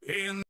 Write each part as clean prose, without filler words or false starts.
In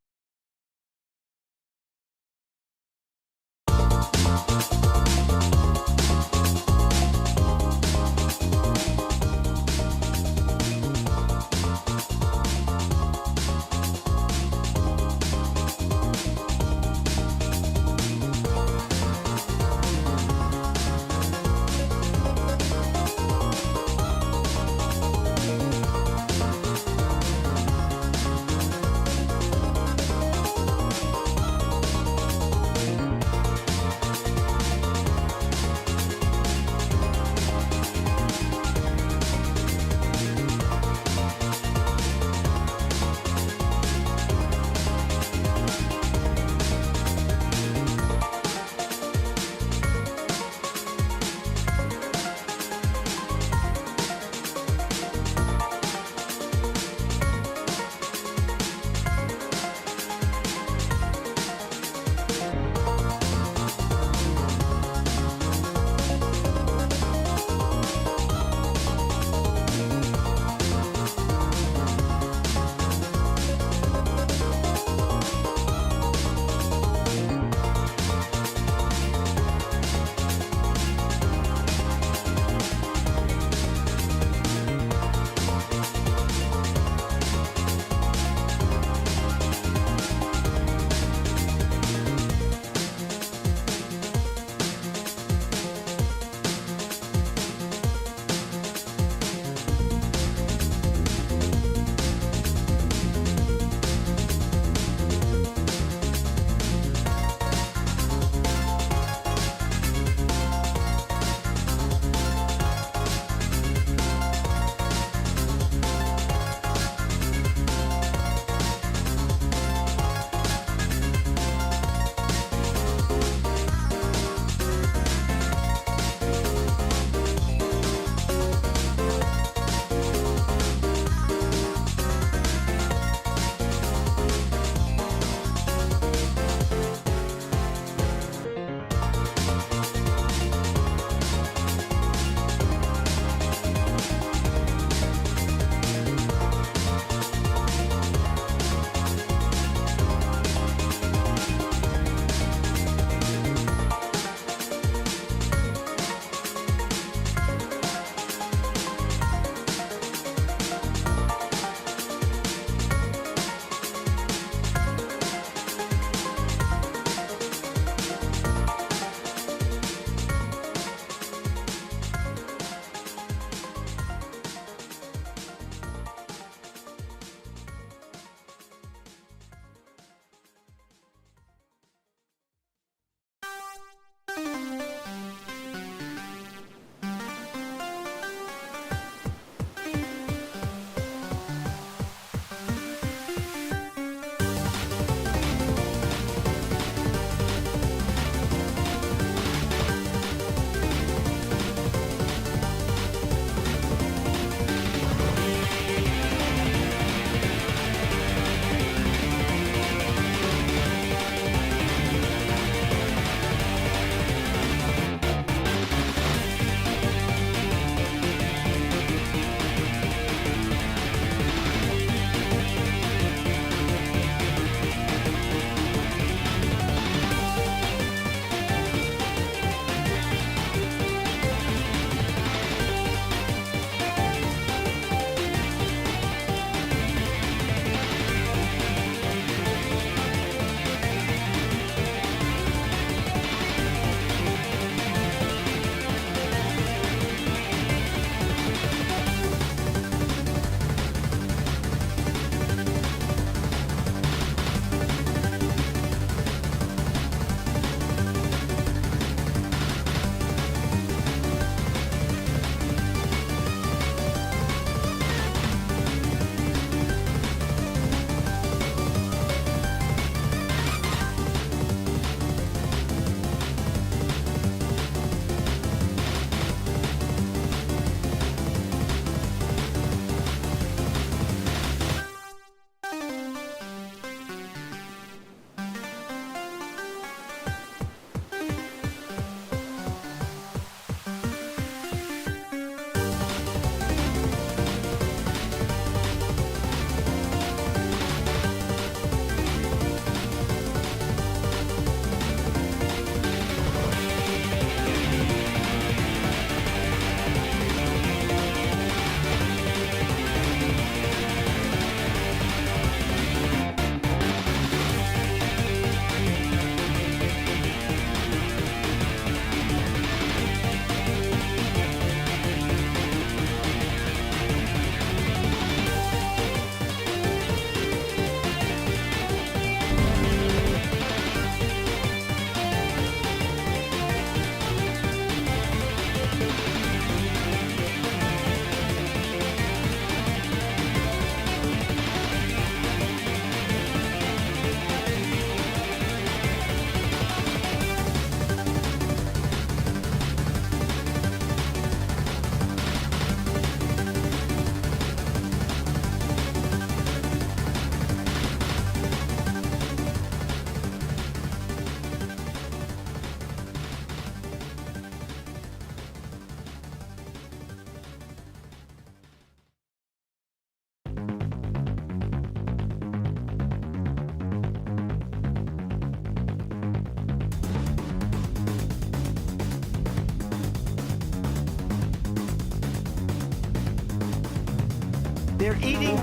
They're eating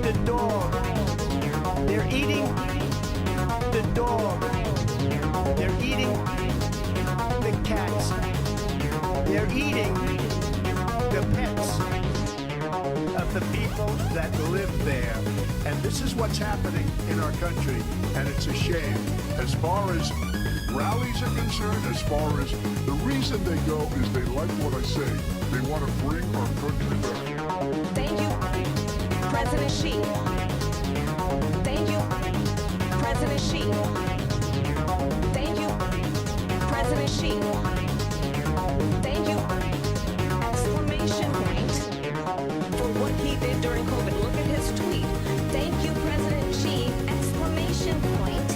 the dog. They're eating the dog. They're eating the cats. They're eating the pets of the people that live there. And this is what's happening in our country, and it's a shame. As far as rallies are concerned, as far as the reason they go is they like what I say. They want to bring our country back. Thank you, President Xi. Thank you, President Xi. Thank you, President Xi. Thank you, exclamation point, for what he did during COVID. Look at his tweet. Thank you, President Xi, exclamation point.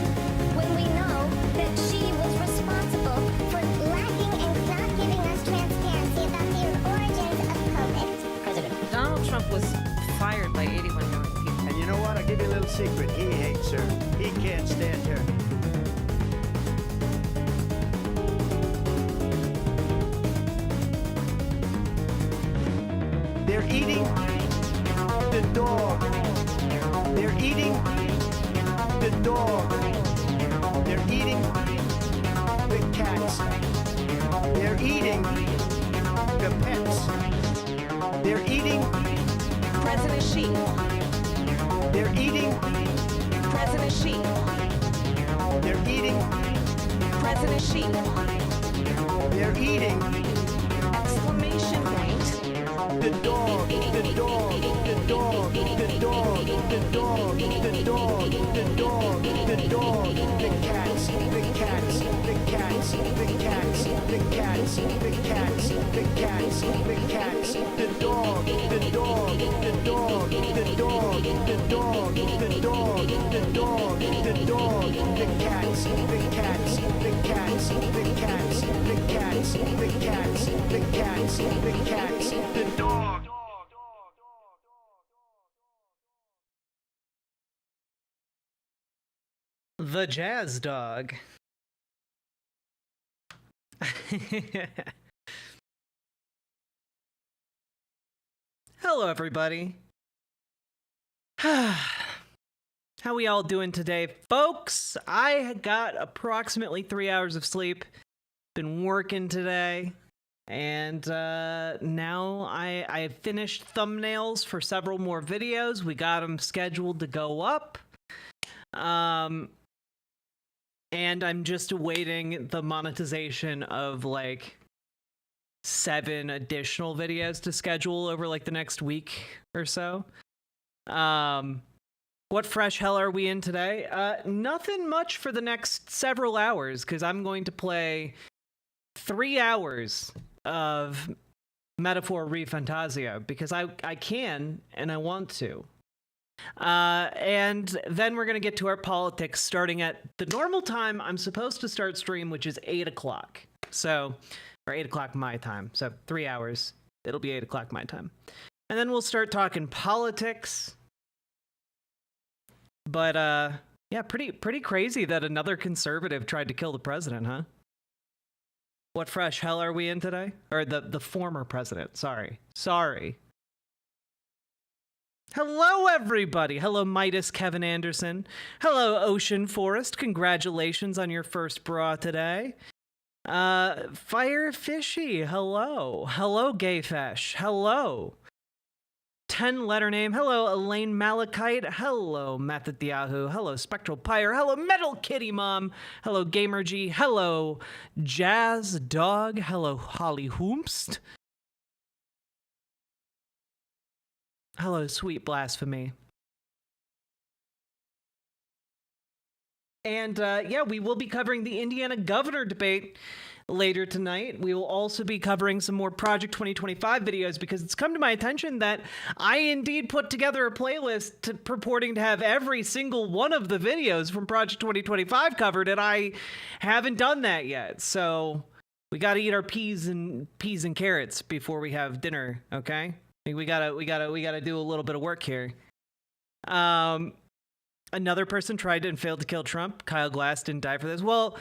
When we know that she was responsible for lacking and not giving us transparency about the origins of COVID. President. Donald Trump was fired by 81 million people. And you know what? I'll give you a little secret. He hates her. He can't stand her. They're eating the dog. They're eating the dog. They're eating the cats. They're eating the pets. They're eating President Xi. They're eating President Xi. They're eating President Xi. They're eating Exclamation point. the dog, the dog, the dog, the dog, the dog, the dog, the dog, the dog, the cats, the cats, the cats, the cats, the cats, the cats, the cats, the cats, the dog, the dog, the dog, the dog, the dog, the dog, the dog, the dog, the cats, the cats, the cats, the cats, the cats, the cats, the cats, the cats, the dog. The Jazz Dog. Hello, everybody. How we all doing today, folks? I got approximately 3 hours of sleep. Been working today. And now I finished thumbnails for several more videos. We got them scheduled to go up. And I'm just awaiting the monetization of like 7 additional videos to schedule over like the next week or so. What fresh hell are we in today? Nothing much for the next several hours, because I'm going to play 3 hours of Metaphor Re Fantasia, because I can and I want to. And then we're going to get to our politics starting at the normal time I'm supposed to start stream, which is 8 o'clock. So, or 8 o'clock my time. So 3 hours. It'll be 8 o'clock my time. And then we'll start talking politics. But, yeah, pretty crazy that another conservative tried to kill the president, huh? What fresh hell are we in today? Or the former president. Sorry. Hello, everybody. Hello, Midas Kevin Anderson. Hello, Ocean Forest. Congratulations on your first bra today. Fire Fishy. Hello. Hello, Gayfesh. Hello. 10-letter name. Hello, Elaine Malachite. Hello, Mathatyahu. Hello, Spectral Pyre. Hello, Metal Kitty Mom. Hello, Gamer G. Hello, Jazz Dog. Hello, Holly Hoomst. Hello, Sweet Blasphemy. And yeah, we will be covering the Indiana governor debate later tonight. We will also be covering some more Project 2025 videos, because it's come to my attention that I indeed put together a playlist purporting to have every single one of the videos from Project 2025 covered, and I haven't done that yet. So we got to eat our peas and carrots before we have dinner, okay? We gotta do a little bit of work here. Another person tried and failed to kill Trump. Kyle Glass didn't die for this. Well,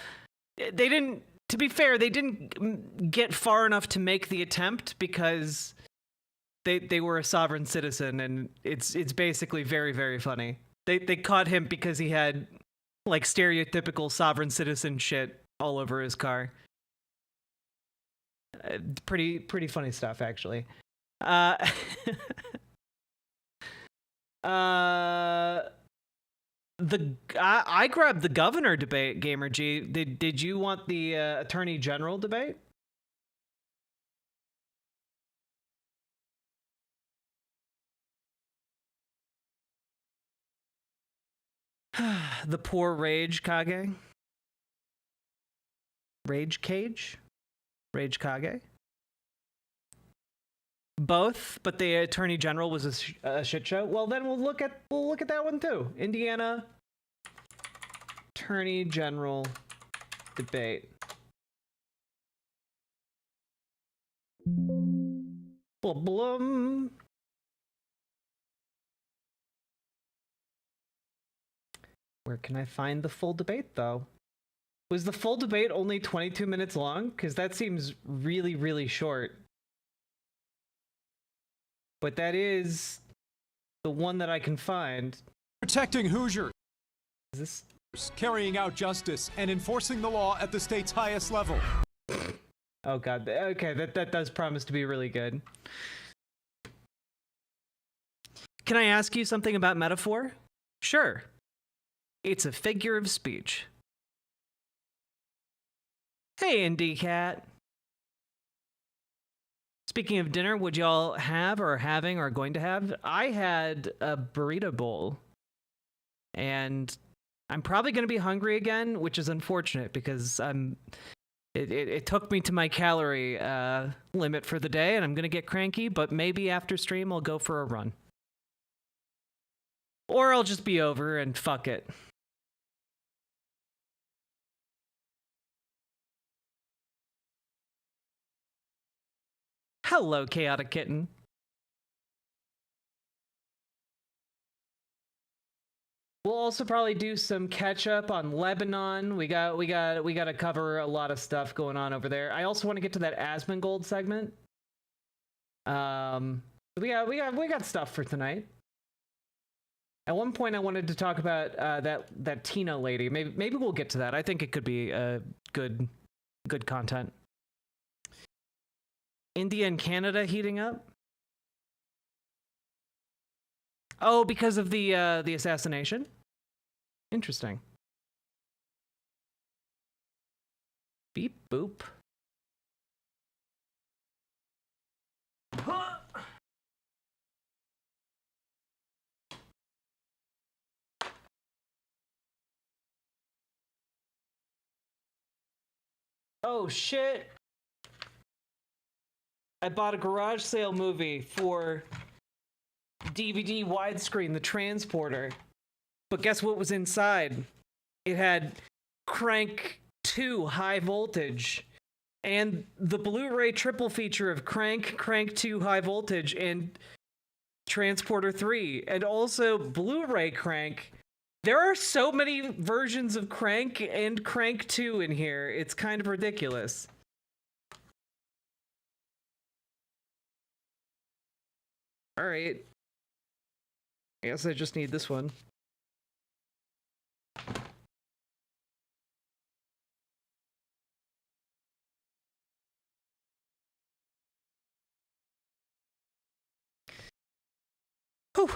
they didn't. To be fair, they didn't get far enough to make the attempt, because they were a sovereign citizen, and it's basically very, very funny. They caught him because he had like stereotypical sovereign citizen shit all over his car. Pretty funny stuff, actually. I grabbed the governor debate, Gamer G. Did you want the attorney general debate? The poor Rage Kage? Rage Cage? Rage Kage? Both, but the attorney general was a shit show. Well, then we'll look at that one too. Indiana attorney general debate. Blum. Where can I find the full debate, though? Was the full debate only 22 minutes long? Because that seems really, really short. But that is the one that I can find. Protecting Hoosiers. Is this? Carrying out justice and enforcing the law at the state's highest level. Oh god. Okay, that does promise to be really good. Can I ask you something about metaphor? Sure. It's a figure of speech. Hey, Indie Cat. Speaking of dinner, would y'all have or having or going to have? I had a burrito bowl. And I'm probably going to be hungry again, which is unfortunate because it took me to my calorie limit for the day, and I'm going to get cranky, but maybe after stream I'll go for a run. Or I'll just be over and fuck it. Hello, Chaotic Kitten. We'll also probably do some catch up on Lebanon. We got to cover a lot of stuff going on over there. I also want to get to that Asmongold segment. We got stuff for tonight. At one point, I wanted to talk about that Tina lady. Maybe we'll get to that. I think it could be good content. India and Canada heating up. Oh, because of the assassination? Interesting. Beep boop. Oh shit. I bought a garage sale movie for DVD widescreen, the transporter. But guess what was inside? It had Crank 2 High Voltage and the Blu-ray triple feature of Crank, Crank 2 High Voltage, and Transporter 3, and also Blu-ray Crank. There are so many versions of Crank and Crank 2 in here. It's kind of ridiculous. All right. I guess I just need this one. Whew.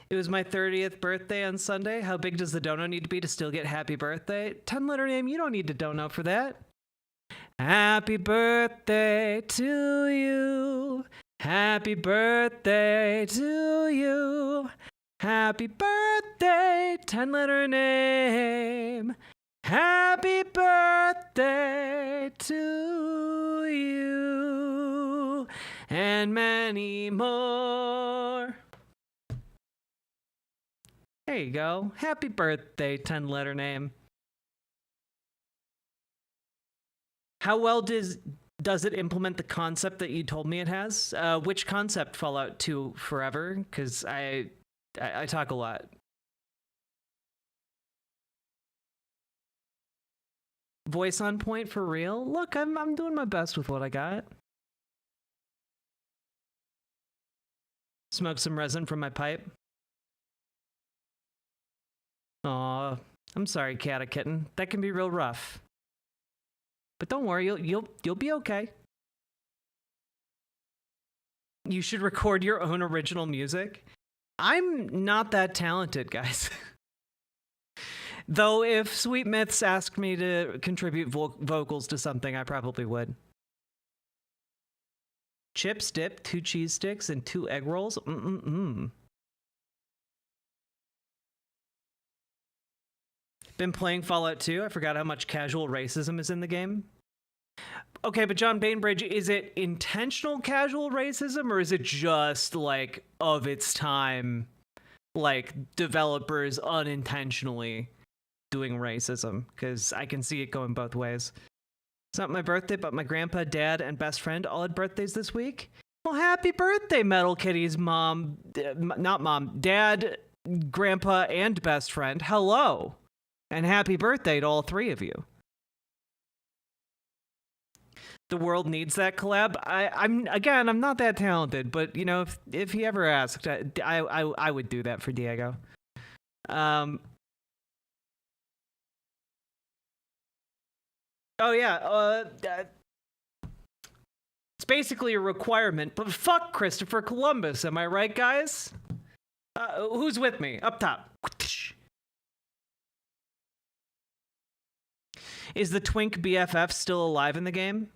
It was my 30th birthday on Sunday. How big does the dono need to be to still get happy birthday? 10-letter name, you don't need to dono for that. Happy birthday to you. Happy birthday to you. Happy birthday, 10-letter name. Happy birthday to you. And many more. There you go. Happy birthday, 10-letter name. How well does it implement the concept that you told me it has? Which concept, Fallout 2 Forever? Because I talk a lot. Voice on point for real? Look, I'm doing my best with what I got. Smoke some resin from my pipe. Aw, I'm sorry, Cat or Kitten. That can be real rough. But don't worry, you'll be okay. You should record your own original music. I'm not that talented, guys. Though if Sweet Myths asked me to contribute vocals to something, I probably would. Chips dip, 2 cheese sticks, and 2 egg rolls. Been playing Fallout 2. I forgot how much casual racism is in the game. Okay, but John Bainbridge, is it intentional casual racism, or is it just, like, of its time, like, developers unintentionally doing racism? Because I can see it going both ways. It's not my birthday, but my grandpa, dad, and best friend all had birthdays this week. Well, happy birthday, Metal Kitty's mom. Not mom. Dad, grandpa, and best friend. Hello. And happy birthday to all 3 of you. The world needs that collab. I'm not that talented, but you know, if he ever asked, I would do that for Diego. Oh yeah, it's basically a requirement, but fuck Christopher Columbus, am I right, guys? Who's with me? Up top. Is the twink BFF still alive in the game?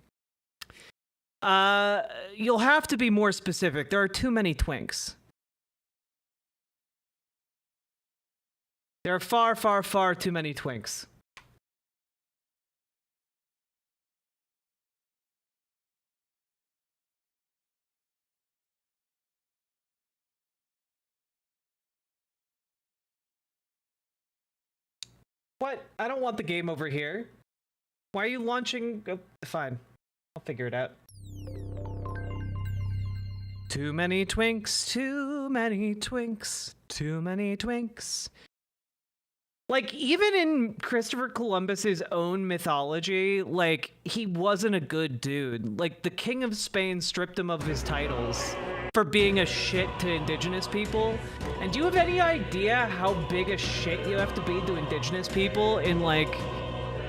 You'll have to be more specific. There are too many twinks. There are far, far, far too many twinks. What? I don't want the game over here. Why are you launching? Oh, fine. I'll figure it out. Too many twinks, too many twinks, too many twinks. Like, even in Christopher Columbus's own mythology, like, he wasn't a good dude. Like, the King of Spain stripped him of his titles for being a shit to indigenous people. And do you have any idea how big a shit you have to be to indigenous people in, like,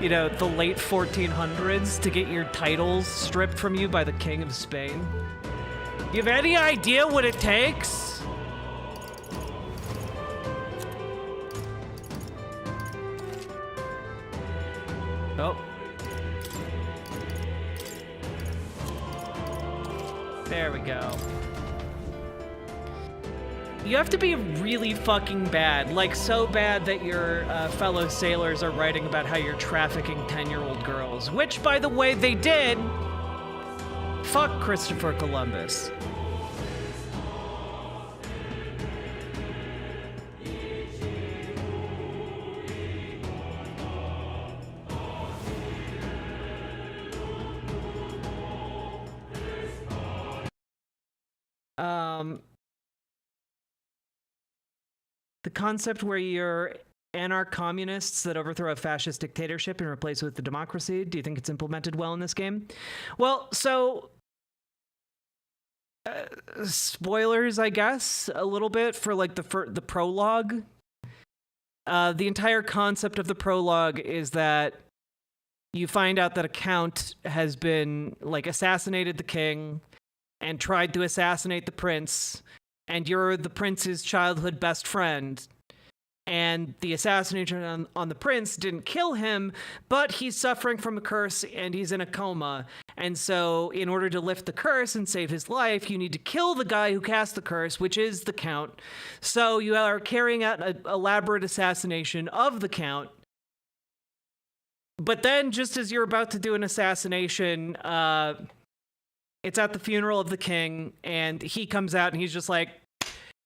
you know, the late 1400s to get your titles stripped from you by the King of Spain? You have any idea what it takes? Oh. There we go. You have to be really fucking bad, like so bad that your fellow sailors are writing about how you're trafficking 10-year-old girls, which, by the way, they did. Fuck Christopher Columbus. The concept where you're anarch-communists that overthrow a fascist dictatorship and replace it with the democracy, do you think it's implemented well in this game? Well, so spoilers, I guess, a little bit for like the prologue. The entire concept of the prologue is that you find out that a count has been like assassinated the king and tried to assassinate the prince, and you're the prince's childhood best friend. And the assassination on the prince didn't kill him, but he's suffering from a curse and he's in a coma. And so in order to lift the curse and save his life, you need to kill the guy who cast the curse, which is the count. So you are carrying out an elaborate assassination of the count. But then just as you're about to do an assassination, it's at the funeral of the king, and he comes out and he's just like,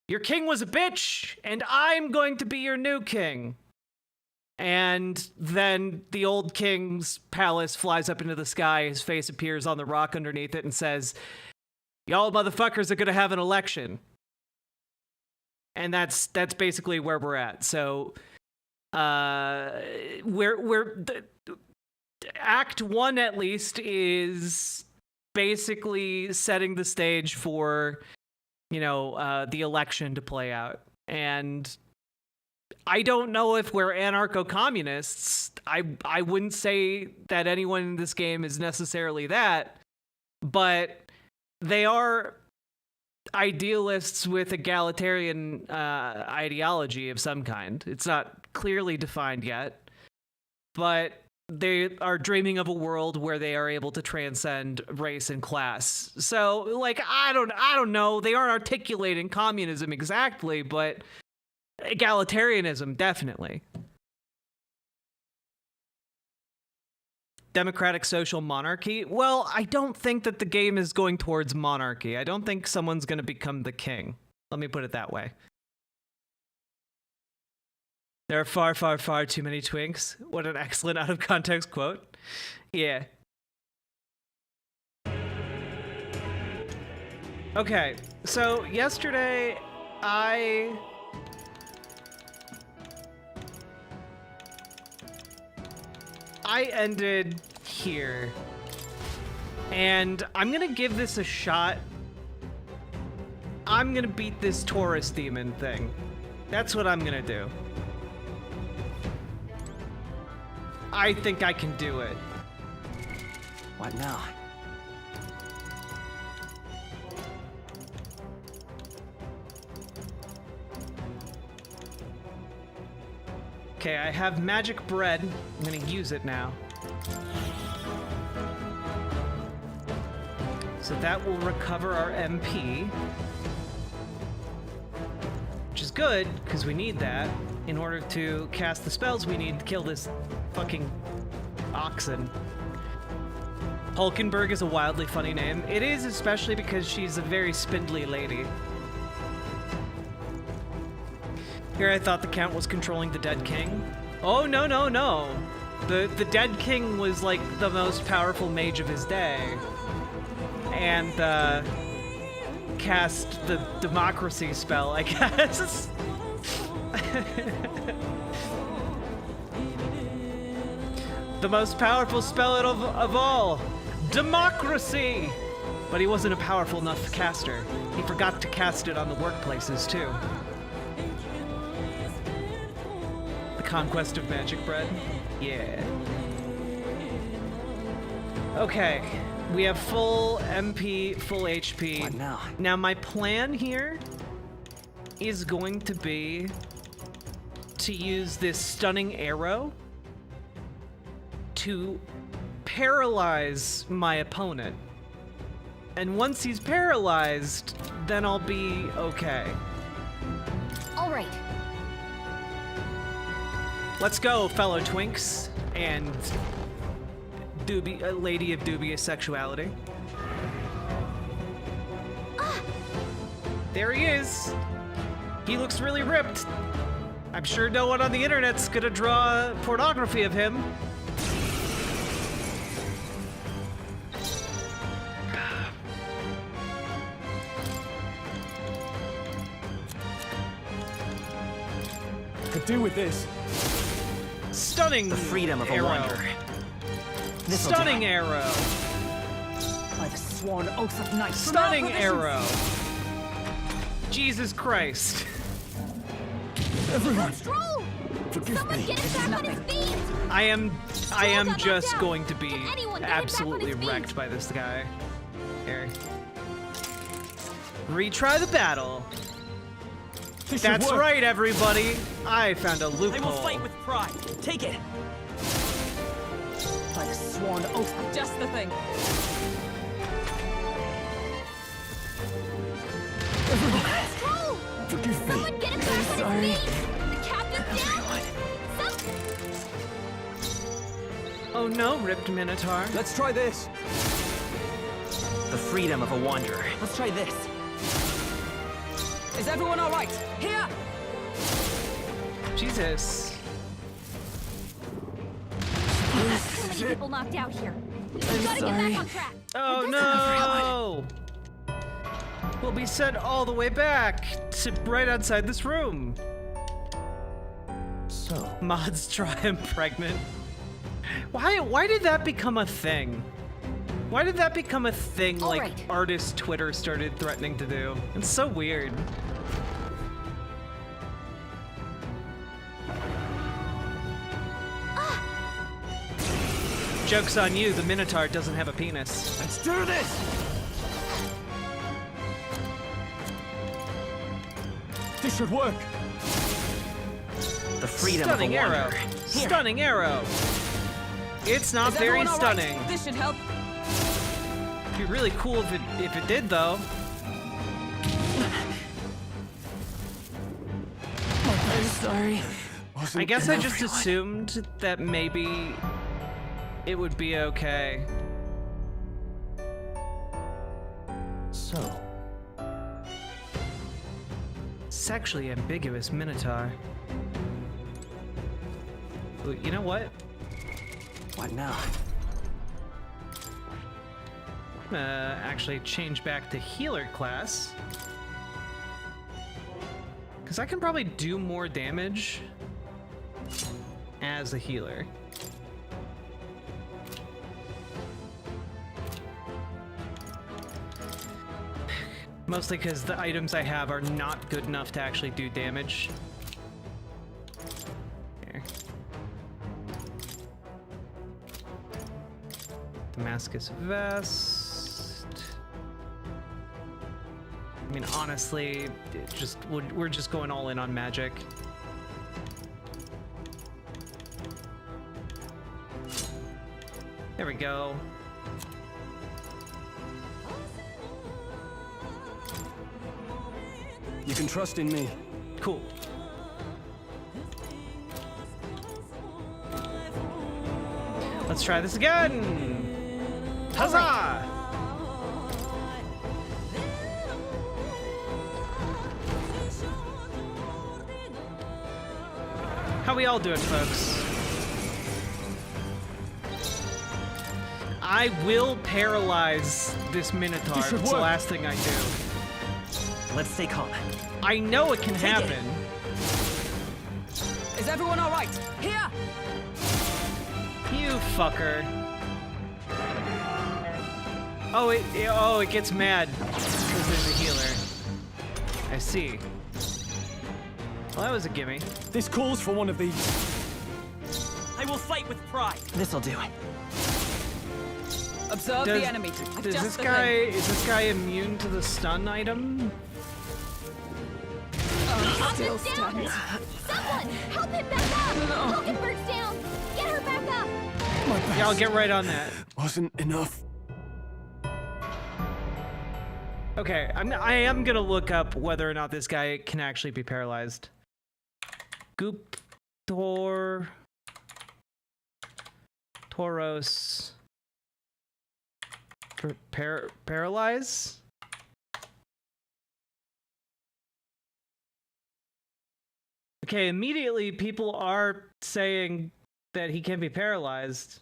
your king was a bitch, and I'm going to be your new king. And then the old king's palace flies up into the sky, his face appears on the rock underneath it and says, y'all motherfuckers are gonna have an election. And that's basically where we're at. So, Act 1 at least is basically setting the stage for, the election to play out. And I don't know if we're anarcho-communists. I wouldn't say that anyone in this game is necessarily that, but they are idealists with egalitarian ideology of some kind. It's not clearly defined yet, but they are dreaming of a world where they are able to transcend race and class. So, like, I don't know. They aren't articulating communism exactly, but egalitarianism, definitely. Democratic social monarchy? Well, I don't think that the game is going towards monarchy. I don't think someone's going to become the king. Let me put it that way. There are far, far, far too many twinks. What an excellent out-of-context quote. Yeah. Okay, so yesterday I ended here, and I'm gonna give this a shot. I'm gonna beat this Taurus demon thing. That's what I'm gonna do. I think I can do it. What now? Okay, I have magic bread. I'm gonna use it now. So that will recover our MP. Which is good, because we need that. In order to cast the spells, we need to kill this fucking oxen. Hulkenberg is a wildly funny name. It is, especially because she's a very spindly lady. Here I thought the Count was controlling the Dead King. Oh, no, no, no. The Dead King was like the most powerful mage of his day. And cast the democracy spell, I guess. The most powerful spell of all, democracy! But he wasn't a powerful enough caster. He forgot to cast it on the workplaces, too. The conquest of magic bread? Yeah. Okay, we have full MP, full HP. What now? Now my plan here is going to be to use this stunning arrow to paralyze my opponent. And once he's paralyzed, then I'll be okay. All right. Let's go, fellow twinks and lady of dubious sexuality. There he is. He looks really ripped. I'm sure no one on the internet's gonna draw pornography of him. Could do with this. Stunning The freedom of arrow. a wonder. This'll Stunning do it. arrow. By the sworn oath of knights. Stunning arrow. Jesus Christ. Everyone, Stroll! forgive Someone me. get him back on his feet! I am got just knocked out. going to be Can anyone get him back on absolutely his feet? wrecked by this guy. Here. Retry the battle. This should That's work. right, everybody. I found a I will loophole. fight with pride. Take it. By the sworn oath. Just the thing. Stroll! Forgive me. Someone get him back on his feet! The captain's down! Oh no, ripped Minotaur. Let's try this. The freedom of a wanderer. Let's try this. Is everyone all right? Here! Jesus. So many people knocked out here. We gotta get back on track. Oh no! We'll be sent all the way back to right outside this room. So, Mods try him pregnant. Why did that become a thing? Why did that become a thing All like right. artist Twitter started threatening to do? It's so weird. Joke's on you, the Minotaur doesn't have a penis. Let's do this! This should work. The freedom Stunning of a arrow. wanderer. Here. Stunning arrow. It's not very stunning. This should help. It'd be really cool if it did though. I'm sorry. I guess I just assumed that maybe it would be okay. So, Sexually ambiguous Minotaur. Ooh, you know what? what now? Actually change back to healer class. Because I can probably do more damage as a healer. Mostly because the items I have are not good enough to actually do damage. Here. Damascus vest. I mean, honestly, we're just going all in on magic. There we go. You can trust in me. Cool. Let's try this again. Huzzah! How we all doing, folks? I will paralyze this Minotaur. This should It's the work. last thing I do. Let's stay calm. I know it can happen. Is everyone all right? Here. You fucker. Oh, it gets mad because there's a healer. I see. Well, that was a gimme. This calls for one of these. I will fight with pride. This'll do. Observe Does- the enemy. Is this guy immune to the stun item? Still stunned. Someone, help him back up! Hulkenberg's down! Get her back up! My best Yeah, I'll get right on that. wasn't enough. Okay, I am gonna look up whether or not this guy can actually be paralyzed. Goop, Taurus, paralyze. Okay, immediately people are saying that he can be paralyzed.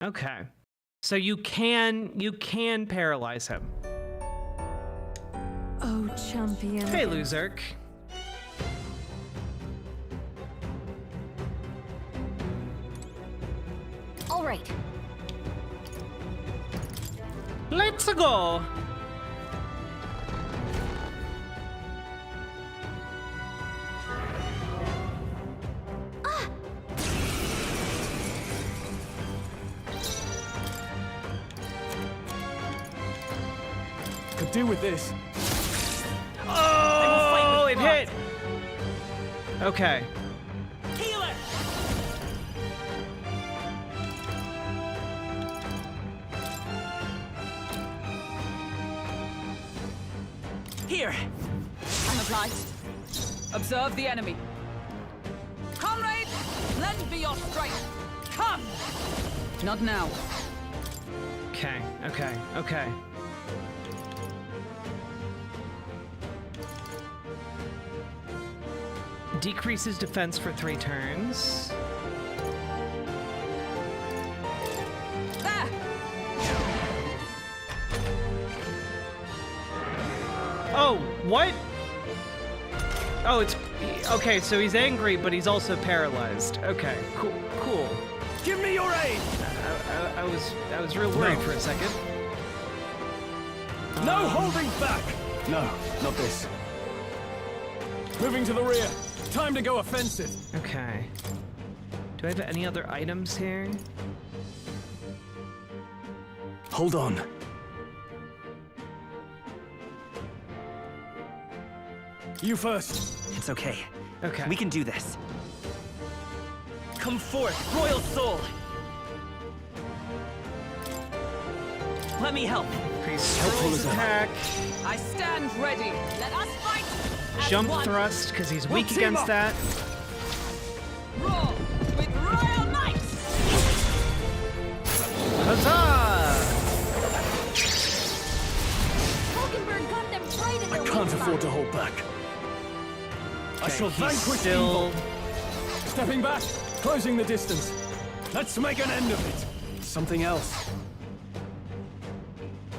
Okay. So you can paralyze him. Oh, champion. Hey, Luzerk. All right. Let's go. Could do with this. Oh, it hit. Okay. Healer! Here! Protection applied. Observe the enemy. Comrades, lend me your strength. Come! Not now. Okay, okay, okay. Decreases defense for 3 turns. There! Oh, what? Oh, it's... Okay, so he's angry, but he's also paralyzed. Okay, cool, cool. Give me your aid! I was real worried for a second. No holding back! No, not this. Moving to the rear. Time to go offensive. Okay. Do I have any other items here? Hold on. You first. It's okay. Okay. We can do this. Come forth, royal soul! Let me help. Increase Helpful Scroll's as a- attack. I stand ready. Let us fight! as Jump one. thrust, because he's We'll weak team against up. that. Roar with royal might! Huzzah! Hulkenberg got them right in the I can't weak afford to spot. hold back. I Okay, shall he's vanquish still... evil. Stepping back, closing the distance. Let's make an end of it. Something else.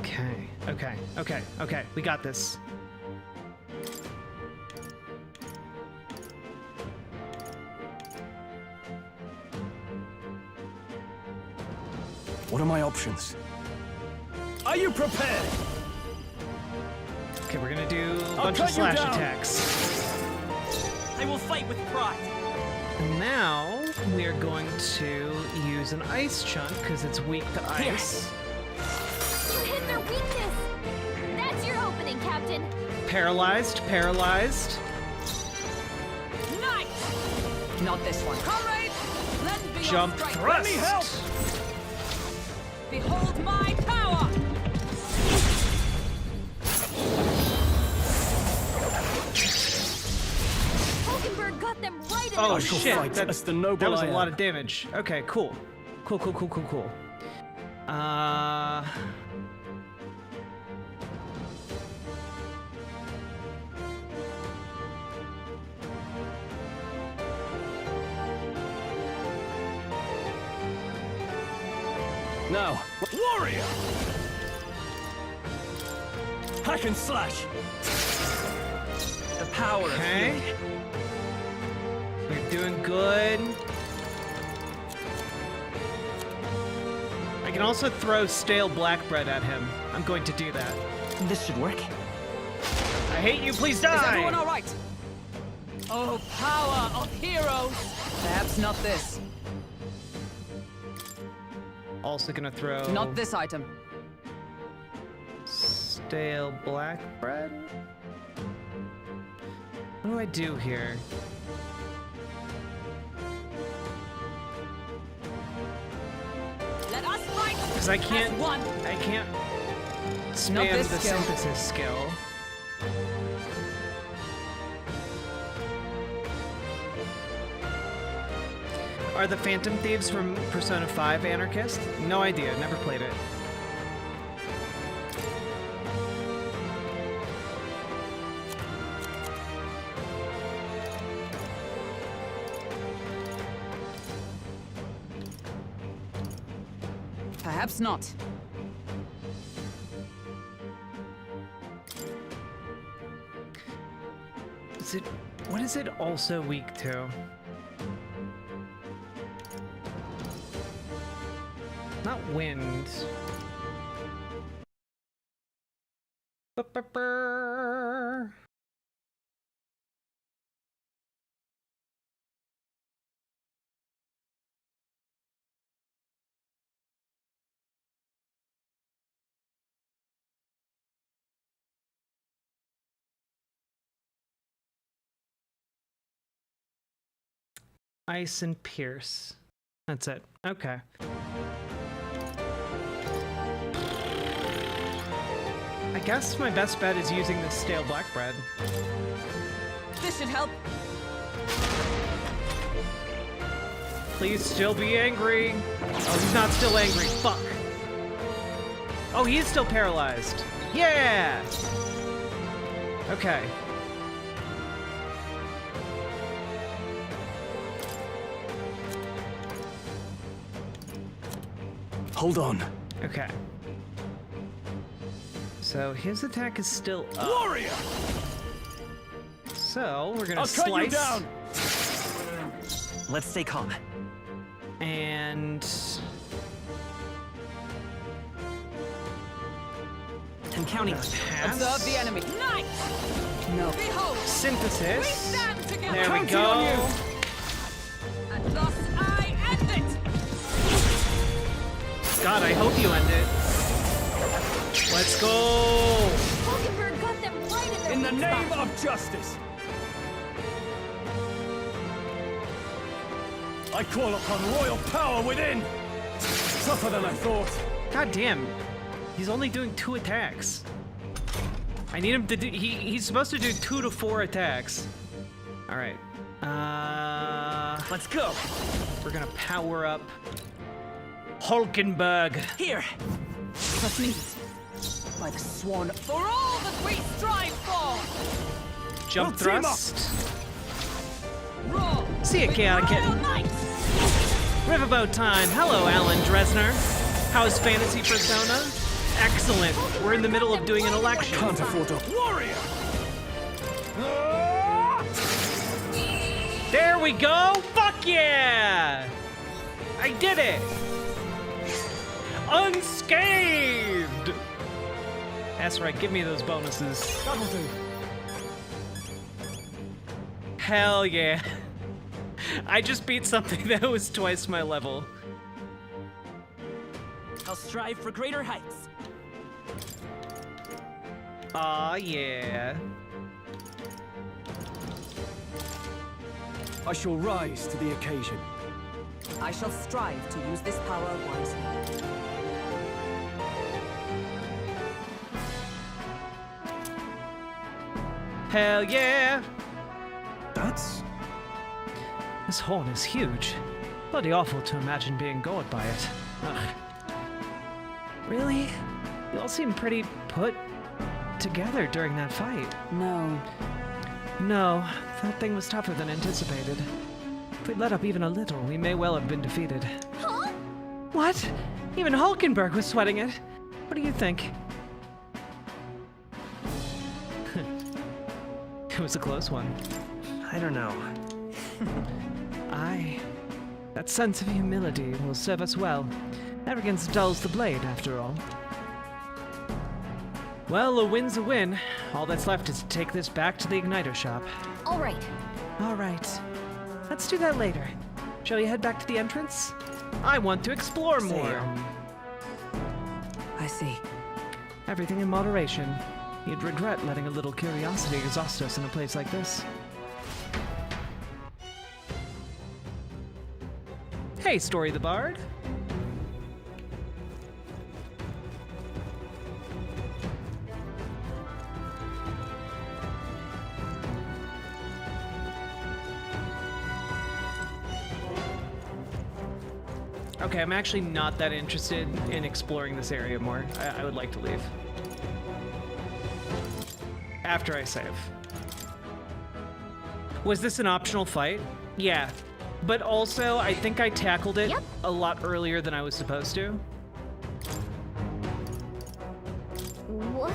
Okay, okay, okay, okay. We got this. What are my options? Are you prepared? Okay, we're gonna do a I'll bunch of cut you slash down. attacks. I will fight with pride. And now we are going to use an ice chunk because it's weak to ice. You hit their weakness. That's your opening, Captain. Paralyzed, paralyzed. Knight! Not this one. Comrades, lend me Jump your strength. thrust. me help. Behold my power! Hulkenberg got them right in Oh the shall shit! fight That, as the noble that was I a am. lot of damage. Okay, cool. Cool, cool, cool, cool, cool. Now, warrior! Hack and slash! The power of Okay. healing. We're doing good. I can also throw stale black bread at him. I'm going to do that. This should work. I hate you, please Is everyone die! all right? Oh, power of heroes! Perhaps not this. Also gonna throw Not this item. stale black bread. What do I do here? Let us fight! Because I can't. As one. I can't Not spam this the skill. synthesis skill. Are the Phantom Thieves from Persona 5 anarchist? No idea. Never played it. Perhaps not. Is it? What is it also weak to? Not wind. Ba-ba-ba. Ice and pierce. That's it. Okay. I guess my best bet is using this stale black bread. This should help. Please still be angry. Oh, he's not still angry. Fuck. Oh, he is still paralyzed. Yeah! Okay. Hold on. Okay. So his attack is still up. Warrior! So we're gonna I'll cut you slice down! Let's stay calm. and I'm counting on you. pass. Observe the enemy. Night! No. Behold! We Synthesis. stand together! There we Counting on go. And thus I end it! God, I hope you end it. Let's go. Hulkenberg got them right in their In the weak name spot. of justice! I call upon royal power within! Tougher than I thought. God damn. He's only doing 2 attacks. I need him to do. He's supposed to do 2 to 4 attacks. All right. Let's go! We're gonna power up Hulkenberg. Here! Trust me. By the sworn for all that we strive for! Jump We'll team up. thrust. Roar! See ya, with Chaotic royal Kitten. might! Riverboat time. Hello, Alan Dresner. How's Fantasy Persona? Excellent. We're in the middle of doing an election. Can't afford a warrior! There we go. Fuck yeah! I did it. Unscathed. That's right. Give me those bonuses. That'll do. Hell yeah. I just beat something that was twice my level. I'll strive for greater heights. Aw, yeah. I shall rise to the occasion. I shall strive to use this power wisely. Hell yeah. That's... This horn is huge. Bloody awful to imagine being gored by it. Ugh. Really? You all seem pretty put together during that fight. No. No, that thing was tougher than anticipated. If we'd let up even a little, we may well have been defeated. Huh? What? Even Hulkenberg was sweating it. What do you think? It was a close one. I don't know. Aye. That sense of humility will serve us well. Arrogance dulls the blade, after all. Well, a win's a win. All that's left is to take this back to the igniter shop. All right. All right. Let's do that later. Shall we head back to the entrance? I want to explore more. I see. Everything in moderation. You'd regret letting a little curiosity exhaust us in a place like this. Hey, Story the Bard. Okay, I'm actually not that interested in exploring this area more. I would like to leave. After I save. Was this an optional fight? Yeah. But also, I think I tackled it Yep. a lot earlier than I was supposed to. What?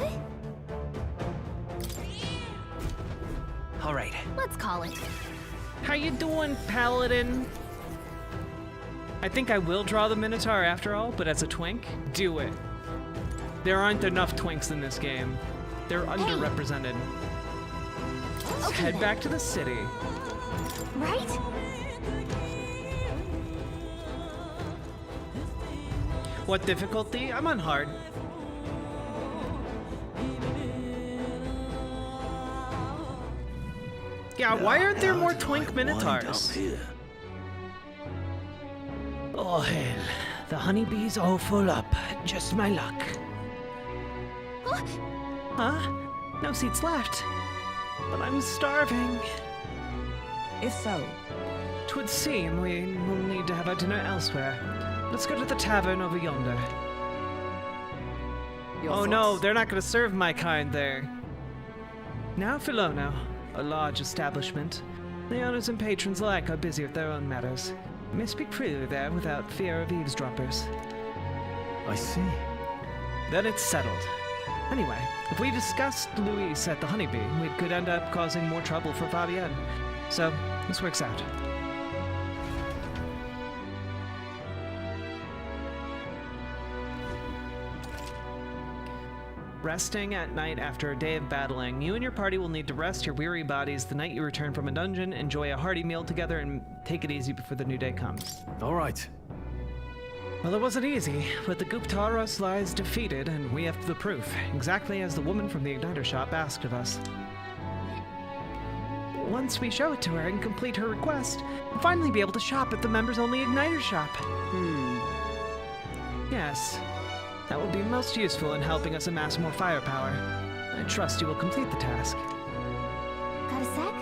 All right. Let's call it. How you doing, Paladin? I think I will draw the Minotaur after all, but as a twink, do it. There aren't enough twinks in this game. They're underrepresented. Let's Okay, head then. back to the city. Right? What difficulty? I'm on hard. Yeah, why aren't there more twink Minotaurs? Oh hell, the honeybees all full up. Just my luck. Huh? Huh? No seats left. But I'm starving. If so, 'Twould seem we will need to have our dinner elsewhere. Let's go to the tavern over yonder. Oh no, they're not going to serve my kind there. Now Philono, a large establishment. The owners and patrons alike are busy with their own matters. You may speak freely there without fear of eavesdroppers. I see. Then it's settled. Anyway, if we discussed Luis at the Honeybee, we could end up causing more trouble for Fabienne. So, this works out. Resting at night after a day of battling, you and your party will need to rest your weary bodies the night you return from a dungeon, enjoy a hearty meal together, and take it easy before the new day comes. All right. Well, it wasn't easy, but the goop Taurus lies defeated, and we have the proof, exactly as the woman from the Igniter shop asked of us. Once we show it to her and complete her request, we'll finally be able to shop at the members-only Igniter shop. Yes. That will be most useful in helping us amass more firepower. I trust you will complete the task. Got a sec?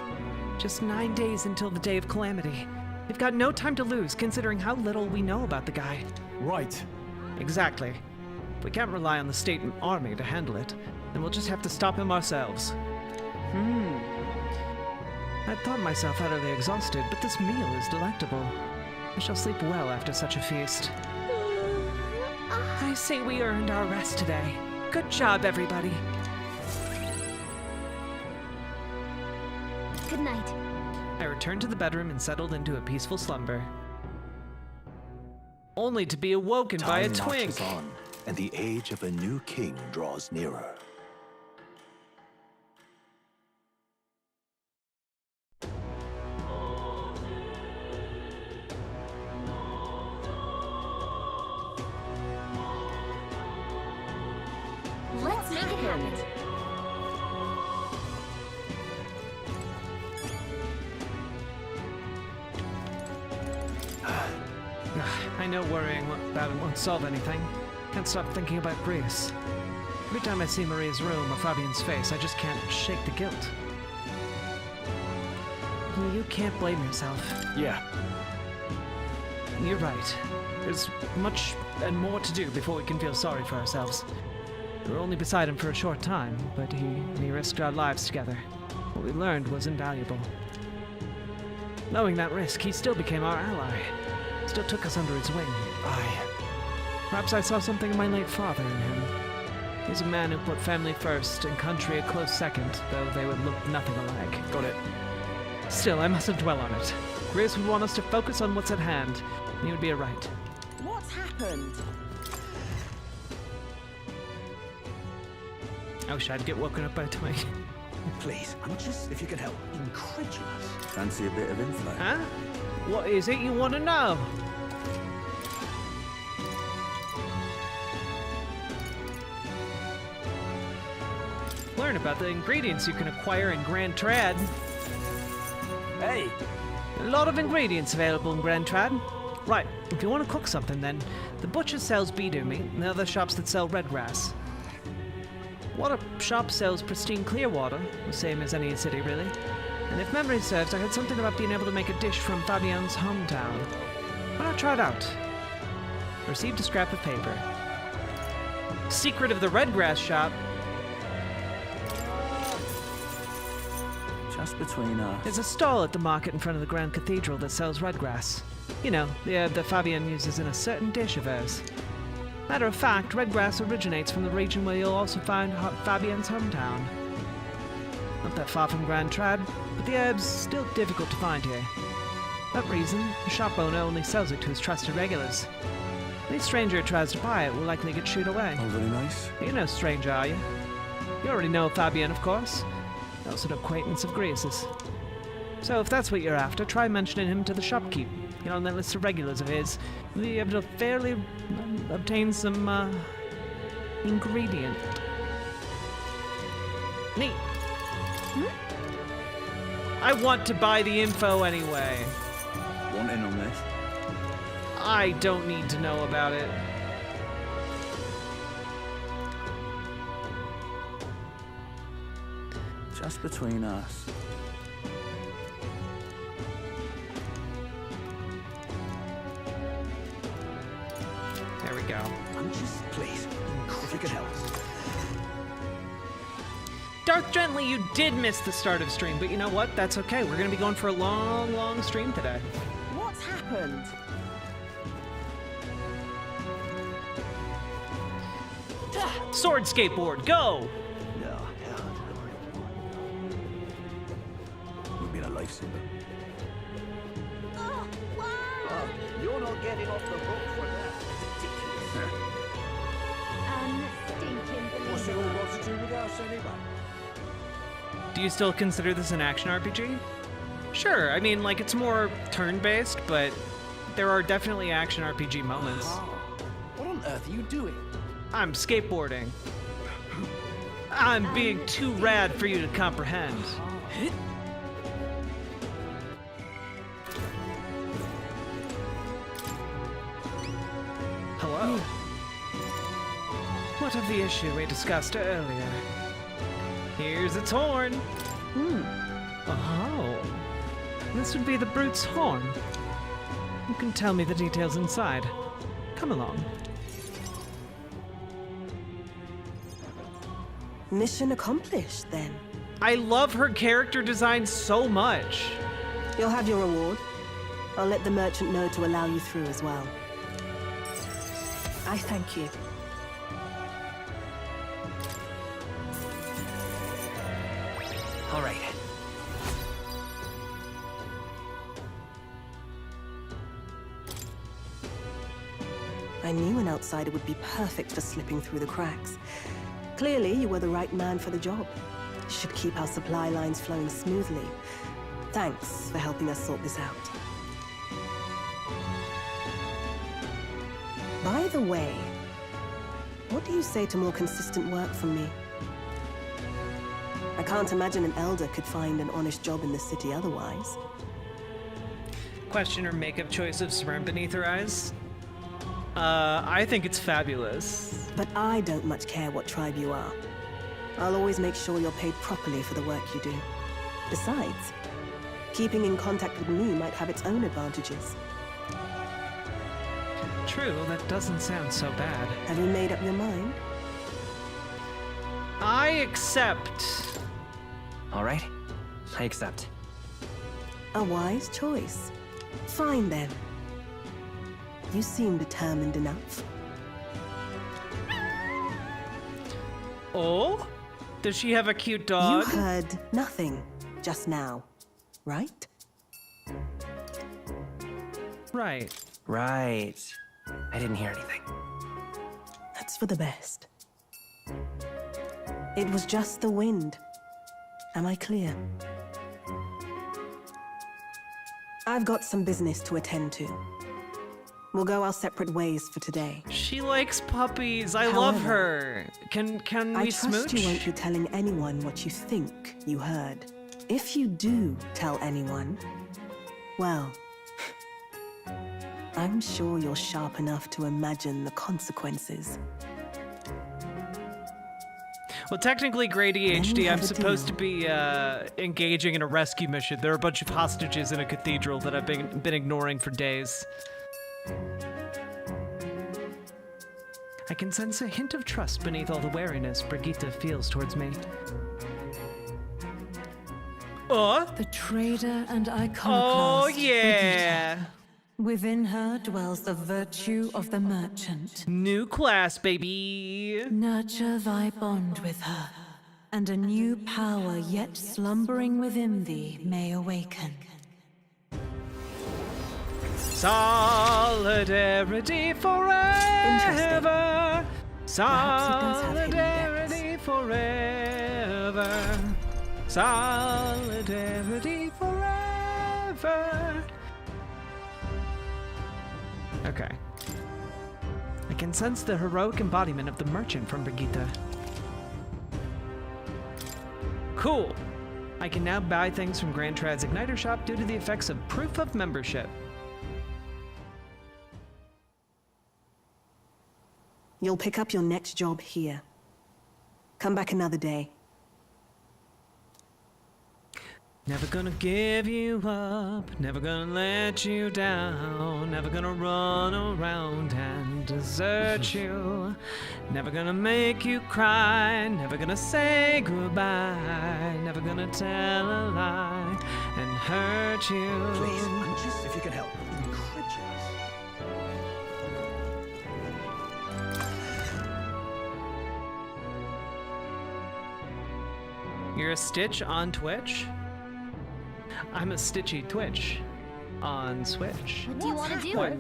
Just 9 days until the day of calamity. We've got no time to lose, considering how little we know about the guy. Right. Exactly. We can't rely on the state army to handle it, then we'll just have to stop him ourselves. I'd thought myself utterly exhausted, but this meal is delectable. I shall sleep well after such a feast. I say we earned our rest today. Good job, everybody. Good night. I returned to the bedroom and settled into a peaceful slumber. Only to be awoken by a Time twink. marches on, and the age of a new king draws nearer. Let's make it happen. I know worrying about it won't solve anything. Can't stop thinking about Greece. Every time I see Maria's room or Fabian's face, I just can't shake the guilt. You can't blame yourself. Yeah. You're right. There's much and more to do before we can feel sorry for ourselves. We were only beside him for a short time, but we risked our lives together. What we learned was invaluable. Knowing that risk, he still became our ally. Still took us under his wing. Perhaps I saw something of my late father in him. He's a man who put family first and country a close second, though they would look nothing alike. Got it. Still, I mustn't dwell on it. Grace would want us to focus on what's at hand, and he would be right. what's happened? I wish I'd get woken up by a twig. Please, I'm just, if you could help, incredulous. Fancy a bit of info? Huh? What is it you want to know? Learn about the ingredients you can acquire in Grand Trad. Hey! A lot of ingredients available in Grand Trad. Right, if you want to cook something then, the butcher sells beedoo meat and the other shops that sell red grass. Water shop sells pristine clear water, the same as any city really. And if memory serves, I heard something about being able to make a dish from Fabian's hometown. Why not try it out? Received a scrap of paper. Secret of the red grass shop. Just between us. There's a stall at the market in front of the Grand Cathedral that sells red grass. You know, the herb that Fabian uses in a certain dish of hers. Matter of fact, red grass originates from the region where you'll also find Fabian's hometown. Not that far from Grand Trad, but the herb's still difficult to find here. For that reason, the shop owner only sells it to his trusted regulars. Any stranger who tries to buy it will likely get shooed away. Oh, very nice. You're no stranger, are you? You already know Fabian, of course. Also an acquaintance of Grease's. So if that's what you're after, try mentioning him to the shopkeep. Get on that list of regulars of his. You'll be able to fairly obtain some, ingredient. Neat. I want to buy the info anyway. Want in on this? I don't need to know about it. That's between us. There we go. I'm just, please, if you could help. Darth Gently, you did miss the start of stream, but you know what? That's okay. We're going to be going for a long, long stream today. What's happened? Sword skateboard, go! No, hell. You've been a lifesaver. Oh, wow. You're not getting off the hook for that. What's it all got to do with us anyway? Do you still consider this an action RPG? Sure, I mean, like, it's more turn-based, but there are definitely action RPG moments. What on earth are you doing? I'm skateboarding. I'm being too rad for you to comprehend. Hello. What of the issue we discussed earlier? Here's its horn. Oh. This would be the brute's horn. You can tell me the details inside. Come along. Mission accomplished, then. I love her character design so much. You'll have your reward. I'll let the merchant know to allow you through as well. I thank you. All right. I knew an outsider would be perfect for slipping through the cracks. Clearly, you were the right man for the job. Should keep our supply lines flowing smoothly. Thanks for helping us sort this out. By the way, what do you say to more consistent work from me? I can't imagine an elder could find an honest job in the city otherwise. Question her makeup choice of sperm beneath her eyes? I think it's fabulous. But I don't much care what tribe you are. I'll always make sure you're paid properly for the work you do. Besides, keeping in contact with me might have its own advantages. True, that doesn't sound so bad. Have you made up your mind? I accept. All right. I accept. A wise choice. Fine then. You seem determined enough. Oh? Does she have a cute dog? You heard nothing just now, right? Right. Right. I didn't hear anything. That's for the best. It was just the wind. Am I clear? I've got some business to attend to. We'll go our separate ways for today. She likes puppies. I love However, her. Can we I trust smooch? you won't be telling anyone what you think you heard. If you do tell anyone, well, I'm sure you're sharp enough to imagine the consequences. Well, technically, grade ADHD, I'm have a supposed to deal. be engaging in a rescue mission. There are a bunch of hostages in a cathedral that I've been ignoring for days. I can sense a hint of trust beneath all the wariness Brigitte feels towards me. Oh? The trader and iconoclast. Oh, yeah! Brigitte. Within her dwells the virtue of the merchant. New class, baby! Nurture thy bond with her, and a new power yet slumbering within thee may awaken. Solidarity forever! Solidarity forever! Solidarity forever! Okay. I can sense the heroic embodiment of the merchant from Brigitte. Cool! I can now buy things from Grand Trad's Igniter shop due to the effects of proof of membership. You'll pick up your next job here. Come back another day. Never gonna give you up, never gonna let you down, never gonna run around and desert you, never gonna make you cry, never gonna say goodbye, never gonna tell a lie and hurt you. Please, I'm just, if you can help, incredulous. You're a Stitch on Twitch? I'm a Stitchy Twitch on Switch. What do you want to do? What?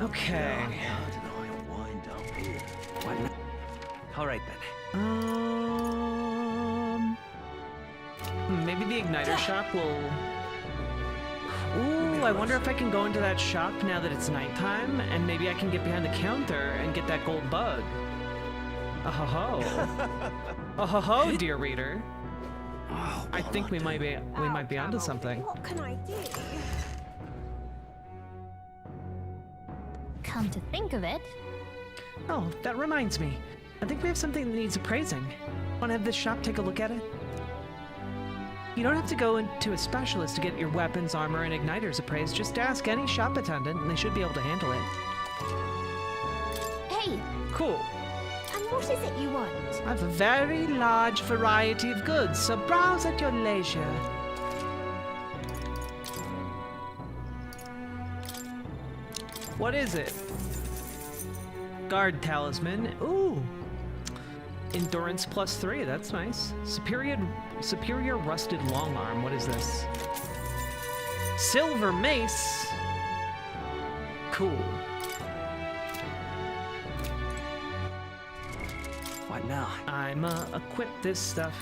Okay. How did I wind up here? What now? All right then. Maybe the Igniter shop will... Ooh, I wonder if I can go into that shop now that it's nighttime, and maybe I can get behind the counter and get that gold bug. Oh-ho-ho. Oh-ho-ho, dear reader. Oh, I think we might be onto something. What can I do? Come to think of it, Oh, that reminds me. I think we have something that needs appraising. Want to have this shop take a look at it? You don't have to go into a specialist to get your weapons, armor, and igniters appraised. Just ask any shop attendant, and they should be able to handle it. hey, Cool. and what is it you want? I have a very large variety of goods, so browse at your leisure. What is it? Guard talisman. Ooh. Endurance +3, that's nice. Superior rusted long arm. What is this? Silver mace. Cool. What now? I'ma equip this stuff.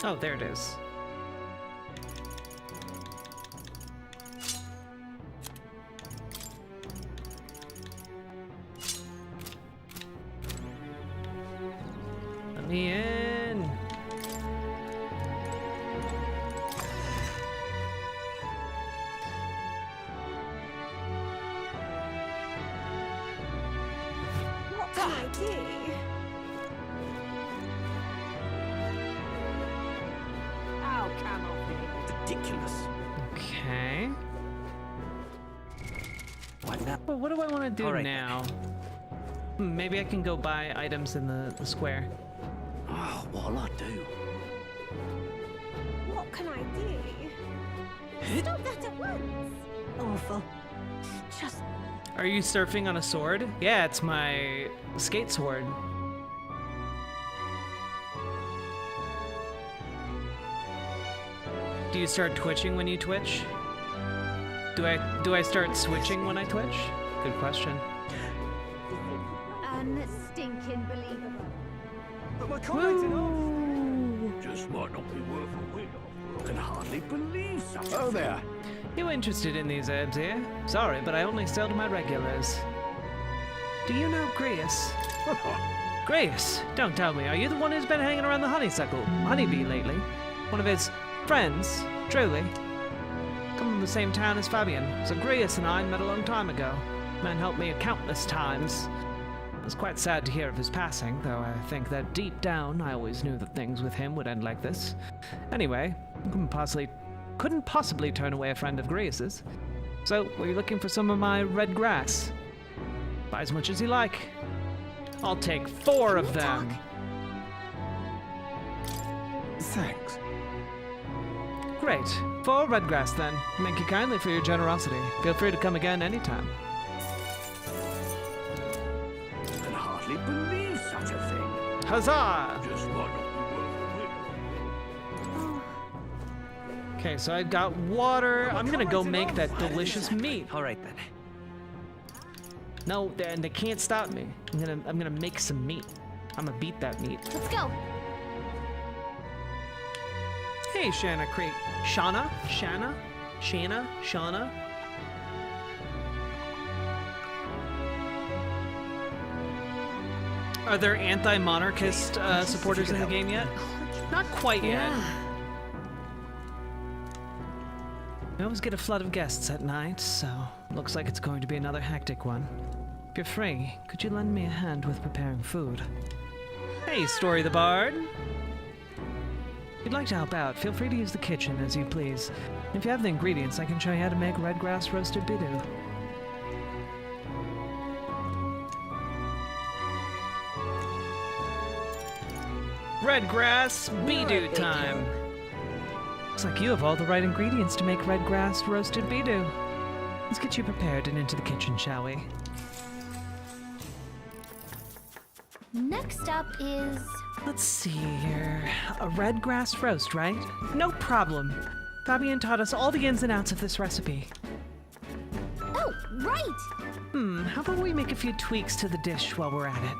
Oh, there it is. Let me in. What can I do? Oh, come on. Ridiculous. Okay. What now? Well, what do I want to do All right. now? Maybe I can go buy items in the square. Oh, what'll I do? What can I do? Stop that at once. Awful. Just Are you surfing on a sword? Yeah, it's my skate sword. Do you start twitching when you twitch? Do I start switching when I twitch? Good question. Unstinking believable. But my comments and all. Woo! Just might not be worth a while. I can hardly believe something. Oh, there. You interested in these herbs here? Sorry, but I only sell to my regulars. Do you know Grace? Grace, don't tell me. Are you the one who's been hanging around the honeybee lately? One of his friends, truly. Come from the same town as Fabian. So Grace and I met a long time ago. Man helped me countless times. It was quite sad to hear of his passing, though I think that deep down I always knew that things with him would end like this. Anyway, couldn't possibly turn away a friend of Grace's. So, were you looking for some of my red grass? Buy as much as you like. I'll take 4 of them. Thanks. Great. 4 red grass then. Thank you kindly for your generosity. Feel free to come again anytime. I can hardly believe such a thing. Huzzah! Just might not be worth a while. Okay, so I've got water. I'm gonna go make that delicious meat. All right then. No, and they can't stop me. I'm gonna make some meat. I'm gonna beat that meat. Let's go. Hey, Shanna Creek. Shanna? Are there anti-monarchist supporters in the game yet? Not quite yet. We always get a flood of guests at night, so looks like it's going to be another hectic one. If you're free, could you lend me a hand with preparing food? Hey, Story the Bard! If you'd like to help out, feel free to use the kitchen as you please. If you have the ingredients, I can show you how to make red grass roasted bidu. Red grass bidu time! Looks like you have all the right ingredients to make red grass roasted bidu. Let's get you prepared and into the kitchen, shall we? Next up is... Let's see here. A red grass roast, right? No problem. Fabian taught us all the ins and outs of this recipe. Oh, right! How about we make a few tweaks to the dish while we're at it?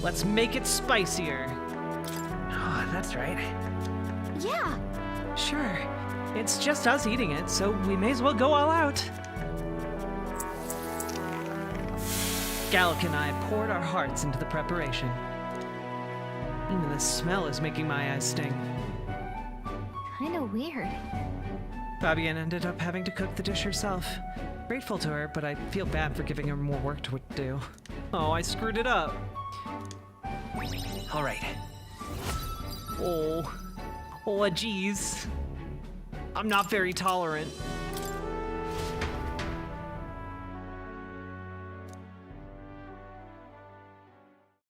Let's make it spicier. Oh, that's right. Yeah. Sure. It's just us eating it, so we may as well go all out. Gallic and I poured our hearts into the preparation. Even the smell is making my eyes sting. Kinda weird. Fabienne ended up having to cook the dish herself. Grateful to her, but I feel bad for giving her more work to do. Oh, I screwed it up. All right. Oh, geez. I'm not very tolerant.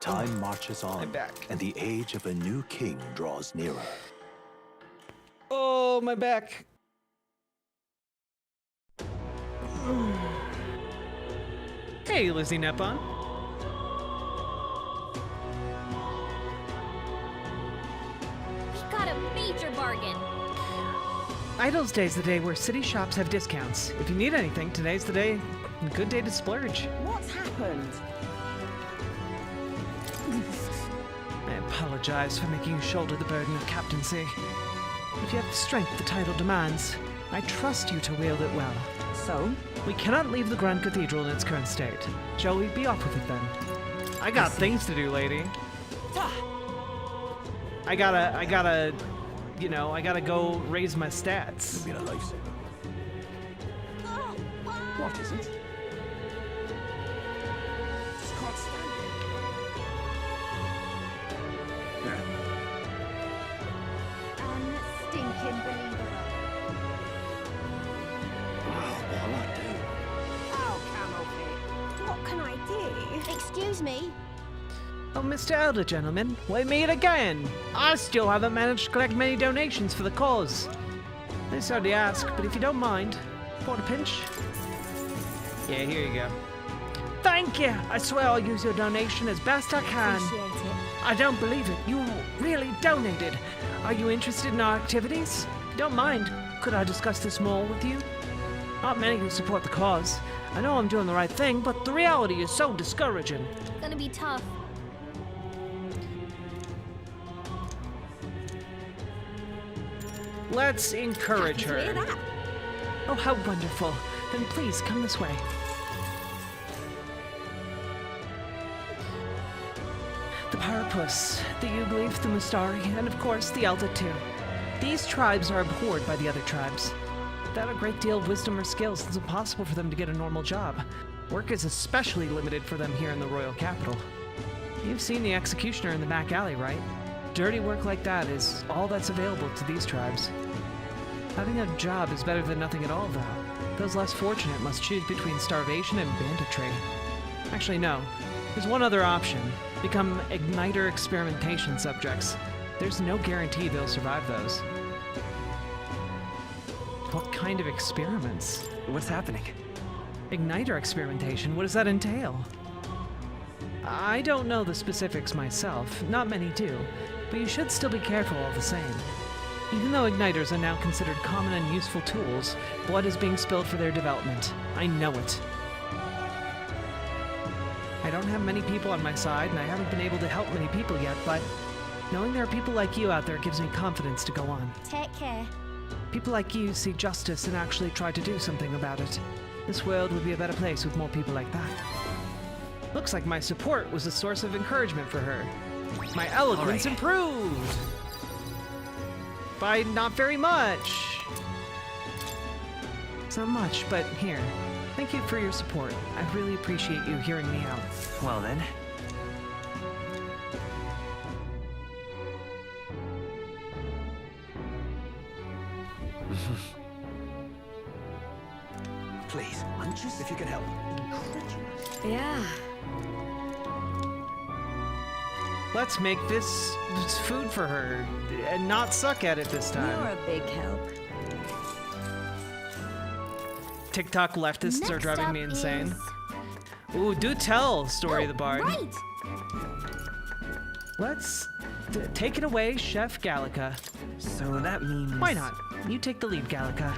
Time marches on, I'm back. and the age of a new king draws nearer. Oh, my back. Hey, Lizzie Nepon. We got a major bargain. Idle's Day's the day where city shops have discounts. If you need anything, today's the day. A good day to splurge. What's happened? I apologize for making you shoulder the burden of captaincy. If you have the strength the title demands, I trust you to wield it well. So? We cannot leave the Grand Cathedral in its current state. Shall we be off with it then? I got things to do, lady. I gotta, you know, I gotta go raise my stats. Been a lifesaver. What is it? Can't stand it. Stinking believable. What'll I do? Oh, Camelpie. What can I do? Excuse me. Oh, Mr. Elder, gentlemen, we meet again. I still haven't managed to collect many donations for the cause. I'm sorry to ask, but if you don't mind, for a pinch? Yeah, here you go. Thank you. I swear I'll use your donation as best I can. Appreciate it. I don't believe it. You really donated. Are you interested in our activities? If you don't mind, could I discuss this more with you? Not many who support the cause. I know I'm doing the right thing, but the reality is so discouraging. Gonna be tough. Let's encourage Happy to hear her. that. Oh, how wonderful. Then please come this way. The Parapus, the Uglyf, the Mustari, and of course the Elder too. These tribes are abhorred by the other tribes. Without a great deal of wisdom or skills, it's impossible for them to get a normal job. Work is especially limited for them here in the royal capital. You've seen the executioner in the back alley, right? Dirty work like that is all that's available to these tribes. Having a job is better than nothing at all, though. Those less fortunate must choose between starvation and banditry. Actually, no. There's one other option. Become Igniter experimentation subjects. There's no guarantee they'll survive those. What kind of experiments? What's happening? Igniter experimentation? What does that entail? I don't know the specifics myself. Not many do. But you should still be careful all the same. Even though igniters are now considered common and useful tools, blood is being spilled for their development. I know it. I don't have many people on my side, and I haven't been able to help many people yet, but knowing there are people like you out there gives me confidence to go on. Take care. People like you see justice and actually try to do something about it. This world would be a better place with more people like that. Looks like my support was a source of encouragement for her. My eloquence improved! By not very much. It's not much, but here. Thank you for your support. I really appreciate you hearing me out. Well then. Please, I'm just, if you can help, incredulous. Yeah. Let's make this food for her and not suck at it this time. You're a big help. TikTok leftists are Next driving up me insane. is- Ooh, do tell, Story of the Bard. Right. Let's take it away, Chef Gallica. So that means... Why not? You take the lead, Gallica.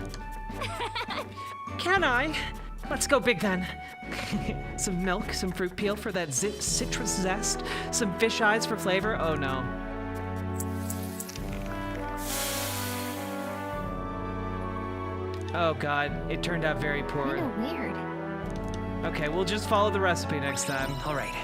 Can I? Let's go big then. Some milk, some fruit peel for that citrus zest, some fish eyes for flavor. Oh no. Oh god, it turned out very poor. Kinda weird. Okay, we'll just follow the recipe next time. All right.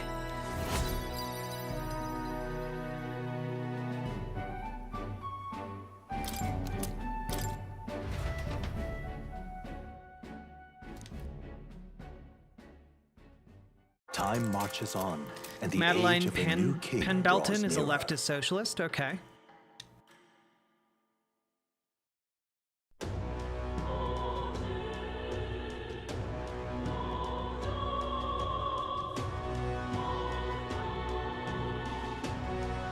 Time marches on, and the Madeline age of a new king Pendleton draws is a nearer. leftist socialist. Okay.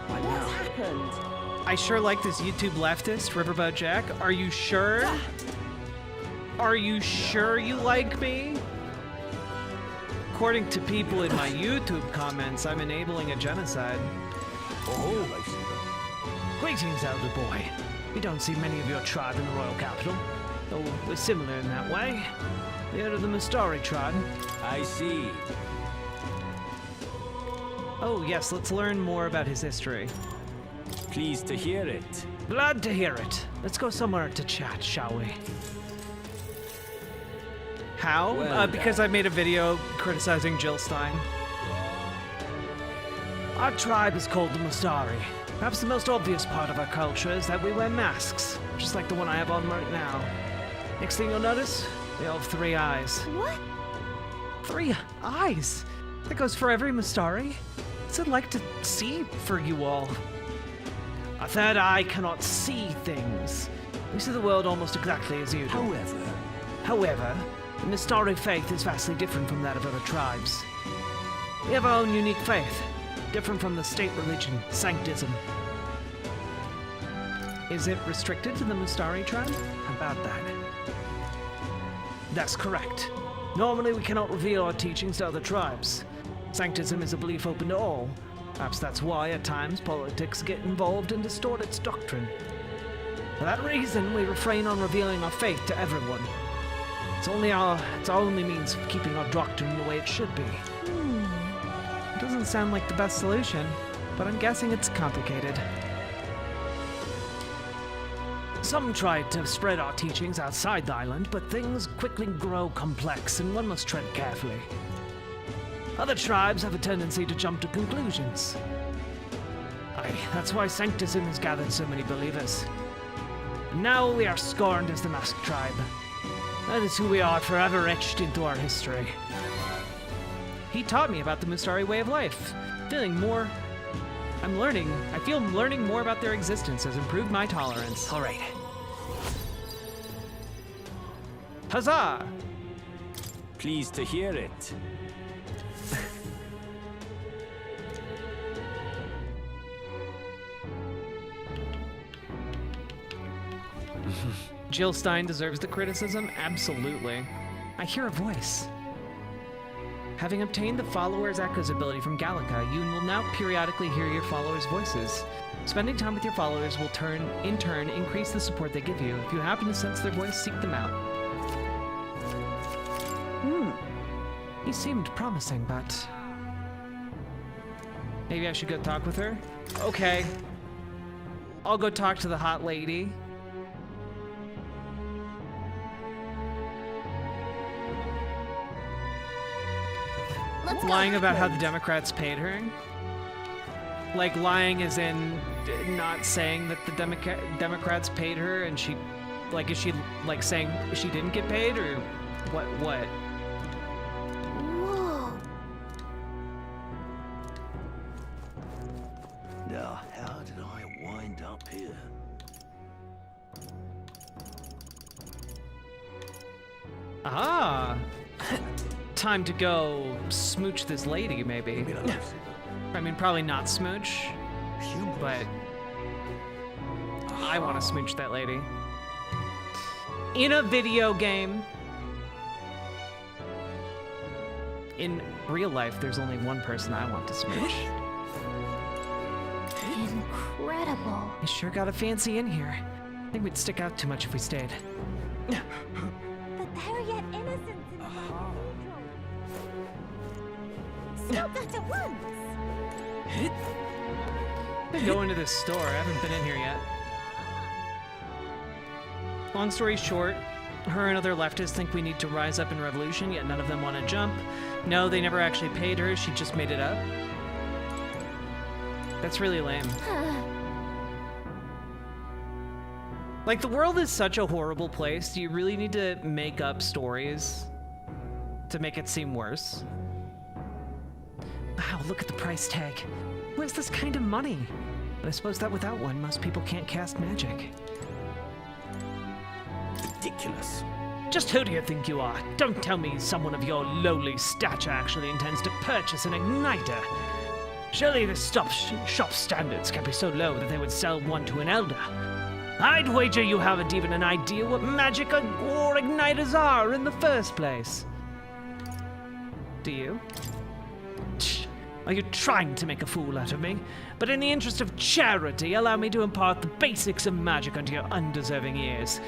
What's happened? I sure like this YouTube leftist, Riverboat Jack. Are you sure? Are you sure you like me? According to people in my YouTube comments, I'm enabling a genocide. Oh, Greetings, elder boy. We don't see many of your tribe in the royal capital, though we're similar in that way. We are the Mustari tribe. I see. Oh yes, let's learn more about his history. Pleased to hear it. Glad to hear it. Let's go somewhere to chat, shall we? How? Well Because I made a video criticizing Jill Stein. Our tribe is called the Mustari. Perhaps the most obvious part of our culture is that we wear masks, just like the one I have on right now. Next thing you'll notice, they all have 3 eyes. What? 3 eyes? That goes for every Mustari? What's it like to see for you all? A 3rd eye cannot see things. We see the world almost exactly as you do. However, the Mustari faith is vastly different from that of other tribes. We have our own unique faith, different from the state religion, Sanctism. Is it restricted to the Mustari tribe? How about that? That's correct. Normally we cannot reveal our teachings to other tribes. Sanctism is a belief open to all. Perhaps that's why, at times, politics get involved and distort its doctrine. For that reason, we refrain on revealing our faith to everyone. It's our only means of keeping our doctrine the way it should be. It doesn't sound like the best solution, but I'm guessing it's complicated. Some tried to spread our teachings outside the island, but things quickly grow complex and one must tread carefully. Other tribes have a tendency to jump to conclusions. Aye, that's why Sanctism has gathered so many believers. Now we are scorned as the masked tribe. That is who we are, forever etched into our history. He taught me about the Mustari way of life. I feel learning more about their existence has improved my tolerance. All right. Huzzah! Pleased to hear it. Jill Stein deserves the criticism? Absolutely. I hear a voice. Having obtained the Follower's Echoes ability from Gallica, you will now periodically hear your followers' voices. Spending time with your followers will in turn increase the support they give you. If you happen to sense their voice, seek them out. He seemed promising, but... maybe I should go talk with her? Okay. I'll go talk to the hot lady. Lying about how the Democrats paid her? Like, lying as in not saying that the Democrats paid her, and she... like, is she, like, saying she didn't get paid, or what? Whoa. Now, how did I wind up here? Ah! Time to go smooch this lady, maybe. I mean, probably not smooch, but I want to smooch that lady. In a video game. In real life, there's only one person I want to smooch. Incredible. You sure got a fancy in here. I think we'd stick out too much if we stayed. But they're yet innocent in the cathedral. Smoke that at once. I'm gonna go into this store. I haven't been in here yet. Long story short, her and other leftists think we need to rise up in revolution, yet none of them want to jump. No, they never actually paid her. She just made it up. That's really lame. Like, the world is such a horrible place. Do you really need to make up stories to make it seem worse? Wow, look at the price tag. Where's this kind of money? But I suppose that without one, most people can't cast magic. Ridiculous. Just who do you think you are? Don't tell me someone of your lowly stature actually intends to purchase an igniter. Surely the shop standards can't be so low that they would sell one to an elder. I'd wager you haven't even an idea what magic or igniters are in the first place. Do you? Are you trying to make a fool out of me? But in the interest of charity, allow me to impart the basics of magic onto your undeserving ears.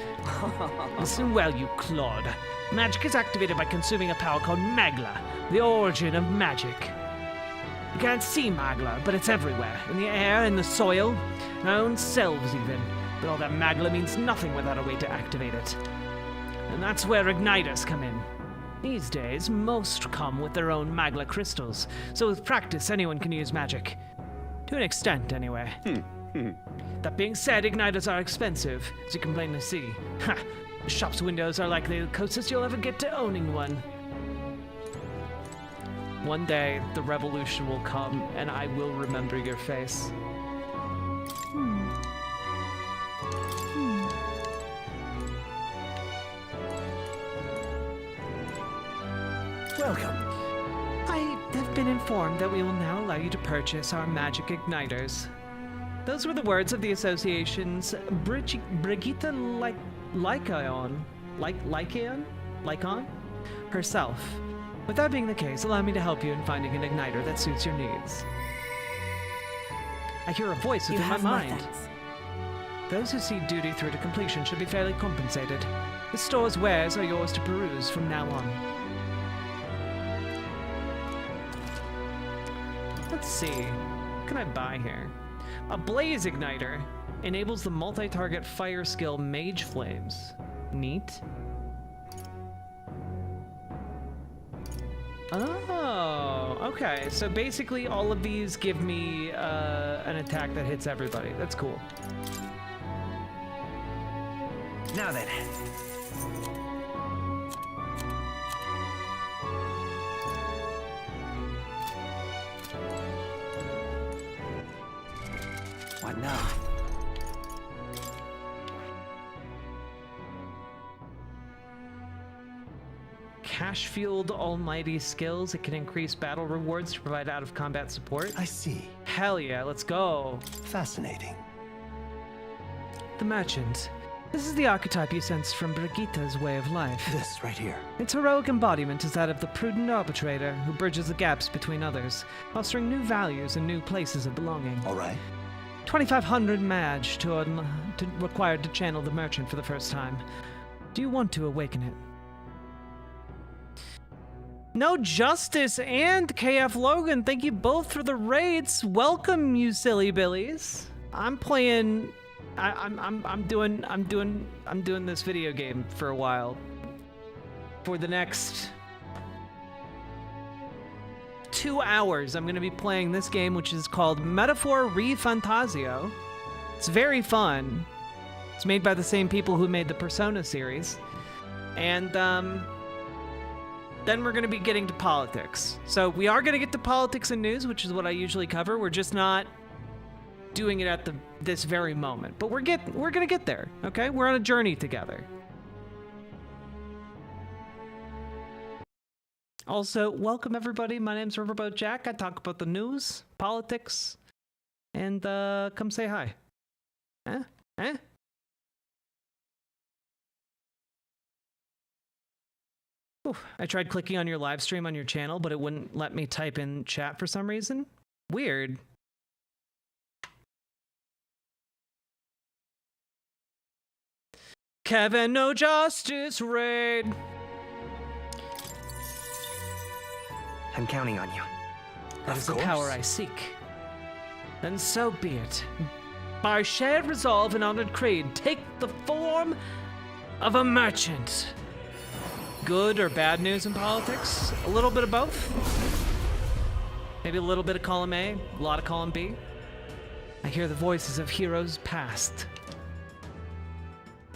Listen well, you clod. Magic is activated by consuming a power called Magla, the origin of magic. You can't see Magla, but it's everywhere. In the air, in the soil, in our own selves even. But all that Magla means nothing without a way to activate it. And that's where igniters come in. These days, most come with their own Magla crystals, so with practice, anyone can use magic. To an extent, anyway. That being said, igniters are expensive, as you can plainly see. Ha! The shop's windows are likely the closest you'll ever get to owning one. One day, the revolution will come, and I will remember your face. Welcome. I have been informed that we will now allow you to purchase our magic igniters. Those were the words of the association's Brigitte Lycaon herself. With that being the case, allow me to help you in finding an igniter that suits your needs. I hear a voice within my mind. Those who see duty through to completion should be fairly compensated. The store's wares are yours to peruse from now on. Let's see. What can I buy here? A blaze igniter enables the multi-target fire skill Mage Flames. Neat. Oh, okay. So basically all of these give me an attack that hits everybody. That's cool. Now then. What now? Cash-fueled almighty skills. It can increase battle rewards to provide out-of-combat support. I see. Hell yeah, let's go. Fascinating. The Merchant. This is the archetype you sensed from Brigitte's way of life. This right here. Its heroic embodiment is that of the prudent arbitrator who bridges the gaps between others, fostering new values and new places of belonging. All right. 2,500 Maj required to channel the merchant for the first time. Do you want to awaken it? No Justice and KF Logan, thank you both for the raids. Welcome, you silly billies. I'm playing. I'm doing this video game for a while. For the next 2 hours, I'm going to be playing this game, which is called Metaphor ReFantasio. It's very fun. It's made by the same people who made the Persona series. And, then we're going to be getting to politics. So we are going to get to politics and news, which is what I usually cover. We're just not doing it at this very moment. But we're going to get there, okay? We're on a journey together. Also, welcome everybody. My name's Riverboat Jack. I talk about the news, politics, and come say hi. Eh? Ooh, I tried clicking on your live stream on your channel, but it wouldn't let me type in chat for some reason. Weird. Kevin, no justice raid. I'm counting on you. That is the power I seek. Then so be it. By shared resolve and honored creed, take the form of a merchant. Good or bad news in politics? A little bit of both? Maybe a little bit of column A, a lot of column B? I hear the voices of heroes past.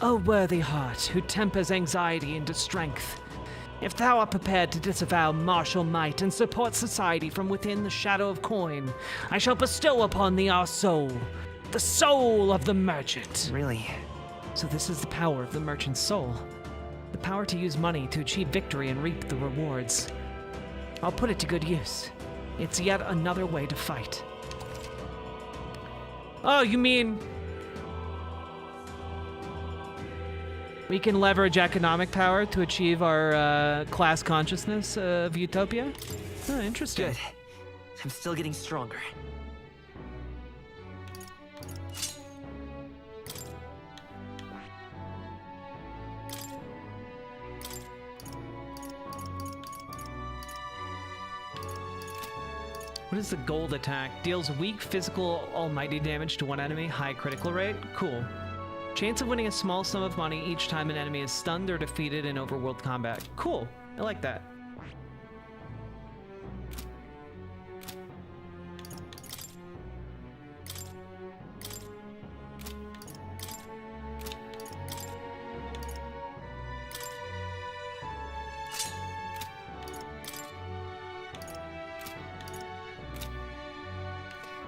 O worthy heart, who tempers anxiety into strength, if thou art prepared to disavow martial might and support society from within the shadow of coin, I shall bestow upon thee our soul, the soul of the merchant. Really? So this is the power of the merchant's soul. The power to use money to achieve victory and reap the rewards. I'll put it to good use. It's yet another way to fight. Oh, you mean we can leverage economic power to achieve our class consciousness of utopia? Oh, interesting. Good. I'm still getting stronger. What is the gold attack? Deals weak physical almighty damage to one enemy, high critical rate? Cool. Chance of winning a small sum of money each time an enemy is stunned or defeated in overworld combat. Cool. I like that.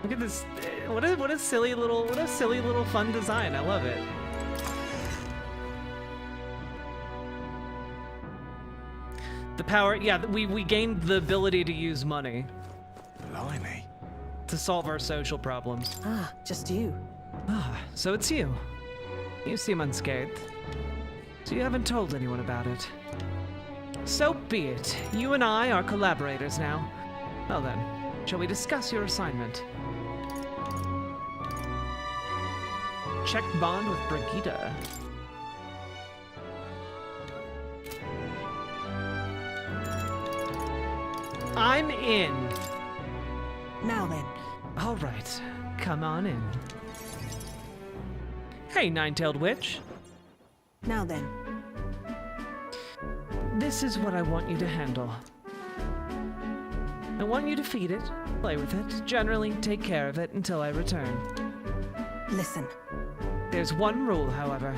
Look at this! What a silly little fun design! I love it. The power, yeah, we gained the ability to use money. Blimey. To solve our social problems. Ah, just you. Ah, so it's you. You seem unscathed. So you haven't told anyone about it. So be it. You and I are collaborators now. Well then, shall we discuss your assignment? Check bond with Brigitte. I'm in. Now then. All right, come on in. Hey, nine-tailed witch. Now then. This is what I want you to handle. I want you to feed it, play with it, generally take care of it until I return. Listen. There's one rule, however.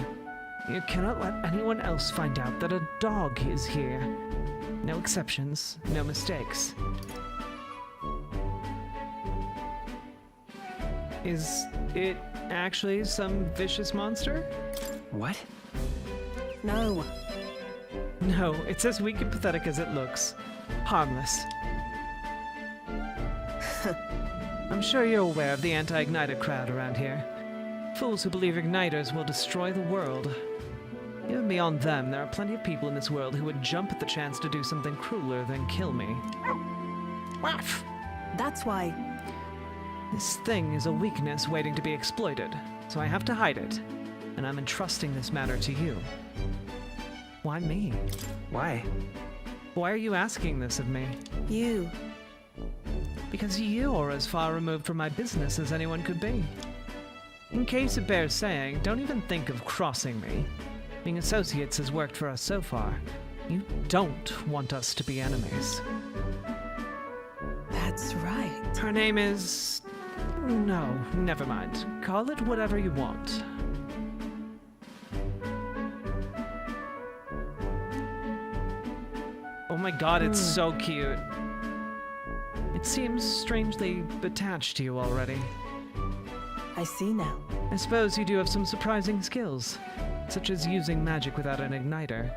You cannot let anyone else find out that a dog is here. No exceptions, no mistakes. Is it actually some vicious monster? What? No. No, it's as weak and pathetic as it looks. Harmless. I'm sure you're aware of the anti-igniter crowd around here. Fools who believe igniters will destroy the world. Even beyond them, there are plenty of people in this world who would jump at the chance to do something crueler than kill me. That's why... This thing is a weakness waiting to be exploited, so I have to hide it. And I'm entrusting this matter to you. Why me? Why? Why are you asking this of me? You. Because you're as far removed from my business as anyone could be. In case it bears saying, don't even think of crossing me. Being associates has worked for us so far. You don't want us to be enemies. That's right. Her name is... No, never mind. Call it whatever you want. Oh my god, it's so cute. It seems strangely attached to you already. I see now. I suppose you do have some surprising skills, such as using magic without an igniter.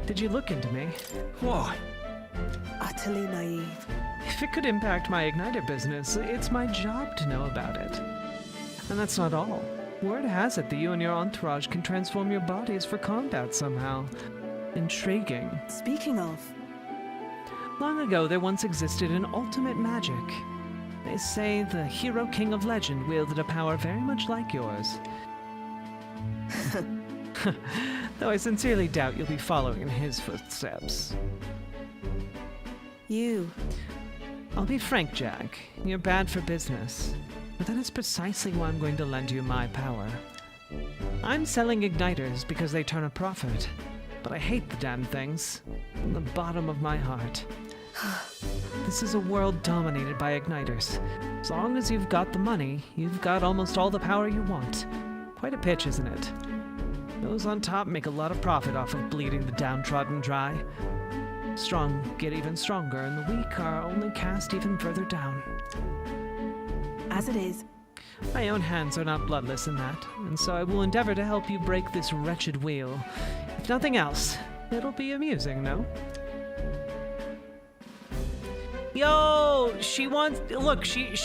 Did you look into me? What? Utterly naive. If it could impact my igniter business, it's my job to know about it. And that's not all. Word has it that you and your entourage can transform your bodies for combat somehow. Intriguing. Speaking of, Long ago, there once existed an ultimate magic. They say the hero king of legend wielded a power very much like yours. Though I sincerely doubt you'll be following in his footsteps. you. I'll be frank, Jack. You're bad for business. But that is precisely why I'm going to lend you my power. I'm selling igniters because they turn a profit. But I hate the damn things. From the bottom of my heart. This is a world dominated by igniters. As long as you've got the money, you've got almost all the power you want. Quite a pitch, isn't it? Those on top make a lot of profit off of bleeding the downtrodden dry. Strong get even stronger, and the weak are only cast even further down. As it is. My own hands are not bloodless in that, and so I will endeavor to help you break this wretched wheel. If nothing else, it'll be amusing, no? Yo, she wants. Look, she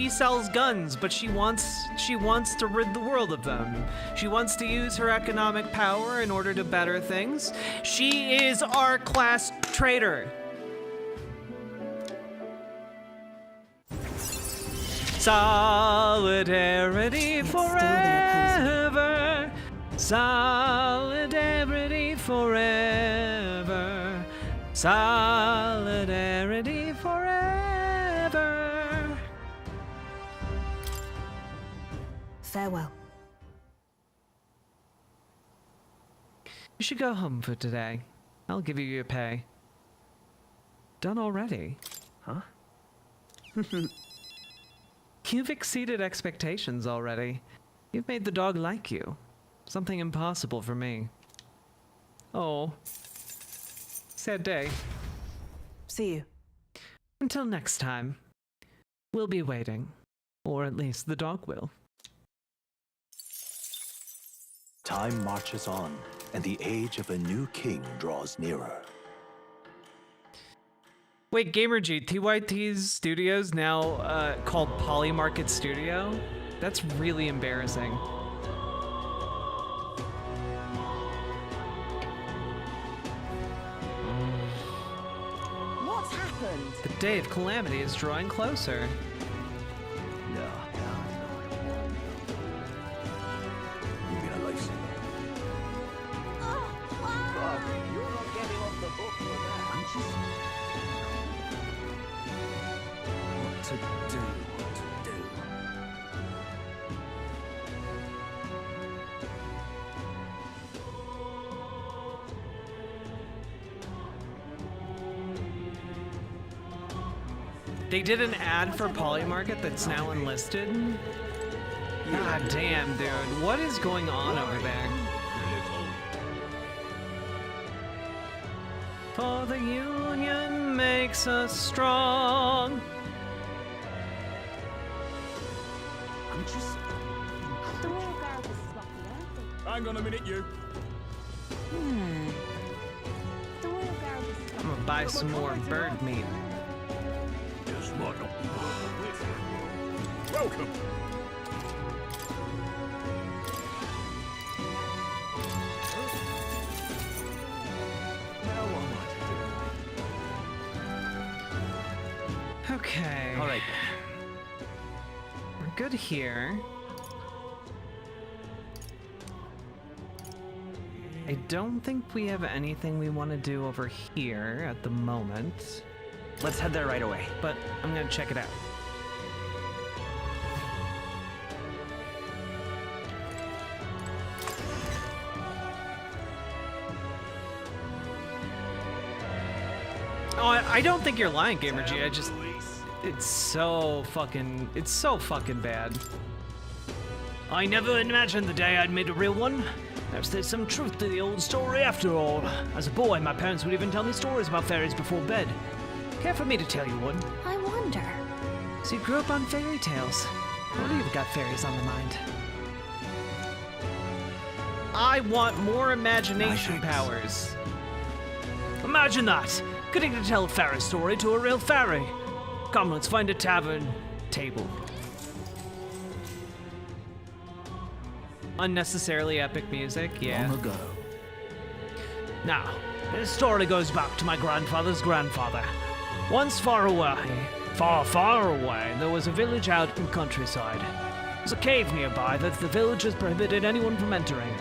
sells guns, but she wants to rid the world of them. She wants to use her economic power in order to better things. She is our class traitor. Solidarity forever. Solidarity forever. Solidarity forever. Farewell. You should go home for today. I'll give you your pay. Done already. Huh? You've exceeded expectations already. You've made the dog like you. Something impossible for me. Oh. Sad day. See you. Until next time. We'll be waiting. Or at least the dog will. Time marches on, and the age of a new king draws nearer. Wait, GamerG, TYT's studios now called Polymarket Studio? That's really embarrassing. What's happened? The day of calamity is drawing closer. No. You've been a lifesaver. You're not getting off the hook for that. I'm just... What to do. They did an ad for Polymarket that's now enlisted? God damn, dude. What is going on over there? For the union makes us strong. I'm just... Hang on a minute, you. I'm gonna buy some more bird meat. Yes, Michael. Welcome. Okay. All right. We're good here. I don't think we have anything we want to do over here at the moment, Let's head there right away. but I'm gonna check it out. Oh, I don't think you're lying, Gamer G. It's so fucking bad. I never imagined the day I'd made a real one. Perhaps there's some truth to the old story after all. As a boy, my parents would even tell me stories about fairies before bed. Care for me to tell you one? I wonder. So you grew up on fairy tales. I wonder you've got fairies on the mind. I want more imagination powers. Imagine that! Getting to tell a fairy story to a real fairy. Come, let's find a tavern table. Unnecessarily epic music, yeah. Long ago, Now, this story goes back to my grandfather's grandfather. Once far away, far away, there was a village out in the countryside. There was a cave nearby that the villagers prohibited anyone from entering.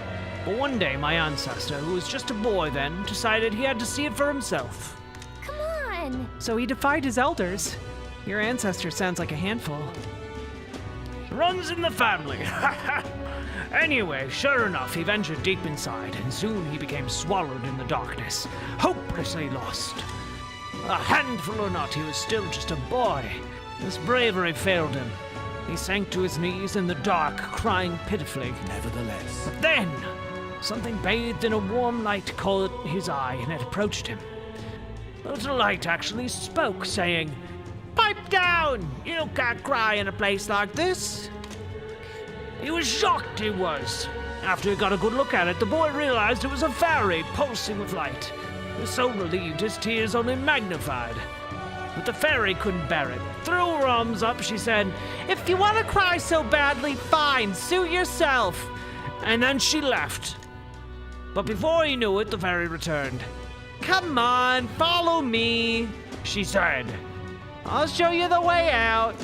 But one day, my ancestor, who was just a boy then, decided he had to see it for himself. Come on. So he defied his elders. Your ancestor sounds like a handful. Runs in the family. Anyway, sure enough, he ventured deep inside, and soon he became swallowed in the darkness, hopelessly lost. A handful or not, he was still just a boy. His bravery failed him. He sank to his knees in the dark, crying pitifully. nevertheless, But then, something bathed in a warm light caught his eye, and it approached him. The little light actually spoke, saying, "Pipe down! You can't cry in a place like this." He was shocked, he was. After he got a good look at it, the boy realized it was a fairy pulsing with light. He was so relieved his tears only magnified. But the fairy couldn't bear it. Threw her arms up, she said, "If you want to cry so badly, fine, suit yourself." And then she left. But before he knew it, the fairy returned. "Come on, follow me," she said. "I'll show you the way out."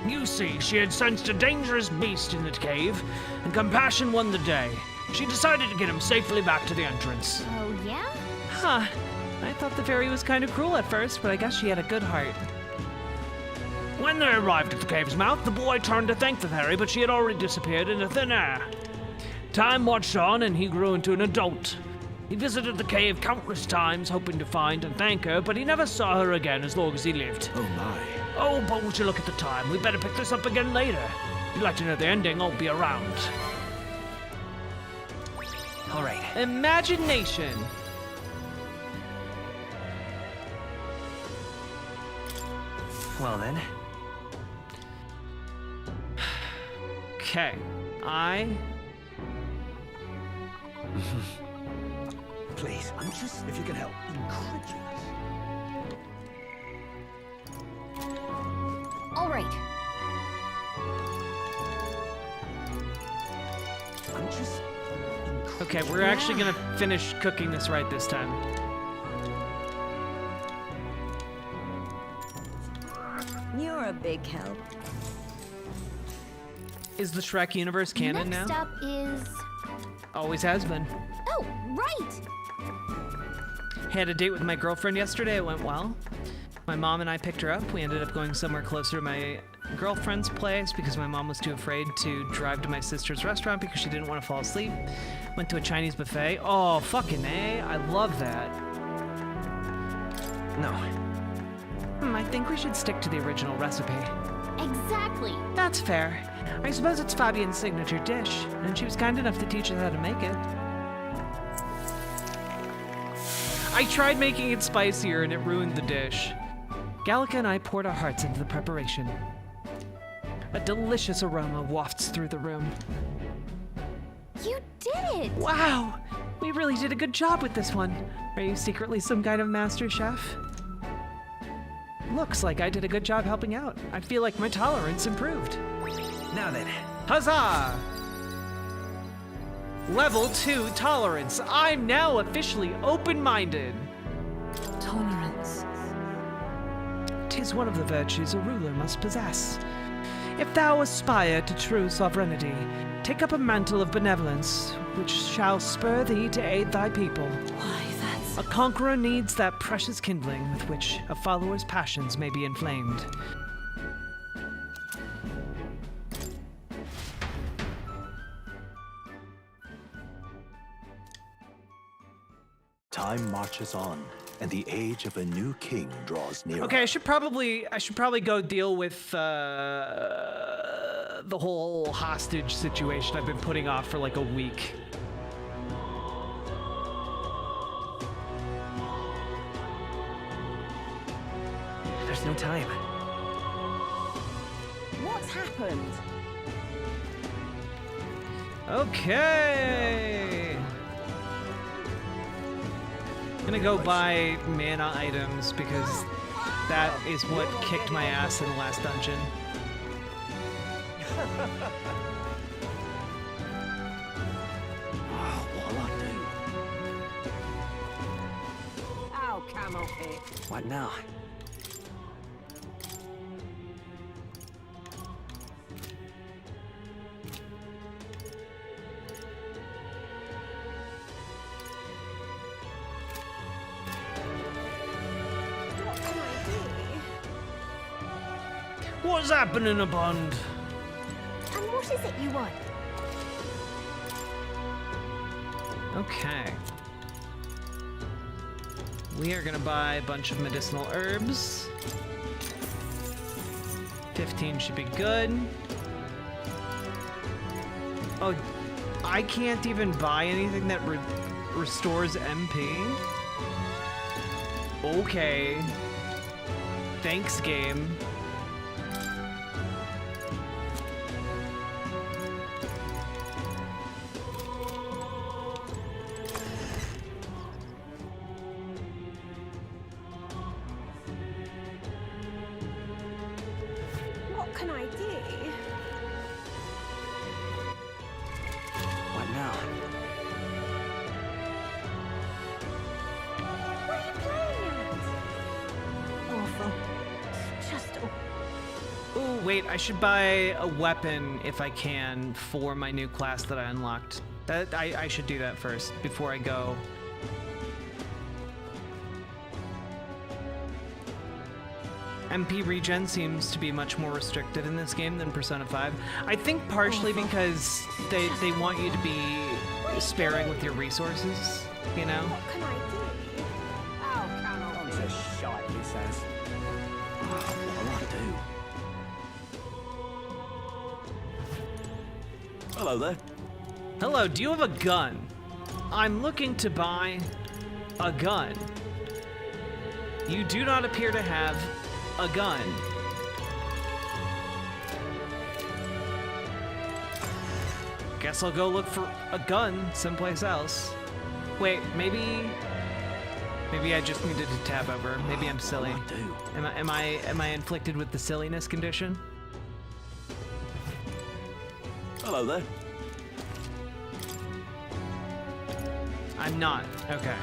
You see, she had sensed a dangerous beast in the cave, and compassion won the day. She decided to get him safely back to the entrance. Oh, yeah? Huh. I thought the fairy was kind of cruel at first, but I guess she had a good heart. When they arrived at the cave's mouth, the boy turned to thank the fairy, but she had already disappeared into thin air. Time marched on, and he grew into an adult. He visited the cave countless times, hoping to find and thank her, but he never saw her again as long as he lived. oh my. Oh, but would you look at the time? We better pick this up again later. If you'd like to know the ending, I'll be around. All right. Imagination. Well then. Okay. Please, I'm just, if you can help, incredulous. All right. I'm just Okay, we're actually gonna finish cooking this right this time. You're a big help. Is the Shrek universe canon Next now? up is... Always has been. Oh, right! Had a date with my girlfriend yesterday. It went well. My mom and I picked her up. We ended up going somewhere closer to my girlfriend's place because my mom was too afraid to drive to my sister's restaurant because she didn't want to fall asleep. Went to a Chinese buffet. Oh, fucking A. I love that. No. I think we should stick to the original recipe. Exactly. That's fair. I suppose it's Fabian's signature dish, and she was kind enough to teach us how to make it. I tried making it spicier and it ruined the dish. Gallica and I poured our hearts into the preparation. A delicious aroma wafts through the room. You did it! Wow! We really did a good job with this one. Are you secretly some kind of master chef? Looks like I did a good job helping out. I feel like my tolerance improved. Now then. Huzzah! Level 2 tolerance. I'm now officially open-minded. Tolerance. 'tis one of the virtues a ruler must possess. If thou aspire to true sovereignty, take up a mantle of benevolence, which shall spur thee to aid thy people. Why, that's... A conqueror needs that precious kindling with which a follower's passions may be inflamed. Time marches on, and the age of a new king draws nearer. Okay, I should probably go deal with the whole hostage situation I've been putting off for like a week. There's no time. What's happened? Okay. I'm gonna go buy mana items because that is what kicked my ass in the last dungeon. What'll I do? Oh, camel pit. What now? What's happening, Bond? And what is it you want? Okay. We are gonna buy a bunch of medicinal herbs. 15 should be good. Oh, I can't even buy anything that restores MP? Okay. Thanks, game. What can I do? What now? What are you playing at? Awful. Just Ooh, wait, I should buy a weapon if I can for my new class that I unlocked. I should do that first before I go. MP regen seems to be much more restricted in this game than Persona 5. I think partially because they want you to be sparing with your resources, you know? what can I do? Oh, camel pit. It's a shite, he says. What'll I do? Hello there. Hello, do you have a gun? I'm looking to buy a gun. You do not appear to have a gun. Guess I'll go look for a gun someplace else. Wait, maybe I just needed to tab over. Maybe I'm silly. Am I inflicted with the silliness condition? Hello there. I'm not. Okay.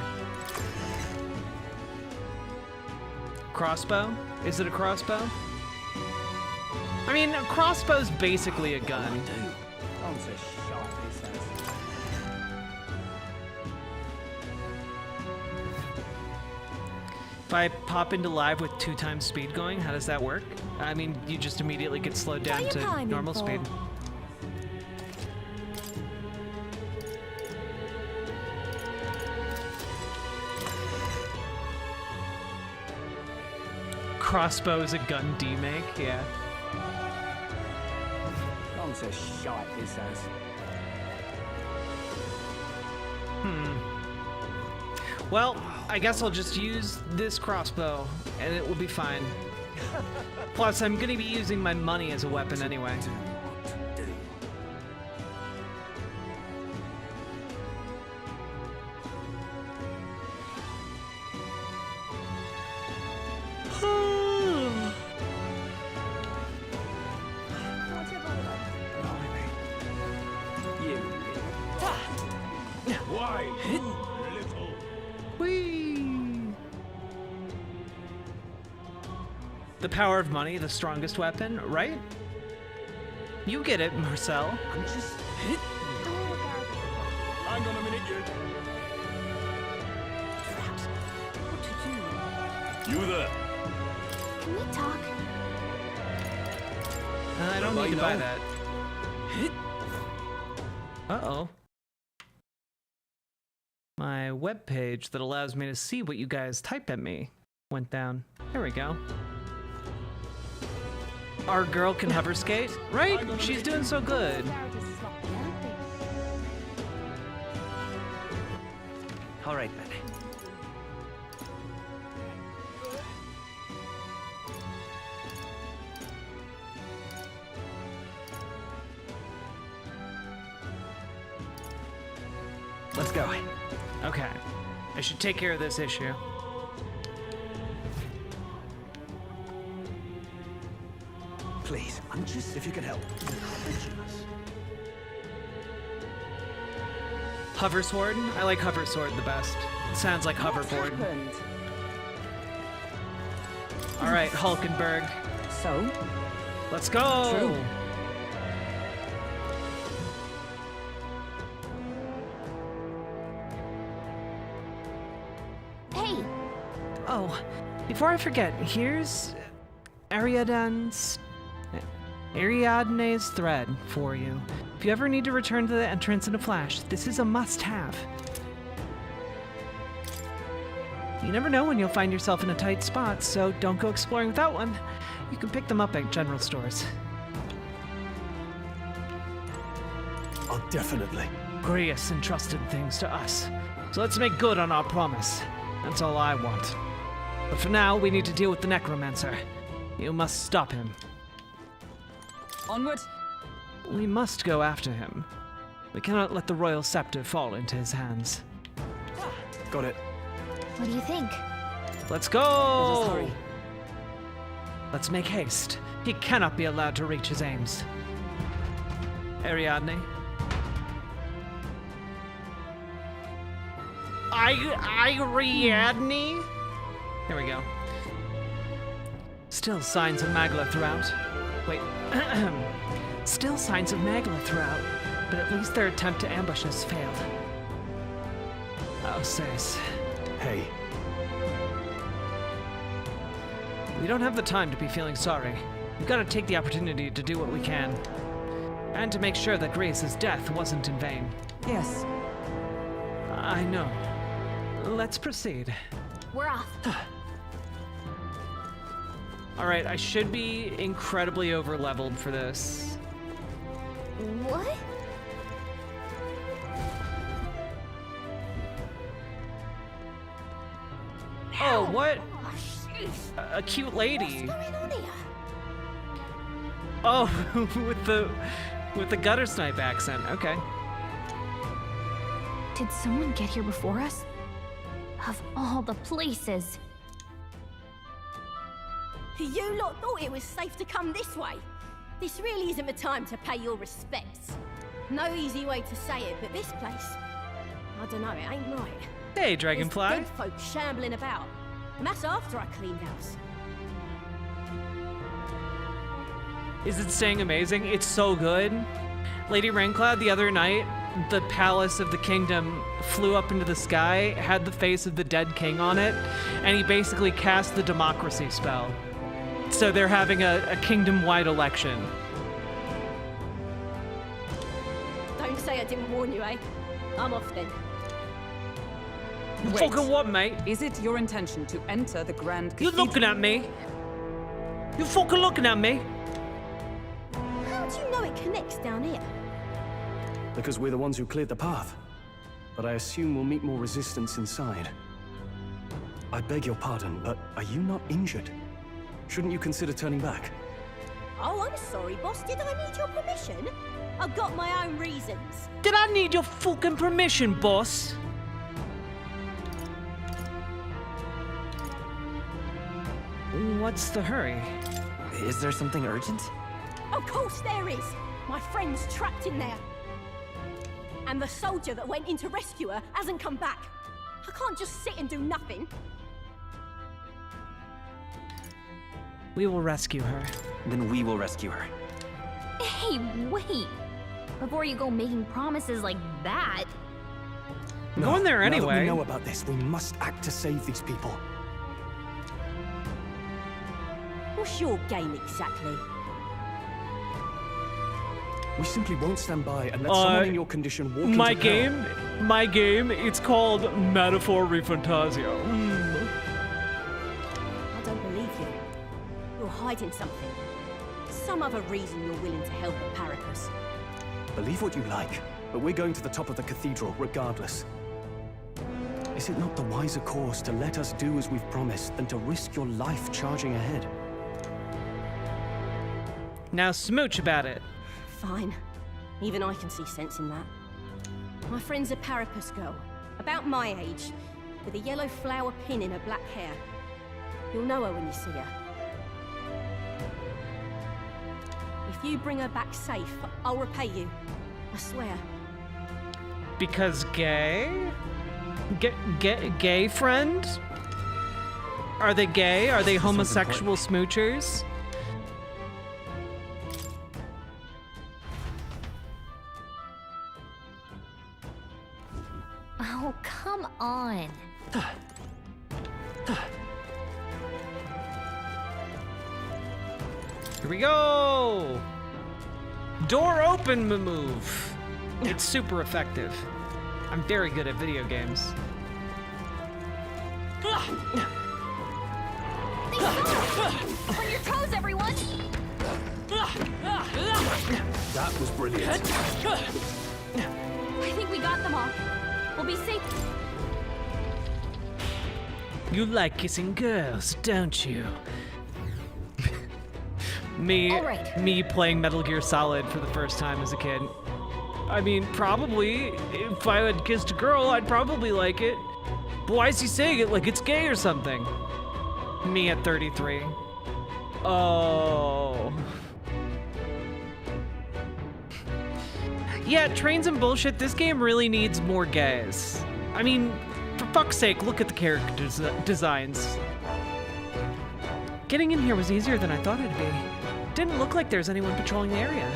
Crossbow? Is it a crossbow? I mean, a crossbow's basically a gun. It's a shite, he says. If I pop into live with 2 times speed going, how does that work? I mean, you just immediately get slowed down to normal speed. Crossbow is a gun demake, yeah. It's a shite, he says. Well, I guess I'll just use this crossbow, and it will be fine. Plus, I'm gonna be using my money as a weapon anyway. The power of money, the strongest weapon, right? You get it, Marcel. I'm just... Hang on a minute, you. What to do? You there. Can we talk? I don't need to buy that. Uh-oh. My webpage that allows me to see what you guys type at me went down. There we go. Our girl can hover skate, right? She's doing so good. All right, then. Let's go. Okay. I should take care of this issue. Please, I'm just... If you could help. Hover sword? I like hover sword the best. It sounds like hoverboard. All right, Hulkenberg. So? Let's go! True. Hey! Oh, before I forget, here's Ariadne's thread for you. If you ever need to return to the entrance in a flash, this is a must-have. You never know when you'll find yourself in a tight spot, so don't go exploring without one. You can pick them up at general stores. Oh, definitely. Grius entrusted things to us, so let's make good on our promise. That's all I want. But for now, we need to deal with the Necromancer. You must stop him. Onward. We must go after him. We cannot let the royal scepter fall into his hands. Got it. What do you think? Let's go! Let us hurry. Let's make haste. He cannot be allowed to reach his aims. Ariadne? Ariadne? There we go. Still signs of Magla throughout. Wait. Still signs of Magla throughout, but at least their attempt to ambush us failed. Oh, sis. Hey. We don't have the time to be feeling sorry. We've got to take the opportunity to do what we can. And to make sure that Grace's death wasn't in vain. Yes. I know. Let's proceed. We're off. Alright, I should be incredibly over-leveled for this. What? Oh, what? Oh, jeez. A cute lady. What's going on here? Oh, with the gutter snipe accent. Okay. Did someone get here before us? Of all the places. You lot thought it was safe to come this way? This really isn't the time to pay your respects. No easy way to say it, but this place... I don't know, it ain't right. Hey, Dragonfly. There's dead folk shambling about. And that's after I cleaned house. Is it staying amazing? It's so good. Lady Raincloud, the other night, the palace of the kingdom flew up into the sky, had the face of the dead king on it, and he basically cast the democracy spell. So they're having a kingdom-wide election. Don't say I didn't warn you, eh? I'm off then. Wait. Fucking what, mate? Is it your intention to enter the Grand Cathedral? You're looking at me. You're fucking looking at me. How do you know it connects down here? Because we're the ones who cleared the path. But I assume we'll meet more resistance inside. I beg your pardon, but are you not injured? Shouldn't you consider turning back? Oh, I'm sorry, boss. Did I need your permission? I've got my own reasons. Did I need your fucking permission, boss? What's the hurry? Is there something urgent? Of course there is. My friend's trapped in there. And the soldier that went in to rescue her hasn't come back. I can't just sit and do nothing. We will rescue her. Then we will rescue her. Hey, wait! Before you go making promises like that. I'm going there Now that anyway. we know about this, we must act to save these people. What's your game exactly? We simply won't stand by and let someone in your condition walk into hell. My game, it's called Metaphor Refantasio. I don't believe you. You're hiding something. Some other reason you're willing to help the Paracus. Believe what you like, but we're going to the top of the cathedral regardless. Is it not the wiser course to let us do as we've promised than to risk your life charging ahead? Now smooch about it. Fine. Even I can see sense in that. My friend's a Paracus girl, about my age, with a yellow flower pin in her black hair. You'll know her when you see her. If you bring her back safe, I'll repay you. I swear. Because gay? Gay friend? Are they gay? Are they homosexual smoochers? Oh, come on. Here we go! Door open move. It's super effective. I'm very good at video games. On your toes, everyone! That was brilliant. I think we got them all. We'll be safe. You like kissing girls, don't you? Me playing Metal Gear Solid for the first time as a kid. I mean, probably, if I had kissed a girl, I'd probably like it. But why is he saying it like it's gay or something? Me at 33. Oh. Yeah, trains and bullshit, this game really needs more gays. I mean, for fuck's sake, look at the character designs. Getting in here was easier than I thought it'd be. Didn't look like there's anyone patrolling the area.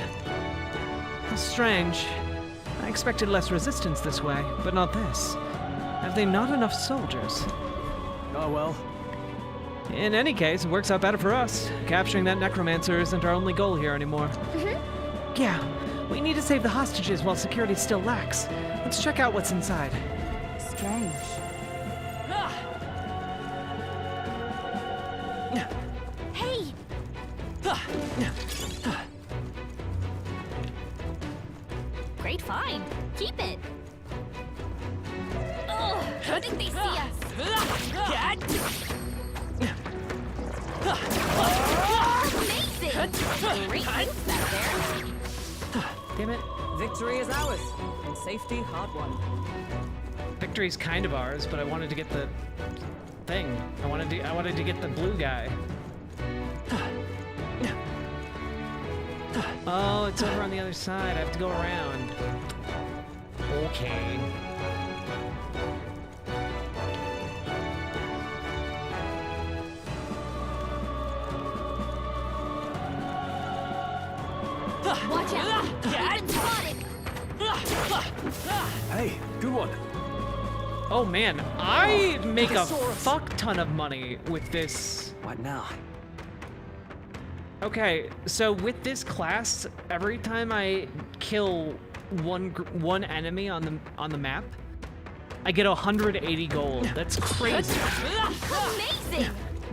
How strange. I expected less resistance this way, but not this. Have they not enough soldiers? Oh well. In any case, it works out better for us. Capturing that Necromancer isn't our only goal here anymore. Yeah, we need to save the hostages while security still lacks. Let's check out what's inside. Strange. Hey! Great find. Keep it. Oh, how did they see us? Amazing! Great things back there. Damn it. Victory is ours, and safety hard won. Victory's kind of ours, but I wanted to get the thing. I wanted to get the blue guy. Oh, it's over on the other side. I have to go around. Okay. Watch out! We've been spotted! Hey, good one. Oh man, I make a fuck ton of money with this. What now? Okay, so with this class, every time I kill one enemy on the map, I get 180 gold. That's crazy. Amazing!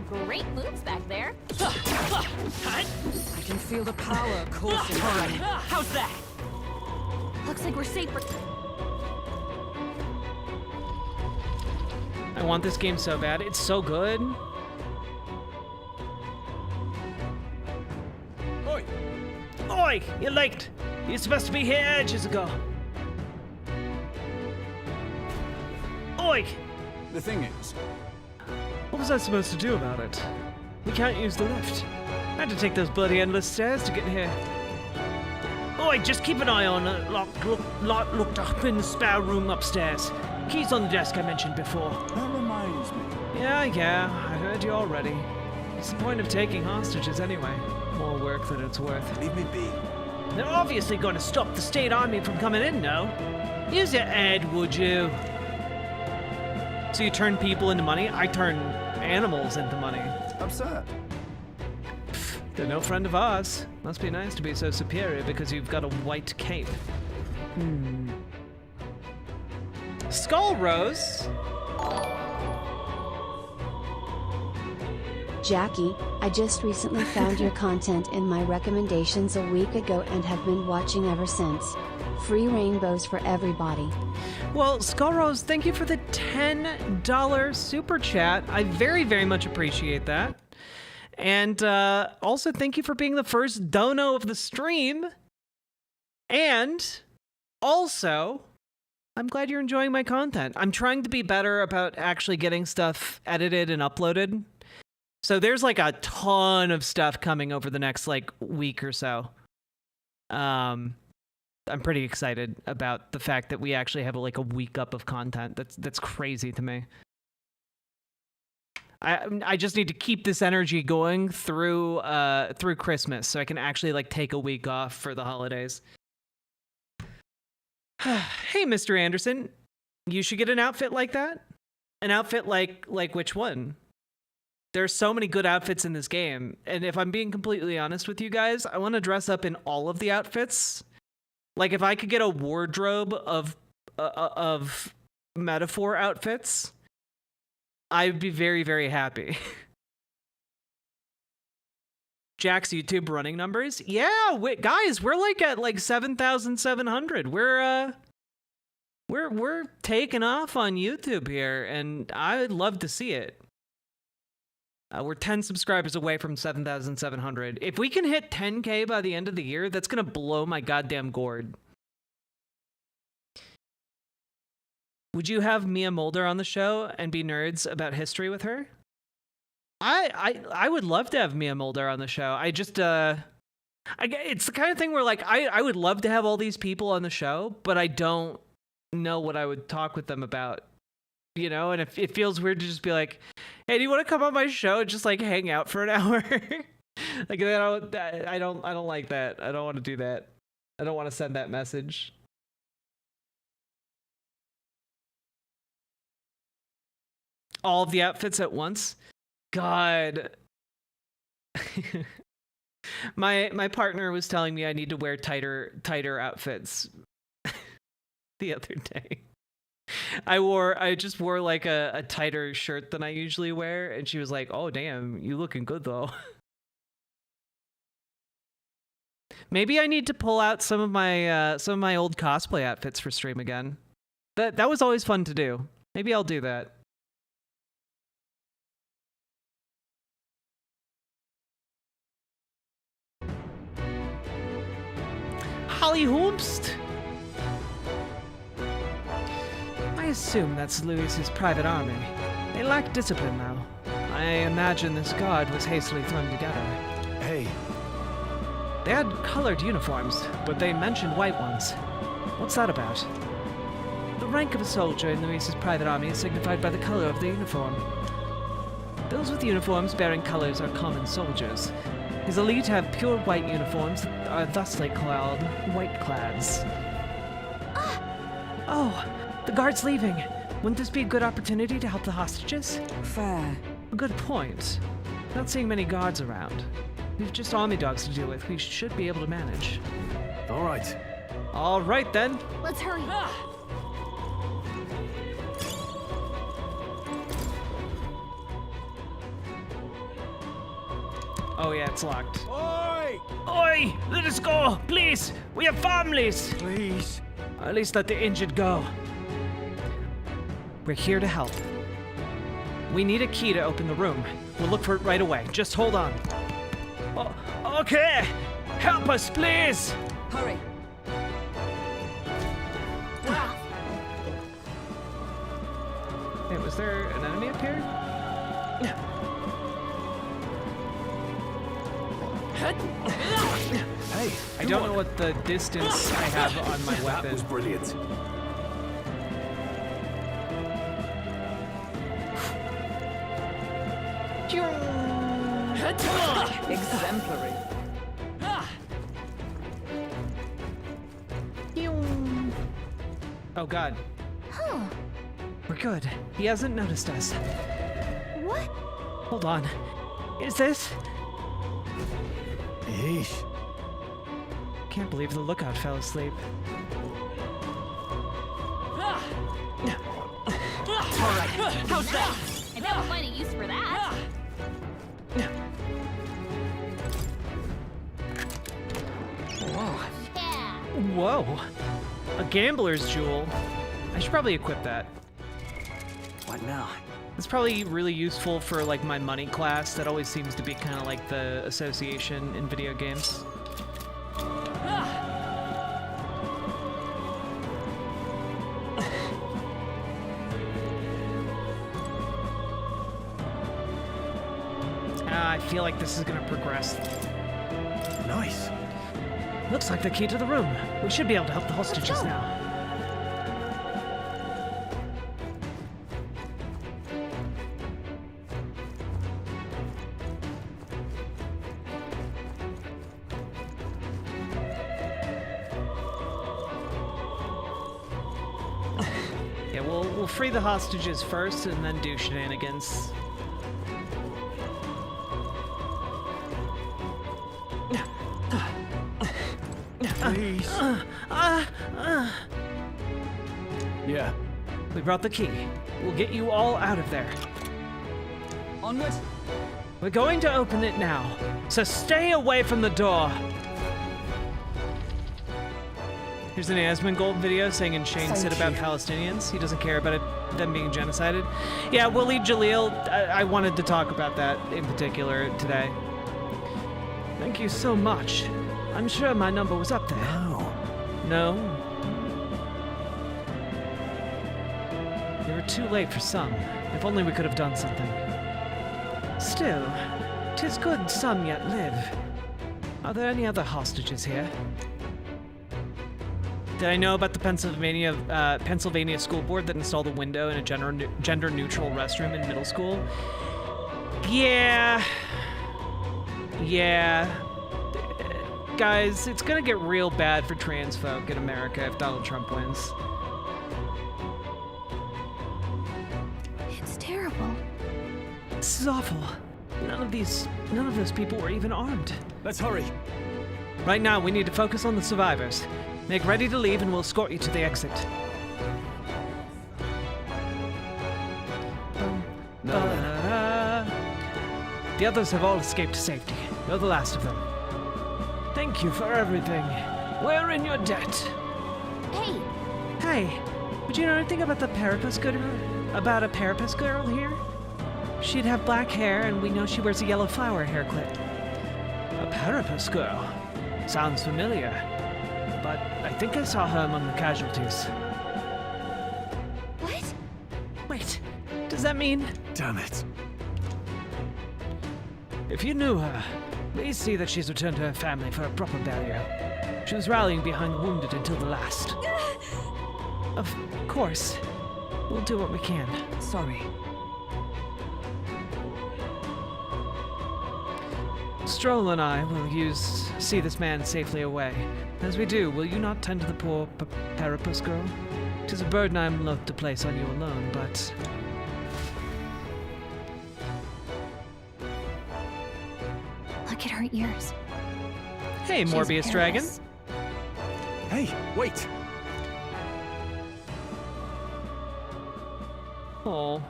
Great moves back there. I can feel the power coursing through. How's that? Looks like we're safe for... I want this game so bad. It's so good. Oi! Oi! You're late. You're supposed to be here ages ago. Oi! The thing is, What was I supposed to do about it? We can't use the lift. I had to take those bloody endless stairs to get here. Oi, just keep an eye on it. Looked up in the spare room upstairs. Keys on the desk I mentioned before. that reminds me. Yeah, I heard you already. What's the point of taking hostages anyway? More work than it's worth. Leave me be. They're obviously going to stop the state army from coming in, no? Use your head, would you? So you turn people into money? I turn animals into money. Absurd. They're no friend of ours. Must be nice to be so superior because you've got a white cape. Skull Rose? Jackie, I just recently found your content in my recommendations a week ago and have been watching ever since. Free rainbows for everybody. Well, Skull Rose, thank you for the $10 super chat. I very, very much appreciate that. And also thank you for being the first dono of the stream. And also, I'm glad you're enjoying my content. I'm trying to be better about actually getting stuff edited and uploaded. So there's like a ton of stuff coming over the next like week or so. I'm pretty excited about the fact that we actually have like a week up of content. That's crazy to me. I just need to keep this energy going through Christmas so I can actually like take a week off for the holidays. Hey, Mr. Anderson, you should get an outfit like that. An outfit like which one? There's so many good outfits in this game, and if I'm being completely honest with you guys, I want to dress up in all of the outfits. Like if I could get a wardrobe of metaphor outfits, I'd be very, very happy. Jack's YouTube running numbers? Yeah, guys, we're like at like 7,700. We're taking off on YouTube here, and I would love to see it. We're 10 subscribers away from 7,700. If we can hit 10K by the end of the year, that's gonna blow my goddamn gourd. Would you have Mia Mulder on the show and be nerds about history with her? I would love to have Mia Mulder on the show. I just it's the kind of thing where like I would love to have all these people on the show, but I don't know what I would talk with them about. You know, and it feels weird to just be like, hey, do you want to come on my show and just like hang out for an hour? Like I don't like that. I don't want to do that. I don't want to send that message. All of the outfits at once? God. My partner was telling me I need to wear tighter outfits the other day. I just wore like a tighter shirt than I usually wear, and she was like, "Oh damn, you looking good though." Maybe I need to pull out some of my old cosplay outfits for stream again. That was always fun to do. Maybe I'll do that. Holly Holmst. I assume that's Louis's private army. They lack discipline now. I imagine this guard was hastily thrown together. Hey. They had colored uniforms, but they mentioned white ones. What's that about? The rank of a soldier in Louis's private army is signified by the color of the uniform. Those with uniforms bearing colors are common soldiers. His elite have pure white uniforms that are thusly called white-clads. Oh! The guard's leaving. Wouldn't this be a good opportunity to help the hostages? Fair. A good point. Not seeing many guards around. We've just army dogs to deal with. We should be able to manage. All right. All right, then. Let's hurry. Oh, yeah, it's locked. Oi! Oi! Let us go! Please! We have families! Please. At least let the injured go. We're here to help. We need a key to open the room. We'll look for it right away. Just hold on. Oh, okay! Help us, please! Hurry. Hey, was there an enemy up here? Hey, I don't know what the distance I have on my weapon. That was brilliant. Exemplary. Oh god. Huh. We're good. He hasn't noticed us. What? Hold on. Is this? Yeesh. Can't believe the lookout fell asleep. Alright, how's that? I never find a use for that. Whoa. Yeah. Whoa. A gambler's jewel. I should probably equip that. What now? It's probably really useful for like my money class. That always seems to be kind of like the association in video games. I feel like this is gonna progress. Nice. Looks like the key to the room. We should be able to help the hostages now. Yeah, we'll free the hostages first and then do shenanigans. Please. Yeah. We brought the key. We'll get you all out of there. Onward. We're going to open it now, so stay away from the door. Here's an Asmongold video saying in Shane said about Palestinians. He doesn't care about them being genocided. Yeah, Willie Jaleel, I wanted to talk about that in particular today. Thank you so much. I'm sure my number was up there. No? We were too late for some. If only we could have done something. Still, 'tis good some yet live. Are there any other hostages here? Did I know about the Pennsylvania school board that installed a window in a gender-neutral restroom in middle school? Yeah. Guys, it's gonna get real bad for trans folk in America if Donald Trump wins. It's terrible. This is awful. None of those people were even armed. Let's hurry. Right now, we need to focus on the survivors. Make ready to leave and we'll escort you to the exit. The others have all escaped to safety. You're the last of them. Thank you for everything. We're in your debt. Hey! Hey, would you know anything about a Parapus girl here? She'd have black hair, and we know she wears a yellow flower hairclip. A Parapus girl? Sounds familiar. But I think I saw her among the casualties. What? Wait, does that mean? Damn it. If you knew her, please see that she's returned to her family for a proper burial. She was rallying behind the wounded until the last. Of course. We'll do what we can. Sorry. Stroll and I will see this man safely away. As we do, will you not tend to the poor Parapus girl? 'Tis a burden I am loath to place on you alone, but... Look at her ears. Hey, She's Morbius Dragon. hairless. Hey, wait. Oh.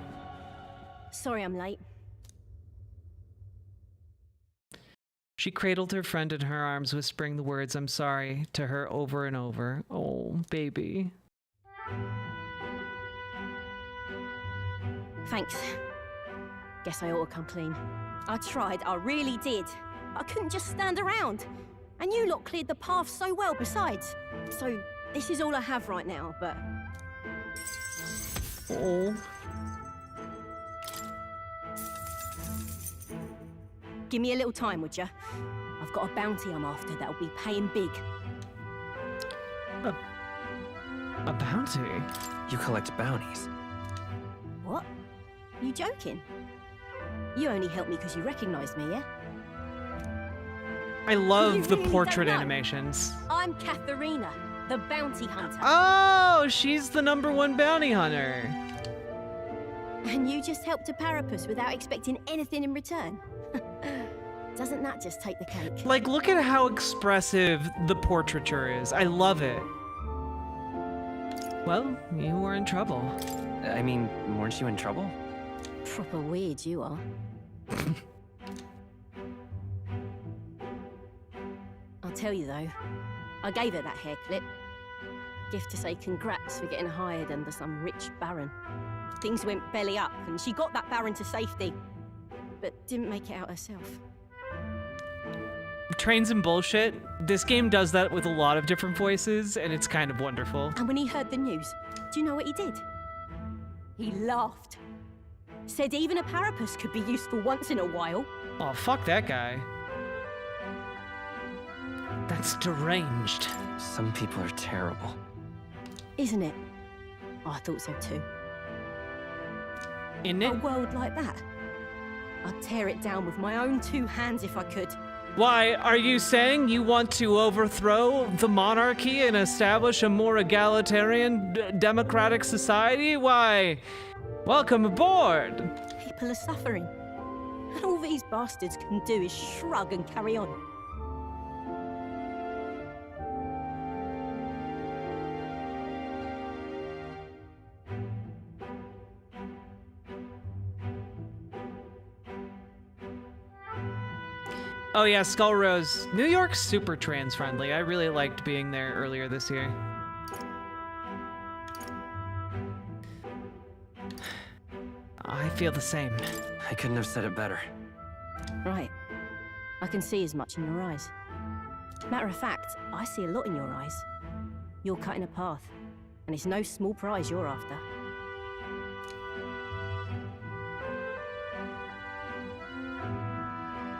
Sorry I'm late. She cradled her friend in her arms, whispering the words "I'm sorry" to her over and over. Oh, baby. Thanks. Guess I ought to come clean. I tried, I really did. I couldn't just stand around. And you lot cleared the path so well besides. So, this is all I have right now, but... Oh. Give me a little time, would ya? I've got a bounty I'm after that'll be paying big. A bounty? You collect bounties. What? You joking? You only helped me because you recognized me, yeah? I love You the really portrait don't know? animations. I'm Katharina, the bounty hunter. Oh, she's the #1 bounty hunter. And you just helped a Parapus without expecting anything in return. Doesn't that just take the cake? Like, look at how expressive the portraiture is. I love it. Well, you were in trouble. I mean, weren't you in trouble? Proper weird you are. I'll tell you though, I gave her that hair clip. Gift to say congrats for getting hired under some rich baron. Things went belly up and she got that baron to safety, but didn't make it out herself. Trains and bullshit. This game does that with a lot of different voices, and it's kind of wonderful. And when he heard the news, do you know what he did? He laughed. Said even a Parapus could be useful once in a while. Oh, fuck that guy. That's deranged. Some people are terrible. Isn't it? Oh, I thought so too. Isn't it? A world like that. I'd tear it down with my own 2 hands if I could. Why, are you saying you want to overthrow the monarchy and establish a more egalitarian, democratic society? Why, welcome aboard! People are suffering. And all these bastards can do is shrug and carry on. Oh yeah, Skull Rose. New York's super trans friendly. I really liked being there earlier this year. I feel the same. I couldn't have said it better. Right. I can see as much in your eyes. Matter of fact, I see a lot in your eyes. You're cutting a path, and it's no small prize you're after.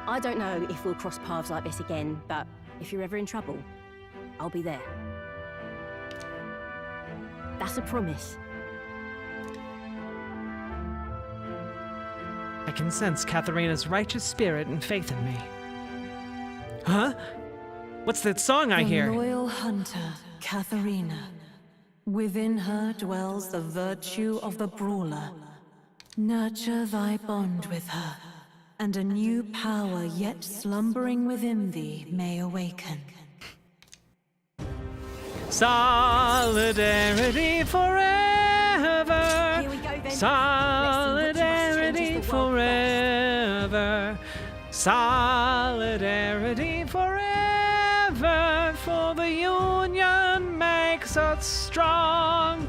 I don't know if we'll cross paths like this again, but if you're ever in trouble, I'll be there. That's a promise. I can sense Katharina's righteous spirit and faith in me. Huh? What's that song I hear? The loyal hunter, Katharina. Within her dwells the virtue of the brawler. Nurture thy bond with her, and a new power yet slumbering within thee may awaken. Solidarity forever. Here we go then. Solidarity forever. Solidarity forever. For the union makes us strong.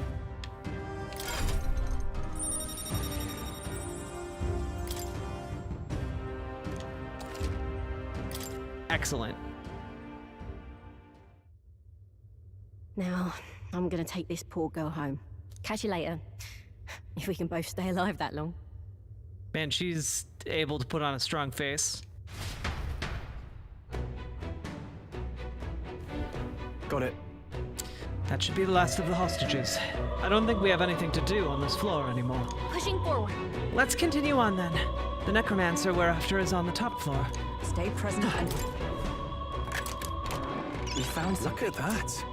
Excellent. Now, I'm gonna take this poor girl home. Catch you later. If we can both stay alive that long. Man, she's able to put on a strong face. Got it. That should be the last of the hostages. I don't think we have anything to do on this floor anymore. Pushing forward. Let's continue on then. The Necromancer we're after is on the top floor. Stay present and... We found some. Look at that.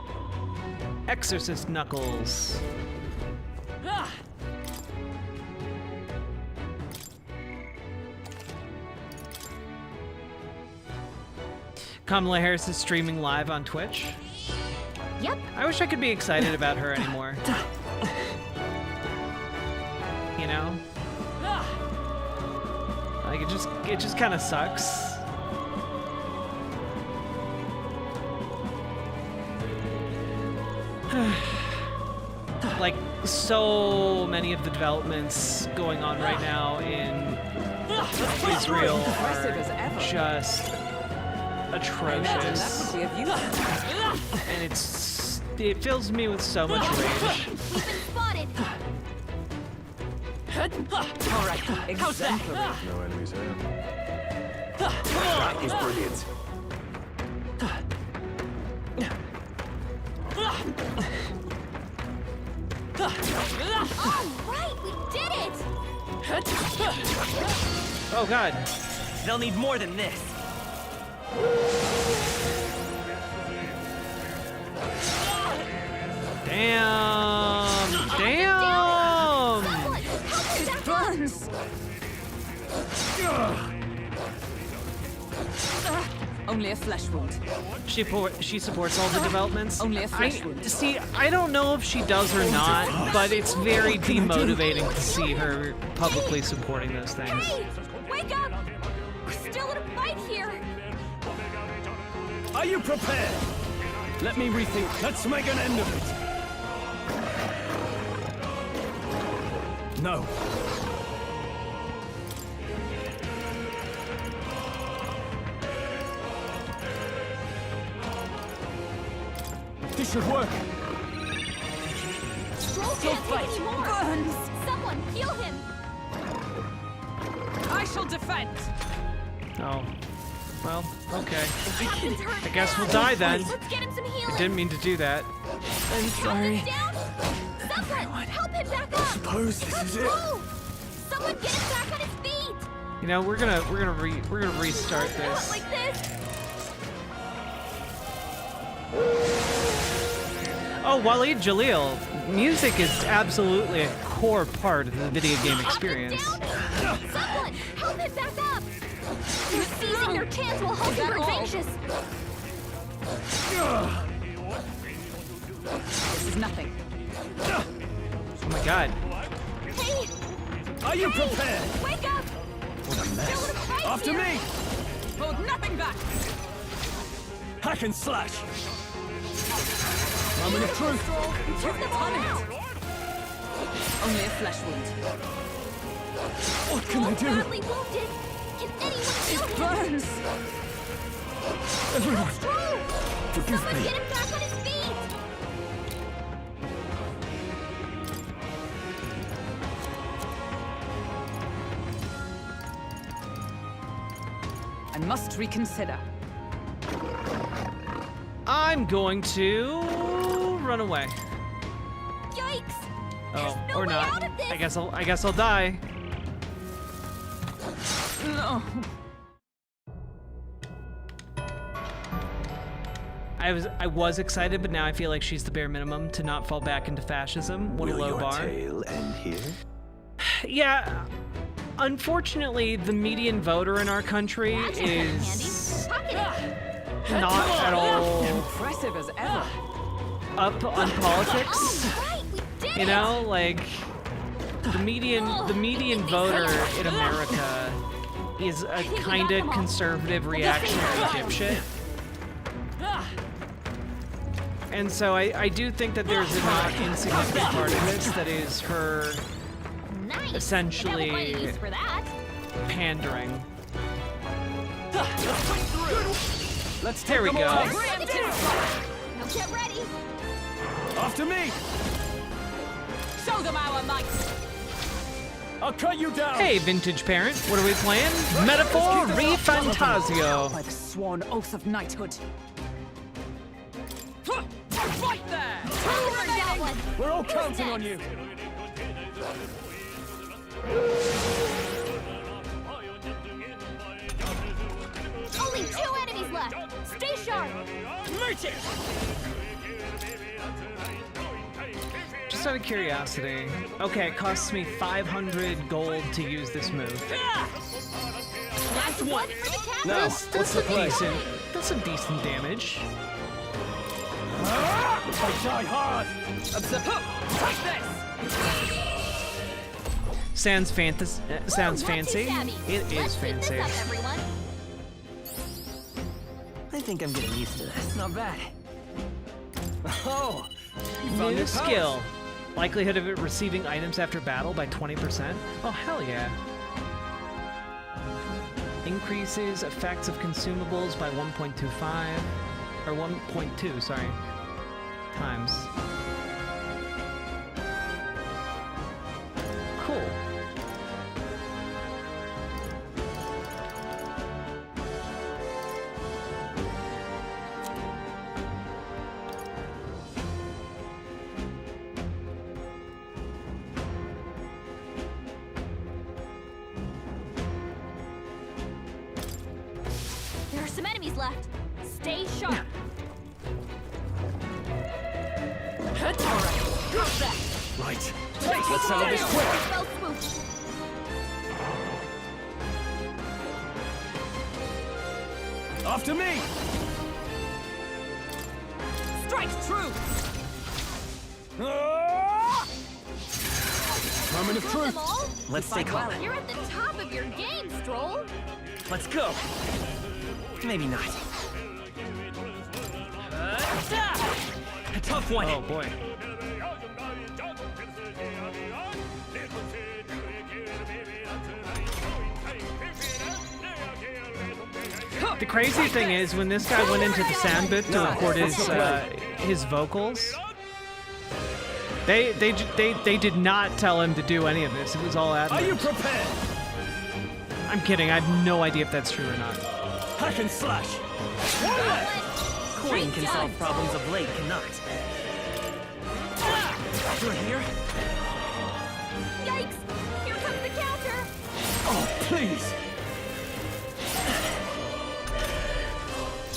Exorcist Knuckles. Ah! Kamala Harris is streaming live on Twitch. Yep. I wish I could be excited about her anymore. You know? Like, it just kind of sucks. Like, so many of the developments going on right now in Israel are just atrocious. And it fills me with so much rage. We've been spotted. All right, exemplary. No enemies here. That is brilliant. All right, we did it. Oh god. They'll need more than this. Only a flesh wound. She supports all the developments. Only a flesh wound. See, I don't know if she does or not, but it's very demotivating to see her publicly supporting those things. Hey! Wake up! We're still in a fight here! Are you prepared? Let me rethink. Let's make an end of it. No. This should work. Stroll can't fight anymore! Burns! Someone heal him! I shall defend. Oh. Well, okay. Captain's hurt I guess bad. we'll die then. Let's get him some healing! I didn't mean to do that. I'm sorry. Down? Someone help him back up! Suppose this is it. Move! Someone get him back on his feet! You know, we're gonna restart Not this. like this! Oh, Waleed Jalil. Music is absolutely a core part of the video game experience. Someone help him back up! They're seizing their chance while Hulkenberg's all? anxious! This is nothing. Oh my god. Hey! Are you prepared? Wake up! What a Still in a mess. fight After here. me! Hold nothing back. Hack and slash. Moment of truth. Took them all out! Only a flesh wound. What can I do? Badly wounded! Can anyone heal him? Burns! Everyone, Stroll! forgive Someone me. get him back on his feet! I must reconsider. I'm going to run away. Yikes! Oh, no or way not. out of this. I guess I'll die. No. I was excited, but now I feel like she's the bare minimum to not fall back into fascism. What a low bar. Tale end here? Yeah. Unfortunately, the median voter in our country is not at all Impressive as ever. up on politics. You know, like the median voter in America is a kind of conservative reactionary dipshit. And so I do think that there's a not insignificant part of this that is her essentially pandering. Let's There we go. Now get ready! After me! Show them our might. I'll cut you down! Hey, vintage parent, what are we playing? Metaphor Refantasio. By the sworn oath of knighthood. Right there! We're all counting on you! Only 2 enemies left! Stay sharp! Meet it! Just out of curiosity. Okay, it costs me 500 gold to use this move. Last one for the captain! Now, what's the play? That's some decent damage. I die hard! Take this! Sounds fancy. Sounds Not too fancy. shabby. It Let's is keep fancy. this up, everyone. I think I'm getting used to this. Not bad. Oh! You found New your skill. powers. Likelihood of it receiving items after battle by 20%. Oh, hell yeah. Increases effects of consumables by 1.25. Or 1.2, sorry. Times. Cool. There are some enemies left. Stay sharp. Right. Let's settle this quick! Spell swoop. After me! Strike true! Moment of Kill truth! them all? Let's stay calm. You're at the top of your game, Stroll. Let's go! Maybe not. A tough one! Oh boy. The crazy thing is, when this guy went into the sound booth to record his vocals, they did not tell him to do any of this. It was all ad-libs. Are you prepared? I'm kidding. I have no idea if that's true or not. Hack and slash! Coin can solve problems a blade cannot. You're here? Yikes! Here comes the counter. Oh, please!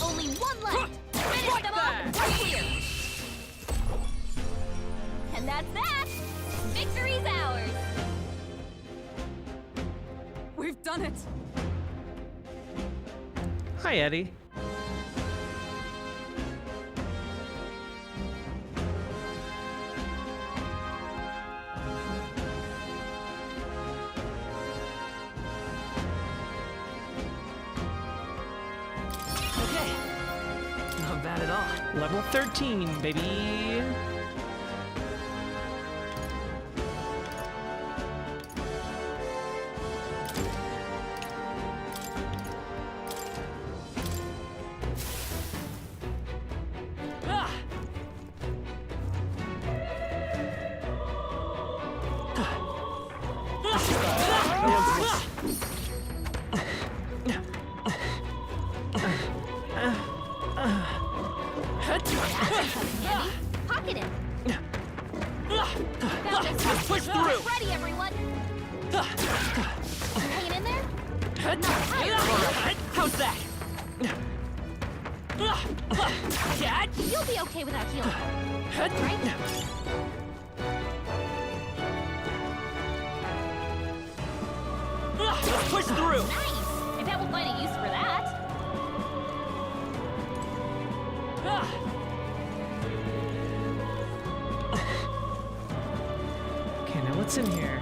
Only one left. Finish them all. We're clear. And that's that. Victory's ours. We've done it. Hi, Eddie. Okay. Not bad at all. Level 13, baby. Pocket him. Found this. Push through. Ready, everyone. Hanging in there? Not tired. How's that? Dad? You'll be okay without healing. Right? Let's push through. Nice. I bet we'll find a use for that. Okay, now what's in here?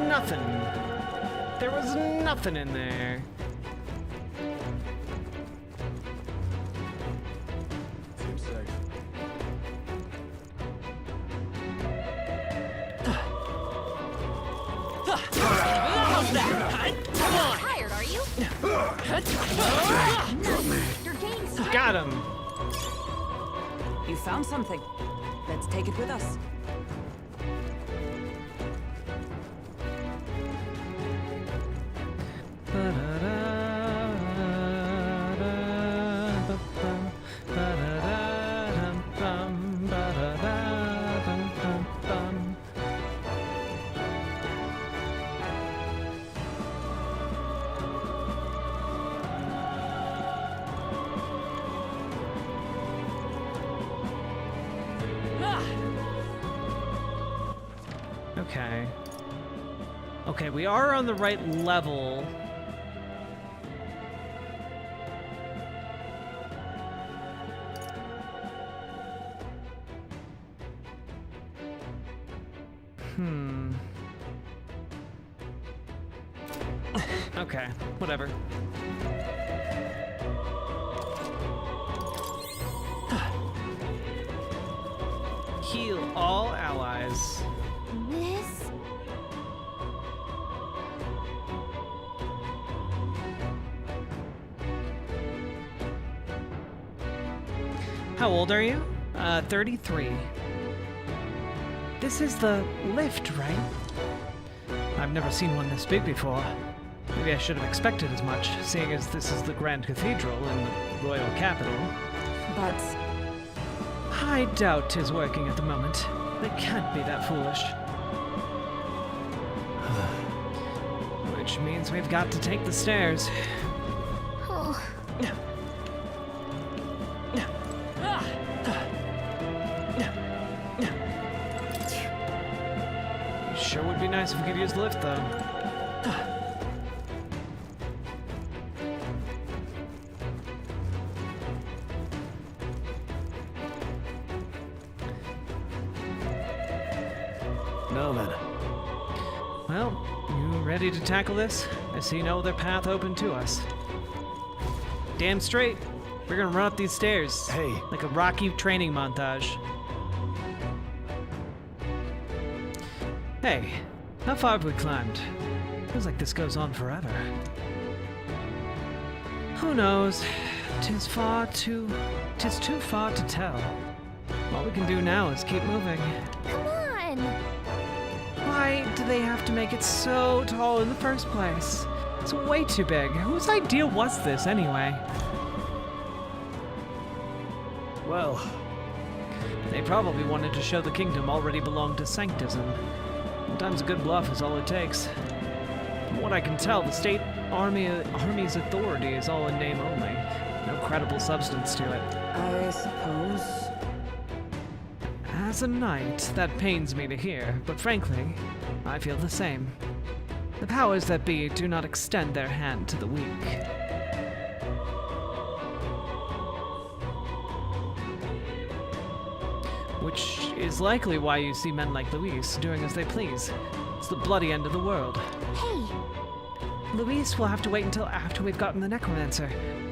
Nothing. There was nothing in there. Seems safe. How's that? Come on. Tired, are you? Your game's strength. Got him. You found something. Let's take it with us. Okay. Okay, we are on the right level. Okay, whatever. Heal all allies. This? How old are you? 33. This is the lift, right? I've never seen one this big before. Maybe I should have expected as much, seeing as this is the Grand Cathedral in the royal capital. But I doubt 'tis working at the moment. They can't be that foolish. Which means we've got to take the stairs. Oh. Sure would be nice could use the lift, though. Now then. Well, you ready to tackle this? I see no other path open to us. Damn straight. We're gonna run up these stairs. Hey. Like a Rocky training montage. Hey, how far have we climbed? Feels like this goes on forever. Who knows? Tis too far to tell. All we can do now is keep moving. Come on! Why do they have to make it so tall in the first place? It's way too big. Whose idea was this, anyway? Well, they probably wanted to show the kingdom already belonged to Sanctism. Sometimes a good bluff is all it takes. From what I can tell, the state army's authority is all in name only. No credible substance to it. I suppose. As a knight, that pains me to hear, but frankly, I feel the same. The powers that be do not extend their hand to the weak. Which is likely why you see men like Luis doing as they please. It's the bloody end of the world. Hey! Luis will have to wait until after we've gotten the Necromancer.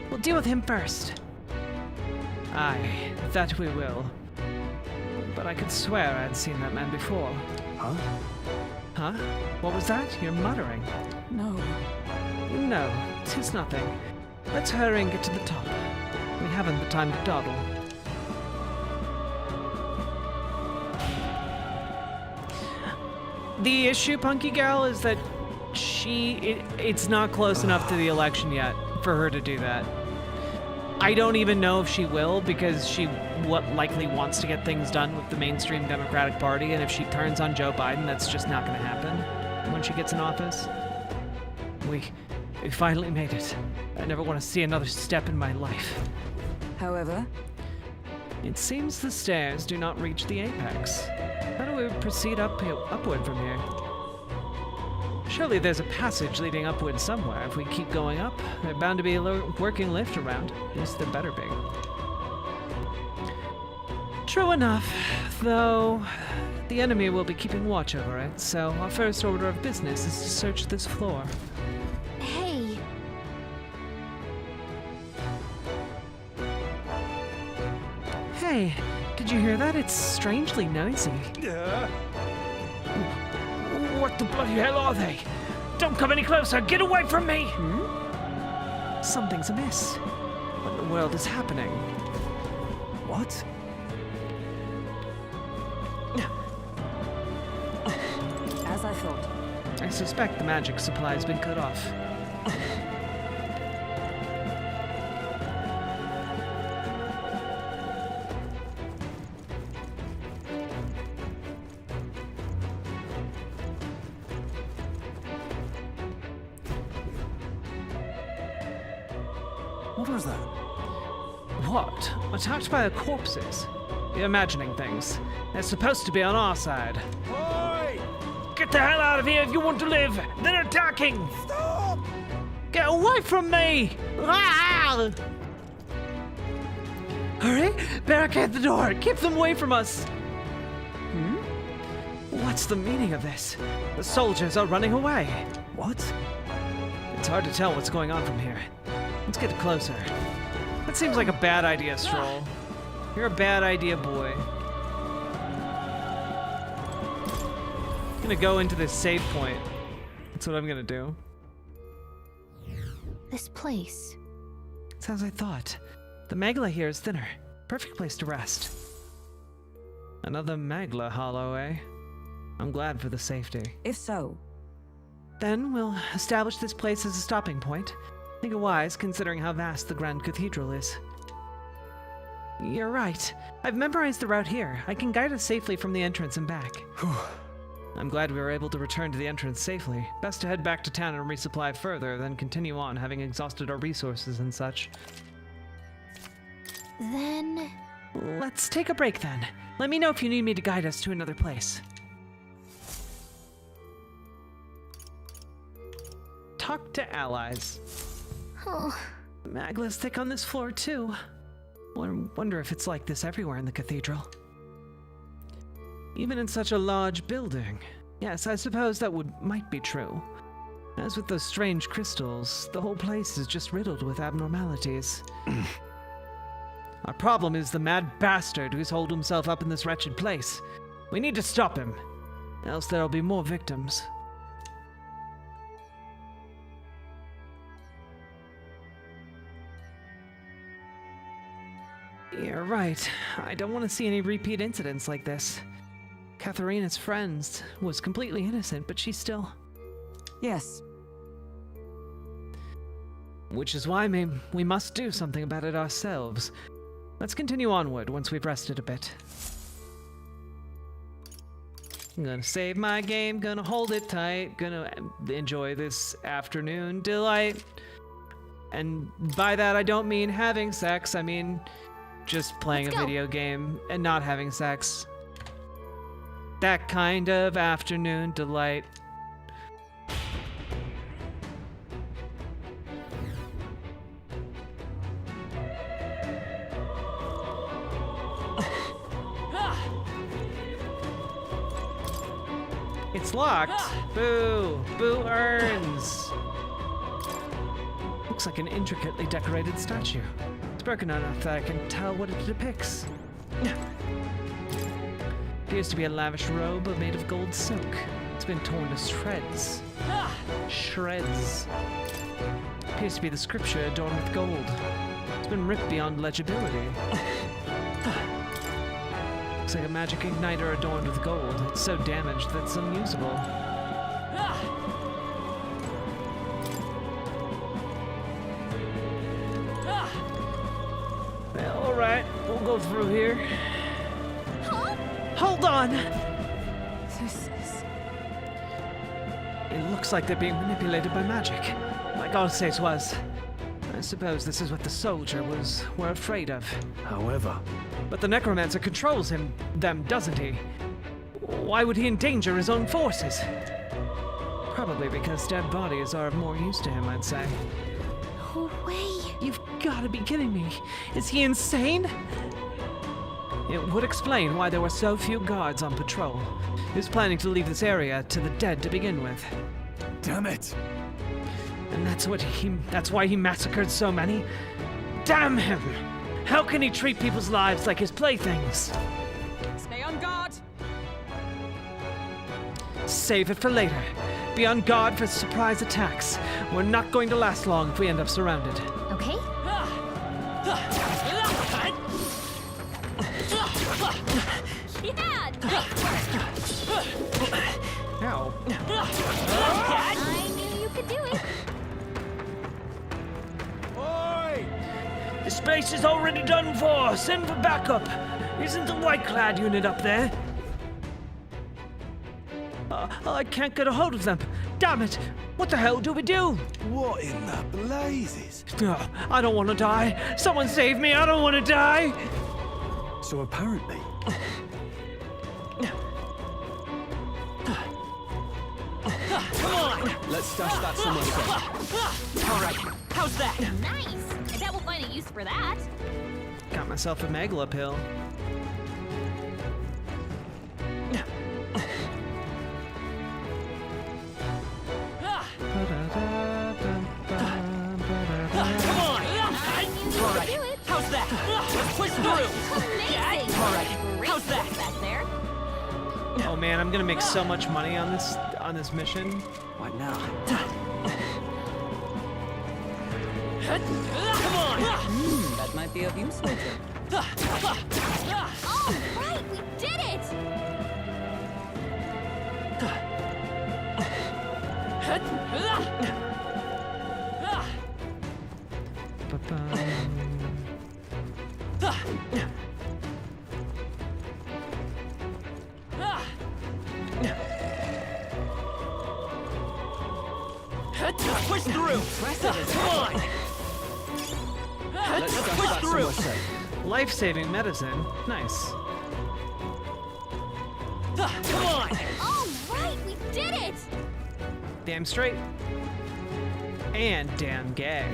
We'll deal with him first. Aye, that we will. But I could swear I'd seen that man before. Huh? Huh? What was that? You're muttering. No. No, 'tis nothing. Let's hurry and get to the top. We haven't the time to dawdle. The issue, Punky Gal, is that it's not close enough to the election yet for her to do that. I don't even know if she will, because she likely wants to get things done with the mainstream Democratic Party, and if she turns on Joe Biden, that's just not going to happen when she gets in office. We finally made it. I never want to see another step in my life. However, it seems the stairs do not reach the apex. How do we proceed upward from here? Surely there's a passage leading upward somewhere. If we keep going up, there's bound to be a working lift around. At least there better be. True enough, though the enemy will be keeping watch over it, so our first order of business is to search this floor. Hey! Hey, did you hear that? It's strangely noisy. What the bloody hell are they? Don't come any closer! Get away from me! Something's amiss. What in the world is happening? What? as I thought. I suspect the magic supply has been cut off. What was that? What? Attacked by the corpses? You're imagining things. They're supposed to be on our side. Oi! Get the hell out of here if you want to live! They're attacking! Stop! Get away from me! Ah! Hurry! Barricade the door! Keep them away from us! What's the meaning of this? The soldiers are running away. What? It's hard to tell what's going on from here. Let's get closer. That seems like a bad idea, Stroll. You're a bad idea, boy. I'm gonna go into this save point. That's what I'm gonna do. This place. It's as I thought. The Magla here is thinner. Perfect place to rest. Another Magla hollow, eh? I'm glad for the safety. If so, Then we'll establish this place as a stopping point. Think it wise, considering how vast the Grand Cathedral is. You're right. I've memorized the route here. I can guide us safely from the entrance and back. I'm glad we were able to return to the entrance safely. Best to head back to town and resupply further, then continue on, having exhausted our resources and such. Then... Let's take a break then. Let me know if you need me to guide us to another place. talk to allies. Oh. Magla's thick on this floor too. Wonder if it's like this everywhere in the cathedral. Even in such a large building. Yes, I suppose that might be true. As with those strange crystals, the whole place is just riddled with abnormalities. Our problem is the mad bastard who's holed himself up in this wretched place. We need to stop him, else there'll be more victims. You're right. I don't want to see any repeat incidents like this. Katharina's friend was completely innocent, but she's still... Yes. Which is why we must do something about it ourselves. Let's continue onward once we've rested a bit. I'm gonna save my game, gonna hold it tight, gonna enjoy this afternoon delight. And by that I don't mean having sex, I mean just playing a video game and not having sex. That kind of afternoon delight. It's locked. Boo. Boo earns. Looks like an intricately decorated statue. It's broken enough that I can tell what it depicts. Appears to be a lavish robe made of gold silk. It's been torn to shreds. Shreds. Appears to be the scripture adorned with gold. It's been ripped beyond legibility. Looks like a magic igniter adorned with gold. It's so damaged that it's unusable. Well, alright, we'll go through here. Huh? Hold on! This is... It looks like they're being manipulated by magic, like Arceus was. I suppose this is what the soldier were afraid of. However... But the Necromancer controls them, doesn't he? Why would he endanger his own forces? Probably because dead bodies are of more use to him, I'd say. No way. You've gotta be kidding me. Is he insane? It would explain why there were so few guards on patrol. He was planning to leave this area to the dead to begin with. Damn it! And that's why he massacred so many? Damn him! How can he treat people's lives like his playthings? Stay on guard. Save it for later. Be on guard for surprise attacks. We're not going to last long if we end up surrounded. Okay. Yeah! Ow. I knew you could do it. Oi! The space is already done for. Send for backup. Isn't the white-clad unit up there? I can't get a hold of them. Damn it! What the hell do we do? What in the blazes? I don't want to die. Someone save me. I don't want to die. So apparently... Come on! Let's stash that somewhere safe. Alright, how's that? Nice. I bet we'll find a use for that. Got myself a Megala pill. Come on! Alright, how's that? Let's push through! Amazing. Alright, Great how's that? back there. Oh man, I'm gonna make so much money on this mission. What now? Come on! That might be of use later. All right, we did it. Let's push through! Come on! Let's push through! Life-saving medicine. Nice. Come on! All right, we did it. Damn straight. And damn gay.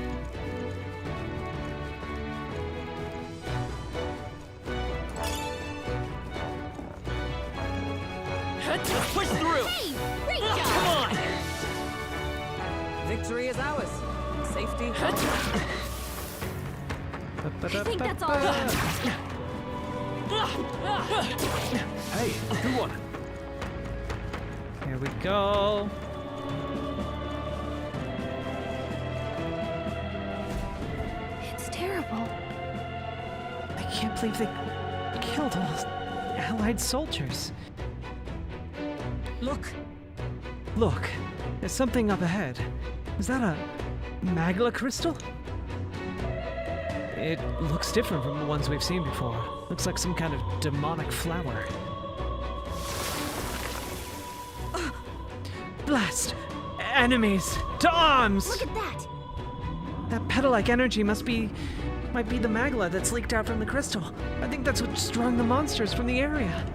Let's push through! Hey, great job! Come on! Victory is ours. Safety. I think that's all. Hey, good one. Here we go. It's terrible. I can't believe they killed all Allied soldiers. Look. Look, there's something up ahead. Is that a magla crystal? It looks different from the ones we've seen before. Looks like some kind of demonic flower. Blast! Enemies! To arms! Look at that! That petal-like energy might be the magla that's leaked out from the crystal. I think that's what's drawing the monsters from the area.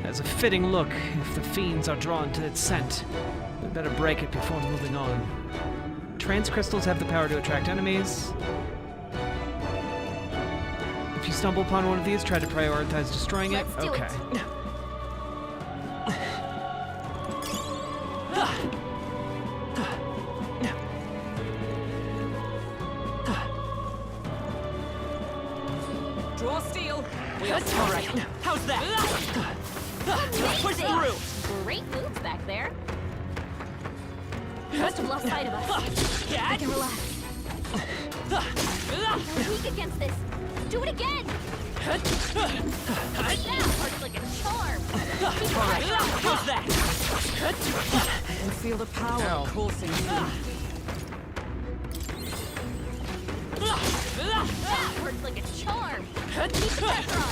As a fitting look if the fiends are drawn to its scent. We better break it before moving on. Trance crystals have the power to attract enemies. If you stumble upon one of these, try to prioritize destroying it. Let's do Okay. it. Draw steel. All right. How's that? Let's push through! Great moves back there. You must have lost sight of us. I can relax. You're weak against this. Do it again! That works like a charm. Keep All right. pressure on. How's that? And feel the power coursing through. That works like a charm. Keep the pressure on.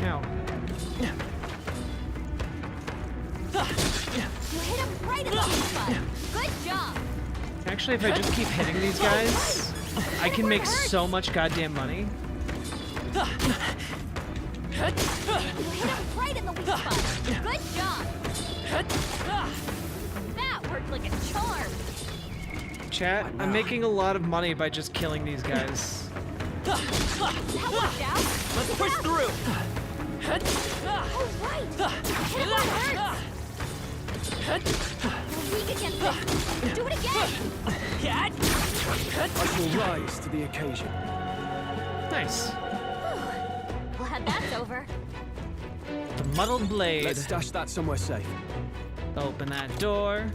Ow. You hit him right in the weak spot. Good job. Actually, if I just keep hitting these guys, I can make so much goddamn money. You hit him right in the weak spot. Good job. That worked like a charm. Chat, I'm making a lot of money by just killing these guys. That worked out. Let's push through! Oh, right. Hit him where it hurts. You're weak against this. Do it again. I shall rise to the occasion. Nice. Glad that's over. The muddled blade. Let's stash that somewhere safe. Open that door.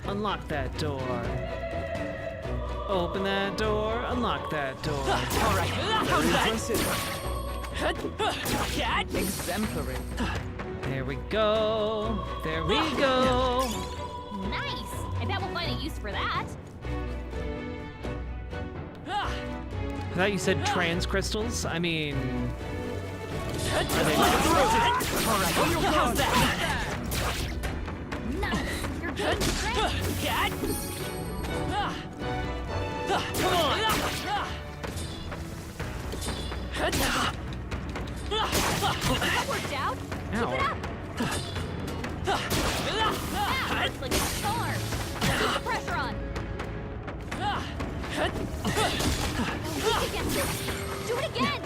Unlock that door. Open that door. Unlock that door. All right. How's that? Exemplary. There we go. There we go. Nice. I bet we'll find a use for that. I thought you said trans crystals. I mean, are they All right. How's that? Nice. You're getting strength. Come on! That worked out. Keep it up. That works like a charm. Keep the pressure on. You're weak against this. Do it again.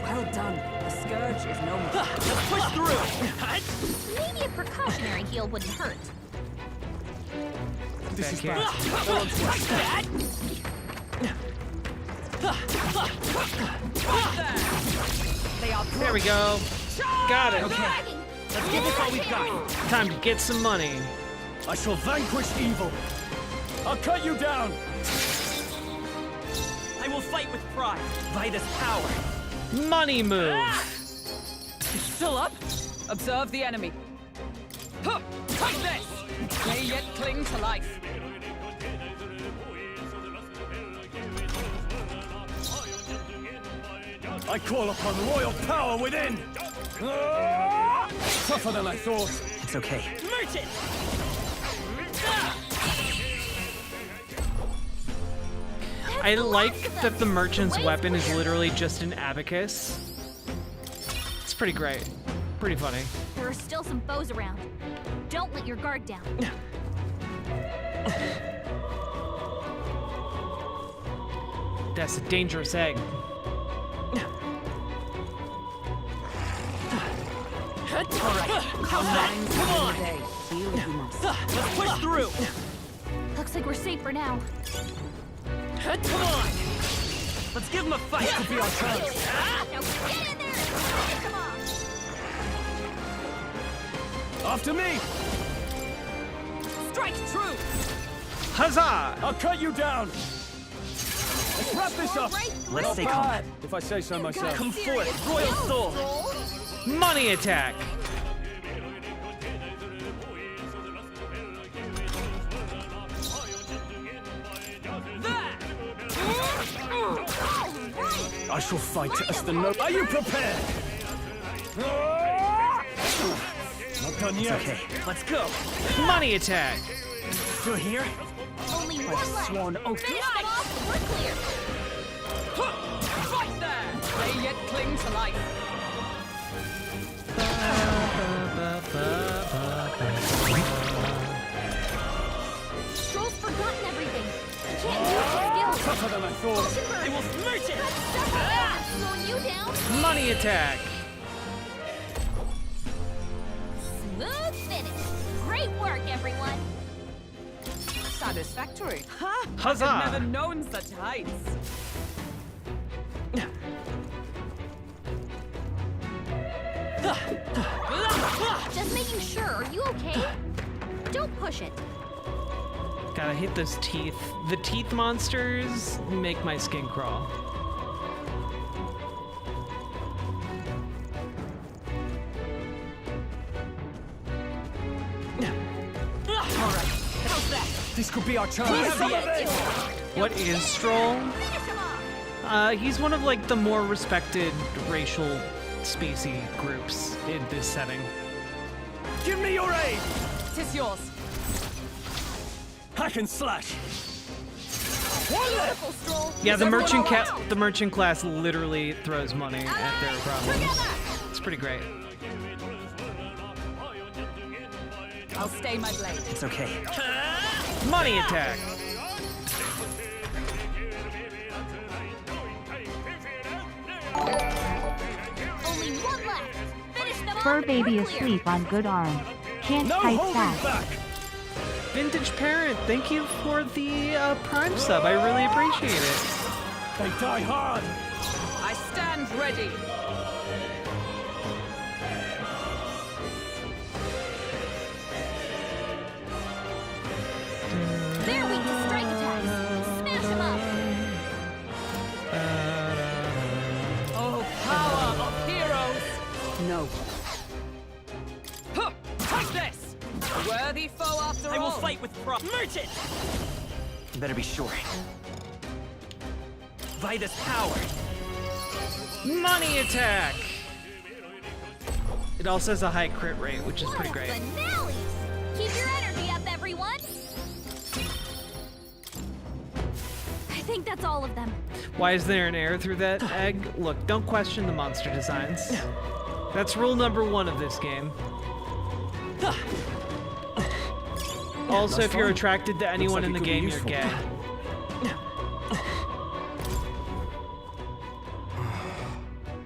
Well done. The scourge is no more. Let's push through! Maybe a precautionary heal wouldn't hurt. This is here. bad. There we go. Got it. Okay, let's give it all we've got. Time to get some money. I shall vanquish evil. I'll cut you down. I will fight with pride by this power. Money move. Still up? Observe the enemy. Huh, take this! May yet cling to life. I call upon royal power within. Tougher than I thought. It's okay. Merchant! I like that the merchant's weapon is literally just an abacus. It's pretty great. Pretty funny. There are still some foes around. Don't let your guard down. That's a dangerous egg. Alright, come on! Let's push through! Looks like we're safe for now. Come on! Let's give him a fight to be our chance! Now get in there and finish him off! After me! Strike true! Huzzah! I'll cut you down! Let's wrap this up! Let's stay calm. If I say so myself. Come forth, Royal Soul! Money attack! I shall fight as the noble. Are you prepared? Not done yet. Okay, let's go. Money attack! Through here? Only one left. Sworn oath. Finish them off, we're clear. Right there! They yet cling to life. Stroll's forgotten everything. Can't use his skills. Tougher than I thought. They will smurch it! Slowing you down. Money attack! Smooth finish. Great work, everyone. Satisfactory. Huzzah! I've never known such heights. Just making sure. Are you okay? Don't push it. Gotta hit those teeth. The teeth monsters make my skin crawl. Alright, how's that? This could be our chance. What is Stroll? He's one of like the more respected racial species groups in this setting. Give me your aid! Tis yours. Hack and slash. Beautiful, Stroll. Yeah, the Everyone merchant around. the merchant class literally throws money at their problems. It's pretty great. I'll stay my blade. It's okay. Money attack. Only one left. Finish them off. Fur and baby we're clear. asleep on good arm. Can't No type holding fast. back! Vintage Parent, thank you for the Prime sub. I really appreciate it. They die hard! I stand ready. They're weak to strike attacks. Smash them up. Oh, power of heroes! No. Huh, take this! A worthy foe after all. I will fight with pride. Merchant! Better be sure. Vitus power. Money attack. It also has a high crit rate, which is What pretty a great. finale! Keep your energy up, everyone. I think that's all of them. Why is there an error through that egg? Look, don't question the monster designs. That's rule number 1 of this game. Also, if you're attracted to anyone in the game, you're gay.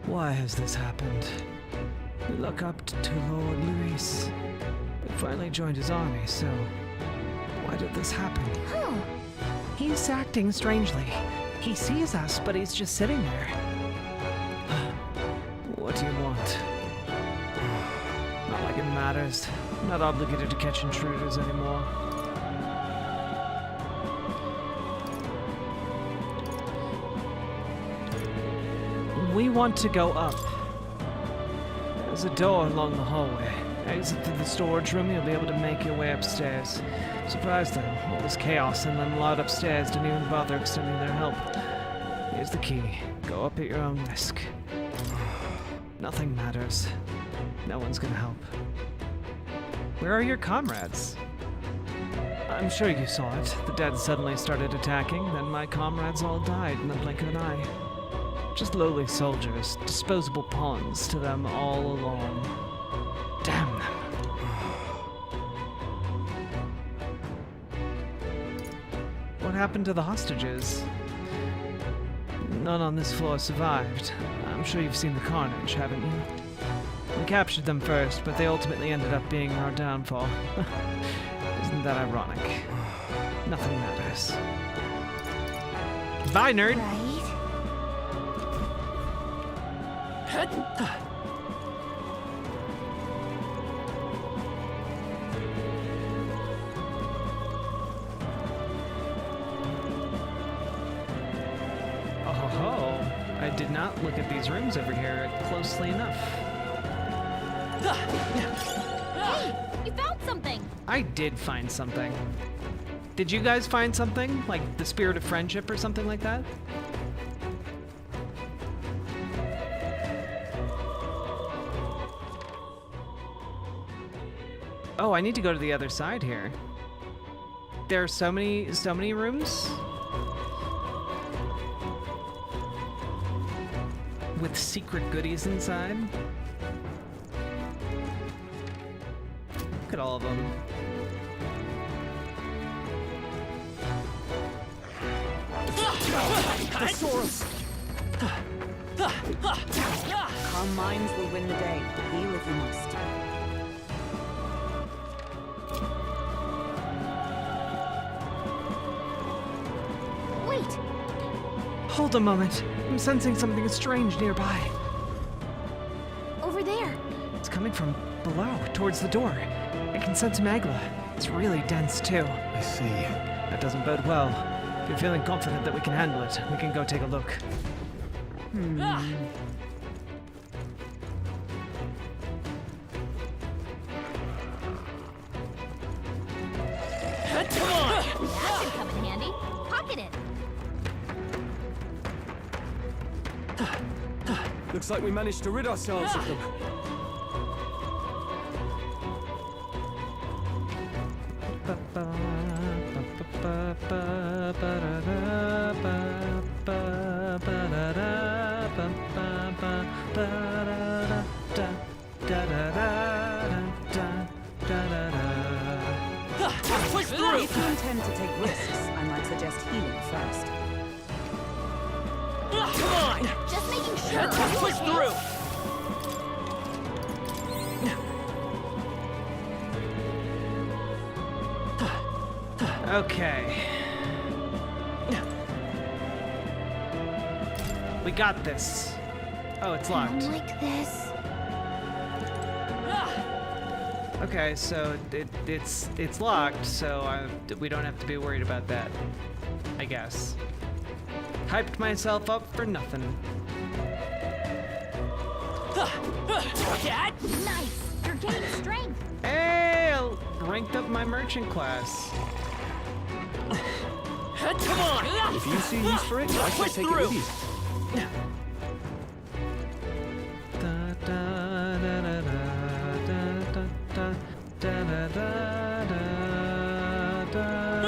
Why has this happened? We look up to Lord Luis. We finally joined his army, so why did this happen? He's acting strangely. He sees us, but he's just sitting there. What do you want? Not like it matters. I'm not obligated to catch intruders anymore. We want to go up. There's a door along the hallway. Exit through the storage room, you'll be able to make your way upstairs. Surprised though, all this chaos and them lot upstairs didn't even bother extending their help. Here's the key. Go up at your own risk. Nothing matters. No one's gonna help. Where are your comrades? I'm sure you saw it. The dead suddenly started attacking, then my comrades all died in the blink of an eye. Just lowly soldiers, disposable pawns to them all along. Damn happened to the hostages? None on this floor survived. I'm sure you've seen the carnage, haven't you? We captured them first, but they ultimately ended up being our downfall. Isn't that ironic? Nothing matters. Bye, nerd! Oh, I did not look at these rooms over here closely enough. Hey, you found something! I did find something. Did you guys find something? Like the spirit of friendship or something like that? Oh, I need to go to the other side here. There are so many rooms with secret goodies inside. Look at all of them. Taurus! Calm minds will win the day. Heal if you must. Wait! Hold a moment. I'm sensing something strange nearby. Over there! It's coming from below, towards the door. I can sense magma. It's really dense, too. I see. That doesn't bode well. If you're feeling confident that we can handle it, we can go take a look. That should come in handy. Pocket it! Looks like we managed to rid ourselves of them. Push through! If you intend to take risks, I might suggest healing first. Come on! Just making sure. Push through! Okay. We got this. Oh, it's locked. Like this. Okay, so it's locked, so we don't have to be worried about that, I guess. Hyped myself up for nothing. Nice! You're gaining strength! Hey, I ranked up my merchant class. Come on! If you see use for it, I shall take it with you.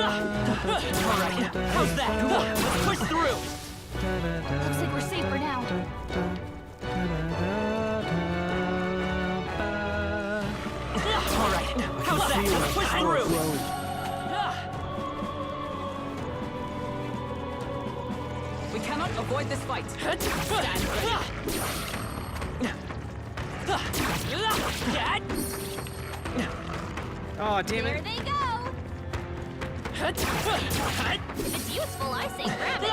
Alright, how's that? Let's push through! Looks like we're safe for now. Alright, how's that? Let's push through! We cannot avoid this fight. Stand Oh, damn There it. they go! If it's useful, I say grab it!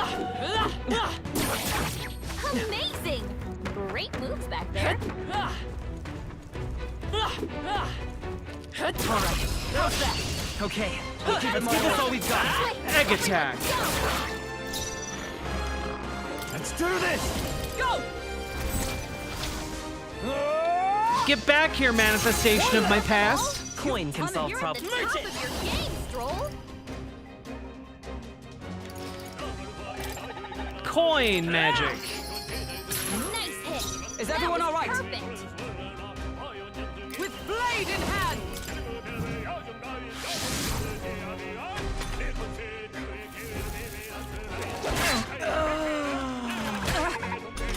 Amazing! Great moves back there. Alright, how's that? Okay, Let's give us all we've got. egg attack. Let's do this! Go! Get back here, manifestation of my past. Coin can solve You're at the problems. top of your game, Stroll! Coin magic. Nice hit! Is everyone That was all right? Perfect! With blade in hand!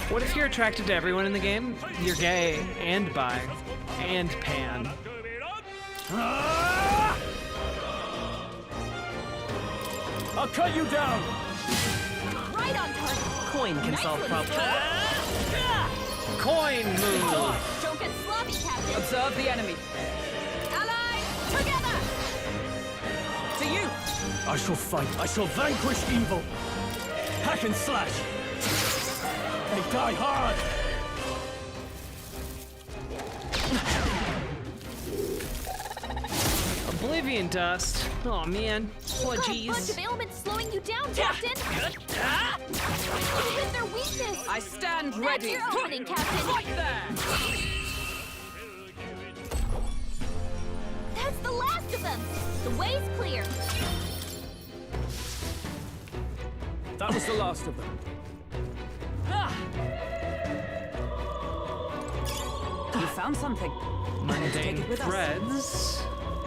What if you're attracted to everyone in the game? You're gay and bi and pan. I'll cut you down! Right on target. Coin can solve problems. Coin move. Don't get sloppy, Captain. Observe the enemy. Allies, together. To you! I shall fight. I shall vanquish evil. Hack and slash. They die hard. Oblivion dust. Oh man. Oh Got a bunch jeez. of ailments slowing you down, Captain. You hit their weakness. I stand That's ready. your opening, Captain. Right there! That's the last of them. The way's clear. That was the last of them. You found something. Mundane threads.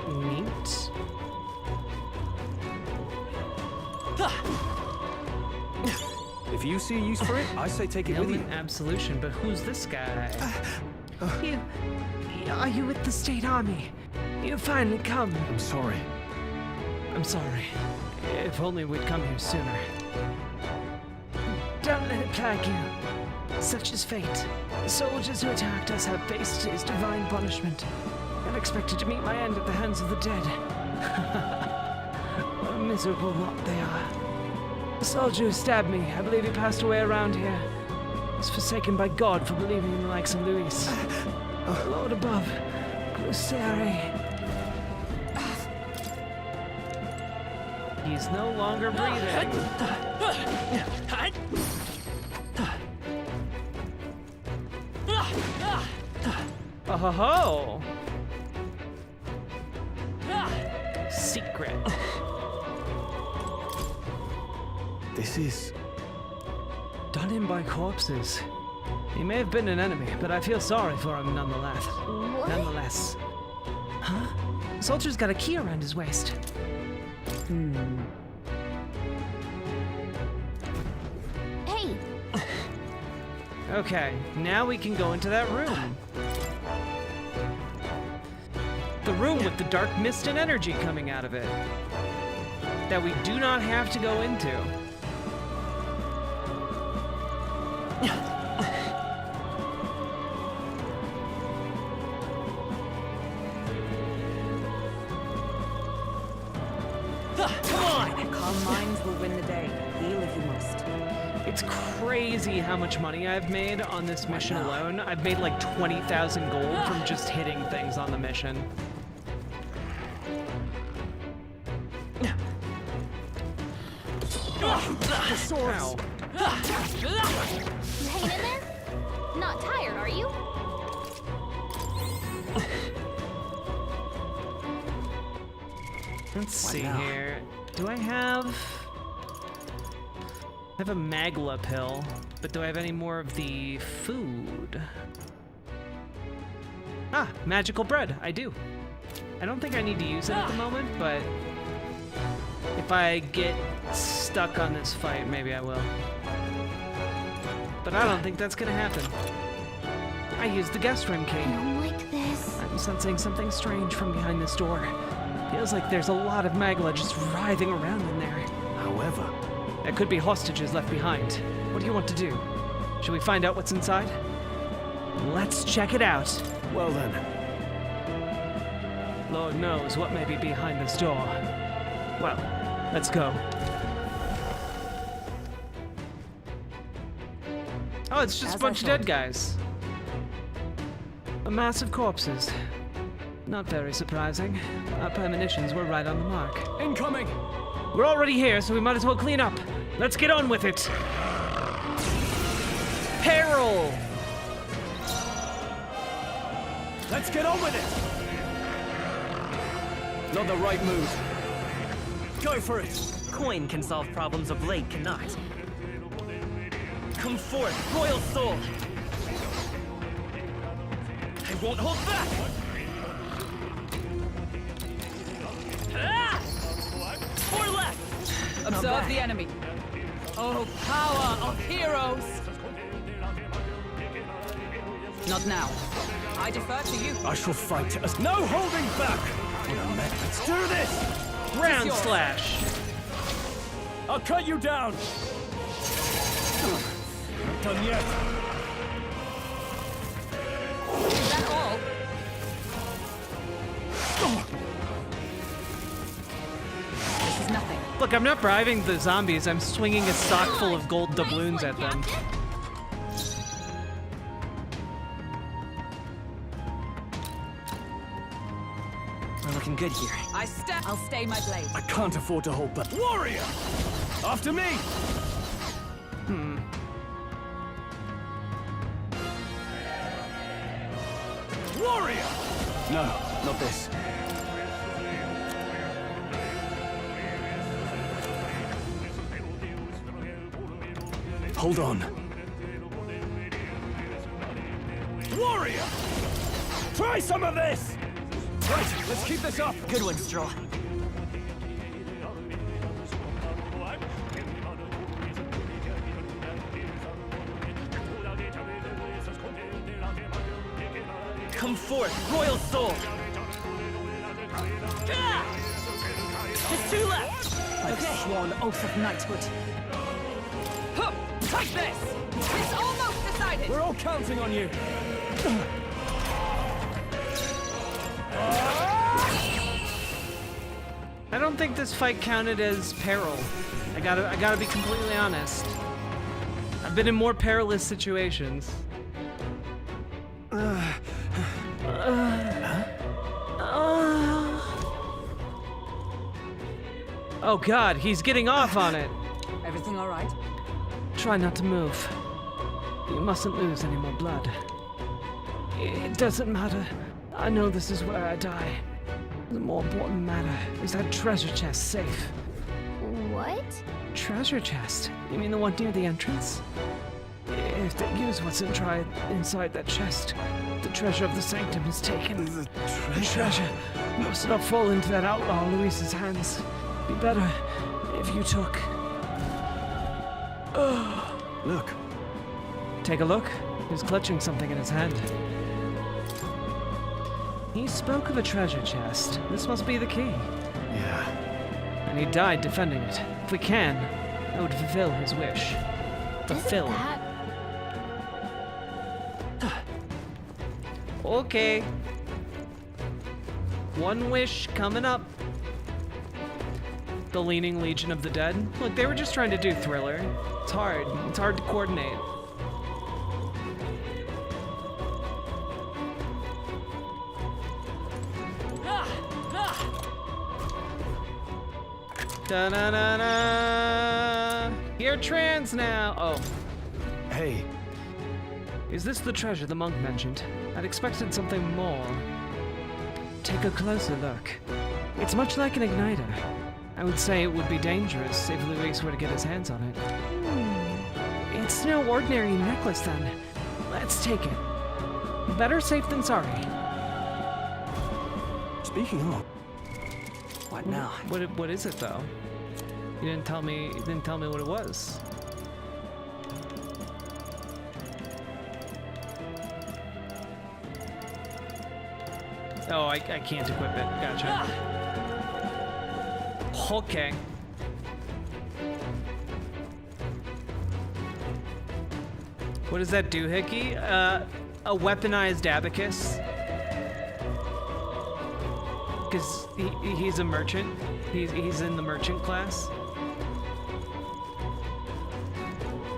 Neat. If you see a use for it, I say take it with you. Ailment absolution, but who's this guy? Are you with the State Army? You finally come. I'm sorry. I'm sorry. If only we'd come here sooner. Don't let it plague you. Such is fate. The soldiers who attacked us have faced his divine punishment and expected to meet my end at the hands of the dead. What a miserable lot they are. The soldier who stabbed me, I believe he passed away around here. Was forsaken by God for believing in the likes of Luis. The Lord above, Mustari. He's no longer breathing. Oh ho! Secret. This is... Done in by corpses. He may have been an enemy, but I feel sorry for him nonetheless. What? Nonetheless. Huh? The soldier's got a key around his waist. Hey, Okay, now we can go into that room. The room with the dark mist and energy coming out of it. That we do not have to go into. Come on! Calm minds will win the day. Heal if you must. It's crazy how much money I've made on this mission alone. I've made like 20,000 gold from just hitting things on the mission. Ow. you hanging in there? Not tired, are you? Let's see here. Do I have... I have a Magla pill, but do I have any more of the food? Ah, magical bread. I do. I don't think I need to use it at the moment, but if I get stuck on this fight, maybe I will. But I don't think that's gonna happen. I used the guest room key. I don't like this. I'm sensing something strange from behind this door. Feels like there's a lot of Magla just writhing around in there. However... There could be hostages left behind. What do you want to do? Should we find out what's inside? Let's check it out. Well then. Lord knows what may be behind this door. Well, let's go. Oh, it's just a bunch of dead guys. A mass of corpses. Not very surprising. Our premonitions were right on the mark. Incoming! We're already here, so we might as well clean up. Let's get on with it. Peril! Let's get on with it! Not the right move. Go for it! Coin can solve problems a blade cannot. Come forth, royal soul! I won't hold back! Ah! Four left! Observe the enemy. Oh, power of heroes! Not now. I defer to you. I shall fight as no holding back! Let's do this! Round slash! I'll cut you down! Not done yet. Is that all? This is nothing. Look, I'm not bribing the zombies. I'm swinging a sock full of gold doubloons at them. We're looking good here. I'll stay my blade. I can't afford to hold back. Warrior! After me! Warrior! No, not this. Hold on. Warrior! Try some of this! Right, let's keep this up. Good one, Straw. Come forth, Royal Soul! Just two left! I've sworn oath of knighthood. Huh, take this! It's almost decided! We're all counting on you! I don't think this fight counted as peril. I gotta be completely honest. I've been in more perilous situations. Oh God, he's getting off on it. Everything all right? Try not to move. You mustn't lose any more blood. It doesn't matter. I know this is where I die. The more important matter is that treasure chest safe. What? Treasure chest? You mean the one near the entrance? If they use what's inside that chest, the treasure of the sanctum is taken. The treasure must not fall into that outlaw Luis's hands. Be better if you took. Look. Take a look. He's clutching something in his hand. He spoke of a treasure chest. This must be the key. Yeah. And he died defending it. If we can, I would fulfill his wish. Fulfill. Okay. One wish coming up. The Leaning Legion of the Dead. Look, they were just trying to do Thriller. It's hard. It's hard to coordinate. Da-na-na-na! You're trans now! Oh. Hey. Is this the treasure the monk mentioned? I'd expected something more. Take a closer look. It's much like an igniter. I would say it would be dangerous if Luis were to get his hands on it. It's no ordinary necklace then. Let's take it. Better safe than sorry. Speaking of, what now? What is it though? You didn't tell me what it was. Oh, I can't equip it. Gotcha. Okay. What does that do, Hickey? A weaponized abacus. Because he's a merchant. He's in the merchant class.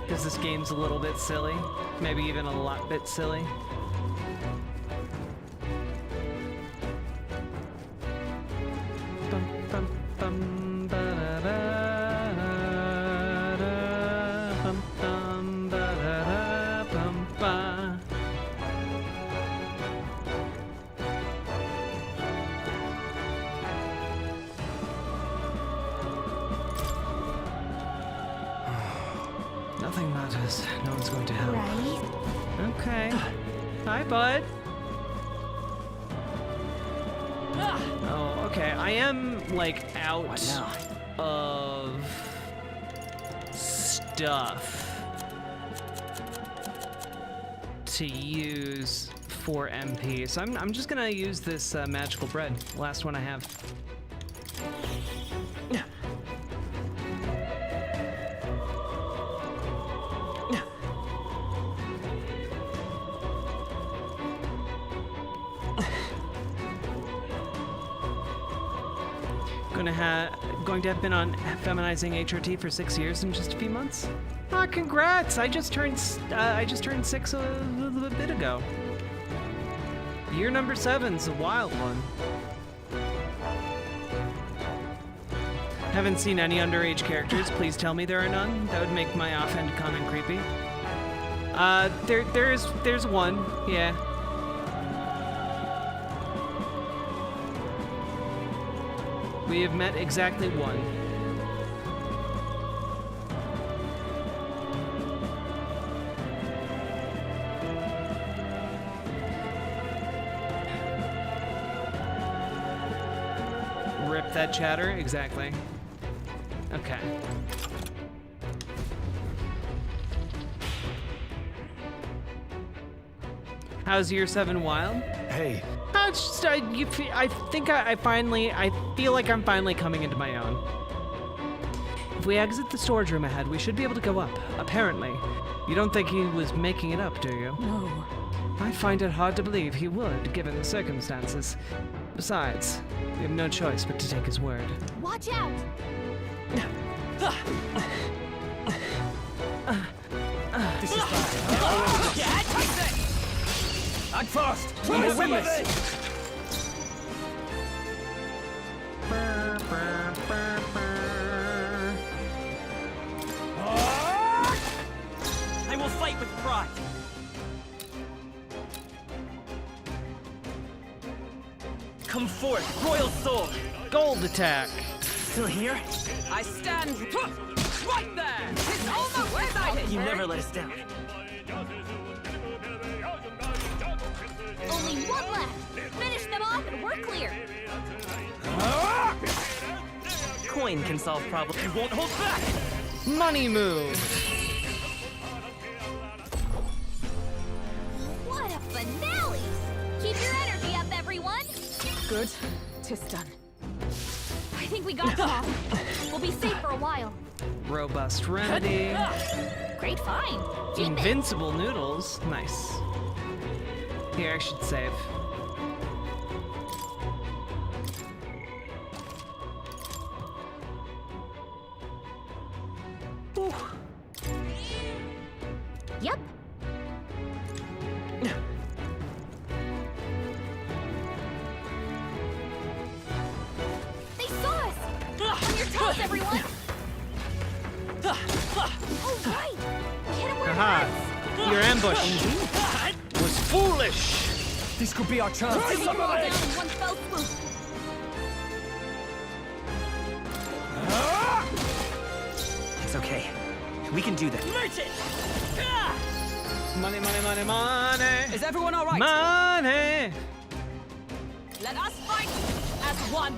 Because this game's a little bit silly. Maybe even a lot bit silly. Nothing matters. No one's going to help. Right? Okay. Hi, bud. Oh, okay. I am, like, out of stuff to use for MP. So I'm just gonna use this magical bread. Last one I have. Going to have been on feminizing HRT for 6 years in just a few months. Ah, congrats! I just turned 6 a little bit ago. Year number 7's a wild one. Haven't seen any underage characters. Please tell me there are none. That would make my offhand comment creepy. There's one. Yeah. We have met exactly one. Rip that chatter, exactly. Okay. How's year 7 wild? Hey. It's just, I feel like I'm finally coming into my own. If we exit the storage room ahead, we should be able to go up, apparently. You don't think he was making it up, do you? No. I find it hard to believe he would, given the circumstances. Besides, we have no choice but to take his word. Watch out! This is bad. Yeah, take this! I'm fast! We will win this! I will fight with pride! Come forth, royal sword! Gold attack! Still here? I stand right there! It's almost where's I hit? You never let us down. Only one left. Finish them off and we're clear. Coin can solve problems. You won't hold back! Money move! What a finale! Keep your energy up, everyone. Good. 'Tis done. I think we got them all. We'll be safe for a while. Robust remedy. Great find. Keep it. Invincible noodles. Nice. Here, I should save. Ooh. Yep. They saw us! On your toes, everyone! Oh, right! We hit him where it Aha! hurts. Your ambush was foolish! This could be our chance. Take them all down in one fell swoop. It's okay. We can do this. Merchant! Money, money, money, money! Is everyone all right? Money! Let us fight as one.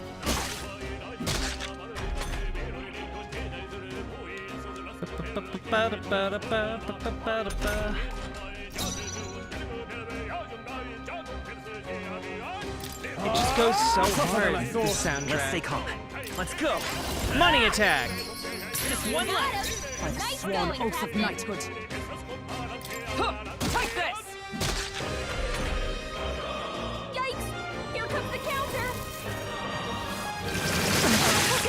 It just goes so hard, the soundtrack. Let's stay calm. Let's go. Money attack! Just one left. By the sworn oaths of knighthood. Take this! Yikes! Here comes the counter!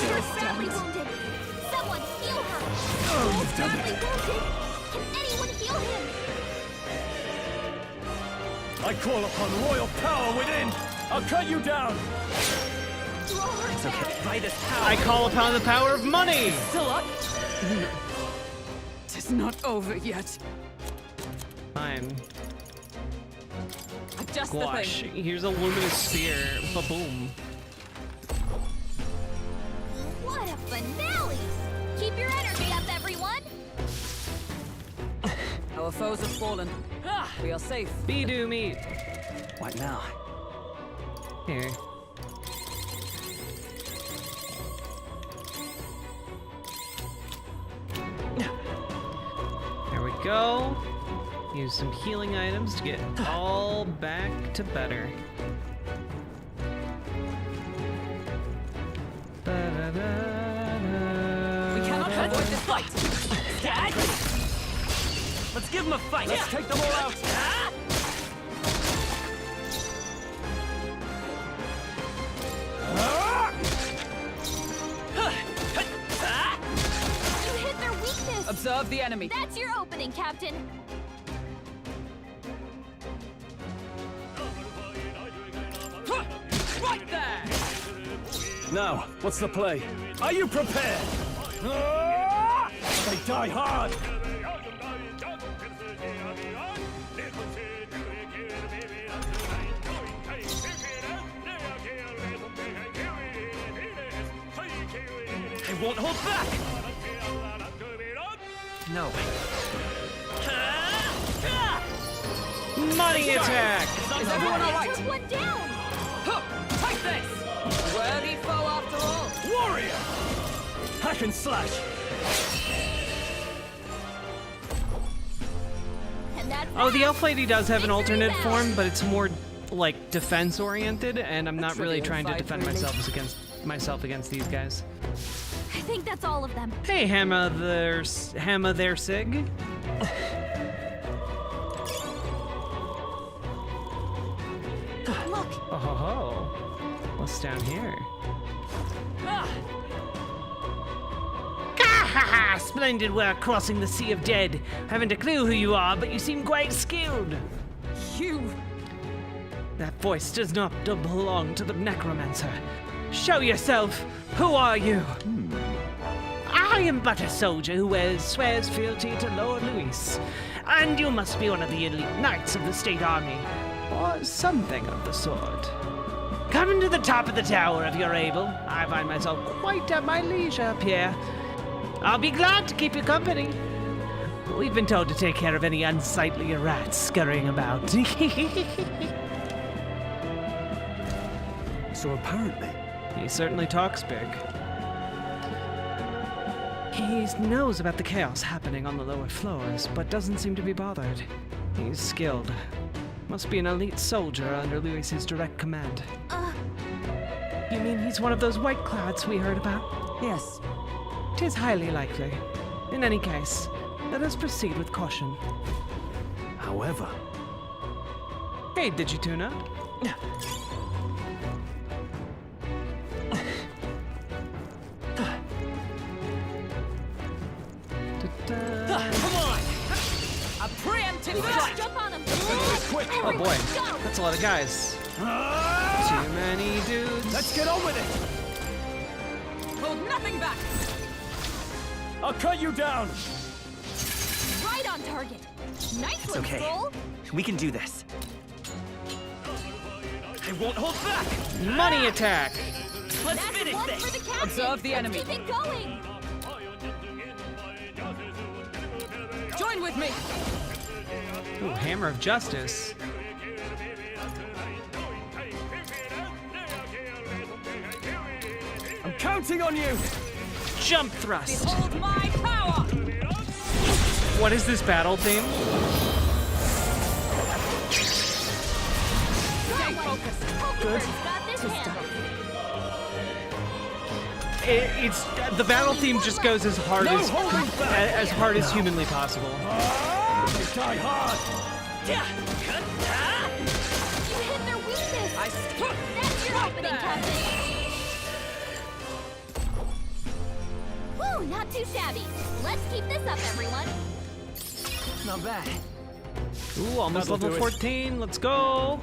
You're badly wounded. Someone heal her! He's badly wounded. Can anyone heal him? I call upon royal power within. I'll cut you down. It's okay. By this power. I call upon the power of money! Still up? It's not over yet. Fine. Just Squash. the thing. Here's a luminous sphere. Ba-boom. What a finale! Keep your energy up, everyone! Our foes have fallen. We are safe. Be-do meat. What now? Here. There we go. Use some healing items to get all back to better. We cannot avoid this fight. Let's give them a fight. Let's take them all out. Observe the enemy. That's your opening, Captain. Right there! Now, what's the play? Are you prepared? They die hard! They won't hold back! No. Money attack! Is everyone alright? Took one down. Take this! Worthy foe after all. Warrior! Hack and slash! And that's Oh, the elf lady does have an alternate form, but it's more like defense oriented, and I'm not really trying to defend myself against these guys. I think that's all of them. Hey, Hammer there, Sig. Look. Oh ho ho. What's down here? Ha! Splendid work crossing the Sea of Dead. Haven't a clue who you are, but you seem quite skilled. You. That voice does not belong to the Necromancer. Show yourself. Who are you? I am but a soldier who swears fealty to Lord Luis. And you must be one of the elite knights of the State Army. Or something of the sort. Come to the top of the tower if you're able. I find myself quite at my leisure up here. I'll be glad to keep you company. We've been told to take care of any unsightly rats scurrying about. So apparently... He certainly talks big. He knows about the chaos happening on the lower floors, but doesn't seem to be bothered. He's skilled. Must be an elite soldier under Luis's direct command. You mean he's one of those white-clads we heard about? Yes. 'Tis highly likely. In any case, let us proceed with caution. However... Hey, Digituna. Come on! A preemptive strike! Jump on him. Quick! Oh boy, that's a lot of guys. Too many dudes. Let's get on with it! Hold nothing back! I'll cut you down! Right on target. Nice It's one, okay. Skull. We can do this. They won't hold back! Money attack! Let's That's finish one this! for the captain. Observe the enemy. Keep it going. Join with me! Ooh, Hammer of Justice. I'm counting on you! Jump thrust. Behold my power! What is this battle theme? Stay focused. Good. Got this handled. It's the battle theme just goes as hard as humanly possible. They die hard! You hit their weakness. That's your opening, Captain. Woo, not too shabby. Let's keep this up, everyone. Not bad. Ooh, almost That'll level do it. 14. Let's go.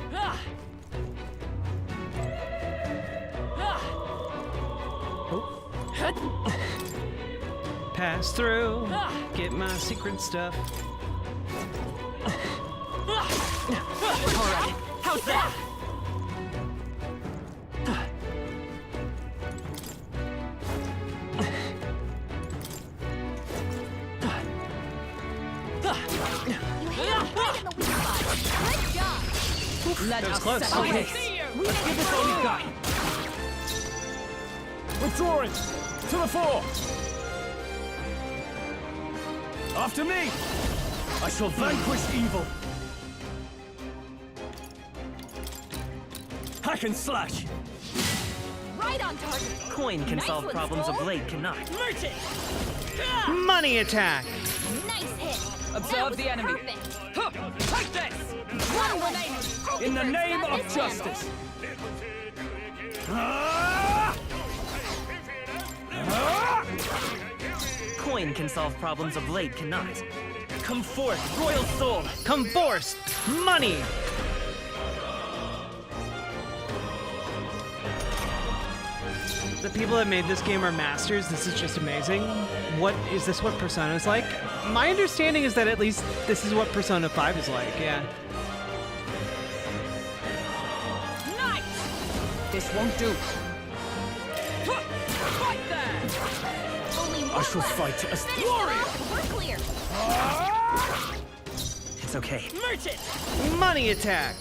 Pass through. Get my secret stuff. Alright, how's that? Right in the weak spot. Good job. Let That was us close. settle Okay, this. let's give this all we've got. Withdrawing! To the fore! After me! I shall vanquish evil! Hack and slash! Right on target. Coin can Nice solve one, problems a Skull. blade cannot. Merchant! Money attack. Nice hit. That Observe was the enemy. perfect. Take this! One was In the name got of this justice! Coin coin can solve problems of blade cannot. Come forth, royal soul! Come forth, money! The people that made this game are masters. This is just amazing. Is this what Persona's like? My understanding is that at least this is what Persona 5 is like, yeah. Nice! This won't do. Fight there! I shall fight as glory! We're clear. It's okay. Merchant! Money attack!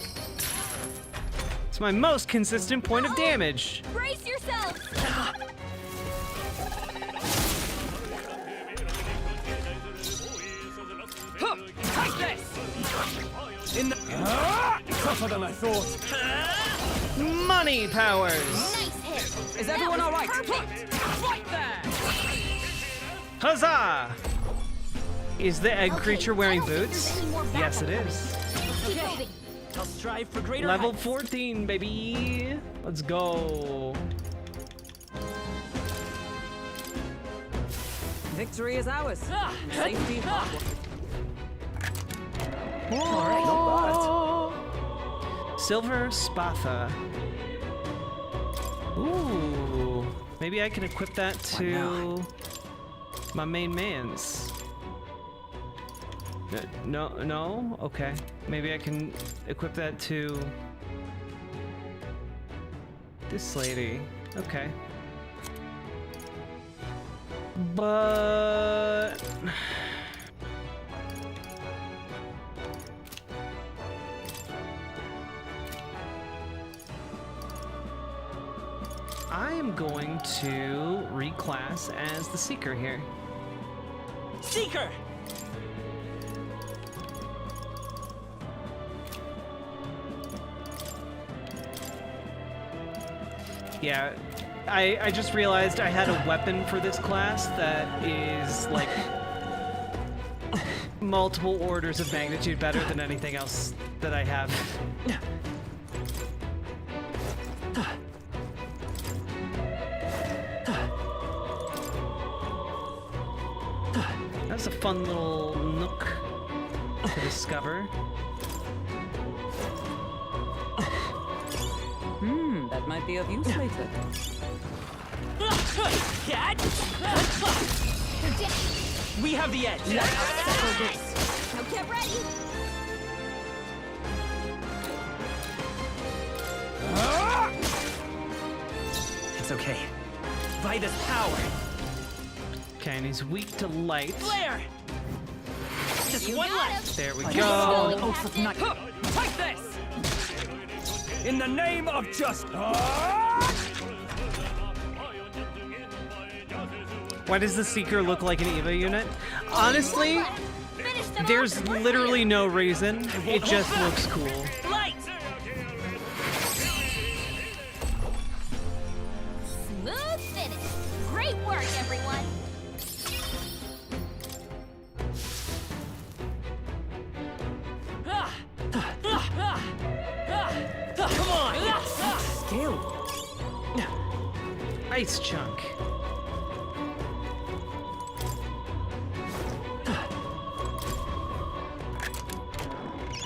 It's my most consistent point of damage. Brace yourselves. Take this! In the... tougher than I thought. Money powers! Nice hit. Is everyone That all was right? perfect. Fight there! Huzzah! Is the egg creature wearing I don't think boots? there's any more Yes, it backup is. Keep moving. I'll strive for greater Level heights. 14, baby. Let's go. Victory is ours. Safety hardware. Alright, not Silver Spatha. Ooh. Maybe I can equip that to my main man's. No? Okay. Maybe I can equip that to this lady. Okay. But... I am going to reclass as the Seeker here. Seeker! Yeah, I just realized I had a weapon for this class that is like multiple orders of magnitude better than anything else that I have. That's a fun little nook to discover. That might be of use later. We have the edge. Settle this. Now get ready. It's okay. By this power. Okay, and he's weak to light. Flare! Just You one got left. There we Keep go. going, Captain. Take this! In the name of justice. Why does the Seeker look like an EVA unit? Honestly, Finish them there's off. We're literally no reason. It just looks cool. Light! Smooth finish. Great work, everyone. Come on! Skill. Ice chunk.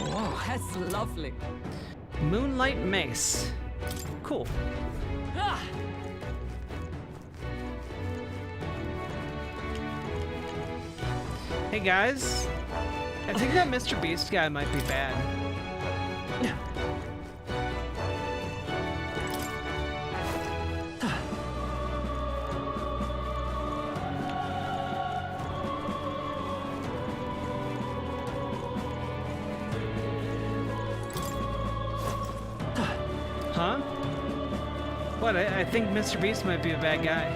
Oh, that's lovely. Moonlight mace. Cool. Hey guys, I think that Mr. Beast guy might be bad. Huh? What? I think Mr. Beast might be a bad guy.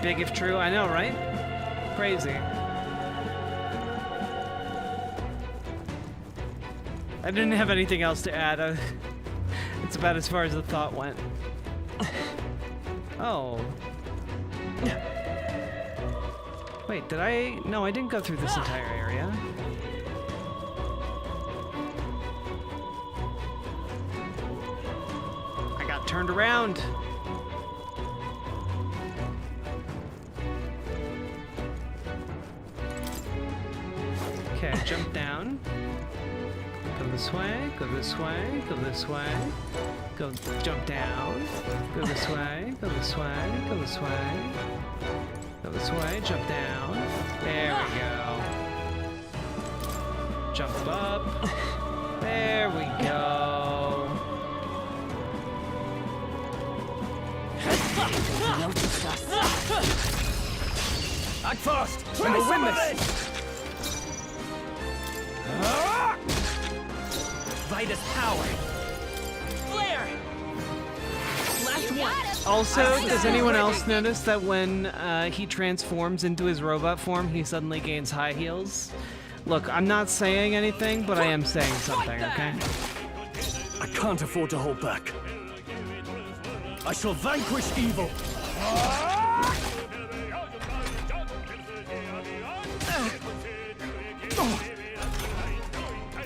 Big if true, I know, right? Crazy. I didn't have anything else to add. It's about as far as the thought went. Oh. Wait, did I? No, I didn't go through this entire area. I got turned around. jump down. Go this way, go this way, go this way. Go jump down. Go this way, go this way, go this way. Go this way, jump down. There we go. Jump up. There we go. Act fast! And we'll win this! Vitus power! Flare! Last one! Also, does anyone else notice that when he transforms into his robot form, he suddenly gains high heels? Look, I'm not saying anything, but I am saying something, okay? I can't afford to hold back. I shall vanquish evil!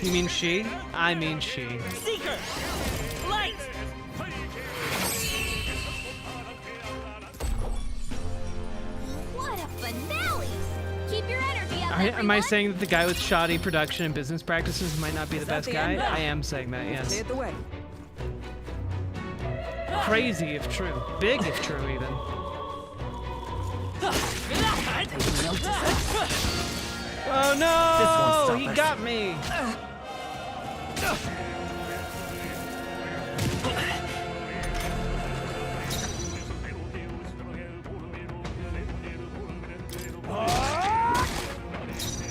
You mean she? I mean she. Seeker! Light! What a finale! Keep your energy up, Am I saying that the guy with shoddy production and business practices might not be the best guy? I am saying that, yes. Cleared the way. Crazy if true. Big if true, even. Oh no! He got me!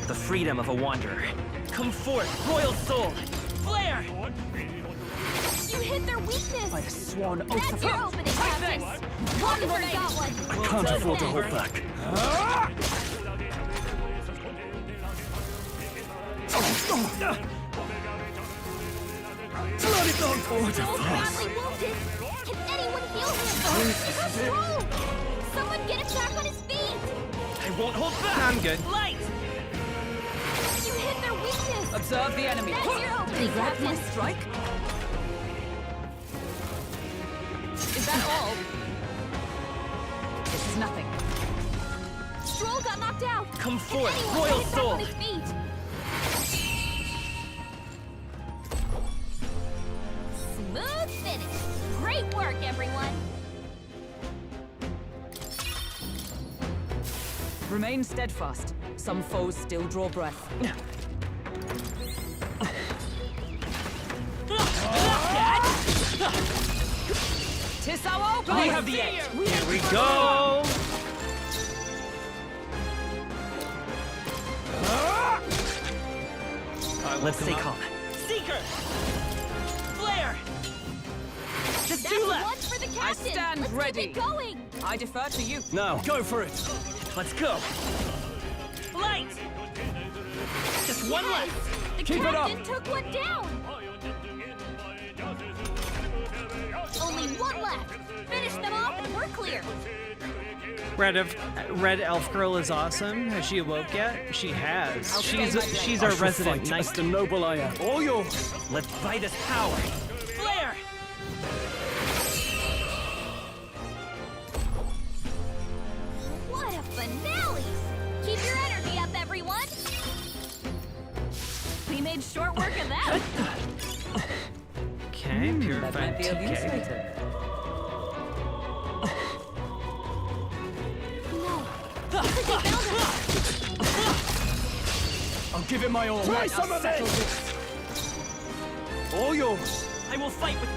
The freedom of a wanderer. Come forth, royal soul! Flare! You hit their weakness! By the sworn oath That's of your opening, Captain! Wanderer got one! I can't afford to hold back. Bloody dog! Badly wounded! Can anyone heal him? He's strong! Someone get him back on his feet! I won't hold back! I'm good. Light! You hit their weakness! Observe the enemy. That's your opening, Captain! Strike? Is that all? This is nothing. Stroll got knocked out! Come Can forth, anyone royal get him back soul! on his feet? Smooth finish! Great work, everyone! Remain steadfast. Some foes still draw breath. Tis our opening! We have the edge! Here we go! Let's stay calm. Seeker! Flare! Just That's two left! one for the captain! I stand Let's ready. keep it going! I defer to you. Now, go for it! Let's go! Light! Just one left! The Keep it up. captain took one down! Only one left! Finish them off and we're clear! Red Elf Girl is awesome. Has she awoke yet? She has. She's our resident As knight. the noble I am. All yours! Let's fight this power! Flare! What a finale! Keep your energy up, everyone! We made short work of that! Okay, That purified might be of use TK. later. I'll give it my all. Try some of it! All yours! I will fight with...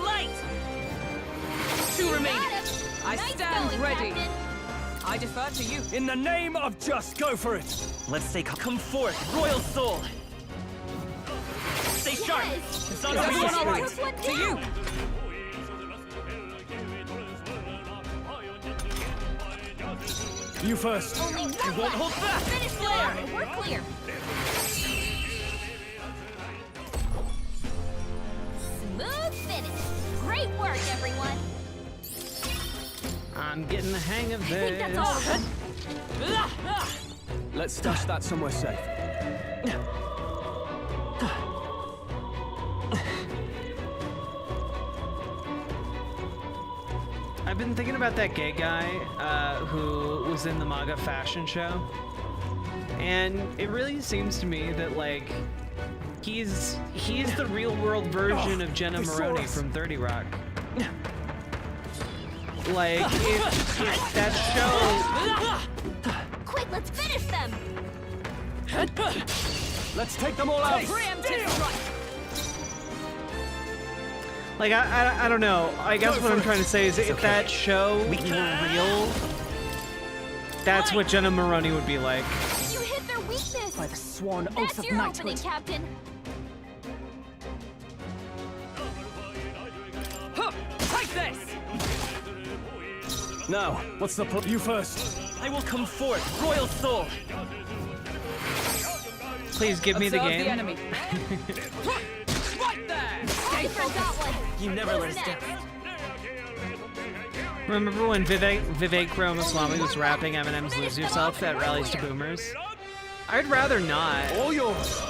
Light! Two remaining. I Nice stand going, ready. Captain. I defer to you. In the name of just, go for it! Let's stay calm. Come forth, royal soul! Stay sharp! Yes. It's not The over captain yet. took one To you. down. You first. Only one I won't left. hold back! Finish them off and we're clear! Smooth finish! Great work, everyone! I'm getting the hang of I think this. that's all of them. Let's stash that somewhere safe. I've been thinking about that gay guy who was in the MAGA fashion show. And it really seems to me that, like, he's the real-world version of Jenna Maroney from 30 Rock. Like, if that show... Quick, let's finish them! Let's take them all out! Preemptive strike! Like, I don't know. I guess what I'm trying to say is if that show were real, that's what Jenna Maroney would be like. You hit their weakness! By the sworn oath That's of your knighthood. opening, Captain! Take this! Now, what's the you first? I will come forth, royal soul. Please give me the Observe game. the enemy. Right there! Stay focused! You never let us down. Remember when Vivek Ramaswamy was rapping Eminem's Lose Yourself at rallies to boomers? I'd rather not. All yours.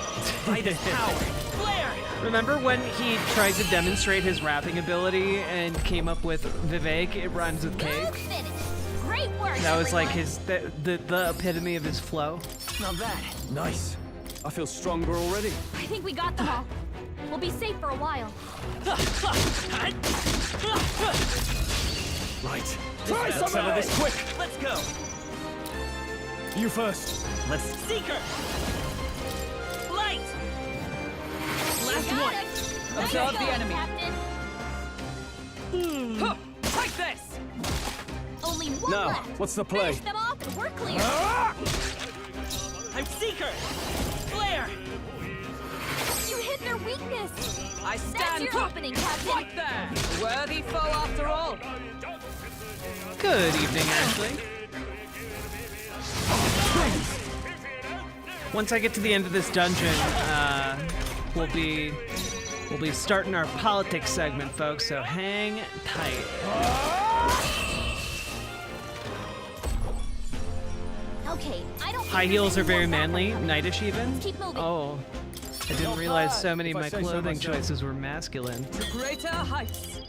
By this power. Flare! Remember when he tried to demonstrate his rapping ability and came up with Vivek, it rhymes with cake? Great work! That was like everyone. the epitome of his flow. Not bad. Nice. I feel stronger already. I think we got them all. We'll be safe for a while. Right. Try Let's settle this quick. Let's go. You first. Let's Seeker. Light. Last Got one. it. Nice Observe the going, enemy. Captain. Take this! Only one Now, left. what's the play? Finish them off and we're clear. I'm Seeker. Flare. You hit their weakness. I That's stand your opening, Captain. right there! Worthy foe after all. Good evening, Ashley. Once I get to the end of this dungeon, we'll be starting our politics segment, folks. So hang tight. Okay, I don't think High there's heels are any very more backup manly, coming. knightish even. Let's keep moving. Oh, I didn't realize so many of if I my say so clothing myself. choices were masculine. Greater heights.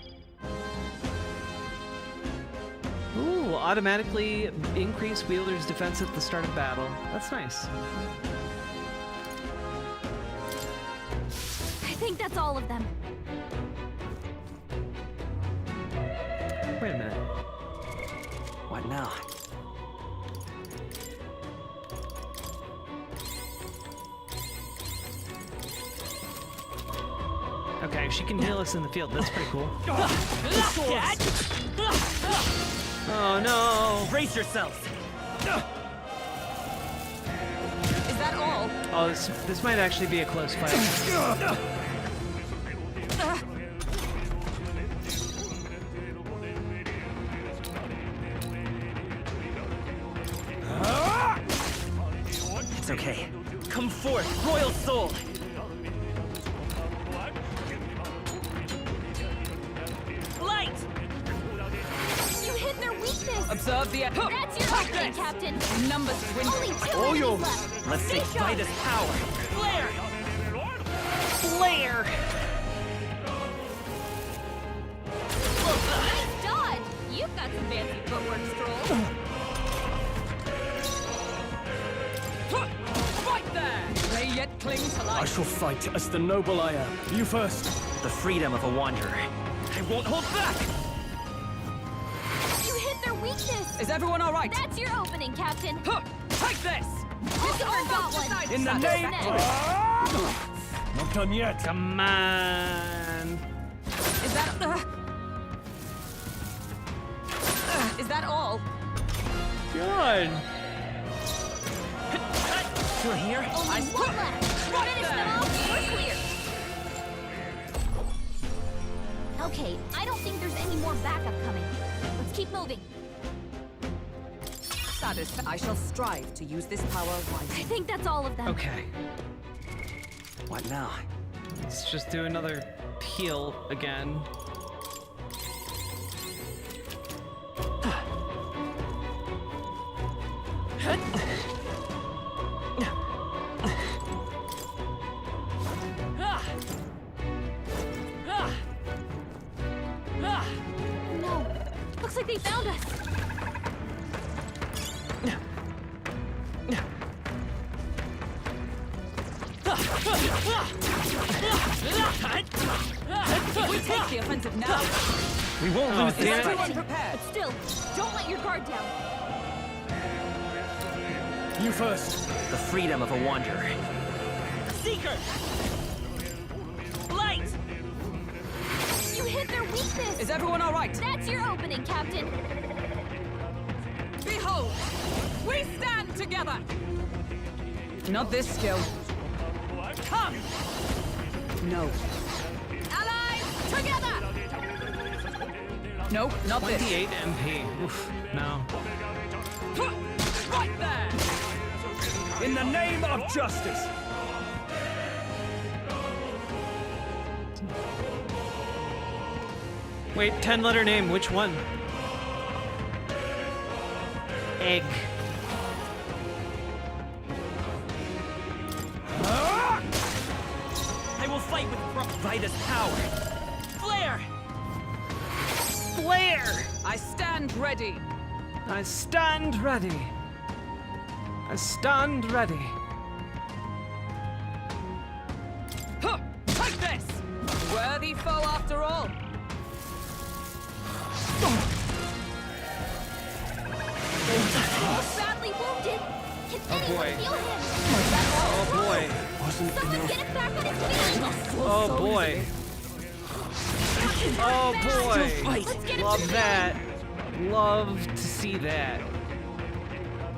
Ooh, automatically increase wielder's defense at the start of battle. That's nice. I think that's all of them. Wait a minute. What now? Okay, she can heal us in the field. That's pretty cool. Oh no! Brace yourselves. Is that all? Oh, this might actually be a close fight. It's okay. Come forth, royal soul. Light. You hit their weakness. Observe the enemy. That's your opening, Captain. Numbers dwindle. Only two All enemies yours. left. Let's Stay take sharp. by this power. Flare. Flare! Nice dodge. You've got some fancy footwork, Stroll. Right there! They yet cling to I life. shall fight as the noble I am. You first. The freedom of a wanderer. I won't hold back. You hit their weakness. Is everyone all right? That's your opening, Captain. Take this! This got one. In the Who's name. next? Not done yet. Come on! Is that... is that all? Good! Through here. Only one left. Finish them off. We're clear. Okay, I don't think there's any more backup coming. Let's keep moving. Satisfied. I shall strive to use this power wisely. I think that's all of them. Okay, What now? let's just do another heal again. No. Looks like they found us. Take the offensive now. We won't lose this Is fight. everyone prepared? But still, don't let your guard down. You first. The freedom of a wanderer. Seeker! Light! You hit their weakness. Is everyone all right? That's your opening, Captain. Behold, we stand together. Not this skill. Come. No. Allies, together. No, not this. 28 MP. Oof, no. Right there. In the name of justice! Wait, 10-letter name, which one? Egg. I will fight with Vida's power. Flare! Flare! I stand ready. I stand ready. I stand ready. Huh, take this! Worthy foe after all. He's badly wounded. Can anyone boy. heal him? Oh boy. Someone get him back on his feet. Oh boy. Oh boy. Let's get him Love to the that. Love to see that.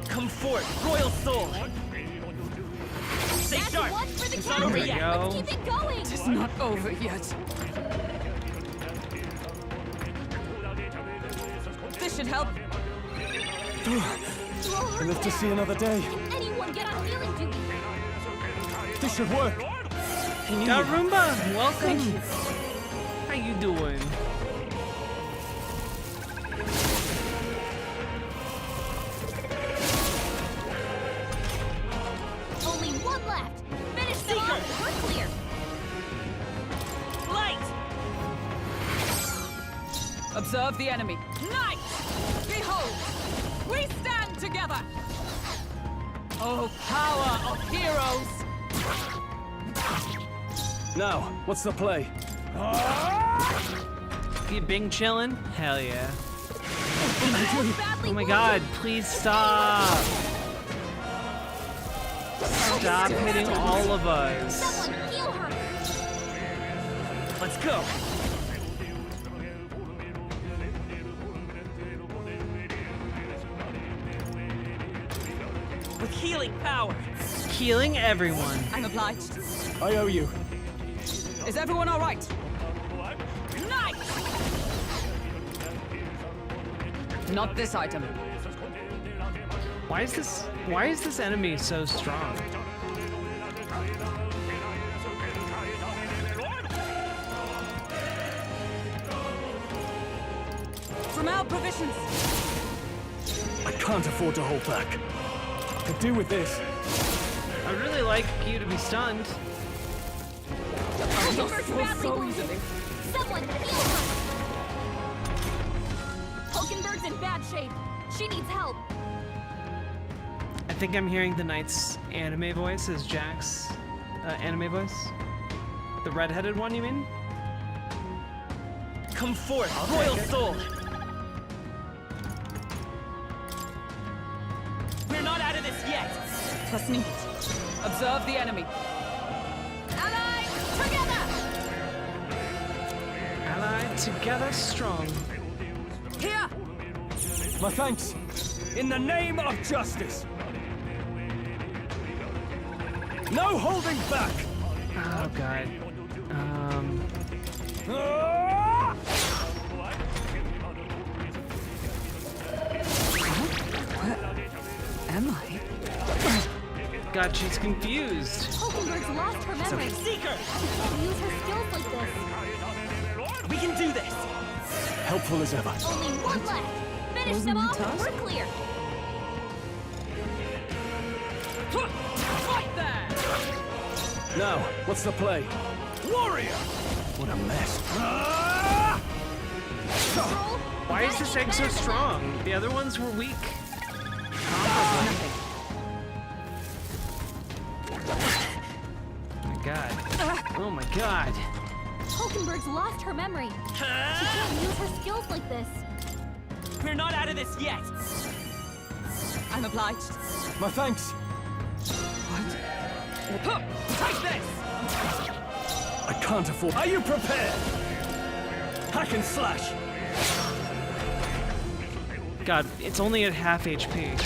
Come forth, Royal Soul! Stay That's sharp! one for the It's not over captain. yet! Let's keep it going. It's not over yet. This should help. I live to see another day. Can anyone get on healing duty? This should work. Darumba, welcome. How you doing? Only one left. Finish them off. We're clear. Light! Observe the enemy. Knight! Behold! We stand together! Oh, power of heroes! Now, what's the play? You Bing chillin'? Hell yeah. Badly Oh my god, please stop. Stop hitting all of us. Someone heal her. Let's go! With healing power! Healing everyone. I'm obliged. I owe you. Is everyone all right? Knight! Not this item. Why is this enemy so strong? From our provisions. I can't afford to hold back. Could do with this. I'd really like you to be stunned. Hulkenberg's badly so wounded. easily. Someone heal her. Hulkenberg's in bad shape. She needs help. I think I'm hearing the Knight's anime voice as Jack's anime voice. The redheaded one, you mean? Come forth, Royal Soul! We're not out of this yet! Trust me. Observe the enemy. Allies, together. Allied together strong. Here! My thanks. In the name of justice! No holding back. Oh god. Am I? God, she's confused. Hulkenberg's lost her memory. Seeker! She can't use her skills like this. We can do this! Helpful as ever. Only one left. Finish them off. We're clear. Right there! Now, what's the play? Warrior! What a mess. Why is this egg so strong? The other ones were weak. Oh my god. Oh my god. Falkenberg's lost her memory. She can't use her skills like this. We're not out of this yet. I'm obliged. My thanks. Take this! I can't afford. Are you prepared? Hack and slash. God, it's only at half HP.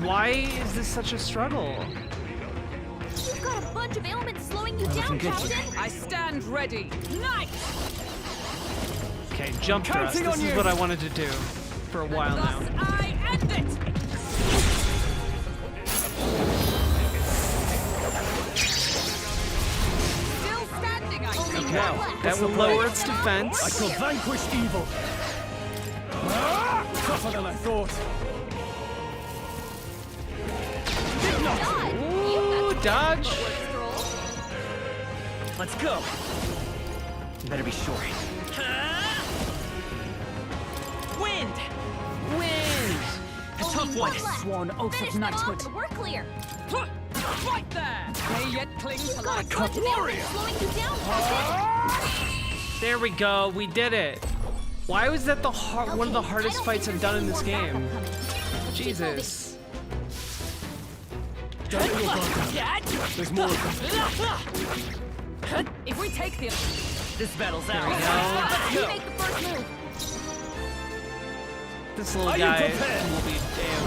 Why is this such a struggle? You've got a bunch of ailments slowing you down, Captain. I stand ready. Knife! Okay, jump thrust. Counting on This is you. what I wanted to do for a while now. Thus I end it! Still standing, I see. Okay, that will lower its defense. I shall vanquish evil. Tougher than I thought. Ooh, dodge. Let's go. You better be sure. Wind! Wind! A tough one. Sworn oath Finish of them off knighthood. and we're clear. Right there! May yet cling to life. Bunch of ailments slowing you down, Captain. There we go. We did it. Why was that the one of the hardest fights I've done in this game? Jesus. There's more of them. If we take the... This battle's There ours. we go. You make the first move. This little Are you guy prepared? will be damn.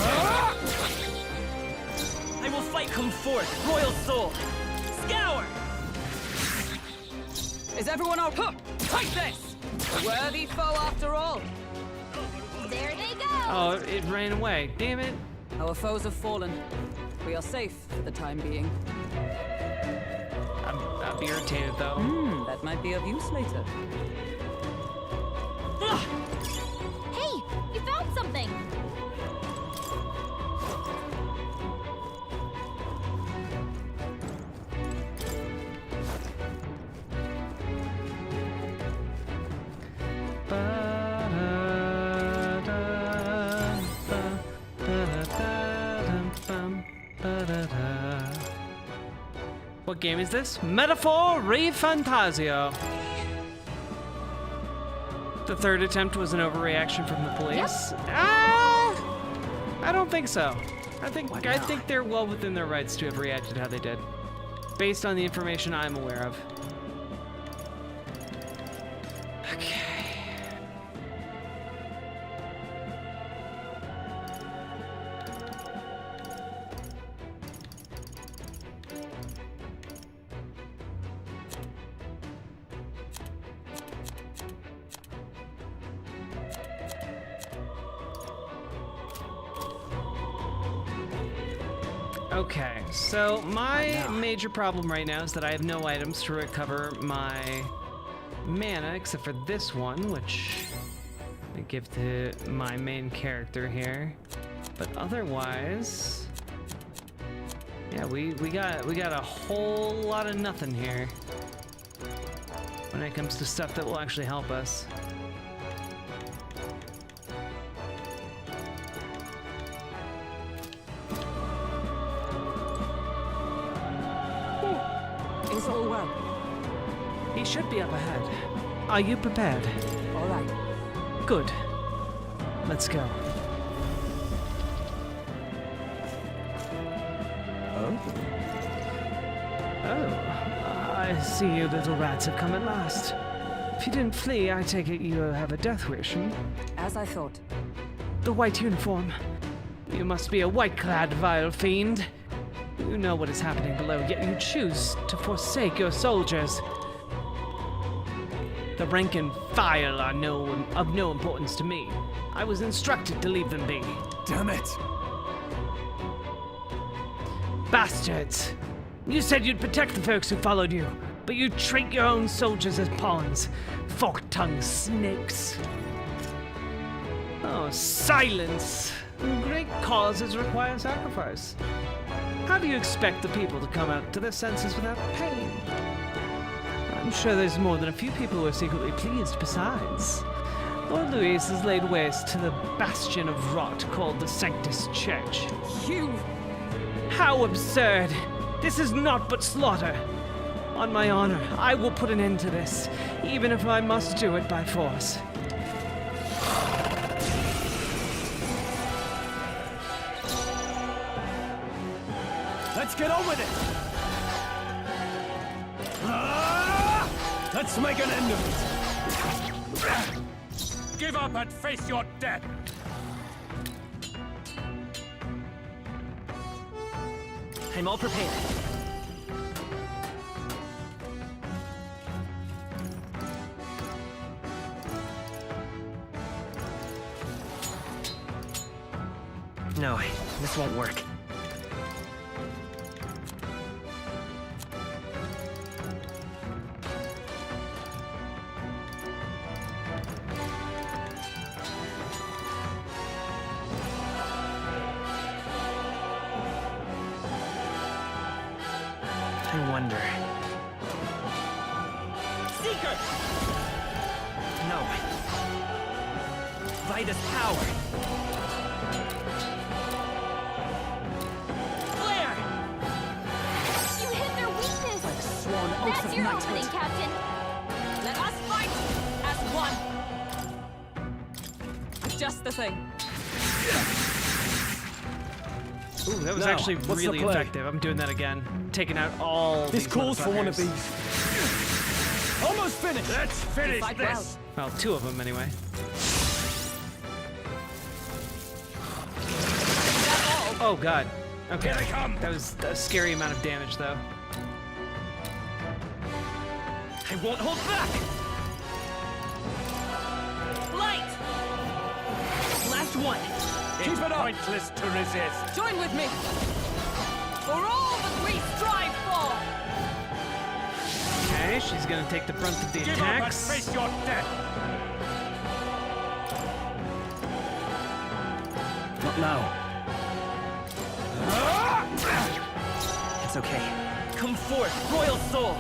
I will fight come forth, royal soul. Scour! Is everyone out? Take this! A worthy foe after all. There they go. Oh, it ran away. Damn it. Our foes have fallen. We are safe for the time being. I'll be irritated though. That might be of use later. Hey, you found something. What game is this? Metaphor Refantasio. The third attempt was an overreaction from the police. I don't think so. I think they're well within their rights to have reacted how they did, based on the information I'm aware of. Okay. Okay, so my major problem right now is that I have no items to recover my mana except for this one, which I give to my main character here. But otherwise, yeah, we got a whole lot of nothing here when it comes to stuff that will actually help us. Is all well? He should be up ahead. Are you prepared? All right. Good. Let's go. Oh, I see you little rats have come at last. If you didn't flee, I take it you have a death wish, hmm? As I thought. The white uniform. You must be a white-clad vile fiend. You know what is happening below, yet you choose to forsake your soldiers. The rank and file are of no importance to me. I was instructed to leave them be. Damn it! Bastards! You said you'd protect the folks who followed you, but you treat your own soldiers as pawns. Fork-tongued snakes. Oh, silence! Great causes require sacrifice. How do you expect the people to come out to their senses without pain? I'm sure there's more than a few people who are secretly pleased besides. Lord Louis has laid waste to the bastion of rot called the Sanctus Church. You! How absurd! This is naught but slaughter! On my honor, I will put an end to this, even if I must do it by force. Let's get on with it! Let's make an end of it! Give up and face your death! I'm all prepared. No, this won't work. I wonder. Seeker! No. Vida's power. Flare! You hit their weakness! Like sworn oath That's of your knighthood. opening, Captain! Let us fight as one. Just the thing. Ooh, that was Now, actually what's the really play? effective. I'm doing that again. Taking out all This these calls for one of motherfuckers. these. Almost finished! Let's finish fight this! Well, two of them anyway. Oh god. Okay. Here they come. That was a scary amount of damage, though. I won't hold back! Light! Last one! Keep it up! Pointless to resist. Join with me. For all that we strive for. Okay, she's gonna take the brunt of the Give up and attacks. face your death! Not now. It's okay. Come forth, Royal Soul!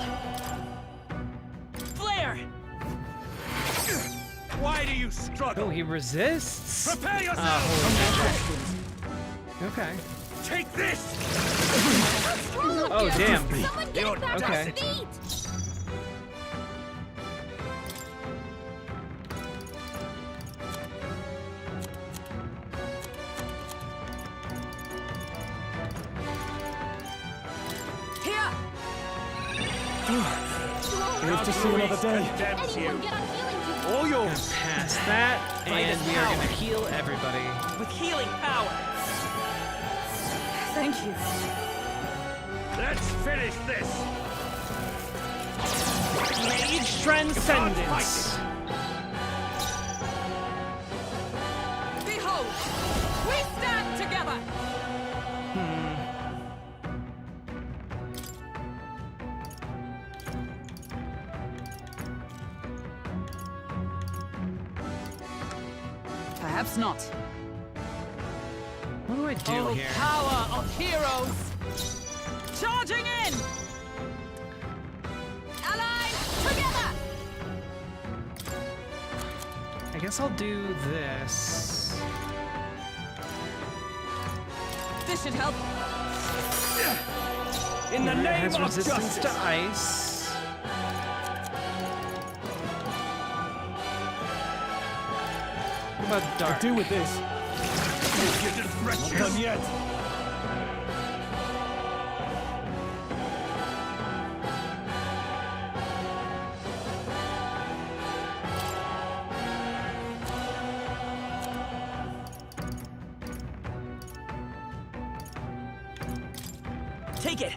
Flare! Why do you struggle? Oh, he resists? Prepare yourself! Okay. Take this! What's wrong with Oh, you? damn. Someone get You're back okay. on feet! Here. Here's to see another day. Anyone get on healing duty? All yours! Past that, and we are gonna heal everybody. With healing power! Thank you. Let's finish this! Rage Transcendence. Behold, we stand together. Perhaps not. What do I do Oh, here? power of heroes! Charging in! Allies, together! I guess I'll do this. This should help. In the It name has of resistance justice! to ice. What about dark? Do with this. Not done yet. Take it!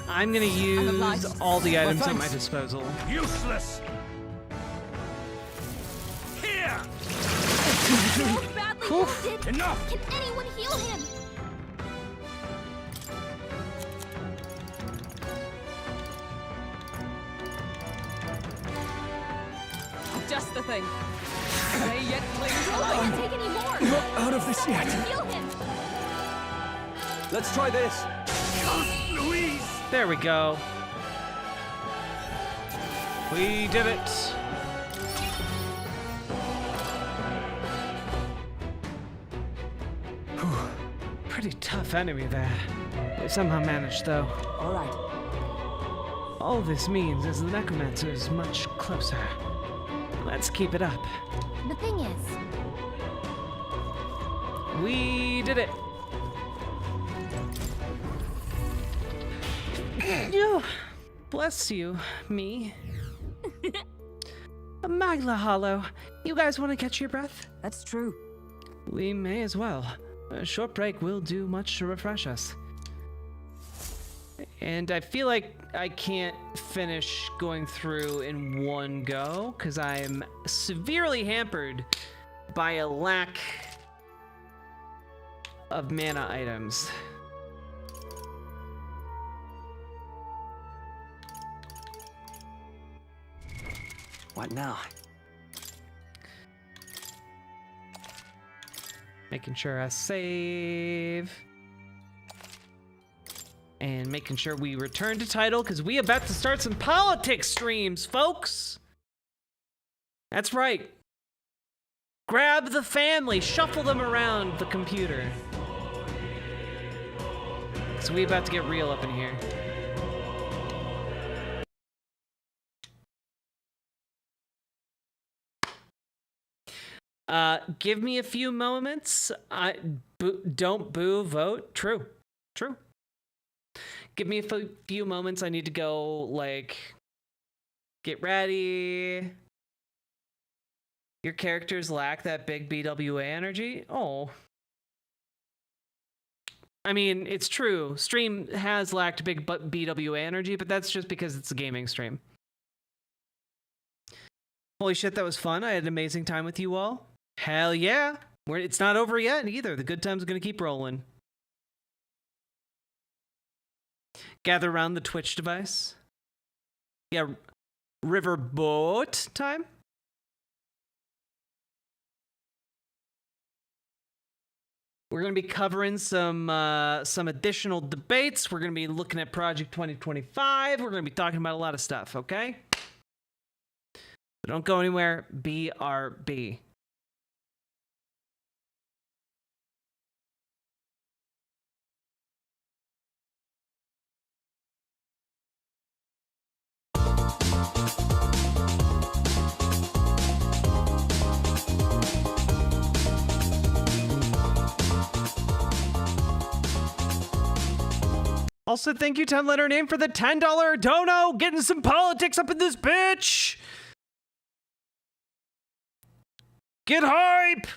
I'm gonna use obliged. all the items at my thanks. disposal. Useless! Here! So badly wounded. Enough! Can anyone heal him? Just the thing. They yet cling to Don't life. let him take any more. Not out of this Someone yet! heal him. Let's try this! Louise! There we go. We did it. Pretty tough enemy there. They somehow managed, though. All right. All this means is the Necromancer is much closer. Let's keep it up. The thing is, we did it. Oh, bless you, me. Magla Hollow, you guys want to catch your breath? That's true. We may as well. A short break will do much to refresh us. And I feel like I can't finish going through in one go, because I am severely hampered by a lack of mana items. What now? Making sure I save. And making sure we return to title, because we about to start some politics streams, folks! That's right. Grab the family, shuffle them around the computer. So we about to get real up in here. Give me a few moments. Don't boo, vote. True. True. Give me a few moments. I need to go, like, get ready. Your characters lack that big BWA energy? Oh. I mean, it's true. Stream has lacked big BWA energy, but that's just because it's a gaming stream. Holy shit, that was fun. I had an amazing time with you all. Hell yeah. It's not over yet either. The good times are going to keep rolling. Gather around the Twitch device. Yeah, riverboat time. We're going to be covering some additional debates. We're going to be looking at Project 2025. We're going to be talking about a lot of stuff, okay? So don't go anywhere. BRB. Also, thank you, 10-letter name, for the $10 dono. Getting some politics up in this bitch. Get hype.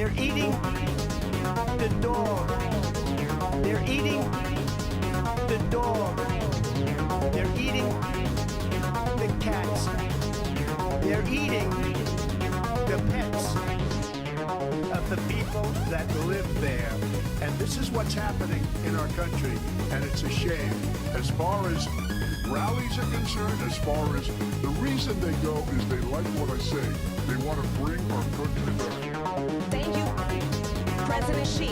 They're eating the dog. They're eating the dog. They're eating the cats. They're eating the pets of the people that live there. And this is what's happening in our country, and it's a shame. As far as rallies are concerned, as far as the reason they go is they like what I say. They want to bring our country back. Thank you, President Xi.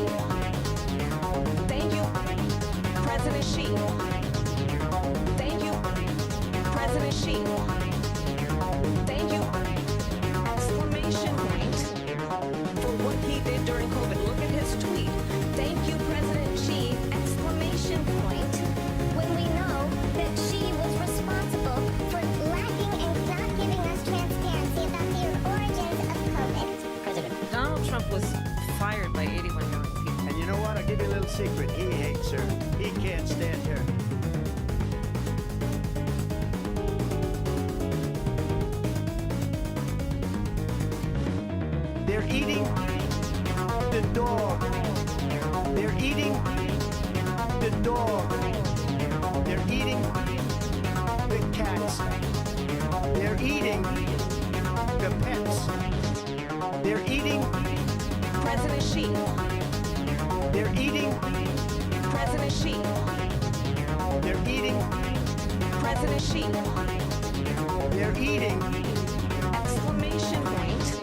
Thank you, President Xi. Thank you, President Xi. Thank you, exclamation point, for what he did during COVID. Look at his tweet. Thank you, President Xi, exclamation point. When we know that she was responsible for lacking and not giving us transparency about the origins of COVID. President Donald Trump was fired by 81 million people. And you know what? I'll give you a little secret. He hates her. He can't stand her. They're eating the dog. They're eating the dog. They're eating the cats. They're eating the pets. They're eating President Xi. They're eating President Xi. They're eating President Xi. They're eating Exclamation point.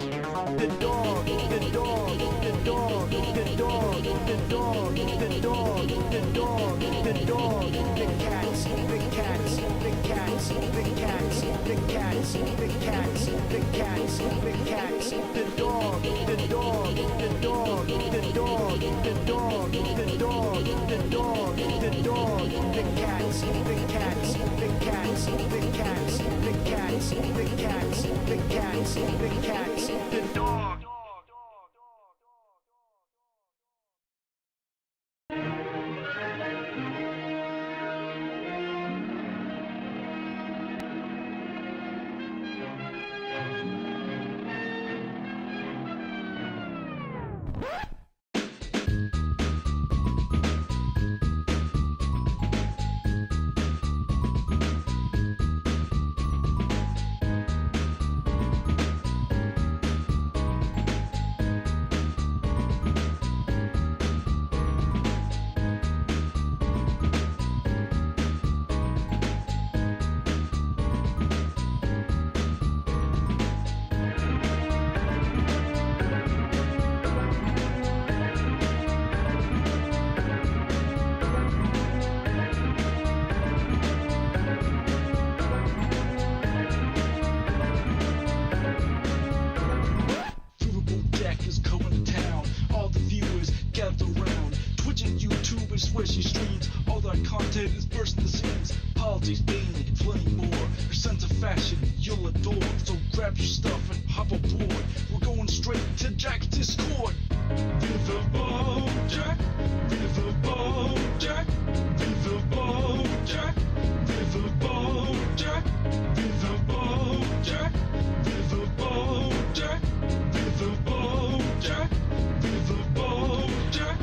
the dog, the dog, the dog, the dog, the dog, the dog, the dog, the dog, the cats, the cats, the cats, the cats, the cats, the cats, the cats, the cats, the dog, the dog, the dog, the dog, the dog, the dog, the dog, the dog, the cats, the cats, the cats, the cats, the cats, the cats, the cats, the cats, the dog.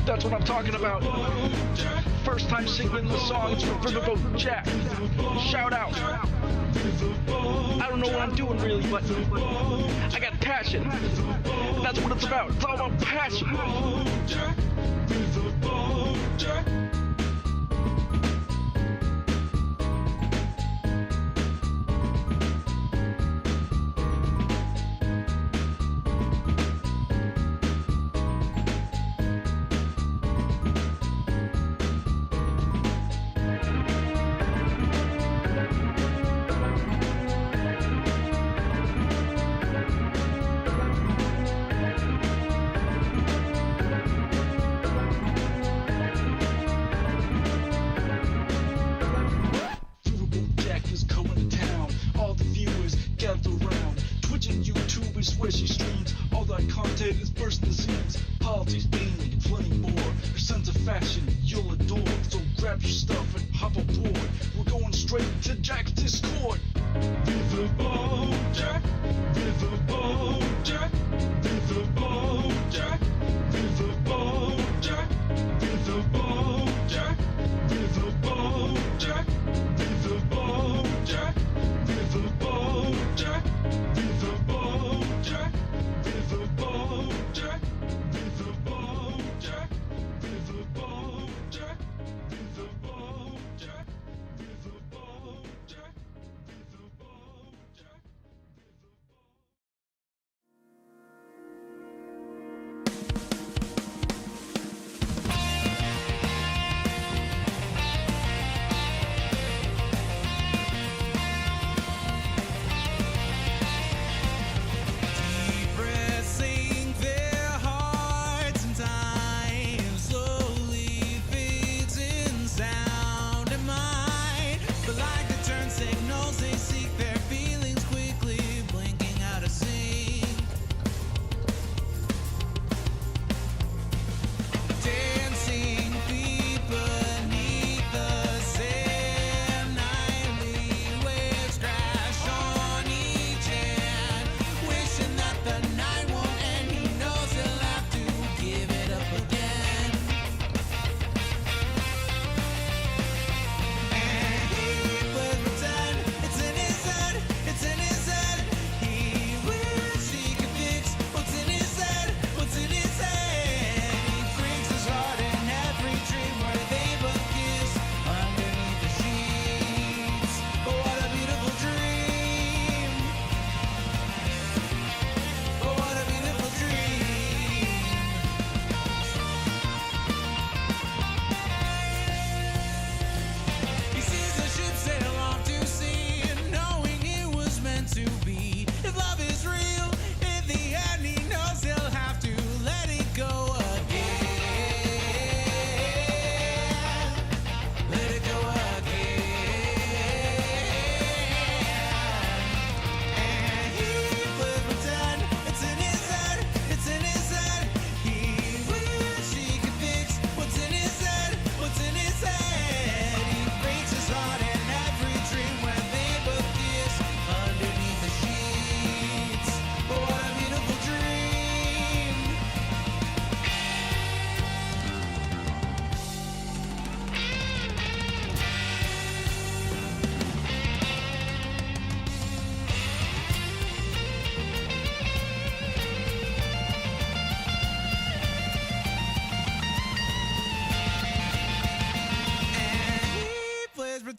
That's what I'm talking about. First time singing the songs from Riverboat Jack. Shout out. I don't know what I'm doing really, but I got passion. That's what it's about. It's all about passion. Riverboat Jack, Riverboat Jack,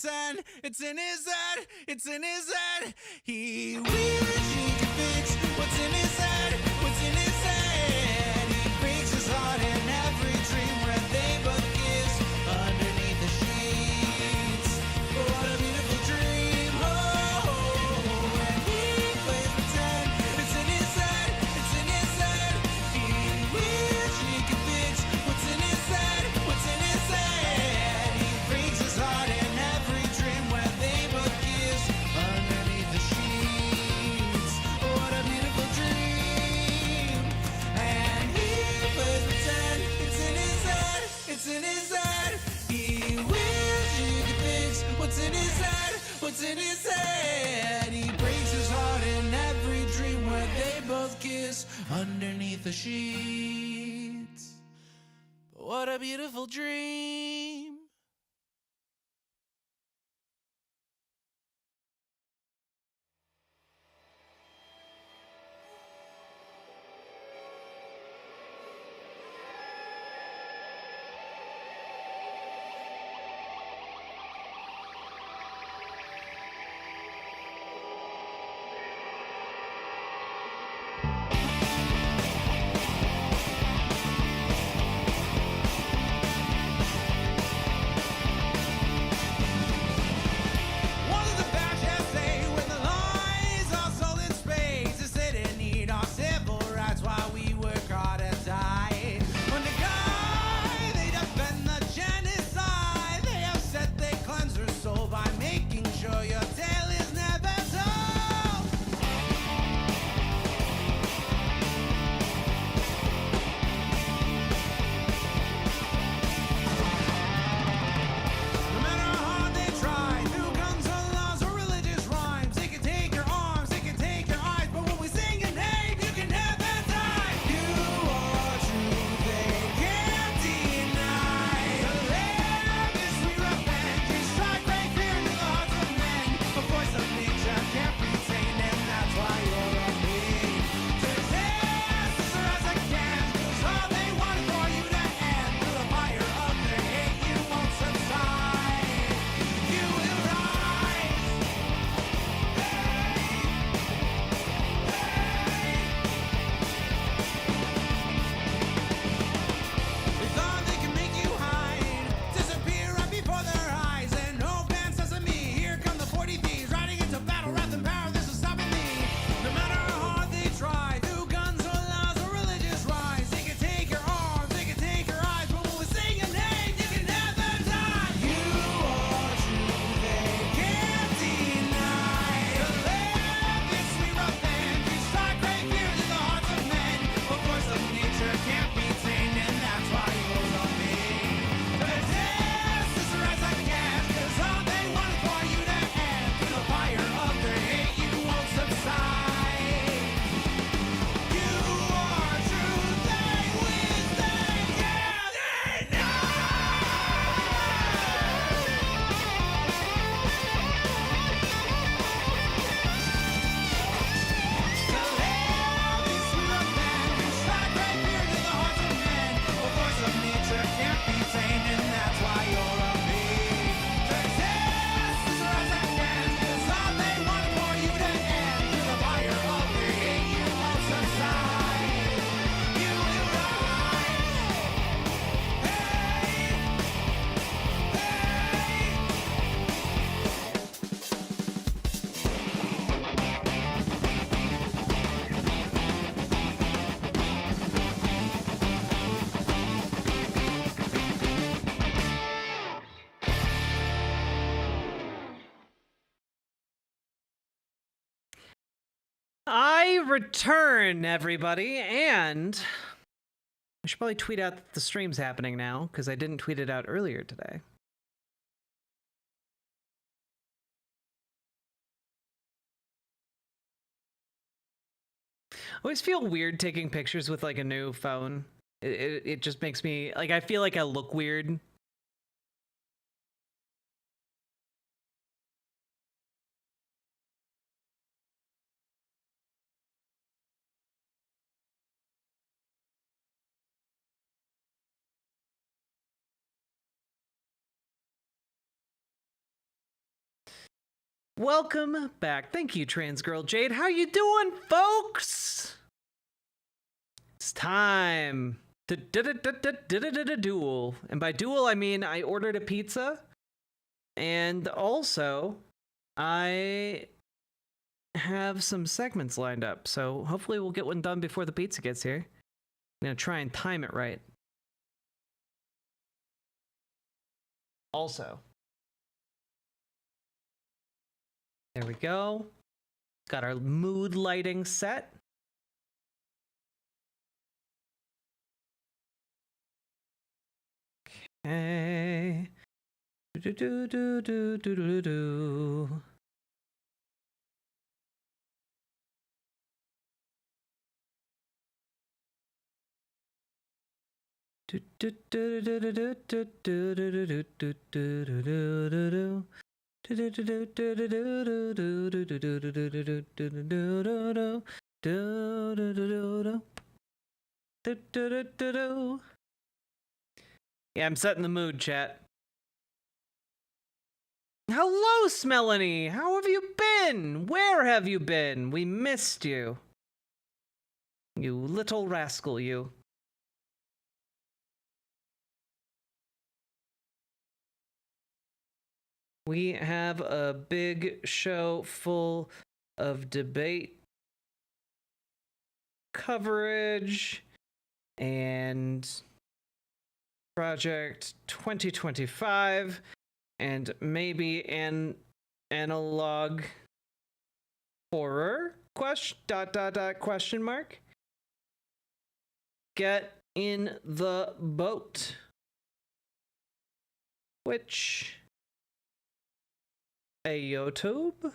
pretend it's in his head, it's in his head. He wishes he could fix what's in his head, what's in his head. He breaks his heart in every dream where they both kiss underneath the sheets. What a beautiful dream. When he plays pretend, it's in his head, it's in his head. He wishes he could fix what's in his head, what's in his head. He breaks his heart in every dream where they both kiss underneath the sheets. What a beautiful dream. And he plays pretend, it's in his head, it's in his head. He wishes he could fix what's in his head, what's in his head. He breaks his heart in every dream where they both kiss underneath the sheets. What a beautiful dream. What does the fascist say when the lies are sold in space? They say they need our civil rights while we work hard and die. When the guy, they defend the genocide. They have said they cleanse their soul by making sure your tale is never told. No matter how hard they try, through guns or laws or religious rhymes, they can take your arms, they can take your eyes, but when we sing your name, you can never die. You are truth they can't deny. To live is sweet revenge, you strike right fear into the hearts of men. A voice of nature can't be tamed, and that's why you're a king. To resist as far as I can, 'cause all they want is for you to end. Through the fire of their hate, you won't subside. You will rise. They thought they could make you hide, disappear right before their eyes, and no man says to me, here come the 40 thieves, riding into battle, wrath and power, this is stopping me. No matter how hard they try, through guns or laws or religious rise, they can take your arms, they can take your eyes, but when we sing your name, you can never die. You are truth they can't deny. To live is sweet revenge, you strike great fears in the hearts of men. A voice of nature can't be tamed, and that's why you're a me. Resist as far as I can, 'cause all they want is for you to end. Through the fire of their hate, you won't subside. You are truth they wish they can't I return, everybody, and I should probably tweet out that the stream's happening now, because I didn't tweet it out earlier today. I always feel weird taking pictures with like a new phone. It just makes me like, I feel like I look weird. Welcome back. Thank you, Trans Girl Jade. How you doing, folks? It's time to duel. And by duel, I mean I ordered a pizza. And also, I have some segments lined up. So hopefully we'll get one done before the pizza gets here. I'm going to try and time it right. Also, there we go. Got our mood lighting set. Okay. Do do do do do do do. Do do do do do do do do do do do do do. Yeah, I'm setting the mood, chat. Hello, Smelanie. How have you been? Where have you been? We missed you. You little rascal, you. We have a big show full of debate coverage and Project 2025 and maybe an analog horror question mark. Get in the boat. Which a YouTube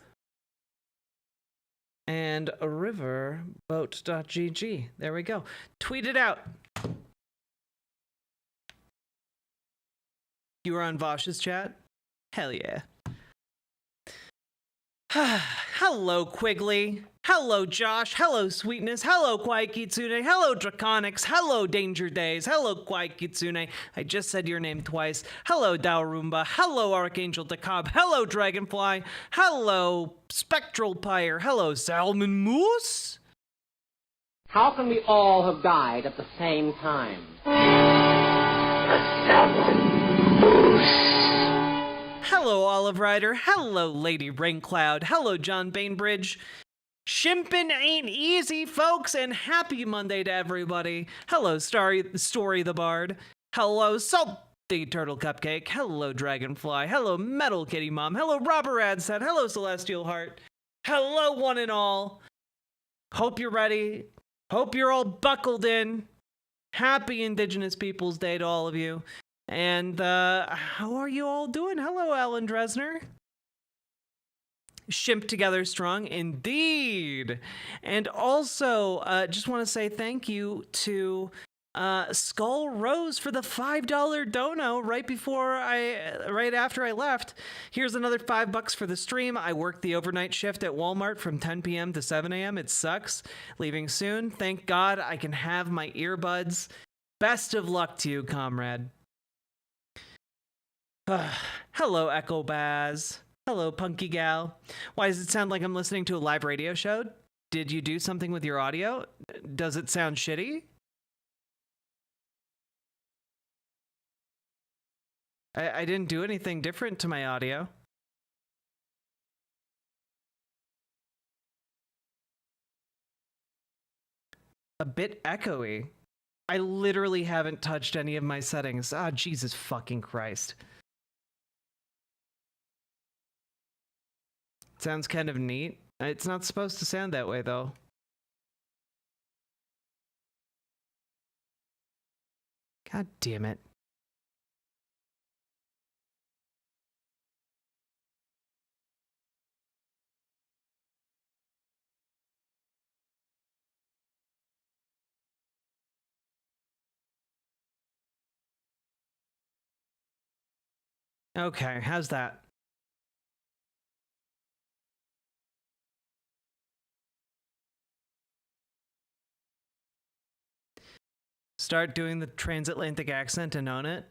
and a river boat.gg. There we go. Tweet it out. You were on Vosh's chat? Hell yeah. Hello, Quigley. Hello, Josh. Hello, Sweetness. Hello, Kwai Kitsune. Hello, Draconics. Hello, Danger Days. Hello, Kwai Kitsune. I just said your name twice. Hello, Daurumba. Hello, Archangel Decab. Hello, Dragonfly. Hello, Spectral Pyre. Hello, Salmon Moose. How can we all have died at the same time? Hello, Olive Rider. Hello, Lady Raincloud. Hello, John Bainbridge. Shimpin' ain't easy, folks, and happy Monday to everybody. Hello, Story the Bard. Hello, Salty Turtle Cupcake. Hello, Dragonfly. Hello, Metal Kitty Mom. Hello, Robert Radstead. Hello, Celestial Heart. Hello, one and all. Hope you're ready. Hope you're all buckled in. Happy Indigenous Peoples Day to all of you. And how are you all doing? Hello, Alan Dresner. Shimp together strong, indeed. And also, just want to say thank you to Skull Rose for the $5 dono right after I left. Here's another $5 for the stream. I worked the overnight shift at Walmart from 10 p.m. to 7 a.m. It sucks. Leaving soon. Thank God I can have my earbuds. Best of luck to you, comrade. Hello, Echo Baz. Hello, Punky Gal. Why does it sound like I'm listening to a live radio show? Did you do something with your audio? Does it sound shitty? I didn't do anything different to my audio. A bit echoey. I literally haven't touched any of my settings. Ah, Jesus fucking Christ. Sounds kind of neat. It's not supposed to sound that way, though. God damn it. Okay, how's that? Start doing the transatlantic accent and own it.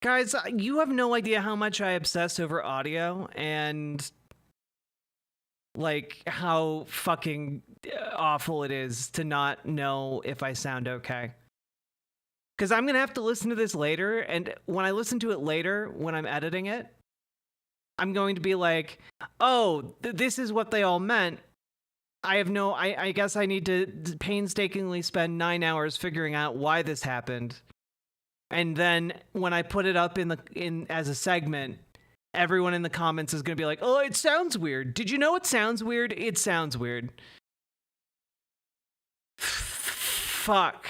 Guys, you have no idea how much I obsess over audio, and like how fucking awful it is to not know if I sound okay. Because I'm going to have to listen to this later, and when I listen to it later, when I'm editing it, I'm going to be like, oh, this is what they all meant. I guess I need to painstakingly spend 9 hours figuring out why this happened. And then when I put it up in as a segment, everyone in the comments is going to be like, oh, it sounds weird. Did you know it sounds weird? It sounds weird. Fuck.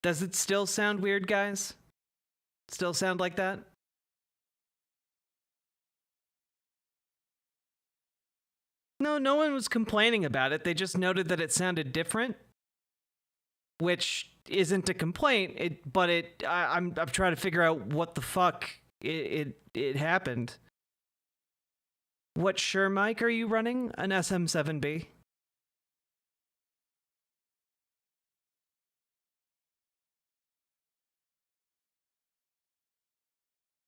Does it still sound weird, guys? Still sound like that? No, no one was complaining about it. They just noted that it sounded different, which isn't a complaint. I'm trying to figure out what the fuck it happened. What Shure mic are you running? An SM7B?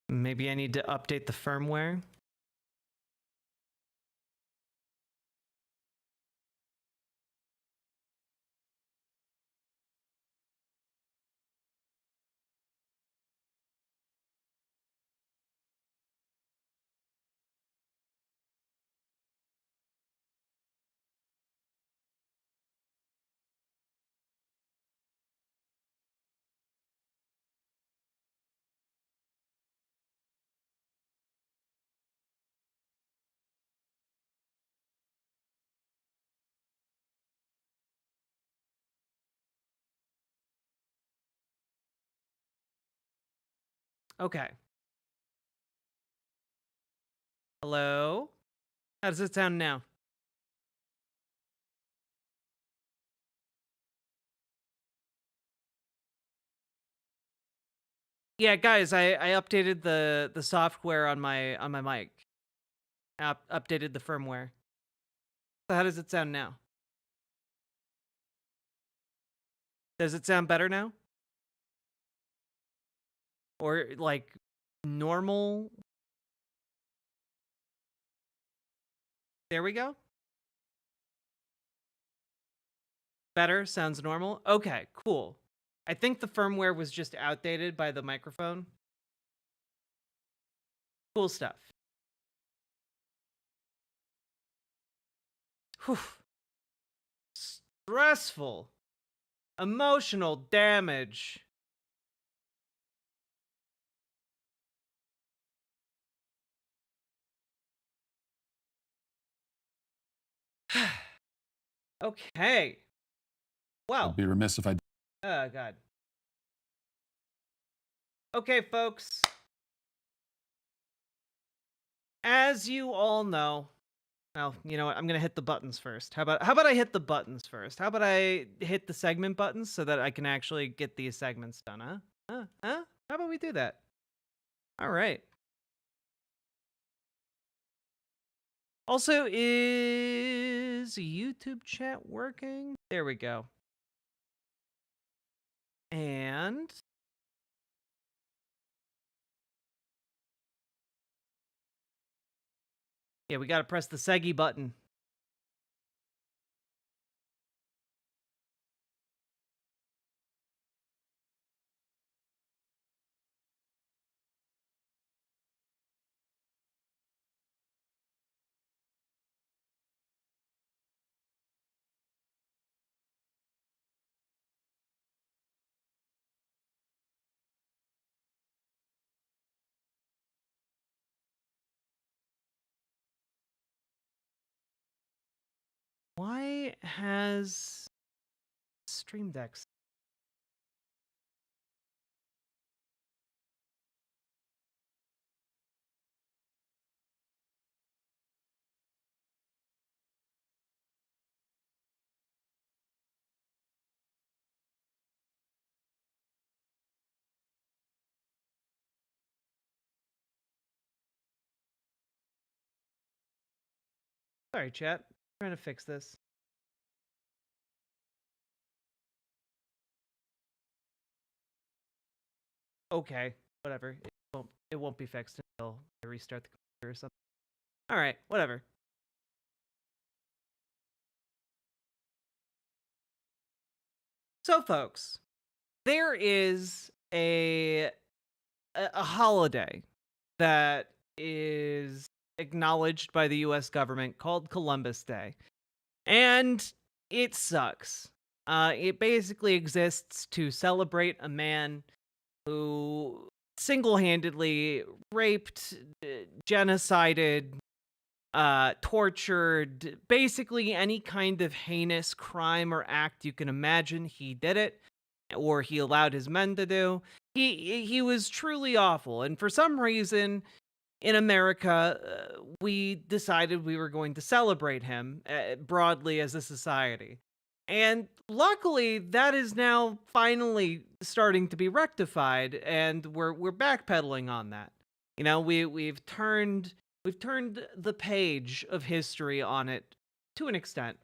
Maybe I need to update the firmware. Okay. Hello? How does it sound now? Yeah, guys, I updated the software on my mic. Updated the firmware. So how does it sound now? Does it sound better now? Or like normal? There we go. Better? Sounds normal? Okay, cool. I think the firmware was just outdated by the microphone. Cool stuff. Whew. Stressful. Emotional damage. Okay. Well. I'd be remiss if I... Oh, God. Okay, folks. As you all know... Well, you know what? I'm going to hit the buttons first. How about I hit the buttons first? How about I hit the segment buttons so that I can actually get these segments done, huh? Huh? How about we do that? All right. Also, is YouTube chat working? There we go. And yeah, we got to press the Seggy button. Why has Stream Deck? Sorry, chat. trying to fix this. Okay, whatever. It won't be fixed until I restart the computer or something. All right, whatever. So, folks, there is a holiday that is acknowledged by the U.S. government called Columbus Day, and it sucks. It basically exists to celebrate a man who single-handedly raped, genocided, tortured, basically any kind of heinous crime or act you can imagine. He did it, or he allowed his men to do. He was truly awful, and for some reason in America, we decided we were going to celebrate him broadly as a society. And luckily, that is now finally starting to be rectified, and we're backpedaling on that. You know, we've turned the page of history on it to an extent,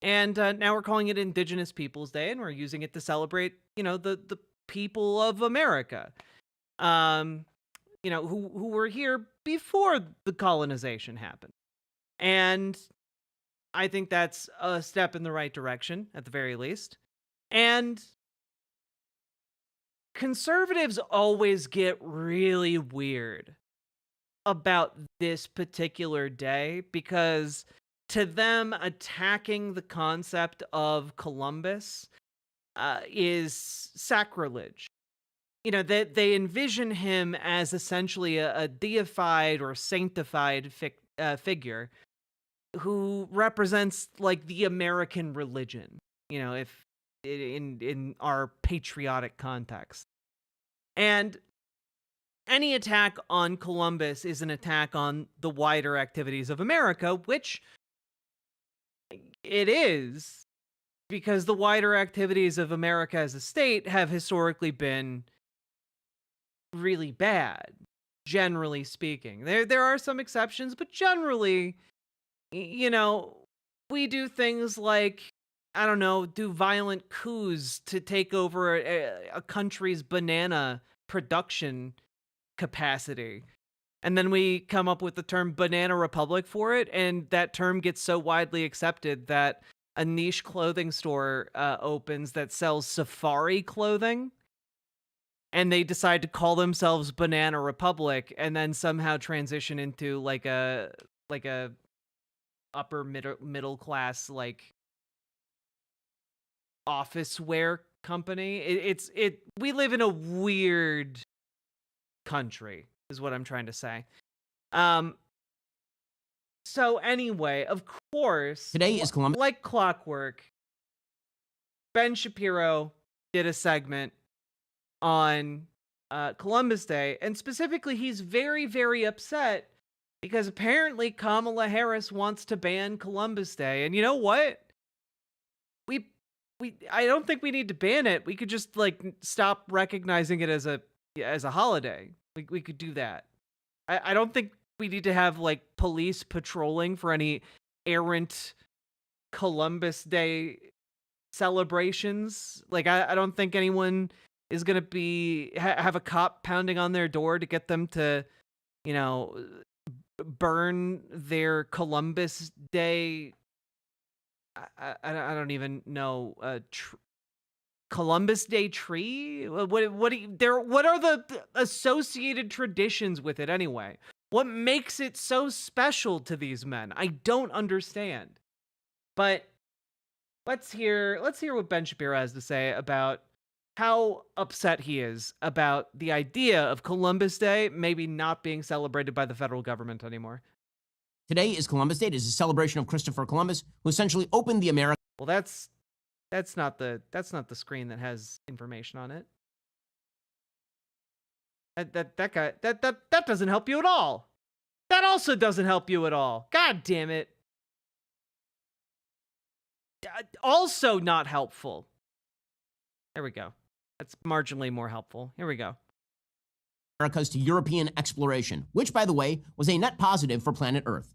and now we're calling it Indigenous Peoples Day, and we're using it to celebrate, you know, the people of America, you know, who were here before the colonization happened, and I think that's a step in the right direction, at the very least. And conservatives always get really weird about this particular day because to them, attacking the concept of Columbus is sacrilege. You know, they envision him as essentially a deified or sanctified figure who represents like the American religion, you know, if in our patriotic context. And any attack on Columbus is an attack on the wider activities of America, which it is, because the wider activities of America as a state have historically been really bad, generally speaking. There are some exceptions, but generally, you know, we do things like, I don't know, do violent coups to take over a country's banana production capacity. And then we come up with the term Banana Republic for it, and that term gets so widely accepted that a niche clothing store opens that sells safari clothing, and they decide to call themselves Banana Republic, and then somehow transition into like a upper middle class like office wear company. We live in a weird country is what I'm trying to say. So anyway, of course, Today is Columbus. Like clockwork, Ben Shapiro did a segment on Columbus Day, and specifically he's very, very upset because apparently Kamala Harris wants to ban Columbus Day. And you know what? I don't think we need to ban it. We could just like stop recognizing it as a holiday. We could do that. I don't think we need to have like police patrolling for any errant Columbus Day celebrations. Like I don't think anyone is gonna be have a cop pounding on their door to get them to, you know, burn their Columbus Day. I don't even know. Columbus Day tree? What are the associated traditions with it anyway? What makes it so special to these men? I don't understand. But let's hear what Ben Shapiro has to say about how upset he is about the idea of Columbus Day maybe not being celebrated by the federal government anymore. Today is Columbus Day. It is a celebration of Christopher Columbus, who essentially opened the America. Well, that's not the screen that has information on it. That doesn't help you at all. That also doesn't help you at all. God damn it. Also not helpful. There we go. That's marginally more helpful. Here we go. Americas to European exploration, which, by the way, was a net positive for planet Earth.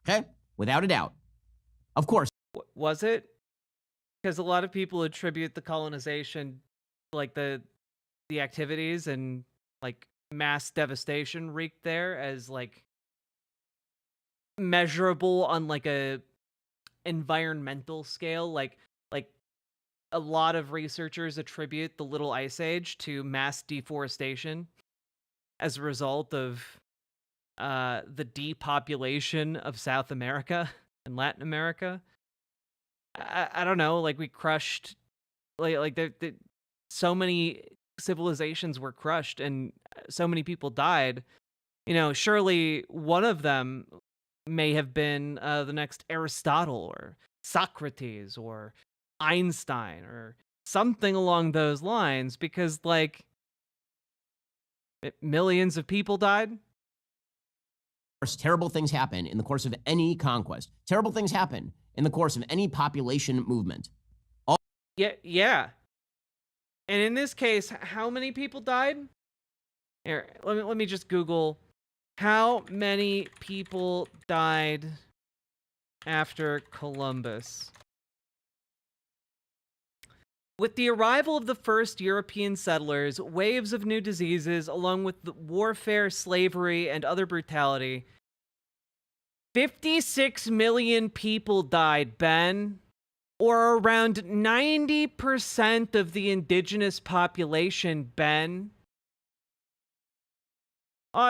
Okay? Without a doubt. Of course. Was it? Because a lot of people attribute the colonization, like the activities and like mass devastation wreaked there as like measurable on like a environmental scale. Like a lot of researchers attribute the Little Ice Age to mass deforestation as a result of the depopulation of South America and Latin America. I don't know, like we crushed, like so many civilizations were crushed and so many people died. You know, surely one of them may have been the next Aristotle or Socrates or Einstein or something along those lines, because like millions of people died. Of course, terrible things happen in the course of any conquest. Terrible things happen in the course of any population movement. Yeah. And in this case, how many people died? Here, let me just Google how many people died after Columbus. With the arrival of the first European settlers, waves of new diseases, along with the warfare, slavery, and other brutality, 56 million people died, Ben, or around 90% of the indigenous population, Ben.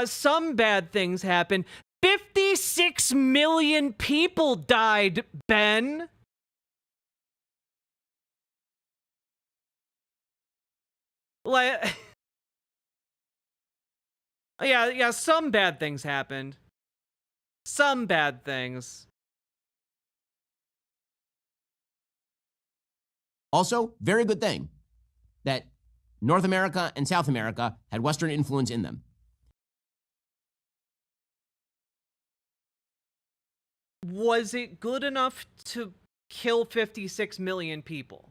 Some bad things happened. 56 million people died, Ben. Like, yeah, some bad things happened. Some bad things. Also, very good thing that North America and South America had Western influence in them. Was it good enough to kill 56 million people?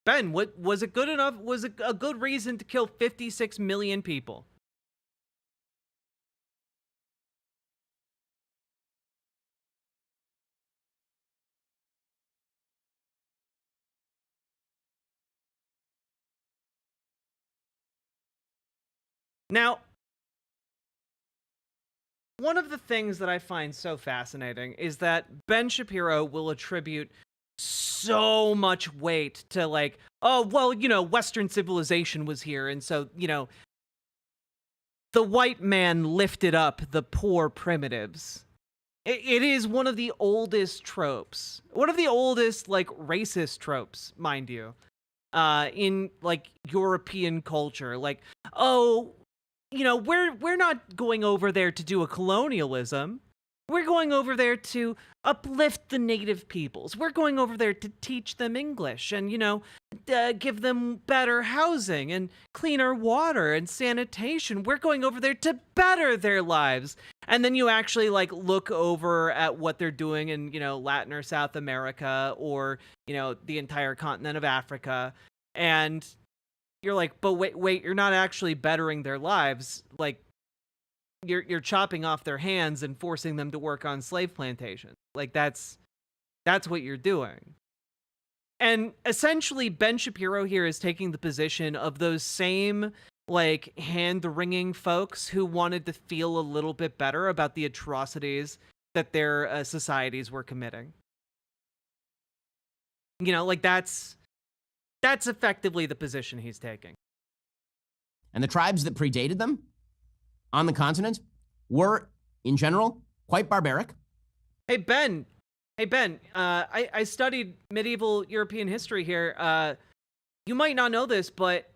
Ben, what was it good enough? Was it a good reason to kill 56 million people? Now, one of the things that I find so fascinating is that Ben Shapiro will attribute so much weight to like, oh, well, you know, Western civilization was here, and so, you know, the white man lifted up the poor primitives. It is one of the oldest tropes, one of the oldest, like, racist tropes, mind you, in, like, European culture. Like, oh, you know, we're not going over there to do a colonialism. We're going over there to uplift the native peoples. We're going over there to teach them English and, you know, give them better housing and cleaner water and sanitation. We're going over there to better their lives. And then you actually, like, look over at what they're doing in, you know, Latin or South America or, you know, the entire continent of Africa. And you're like, but wait, you're not actually bettering their lives. Like, you're chopping off their hands and forcing them to work on slave plantations. Like, that's what you're doing. And essentially, Ben Shapiro here is taking the position of those same, like, hand-wringing folks who wanted to feel a little bit better about the atrocities that their societies were committing. You know, like, that's effectively the position he's taking. And the tribes that predated them on the continent were, in general, quite barbaric. Hey, Ben, I studied medieval European history here. You might not know this, but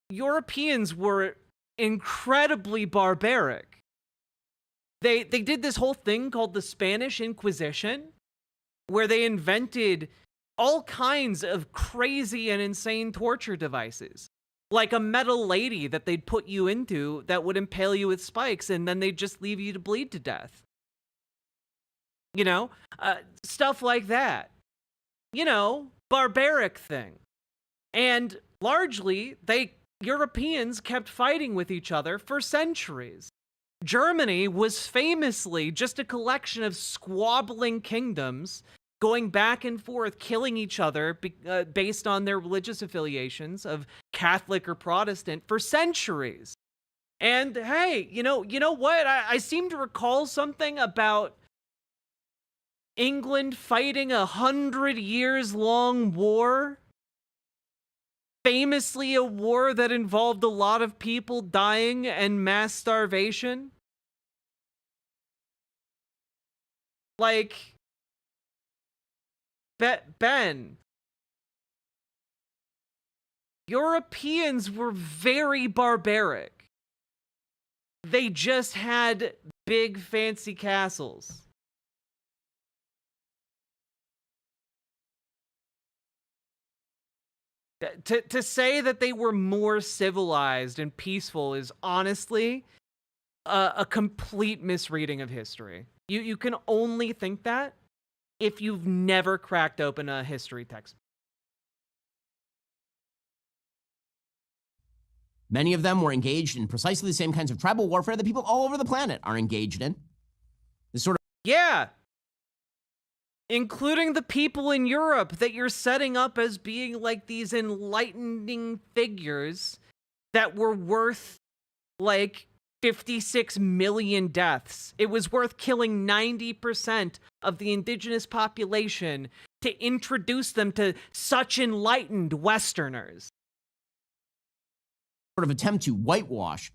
Europeans were incredibly barbaric. They did this whole thing called the Spanish Inquisition, where they invented all kinds of crazy and insane torture devices. Like a metal lady that they'd put you into that would impale you with spikes, and then they'd just leave you to bleed to death. You know? Stuff like that. You know, barbaric thing. And largely, Europeans kept fighting with each other for centuries. Germany was famously just a collection of squabbling kingdoms going back and forth, killing each other based on their religious affiliations of Catholic or Protestant for centuries. And hey, you know what? I seem to recall something about England fighting 100 years long war. Famously a war that involved a lot of people dying and mass starvation. Like, Ben, Europeans were very barbaric. They just had big fancy castles. To say that they were more civilized and peaceful is honestly a complete misreading of history. You can only think that if you've never cracked open a history text. Many of them were engaged in precisely the same kinds of tribal warfare that people all over the planet are engaged in. This sort of... Yeah. Including the people in Europe that you're setting up as being like these enlightening figures that were worth like 56 million deaths. It was worth killing 90% of the indigenous population to introduce them to such enlightened Westerners. Sort of attempt to whitewash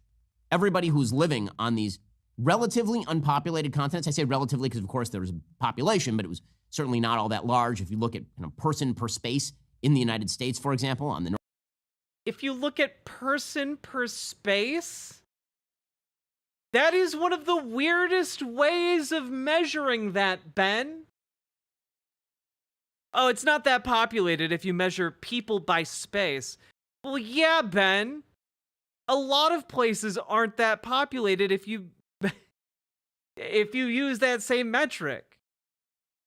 everybody who's living on these relatively unpopulated continents. I say relatively because, of course, there was a population, but it was certainly not all that large. If you look at person per space in the United States, for example, on the north. If you look at person per space, that is one of the weirdest ways of measuring that, Ben. Oh, it's not that populated if you measure people by space. Well, yeah, Ben. A lot of places aren't that populated if you use that same metric.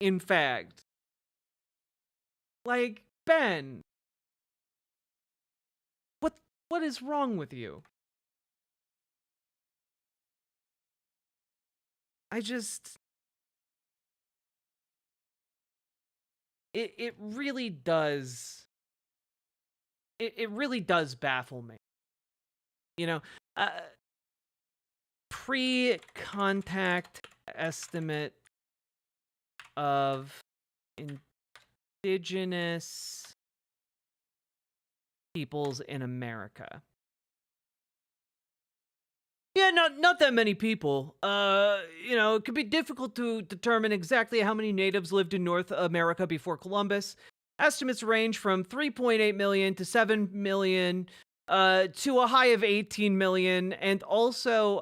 In fact. Like, Ben. What is wrong with you? It really does. It really does baffle me. You know, pre-contact estimate of indigenous peoples in America. Yeah, not that many people. It could be difficult to determine exactly how many natives lived in North America before Columbus. Estimates range from 3.8 million to 7 million, to a high of 18 million, and also,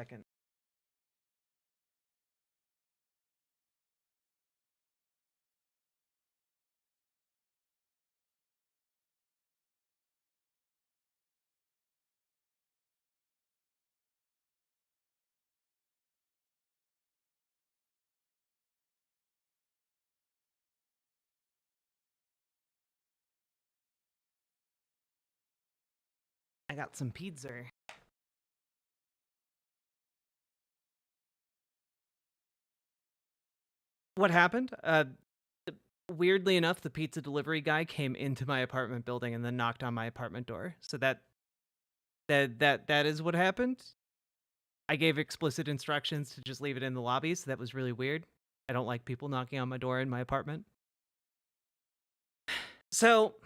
second. I got some pizza. What happened? Weirdly enough, the pizza delivery guy came into my apartment building and then knocked on my apartment door. So that is what happened. I gave explicit instructions to just leave it in the lobby, so that was really weird. I don't like people knocking on my door in my apartment. So,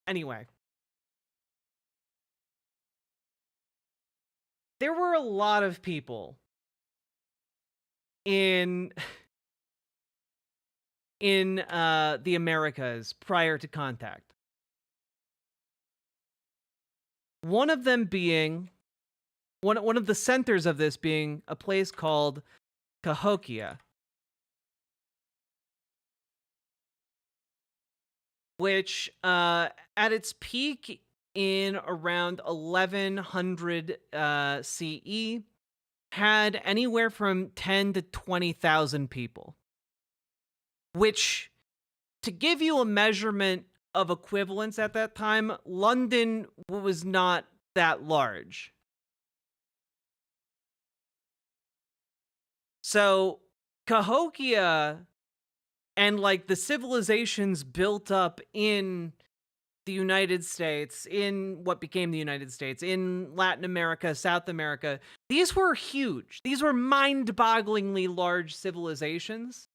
anyway. There were a lot of people in the Americas prior to contact. One of them being one of the centers of this being a place called Cahokia, which at its peak in around 1100 CE had anywhere from 10 to 20,000 people, which to give you a measurement of equivalence at that time, London was not that large. So Cahokia and like the civilizations built up in the United States, in what became the United States, in Latin America, South America, these were huge. These were mind-bogglingly large civilizations.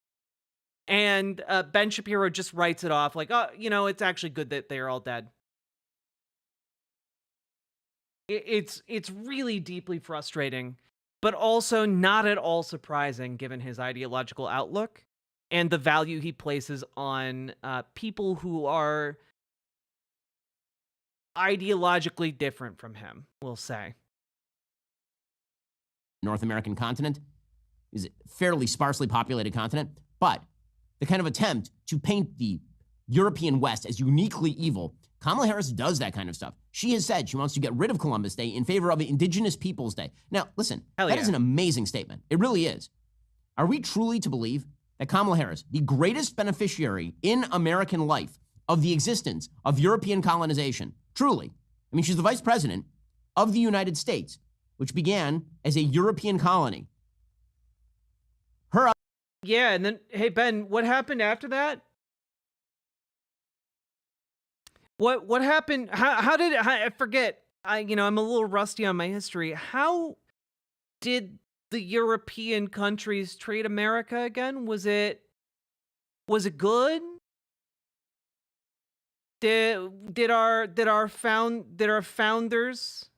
And Ben Shapiro just writes it off like, oh, you know, it's actually good that they're all dead. It's really deeply frustrating, but also not at all surprising given his ideological outlook and the value he places on people who are ideologically different from him, we'll say. North American continent is a fairly sparsely populated continent, but the kind of attempt to paint the European West as uniquely evil, Kamala Harris does that kind of stuff. She has said she wants to get rid of Columbus Day in favor of Indigenous Peoples Day. Now, listen, that is an amazing statement. It really is. Are we truly to believe that Kamala Harris, the greatest beneficiary in American life of the existence of European colonization, truly, I mean, she's the vice president of the United States, which began as a European colony. Yeah, and then, hey, Ben, what happened after that? What happened? How did I forget? I'm a little rusty on my history. How did the European countries treat America again? Was it good? Did our founders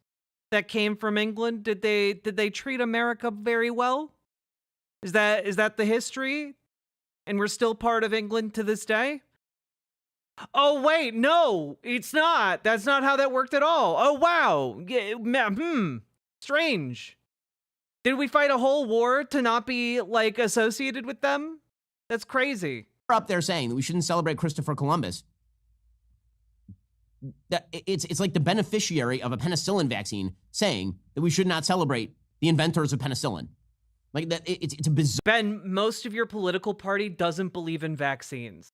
that came from England, did they treat America very well? Is that the history? And we're still part of England to this day? Oh, wait, no, it's not. That's not how that worked at all. Oh, wow. Strange. Did we fight a whole war to not be, like, associated with them? That's crazy. Up there saying that we shouldn't celebrate Christopher Columbus. That it's like the beneficiary of a penicillin vaccine saying that we should not celebrate the inventors of penicillin. Like that, it's a bizarre. Ben, most of your political party doesn't believe in vaccines.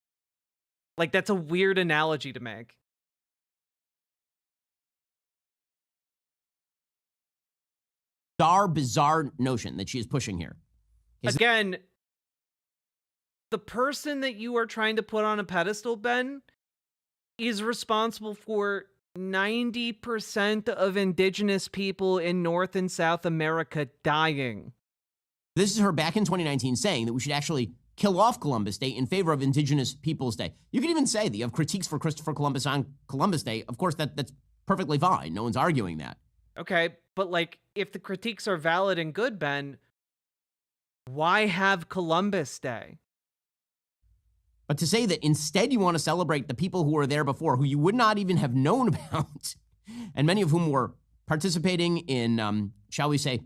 Like, that's a weird analogy to make. Bizarre notion that she is pushing here. Again, the person that you are trying to put on a pedestal, Ben, is responsible for 90% of indigenous people in North and South America dying. This is her back in 2019 saying that we should actually kill off Columbus Day in favor of Indigenous Peoples Day. You could even say that you have critiques for Christopher Columbus on Columbus Day. Of course, that's perfectly fine. No one's arguing that. Okay, but like, if the critiques are valid and good, Ben, why have Columbus Day? But to say that instead you want to celebrate the people who were there before, who you would not even have known about, and many of whom were participating in, shall we say,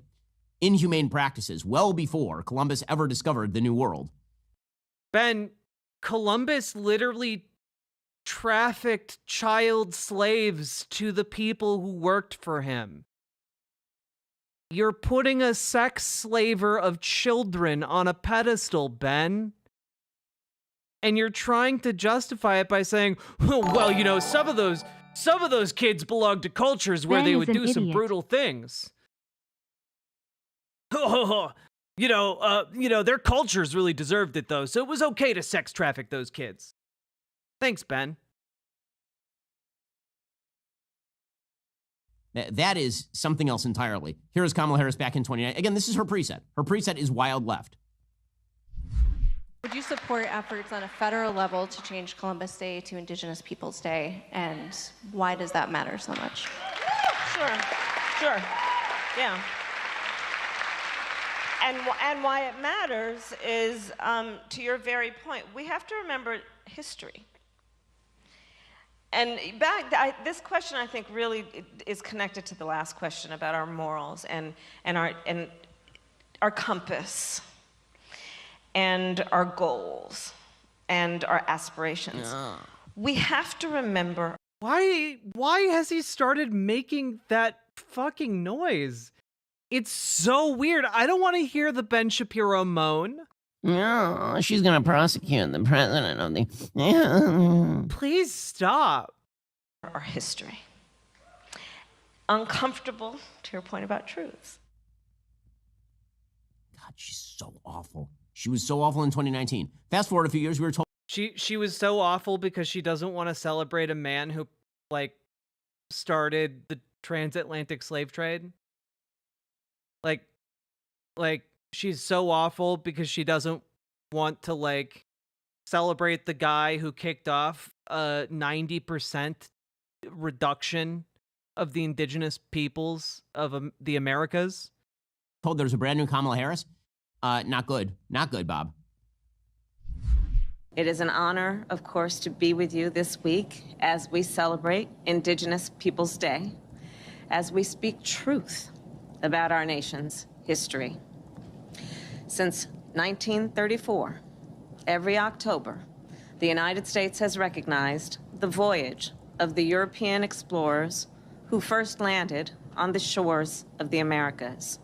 inhumane practices well before Columbus ever discovered the New World. Ben, Columbus literally trafficked child slaves to the people who worked for him. You're putting a sex slaver of children on a pedestal, Ben. And you're trying to justify it by saying, well, some of those kids belong to cultures where they would do some brutal things. Their cultures really deserved it, though, so it was okay to sex traffic those kids. Thanks, Ben. That is something else entirely. Here is Kamala Harris back in 2019. Again, this is her preset. Her preset is wild left. Would you support efforts on a federal level to change Columbus Day to Indigenous Peoples Day, and why does that matter so much? Sure. Yeah. And why it matters is, to your very point, we have to remember history. And this question, I think, really is connected to the last question about our morals and our compass and our goals and our aspirations. Yeah. We have to remember. Why has he started making that fucking noise? It's so weird. I don't want to hear the Ben Shapiro moan. No, she's gonna prosecute the president of the... Please stop. Our history. Uncomfortable, to your point about truths. God, she's so awful. She was so awful in 2019. Fast forward a few years, we were told... She was so awful because she doesn't want to celebrate a man who, like, started the transatlantic slave trade. Like, she's so awful because she doesn't want to, like, celebrate the guy who kicked off a 90% reduction of the indigenous peoples of the Americas. Told there's a brand new Kamala Harris. Not good. Not good, Bob. It is an honor, of course, to be with you this week as we celebrate Indigenous Peoples Day, as we speak truth about our nation's history. Since 1934, every October, the United States has recognized the voyage of the European explorers who first landed on the shores of the Americas.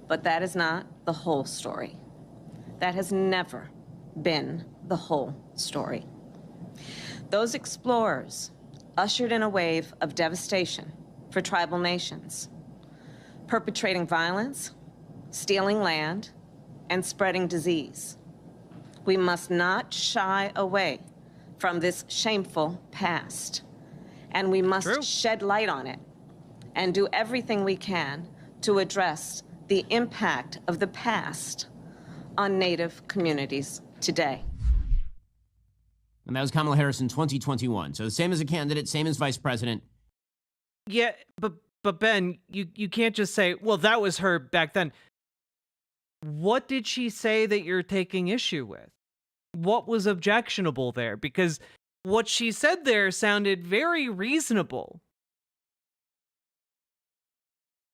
But that is not the whole story. That has never been the whole story. Those explorers ushered in a wave of devastation for tribal nations, perpetrating violence, stealing land, and spreading disease. We must not shy away from this shameful past, and we must shed light on it and do everything we can to address the impact of the past on Native communities today. And that was Kamala Harris in 2021. So the same as a candidate, same as vice president. Yeah, but Ben, you can't just say, well, that was her back then. What did she say that you're taking issue with? What was objectionable there? Because what she said there sounded very reasonable.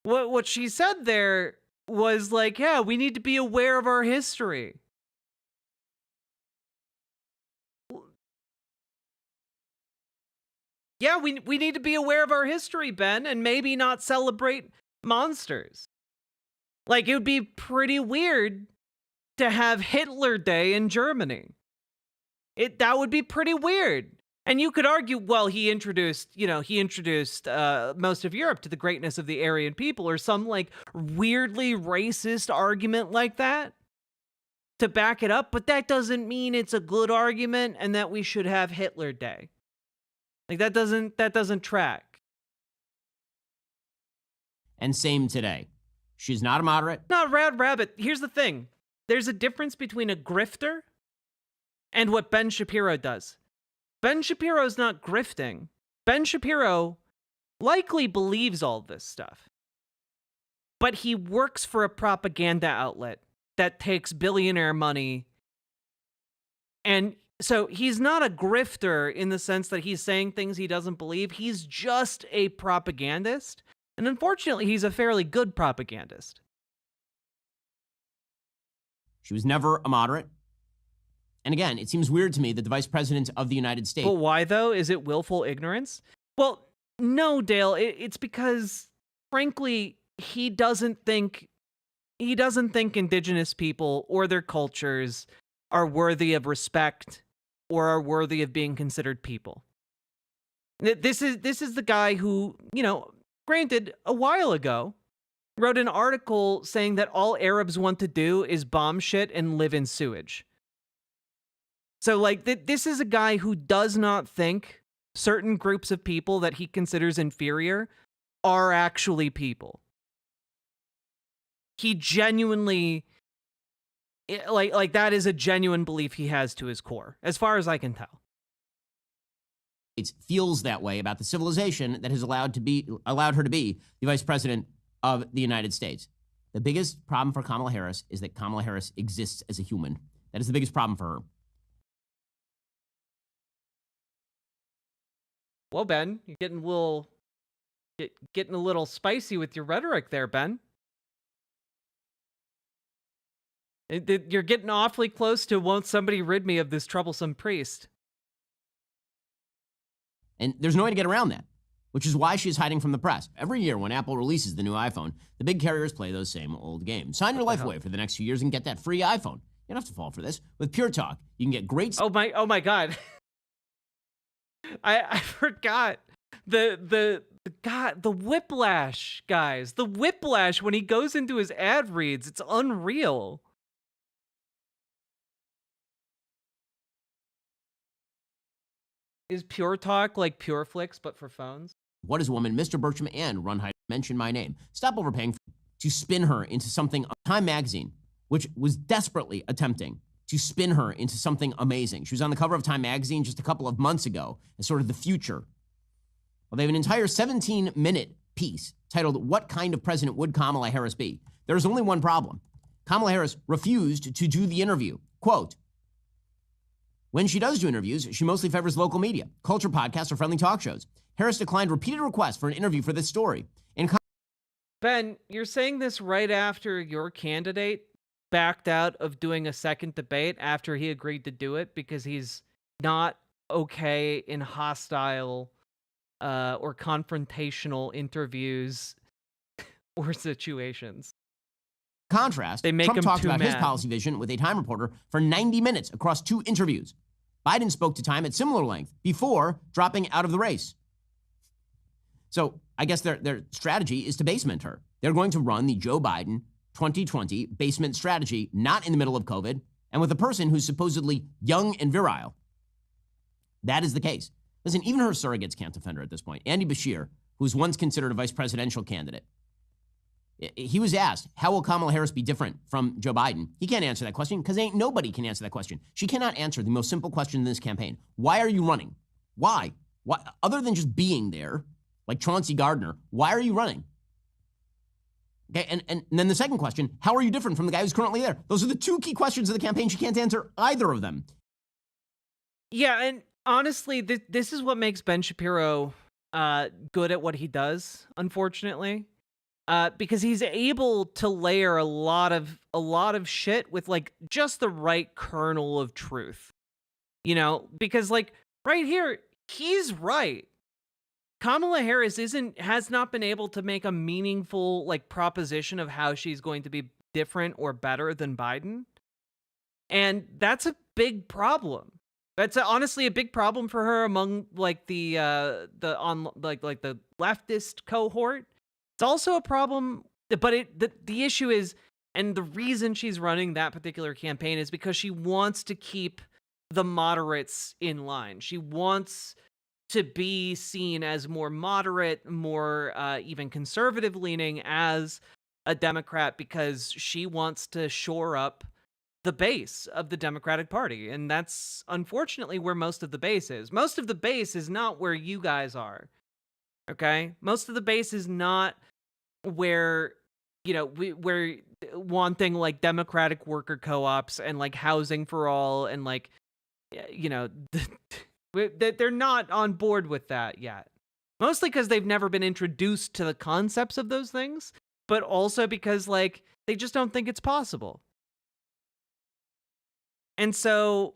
What she said there was like, yeah, we need to be aware of our history. Yeah, we need to be aware of our history, Ben, and maybe not celebrate monsters. Like, it would be pretty weird to have Hitler Day in Germany. That would be pretty weird. And you could argue, well, he introduced most of Europe to the greatness of the Aryan people, or some, like, weirdly racist argument like that to back it up, but that doesn't mean it's a good argument and that we should have Hitler Day. Like, that doesn't track. And same today. She's not a moderate. No, Rad Rabbit, here's the thing. There's a difference between a grifter and what Ben Shapiro does. Ben Shapiro's not grifting. Ben Shapiro likely believes all this stuff. But he works for a propaganda outlet that takes billionaire money. And so he's not a grifter in the sense that he's saying things he doesn't believe. He's just a propagandist. And unfortunately, he's a fairly good propagandist. She was never a moderate. And again, it seems weird to me that the vice president of the United States... But why, though? Is it willful ignorance? Well, no, Dale. It's because, frankly, he doesn't think indigenous people or their cultures are worthy of respect or are worthy of being considered people. This is the guy who, granted, a while ago, wrote an article saying that all Arabs want to do is bomb shit and live in sewage. So, like, this is a guy who does not think certain groups of people that he considers inferior are actually people. He genuinely, like that is a genuine belief he has to his core, as far as I can tell. It feels that way about the civilization that has allowed her to be the vice president of the United States. The biggest problem for Kamala Harris is that Kamala Harris exists as a human. That is the biggest problem for her. Well, Ben, you're getting a little spicy with your rhetoric there, Ben. You're getting awfully close to won't somebody rid me of this troublesome priest. And there's no way to get around that, which is why she's hiding from the press. Every year when Apple releases the new iPhone, the big carriers play those same old games. Sign your life away for the next few years and get that free iPhone. You don't have to fall for this. With Pure Talk, you can get great... Oh my God. I forgot. The whiplash, guys. The whiplash when he goes into his ad reads. It's unreal. Is Pure Talk like Pure Flix, but for phones? What is Woman, Mr. Bertram, and Runheider mention my name. Stop overpaying to spin her into something. Time magazine, which was desperately attempting to spin her into something amazing. She was on the cover of Time magazine just a couple of months ago as sort of the future. Well, they have an entire 17-minute piece titled, What Kind of President Would Kamala Harris Be? There's only one problem. Kamala Harris refused to do the interview. Quote, when she does do interviews, she mostly favors local media, culture podcasts, or friendly talk shows. Harris declined repeated requests for an interview for this story. Ben, you're saying this right after your candidate backed out of doing a second debate after he agreed to do it because he's not okay in hostile or confrontational interviews or situations. Contrast, they make Trump him talked too about his mad. policy vision with a Time reporter for 90 minutes across 2 interviews. Biden spoke to Time at similar length before dropping out of the race. So I guess their strategy is to basement her. They're going to run the Joe Biden 2020 basement strategy, not in the middle of COVID, and with a person who's supposedly young and virile. That is the case. Listen, even her surrogates can't defend her at this point. Andy Bashir, who was once considered a vice presidential candidate, he was asked, how will Kamala Harris be different from Joe Biden? He can't answer that question because ain't nobody can answer that question. She cannot answer the most simple question in this campaign. Why are you running? Why? Other than just being there, like Chauncey Gardner, why are you running? Okay, and then the second question, how are you different from the guy who's currently there? Those are the 2 key questions of the campaign. She can't answer either of them. Yeah, and honestly, this is what makes Ben Shapiro good at what he does, unfortunately. Because he's able to layer a lot of shit with like just the right kernel of truth. You know, because like right here, he's right. Kamala Harris has not been able to make a meaningful like proposition of how she's going to be different or better than Biden. And that's a big problem. That's honestly a big problem for her among like the leftist cohort. It's also a problem, but the issue is, and the reason she's running that particular campaign is because she wants to keep the moderates in line. She wants to be seen as more moderate, more even conservative leaning as a Democrat because she wants to shore up the base of the Democratic Party. And that's unfortunately where most of the base is. Most of the base is not where you guys are. Okay? Most of the base is not where, you know, we're wanting like democratic worker co-ops and like housing for all and like, you know, they're not on board with that yet. Mostly because they've never been introduced to the concepts of those things, but also because like they just don't think it's possible. And so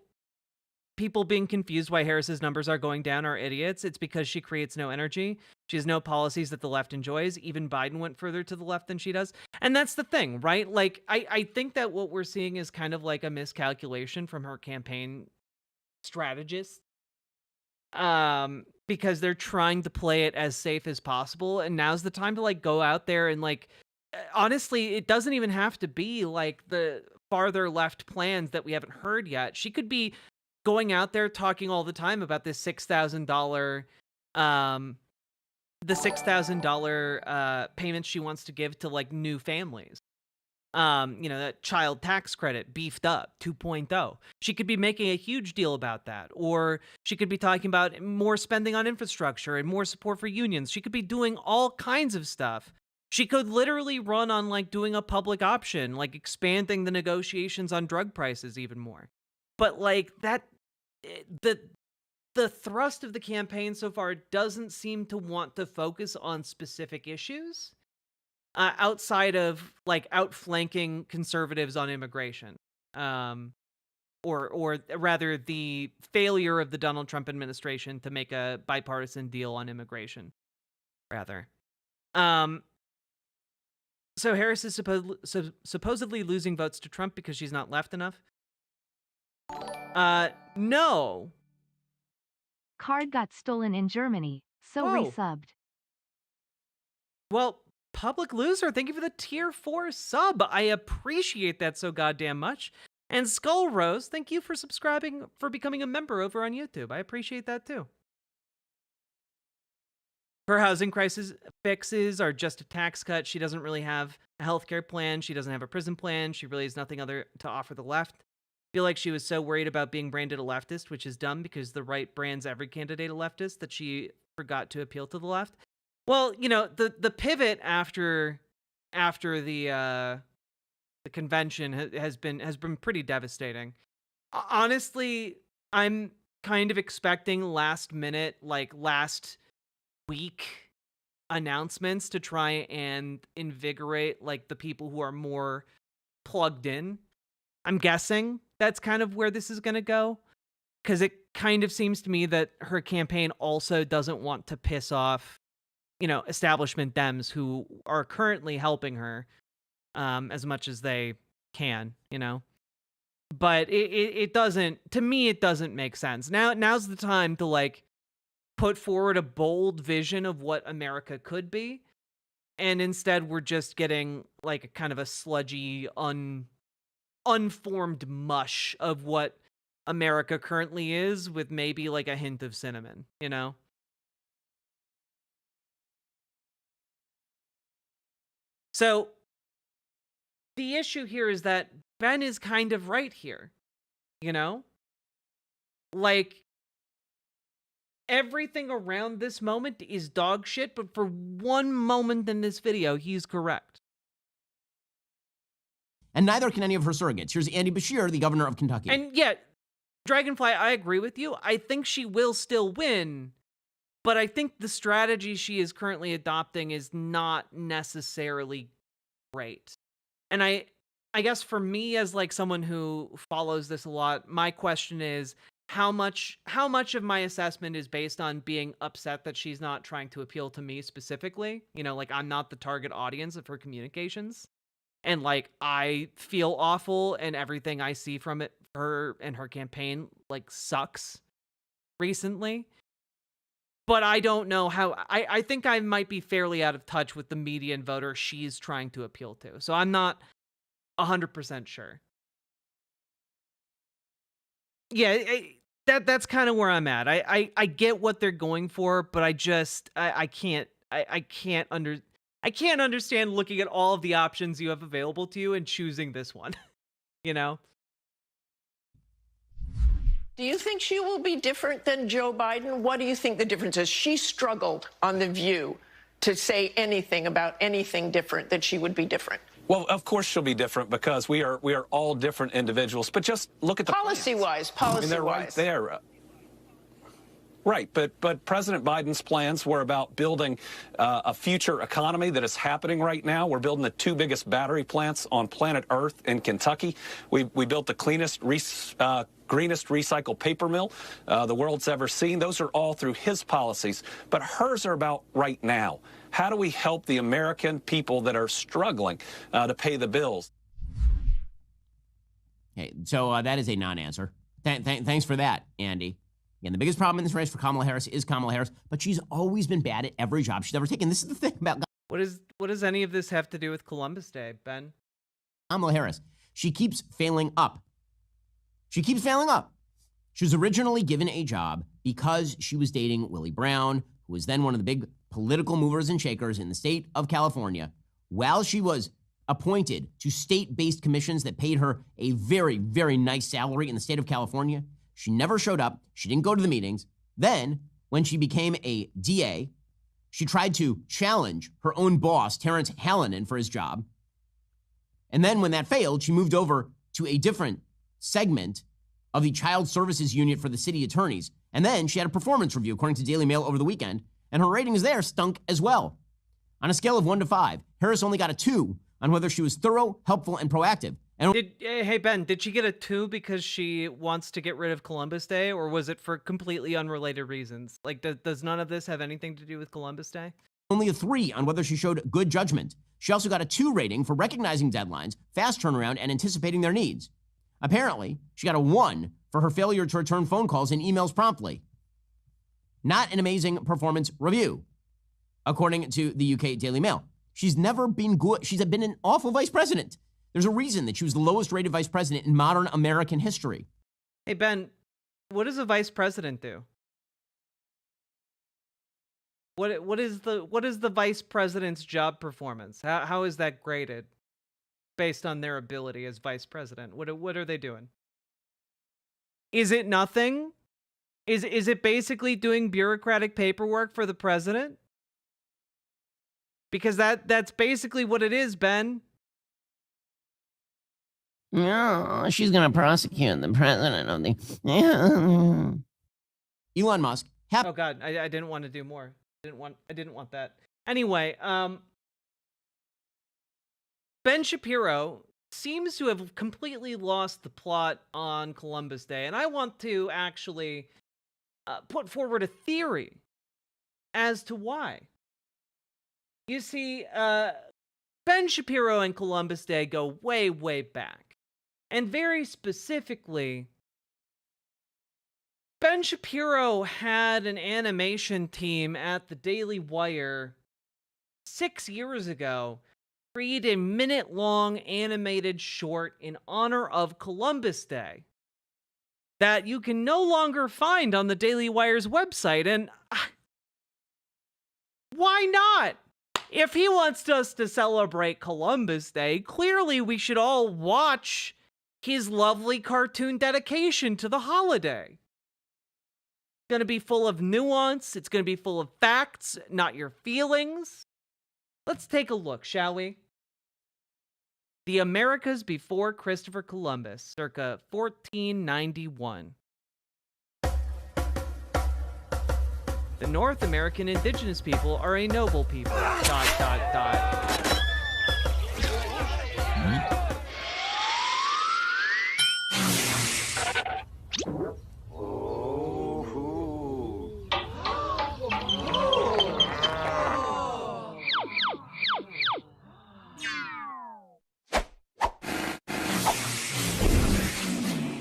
people being confused why Harris's numbers are going down are idiots. It's because she creates no energy. She has no policies that the left enjoys. Even Biden went further to the left than she does. And that's the thing, right? Like, I think that what we're seeing is kind of like a miscalculation from her campaign strategists. Because they're trying to play it as safe as possible. And now's the time to like go out there and like, honestly, it doesn't even have to be like the farther left plans that we haven't heard yet. She could be going out there talking all the time about this $6,000 payment she wants to give to like new families. You know, that child tax credit beefed up 2.0. She could be making a huge deal about that. Or she could be talking about more spending on infrastructure and more support for unions. She could be doing all kinds of stuff. She could literally run on like doing a public option, like expanding the negotiations on drug prices even more. But like that, the thrust of the campaign so far doesn't seem to want to focus on specific issues outside of like outflanking conservatives on immigration, or rather the failure of the Donald Trump administration to make a bipartisan deal on immigration, rather. So Harris is supposedly losing votes to Trump because she's not left enough. No. Card got stolen in Germany, so Whoa. resubbed. Well, Public Loser, thank you for the tier 4 sub. I appreciate that so goddamn much. And Skull Rose, thank you for subscribing, for becoming a member over on YouTube. I appreciate that too. Her housing crisis fixes are just a tax cut. She doesn't really have a healthcare plan. She doesn't have a prison plan. She really has nothing other to offer the left. I feel like she was so worried about being branded a leftist, which is dumb because the right brands every candidate a leftist, that she forgot to appeal to the left. Well, you know, the pivot after the convention has been pretty devastating. Honestly, I'm kind of expecting last minute, like last week announcements to try and invigorate like the people who are more plugged in. I'm guessing that's kind of where this is going to go, because it kind of seems to me that her campaign also doesn't want to piss off, you know, establishment Dems who are currently helping her as much as they can, you know. But it doesn't, to me, it doesn't make sense. Now's the time to like put forward a bold vision of what America could be, and instead we're just getting like a kind of a sludgy, unformed mush of what America currently is, with maybe like a hint of cinnamon, you know? So the issue here is that Ben is kind of right here, you know? Like, everything around this moment is dog shit, but for one moment in this video, he's correct. And neither can any of her surrogates. Here's Andy Bashir, the governor of Kentucky. And yet, Dragonfly, I agree with you. I think she will still win, but I think the strategy she is currently adopting is not necessarily great. And I guess for me, as like someone who follows this a lot, my question is, how much of my assessment is based on being upset that she's not trying to appeal to me specifically? You know, like I'm not the target audience of her communications. And like I feel awful, and everything I see from it, her and her campaign, like sucks recently. But I don't know how, I think I might be fairly out of touch with the median voter she's trying to appeal to. So I'm not 100% sure. Yeah, that's kind of where I'm at. I get what they're going for, but I can't understand looking at all of the options you have available to you and choosing this one. You know? Do you think she will be different than Joe Biden? What do you think the difference is? She struggled on The View to say anything about anything different, that she would be different. Well, of course she'll be different, because we are all different individuals. But just look at the policy-wise. I mean, they're right there. Right, but President Biden's plans were about building a future economy that is happening right now. We're building the 2 biggest battery plants on planet Earth in Kentucky. We built the cleanest, greenest recycled paper mill the world's ever seen. Those are all through his policies. But hers are about right now. How do we help the American people that are struggling to pay the bills? Okay, so that is a non-answer. Thanks for that, Andy. And the biggest problem in this race for Kamala Harris is Kamala Harris, but she's always been bad at every job she's ever taken. This is the thing about what does any of this have to do with Columbus Day, Ben? Kamala Harris. She keeps failing up. She keeps failing up. She was originally given a job because she was dating Willie Brown, who was then one of the big political movers and shakers in the state of California, while she was appointed to state-based commissions that paid her a very, very nice salary in the state of California. She never showed up. She didn't go to the meetings. Then, when she became a DA, she tried to challenge her own boss, Terrence Hallinan, for his job. And then when that failed, she moved over to a different segment of the Child Services Unit for the city attorneys. And then she had a performance review, according to Daily Mail over the weekend, and her ratings there stunk as well. On a scale of 1 to 5, Harris only got a 2 on whether she was thorough, helpful, and proactive. And hey, Ben, did she get a 2 because she wants to get rid of Columbus Day, or was it for completely unrelated reasons? Like, does none of this have anything to do with Columbus Day? Only a 3 on whether she showed good judgment. She also got a 2 rating for recognizing deadlines, fast turnaround, and anticipating their needs. Apparently, she got a 1 for her failure to return phone calls and emails promptly. Not an amazing performance review, according to the UK Daily Mail. She's never been good. She's been an awful vice president. There's a reason that she was the lowest rated vice president in modern American history. Hey, Ben, what does a vice president do? What is the vice president's job performance? How is that graded based on their ability as vice president? What are they doing? Is it nothing? Is it basically doing bureaucratic paperwork for the president? Because that's basically what it is, Ben. No, she's going to prosecute the president of the... Elon Musk. Oh God, I didn't want to do more. I didn't want that. Anyway, Ben Shapiro seems to have completely lost the plot on Columbus Day, and I want to actually put forward a theory as to why. You see, Ben Shapiro and Columbus Day go way, way back. And very specifically, Ben Shapiro had an animation team at the Daily Wire 6 years ago create a minute-long animated short in honor of Columbus Day that you can no longer find on the Daily Wire's website. And why not? If he wants us to celebrate Columbus Day, clearly we should all watch his lovely cartoon dedication to the holiday. It's going to be full of nuance. It's going to be full of facts, not your feelings. Let's take a look, shall we? The Americas Before Christopher Columbus, circa 1491. The North American indigenous people are a noble people. ...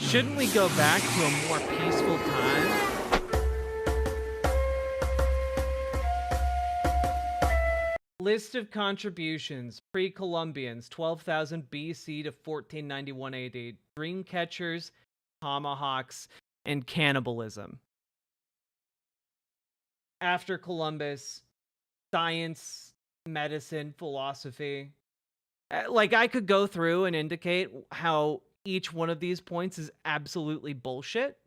Shouldn't we go back to a more peaceful time? List of contributions, pre-Columbians, 12,000 BC to 1491 AD, dream catchers, tomahawks, and cannibalism. After Columbus, science, medicine, philosophy. Like, I could go through and indicate how each one of these points is absolutely bullshit.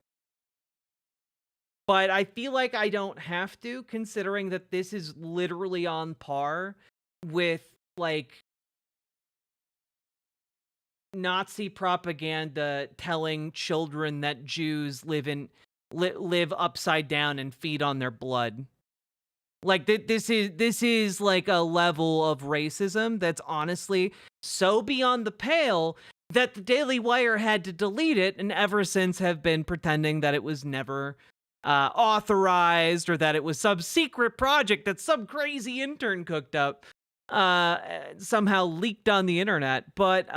But I feel like I don't have to, considering that this is literally on par with, like, Nazi propaganda telling children that Jews live upside down and feed on their blood. Like, this is like a level of racism that's honestly so beyond the pale that the Daily Wire had to delete it, and ever since have been pretending that it was never authorized, or that it was some secret project that some crazy intern cooked up, somehow leaked on the internet. But,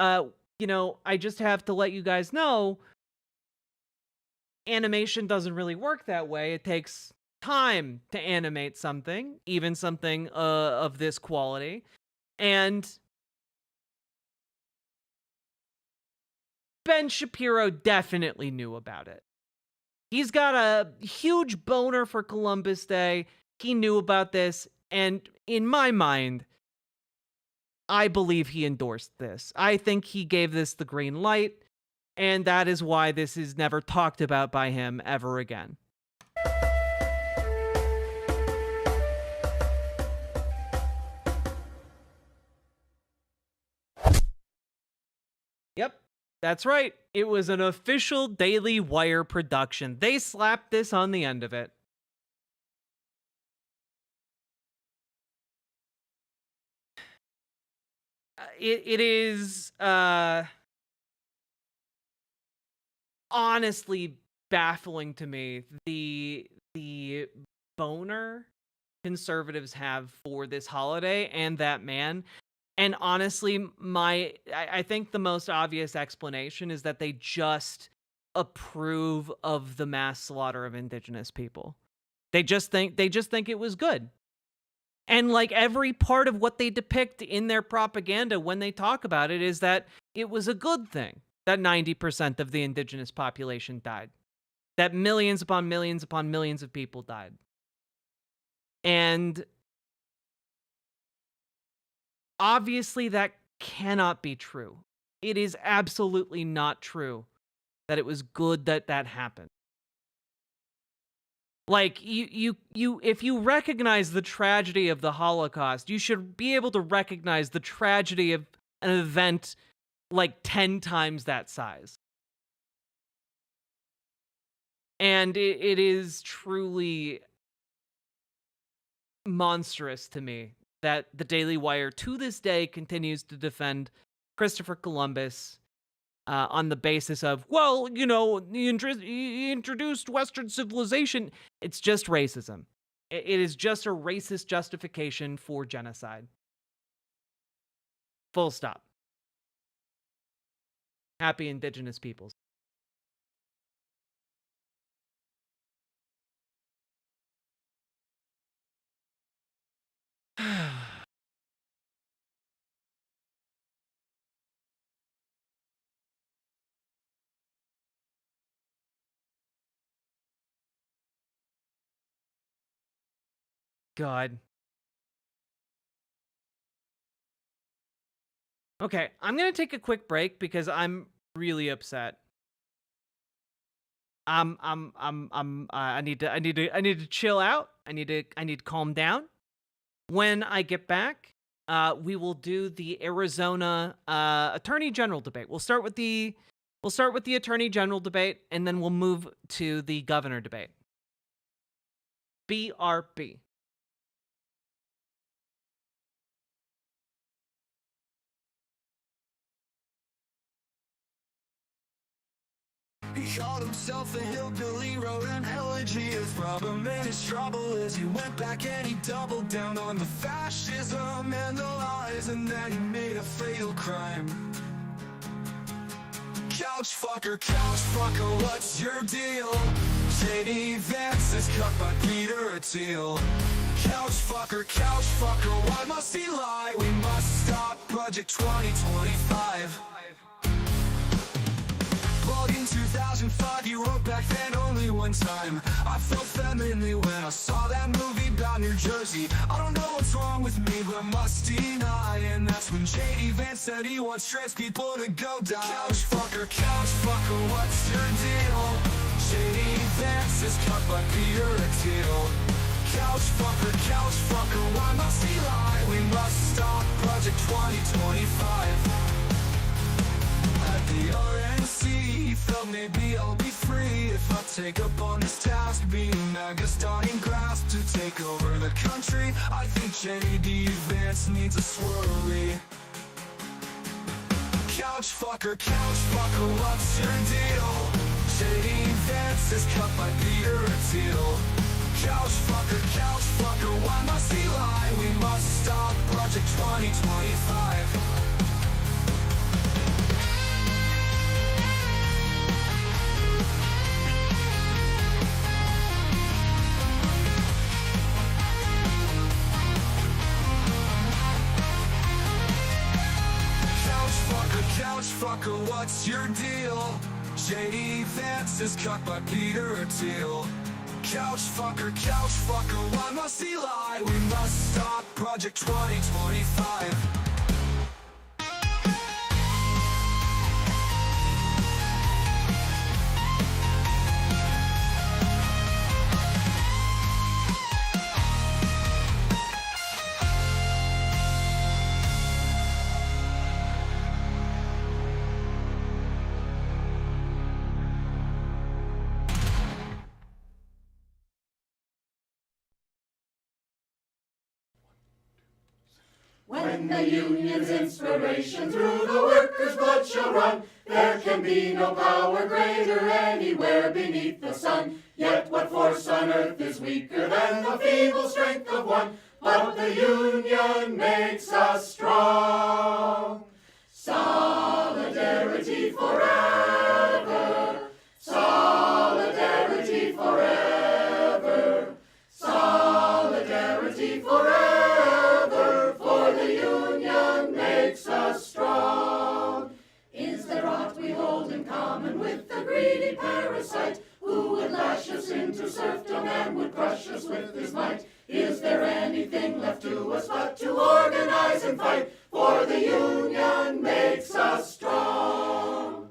you know, I just have to let you guys know, animation doesn't really work that way. It takes time to animate something, even something of this quality. And Ben Shapiro definitely knew about it. He's got a huge boner for Columbus Day. He knew about this, and in my mind, I believe he endorsed this. I think he gave this the green light, and that is why this is never talked about by him ever again. Yep. That's right. It was an official Daily Wire production. They slapped this on the end of it. It is honestly baffling to me the boner conservatives have for this holiday and that man. And honestly, I think the most obvious explanation is that they just approve of the mass slaughter of indigenous people. They just think it was good. And like every part of what they depict in their propaganda when they talk about it is that it was a good thing that 90% of the indigenous population died. That millions upon millions upon millions of people died. And obviously that cannot be true. It is absolutely not true that it was good that that happened. Like, if you recognize the tragedy of the Holocaust, you should be able to recognize the tragedy of an event like 10 times that size. And it is truly monstrous to me that the Daily Wire to this day continues to defend Christopher Columbus on the basis of, well, you know, he introduced Western civilization. It's just racism. It is just a racist justification for genocide. Full stop. Happy indigenous peoples. God. Okay, I'm gonna take a quick break because I'm really upset. I need to chill out. I need to calm down. When I get back, we will do the Arizona Attorney General debate. We'll start with the Attorney General debate, and then we'll move to the governor debate. BRB. He called himself a hillbilly, wrote an elegy. His problem and his trouble is he went back and he doubled down on the fascism and the lies, and then he made a fatal crime. Couch fucker, what's your deal? J.D. Vance is cut by Peter Thiel. Couch fucker, why must he lie? We must stop Project 2025. In 2005, you wrote back then only one time. I felt femininely when I saw that movie about New Jersey. I don't know what's wrong with me, but I must deny. And that's when J.D. Vance said he wants trans people to go die. Couch fucker, what's your deal? J.D. Vance is cut by Peter Thiel. Couch fucker, why must he lie? We must stop Project 2025. At the RNC, he felt maybe I'll be free if I take up on this task, being MAGA starting grasp to take over the country. I think J.D. Vance needs a swirly. Couch fucker, what's your deal? J.D. Vance is cut by Peter Thiel. Couch fucker, why must he lie? We must stop Project 2025. Couch fucker, what's your deal? J.D. Vance is cut by Peter Thiel. Couch fucker, why must he lie? We must stop Project 2025. When the union's inspiration through the workers' blood shall run, there can be no power greater anywhere beneath the sun. Yet what force on earth is weaker than the feeble strength of one? But the union makes us strong. Solidarity forever. parasite, who would lash us into serfdom and would crush us with his might. Is there anything left to us but to organize and fight? For the Union makes us strong.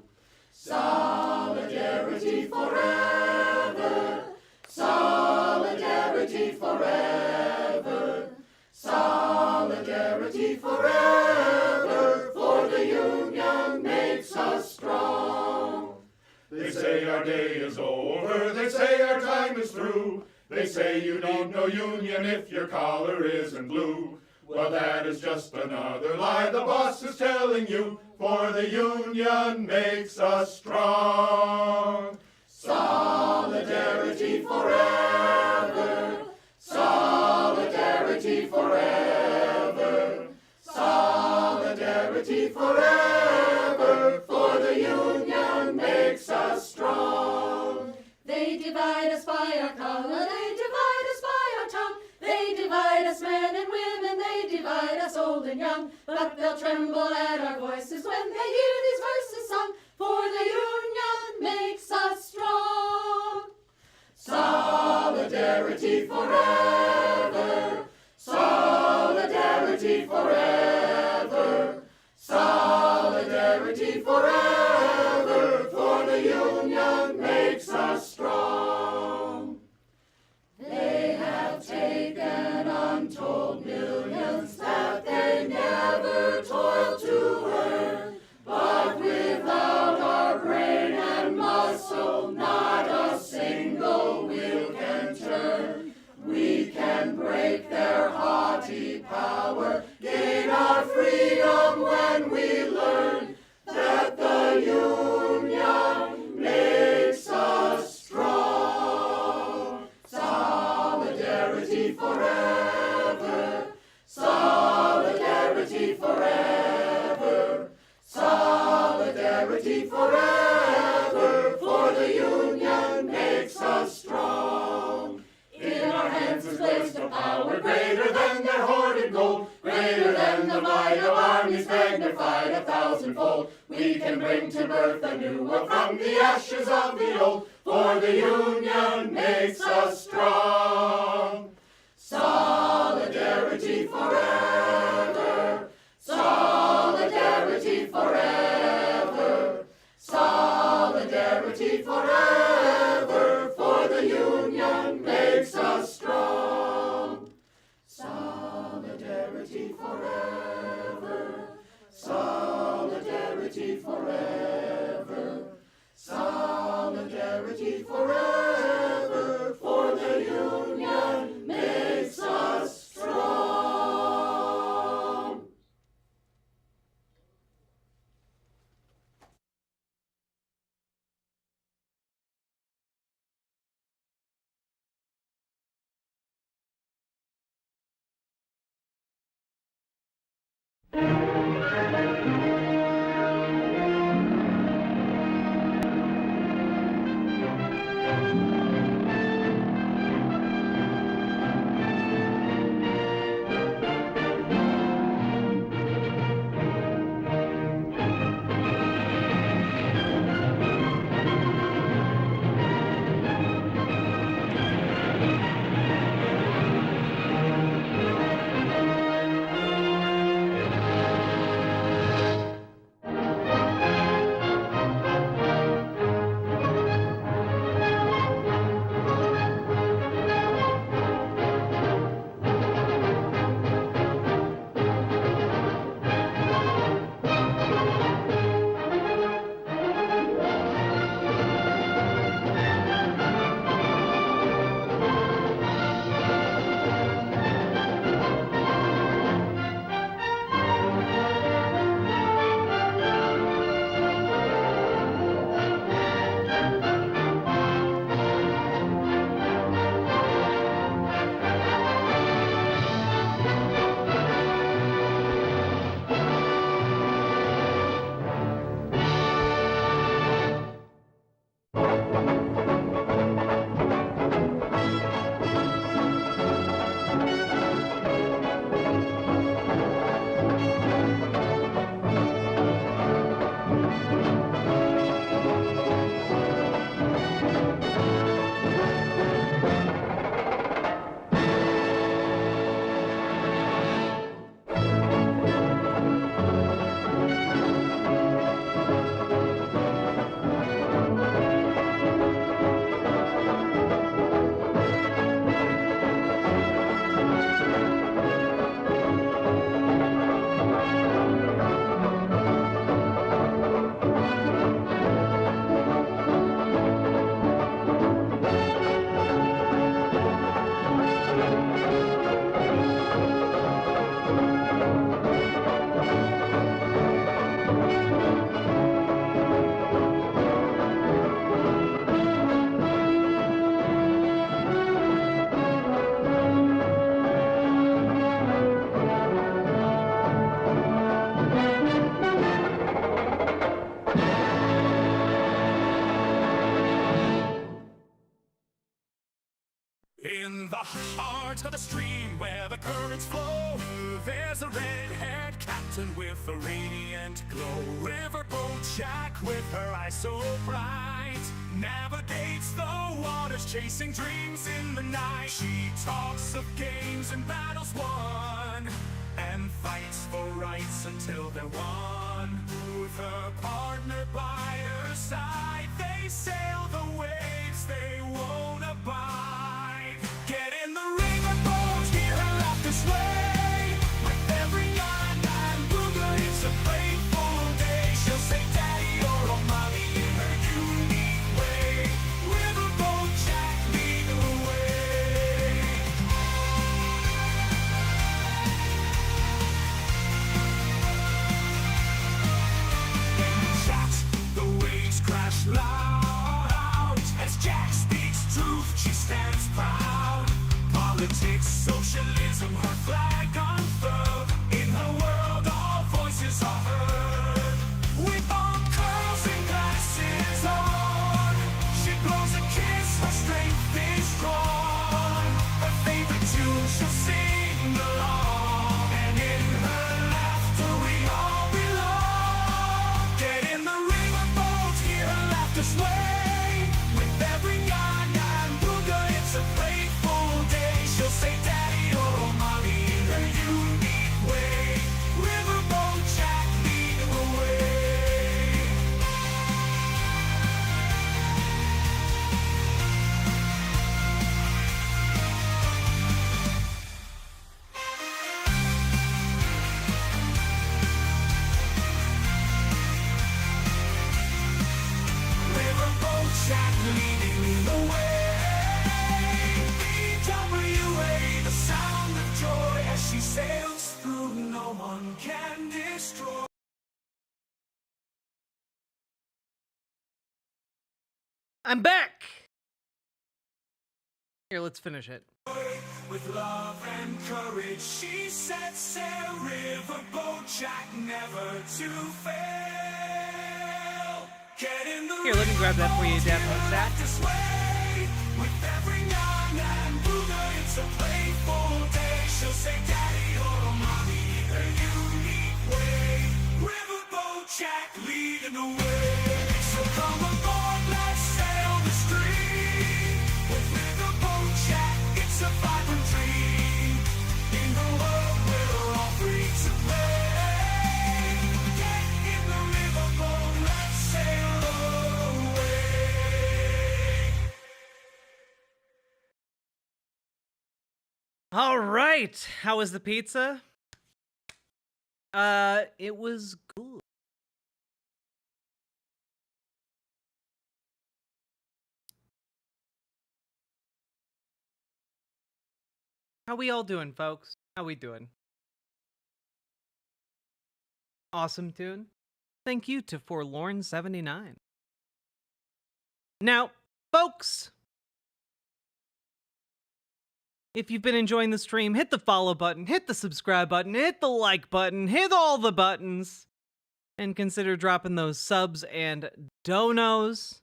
Solidarity forever. Solidarity forever. Solidarity forever. For the Union makes us strong. They say our day is over, they say our time is through. They say you need no union if your collar isn't blue. Well, that is just another lie the boss is telling you, for the Union makes us strong. Solidarity forever. Solidarity forever. Solidarity forever. For the Union makes us strong. They divide us by our color, they divide us by our tongue. They divide us men and women, they divide us old and young. But they'll tremble at our voices when they hear these verses sung. For the Union makes us strong. Solidarity forever. Solidarity forever. Solidarity forever. For the Union makes us strong. They have taken untold millions that they never toiled to earn. But without our brain and muscle, not a single wheel can turn. We can break their haughty power, gain our freedom when we learn that the Union makes us strong. Solidarity forever. Solidarity forever. Solidarity forever. For the Union makes us strong. In our hands is placed a power greater than their hoarded gold, greater than the might of armies magnified 1,000-fold. We can bring to birth a new world from the ashes of the old, for the Union makes us strong. Solidarity forever. Solidarity forever. Solidarity forever. For the Union makes us strong. Solidarity forever. Solidarity forever. Solidarity forever. For the Union makes us strong. In the heart of the stream where the currents flow, there's a red-haired captain with a radiant glow. Riverboat Jack with her eyes so bright navigates the waters, chasing dreams in the night. She talks of games and battles won, and fights for rights until they're won. With her partner by her side, they sail the waves they won't abide. Get in the riverboat, hear her laughter sway. With every yarn and booger, it's a playful day. She'll say daddy or oh mommy in her unique way. Riverboat Jack, lead the way. Chat, the waves crash loud as Jack speaks truth, she stands proud. Politics, socialism, her flag unfurled. In her world, all voices are heard. With all curls and glasses on, she blows a kiss, her strength is strong. Her favorite tune she'll sing along, and in her laughter we all belong. Get in the riverboat, hear her laughter sway. With every yarn and booger, it's a playful day. She'll say daddy or oh mommy in her unique way. Riverboat Jack, lead the way. Riverboat Jack, leading the way. BWA, the sound of joy as she sails through, no one can destroy. I'm back! Here, let's finish it. With love and courage, she sets sail. Riverboat Jack, never to fail. Get in the Here, let me grab that for you, Dad. riverboat, Zach. this way. With every yarn and booger, it's a playful day. She'll say daddy or mommy in her unique way. Riverboat Jack, leading the way. So come aboard, let's sail the stream. With Riverboat Jack, it's a vibrant dream. In the world we're all free to play. Get in the riverboat, let's sail away. All right. How was the pizza? It was good. How we all doing, folks? How we doing? Awesome tune. Thank you to Forlorn79. Now, folks, if you've been enjoying the stream, hit the follow button, hit the subscribe button, hit the like button, hit all the buttons, and consider dropping those subs and donos.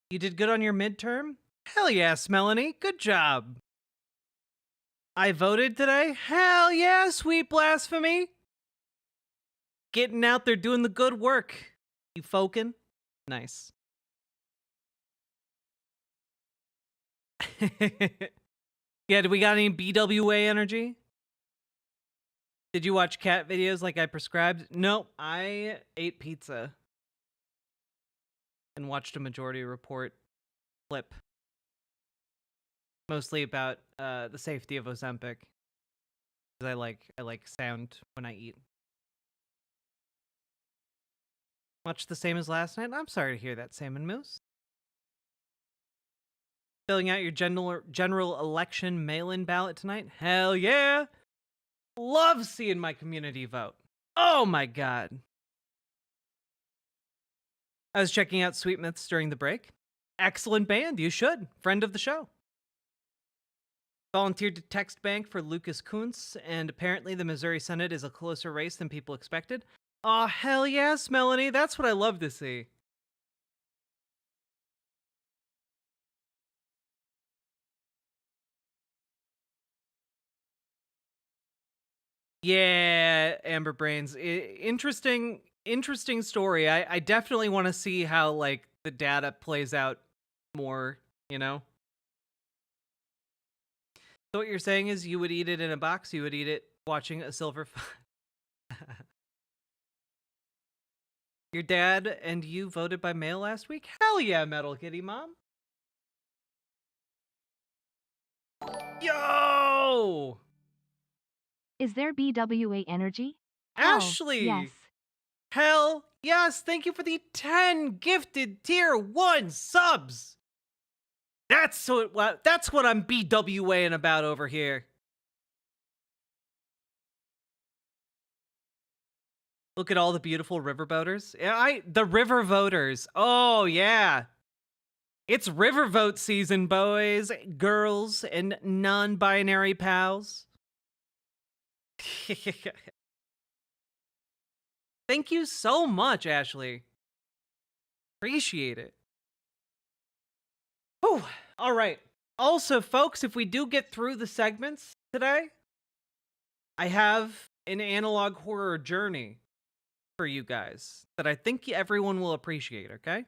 You did good on your midterm? Hell yes, Melanie. Good job. I voted today? Hell yeah, sweet blasphemy. Getting out there doing the good work. You folkin'? Nice. Yeah, do we got any BWA energy? Did you watch cat videos like I prescribed? No, I ate pizza. And watched a Majority Report clip. Mostly about the safety of Ozempic. Because I like sound when I eat. Much the same as last night? I'm sorry to hear that, Salmon Moose. Filling out your general election mail-in ballot tonight? Hell yeah! Love seeing my community vote. Oh my god. I was checking out Sweet Myths during the break. Excellent band, you should. Friend of the show. Volunteered to text bank for Lucas Kuntz, and apparently the Missouri Senate is a closer race than people expected. Aw, hell yes, Melanie. That's what I love to see. Yeah, Amber Brains. Interesting story. I definitely want to see how, like, the data plays out more, you know? So what you're saying is you would eat it in a box, you would eat it watching a silver... Your dad and you voted by mail last week? Hell yeah, Metal Kitty Mom. Yo! Is there BWA energy? Ashley! Yes. Hell yes! Thank you for the 10 gifted tier 1 subs! That's what I'm BWAing about over here. Look at all the beautiful riverboaters. Yeah, the river voters. Oh yeah. It's river vote season, boys, girls, and non-binary pals. Thank you so much, Ashley. Appreciate it. Whew. All right. Also, folks, if we do get through the segments today, I have an analog horror journey for you guys that I think everyone will appreciate, okay?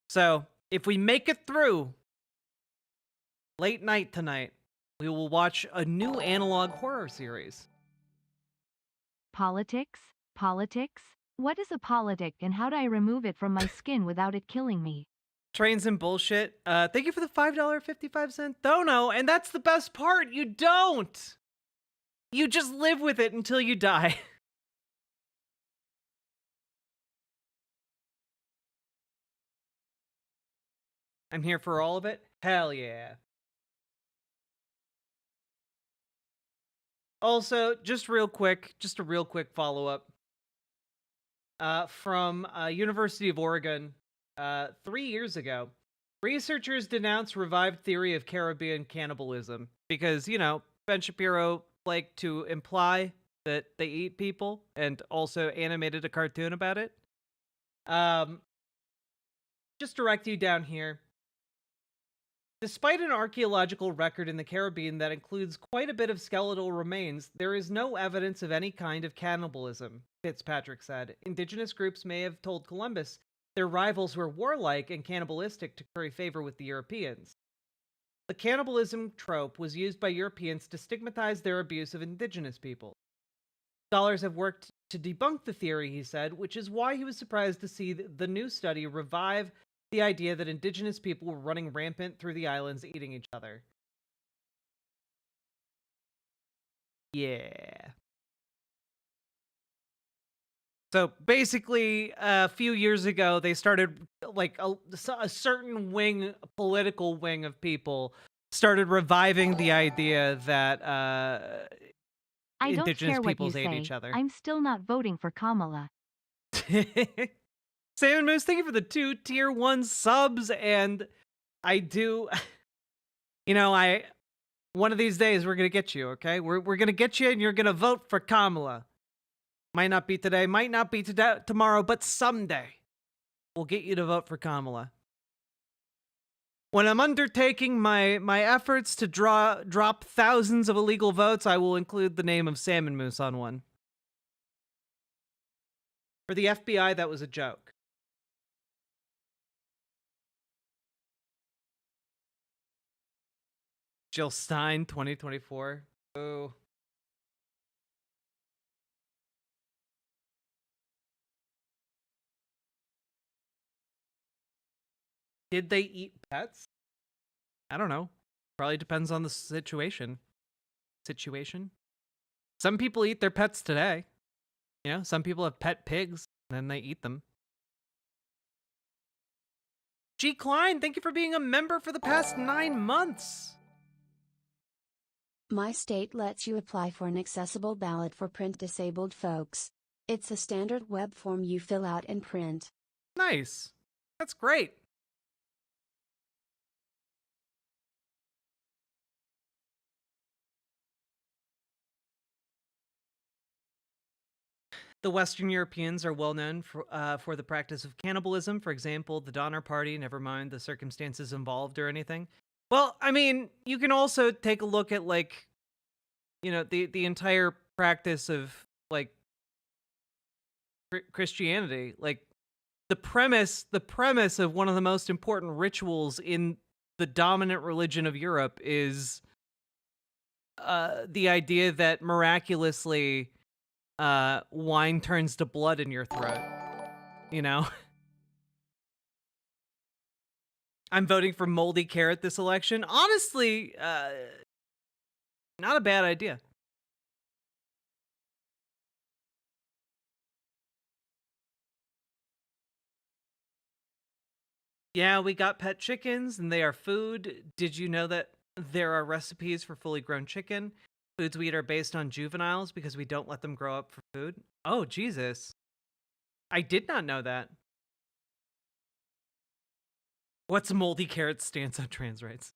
So, if we make it through late night tonight, we will watch a new analog horror series. Politics? Politics? What is a politic and how do I remove it from my skin without it killing me? Trains and bullshit. Thank you for the $5.55 dono, and that's the best part. You don't. You just live with it until you die. I'm here for all of it. Hell yeah. Also, just a real quick follow-up. From University of Oregon, 3 years ago, researchers denounced revived theory of Caribbean cannibalism because, you know, Ben Shapiro liked to imply that they eat people and also animated a cartoon about it. Just direct you down here. Despite an archaeological record in the Caribbean that includes quite a bit of skeletal remains, there is no evidence of any kind of cannibalism, Fitzpatrick said. Indigenous groups may have told Columbus their rivals were warlike and cannibalistic to curry favor with the Europeans. The cannibalism trope was used by Europeans to stigmatize their abuse of indigenous people. Scholars have worked to debunk the theory, he said, which is why he was surprised to see the new study revive the idea that indigenous people were running rampant through the islands eating each other. Yeah. So basically, a few years ago, they started, like, a certain wing, a political wing of people started reviving the idea that I don't indigenous care what you peoples ate say. each other. I'm still not voting for Kamala. Salmon Moose, thank you for the 2 tier 1 subs, and I do, you know, one of these days we're gonna get you, okay? We're gonna get you, and you're gonna vote for Kamala. Might not be today, might not be tomorrow, but someday we'll get you to vote for Kamala. When I'm undertaking my efforts to drop thousands of illegal votes, I will include the name of Salmon Moose on one. For the FBI, that was a joke. Jill Stein, 2024. Oh. Did they eat pets? I don't know. Probably depends on the situation. Some people eat their pets today. You know, some people have pet pigs, and then they eat them. G. Klein, thank you for being a member for the past 9 months. My state lets you apply for an accessible ballot for print-disabled folks. It's a standard web form you fill out and print. Nice. That's great. The Western Europeans are well known for the practice of cannibalism. For example, the Donner Party, never mind the circumstances involved or anything. Well, I mean, you can also take a look at, like, you know, the entire practice of like Christianity, like the premise of one of the most important rituals in the dominant religion of Europe is the idea that miraculously wine turns to blood in your throat, you know? I'm voting for Moldy Carrot this election. Honestly, not a bad idea. Yeah, we got pet chickens and they are food. Did you know that there are recipes for fully grown chicken? Foods we eat are based on juveniles because we don't let them grow up for food. Oh, Jesus. I did not know that. What's Moldy Carrot's stance on trans rights?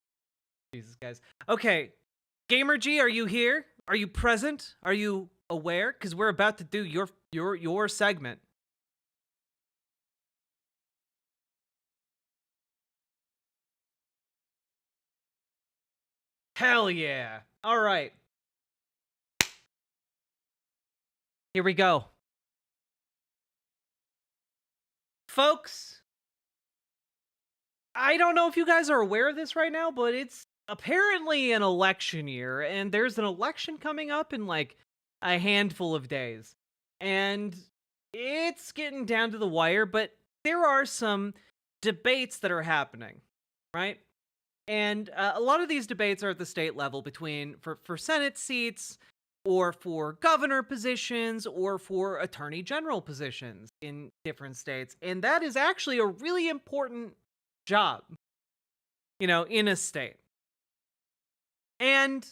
Jesus, guys. Okay, Gamer G, are you here? Are you present? Are you aware? Because we're about to do your segment. Hell yeah. All right. Here we go. Folks, I don't know if you guys are aware of this right now, but it's apparently an election year, and there's an election coming up in like a handful of days. And it's getting down to the wire, but there are some debates that are happening, right? And a lot of these debates are at the state level between for Senate seats or for governor positions or for attorney general positions in different states. And that is actually a really important job, you know, in a state. And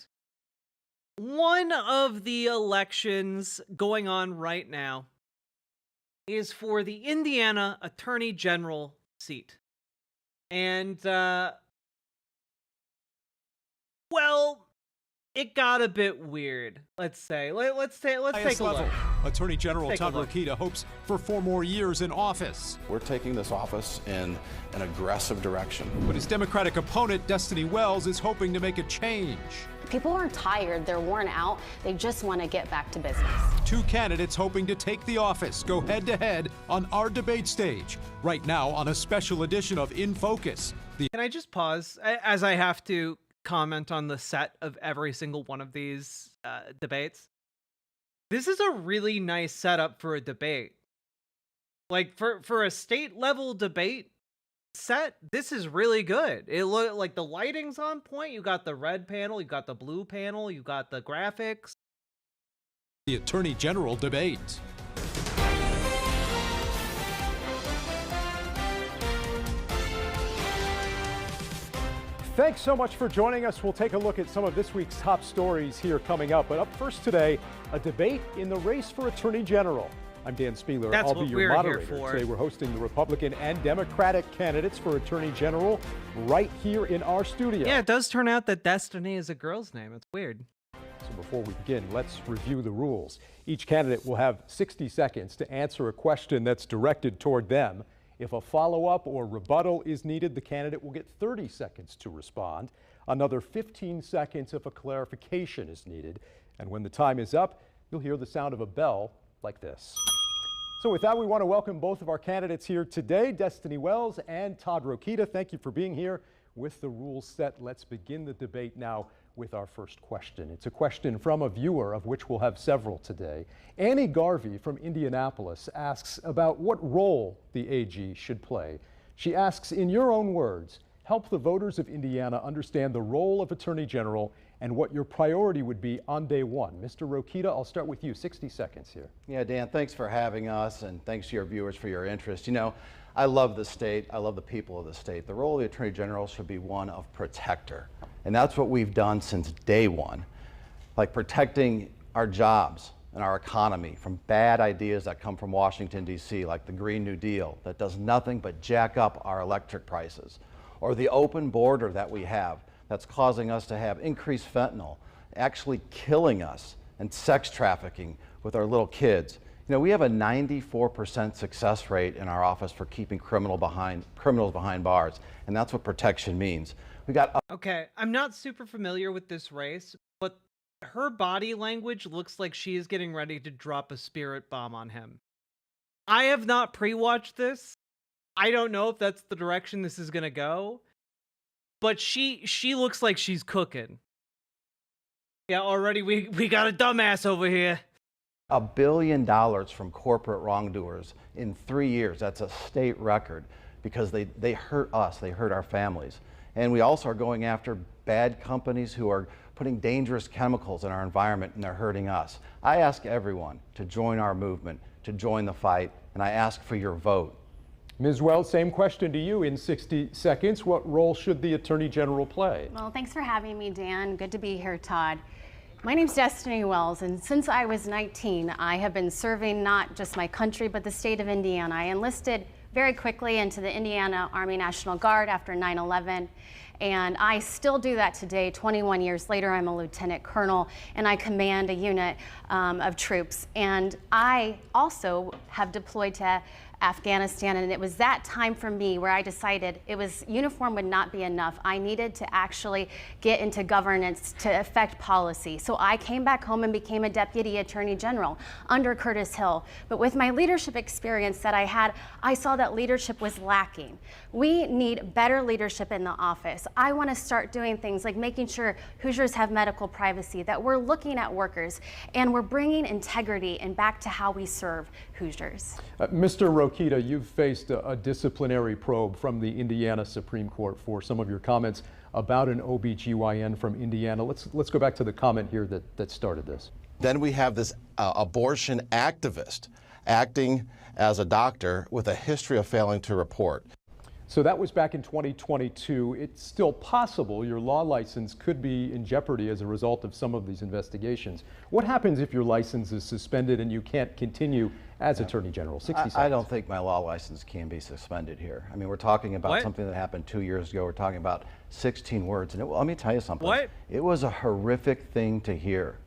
one of the elections going on right now is for the Indiana attorney general seat. And, well, it got a bit weird, let's say. Let's take a look. Attorney General Todd Rokita hopes for 4 more years in office. We're taking this office in an aggressive direction. But his Democratic opponent, Destiny Wells, is hoping to make a change. People aren't tired, they're worn out, they just want to get back to business. 2 candidates hoping to take the office go head-to-head on our debate stage, right now on a special edition of In Focus. Can I just pause, as I have to comment on the set of every single one of these debates? This is a really nice setup for a debate. Like, for a state-level debate set, this is really good. It look like the lighting's on point. You got the red panel, you got the blue panel, you got the graphics. The Attorney General debate. Thanks so much for joining us. We'll take a look at some of this week's top stories here coming up. But up first today, a debate in the race for Attorney General. I'm Dan Spieler. I'll be your moderator. Today we're hosting the Republican and Democratic candidates for Attorney General right here in our studio. Yeah, it does turn out that Destiny is a girl's name. It's weird. So before we begin, let's review the rules. Each candidate will have 60 seconds to answer a question that's directed toward them. If a follow-up or rebuttal is needed, the candidate will get 30 seconds to respond. Another 15 seconds if a clarification is needed. And when the time is up, you'll hear the sound of a bell like this. So with that, we want to welcome both of our candidates here today, Destiny Wells and Todd Rokita. Thank you for being here. With the rules set, let's begin the debate now with our first question. It's a question from a viewer, of which we'll have several today. Annie Garvey from Indianapolis asks about what role the AG should play. She asks, in your own words, help the voters of Indiana understand the role of Attorney General and what your priority would be on day one. Mr. Rokita, I'll start with you. 60 seconds here. Yeah, Dan, thanks for having us, and thanks to your viewers for your interest. You know, I love the state. I love the people of the state. The role of the Attorney General should be one of protector. And that's what we've done since day one, like protecting our jobs and our economy from bad ideas that come from Washington, D.C., like the Green New Deal that does nothing but jack up our electric prices, or the open border that we have that's causing us to have increased fentanyl, actually killing us, and sex trafficking with our little kids. You know, we have a 94% success rate in our office for keeping criminals behind bars, and that's what protection means. We got okay, I'm not super familiar with this race, but her body language looks like she is getting ready to drop a spirit bomb on him. I have not pre-watched this. I don't know if that's the direction this is gonna go, but she looks like she's cooking. Yeah, already we got a dumbass over here. $1 billion from corporate wrongdoers in 3 years. That's a state record because they hurt us, they hurt our families. And we also are going after bad companies who are putting dangerous chemicals in our environment, and they're hurting us. I ask everyone to join our movement, to join the fight, and I ask for your vote. Ms. Wells, same question to you in 60 seconds. What role should the Attorney General play? Well, thanks for having me, Dan. Good to be here, Todd. My name's Destiny Wells, and since I was 19, I have been serving not just my country, but the state of Indiana. I enlisted very quickly into the Indiana Army National Guard after 9/11, and I still do that today. 21 years later, I'm a lieutenant colonel, and I command a unit of troops. And I also have deployed to Afghanistan, and it was that time for me where I decided uniform would not be enough. I needed to actually get into governance to affect policy. So I came back home and became a deputy attorney general under Curtis Hill. But with my leadership experience that I had, I saw that leadership was lacking. We need better leadership in the office. I want to start doing things like making sure Hoosiers have medical privacy, that we're looking at workers, and we're bringing integrity and back to how we serve Hoosiers. Mr. Rokita, you've faced a disciplinary probe from the Indiana Supreme Court for some of your comments about an OBGYN from Indiana. Let's go back to the comment here that started this. Then we have this abortion activist acting as a doctor with a history of failing to report. So that was back in 2022. It's still possible your law license could be in jeopardy as a result of some of these investigations. What happens if your license is suspended and you can't continue as Attorney General? 60 seconds. I don't think my law license can be suspended here. I mean, we're talking about something that happened 2 years ago. We're talking about 16 words. And let me tell you something. What? It was a horrific thing to hear.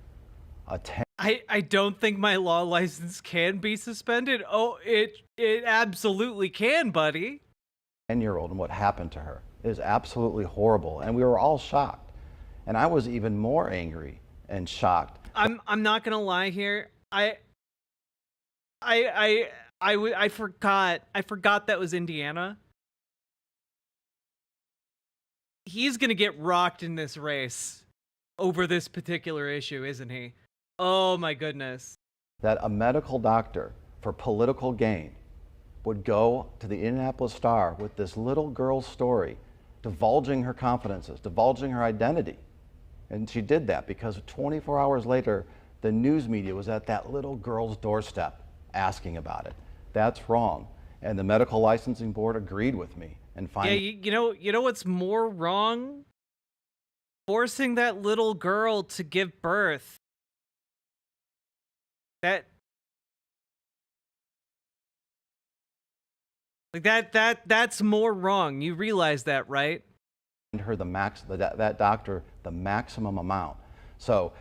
I don't think my law license can be suspended. Oh, it absolutely can, buddy. 10-year-old and what happened to her is absolutely horrible, and we were all shocked. And I was even more angry and shocked. I'm not gonna lie here. I forgot that was Indiana. He's gonna get rocked in this race over this particular issue, isn't he? Oh my goodness. That a medical doctor for political gain would go to the Indianapolis Star with this little girl's story, divulging her confidences, divulging her identity. And she did that because 24 hours later, the news media was at that little girl's doorstep asking about it. That's wrong. And the medical licensing board agreed with me. And finally, yeah, you know what's more wrong? Forcing that little girl to give birth. That's more wrong. You realize that, right? Her that doctor the maximum amount. So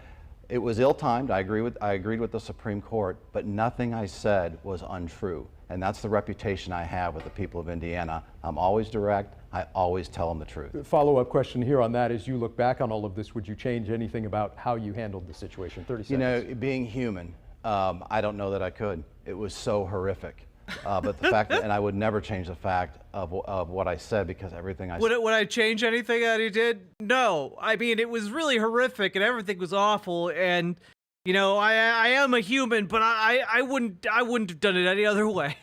it was ill-timed. I agreed with the Supreme Court, but nothing I said was untrue. And that's the reputation I have with the people of Indiana. I'm always direct. I always tell them the truth. Follow-up question here on that. As you look back on all of this, would you change anything about how you handled the situation? 30 seconds. You know, being human, I don't know that I could. It was so horrific. But the fact that, and I would never change the fact of what I said, because everything I said. Would I change anything that he did? No. I mean, it was really horrific and everything was awful. And, you know, I am a human, but I wouldn't have done it any other way.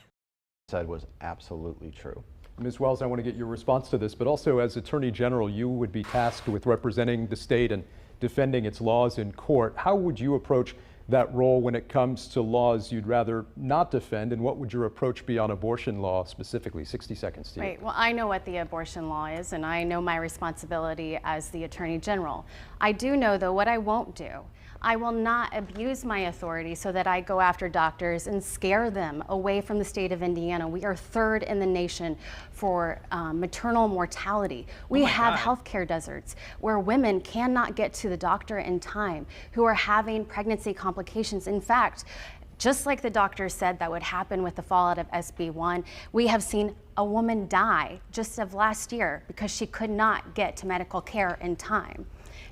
Said was absolutely true. Ms. Wells, I want to get your response to this, but also as Attorney General, you would be tasked with representing the state and defending its laws in court. How would you approach that role when it comes to laws you'd rather not defend, and what would your approach be on abortion law specifically? 60 seconds to you. Right. Well, I know what the abortion law is, and I know my responsibility as the Attorney General. I do know, though, what I won't do. I will not abuse my authority so that I go after doctors and scare them away from the state of Indiana. We are third in the nation for maternal mortality. We have healthcare deserts where women cannot get to the doctor in time, who are having pregnancy complications. In fact, just like the doctor said that would happen with the fallout of SB1, we have seen a woman die just of last year because she could not get to medical care in time.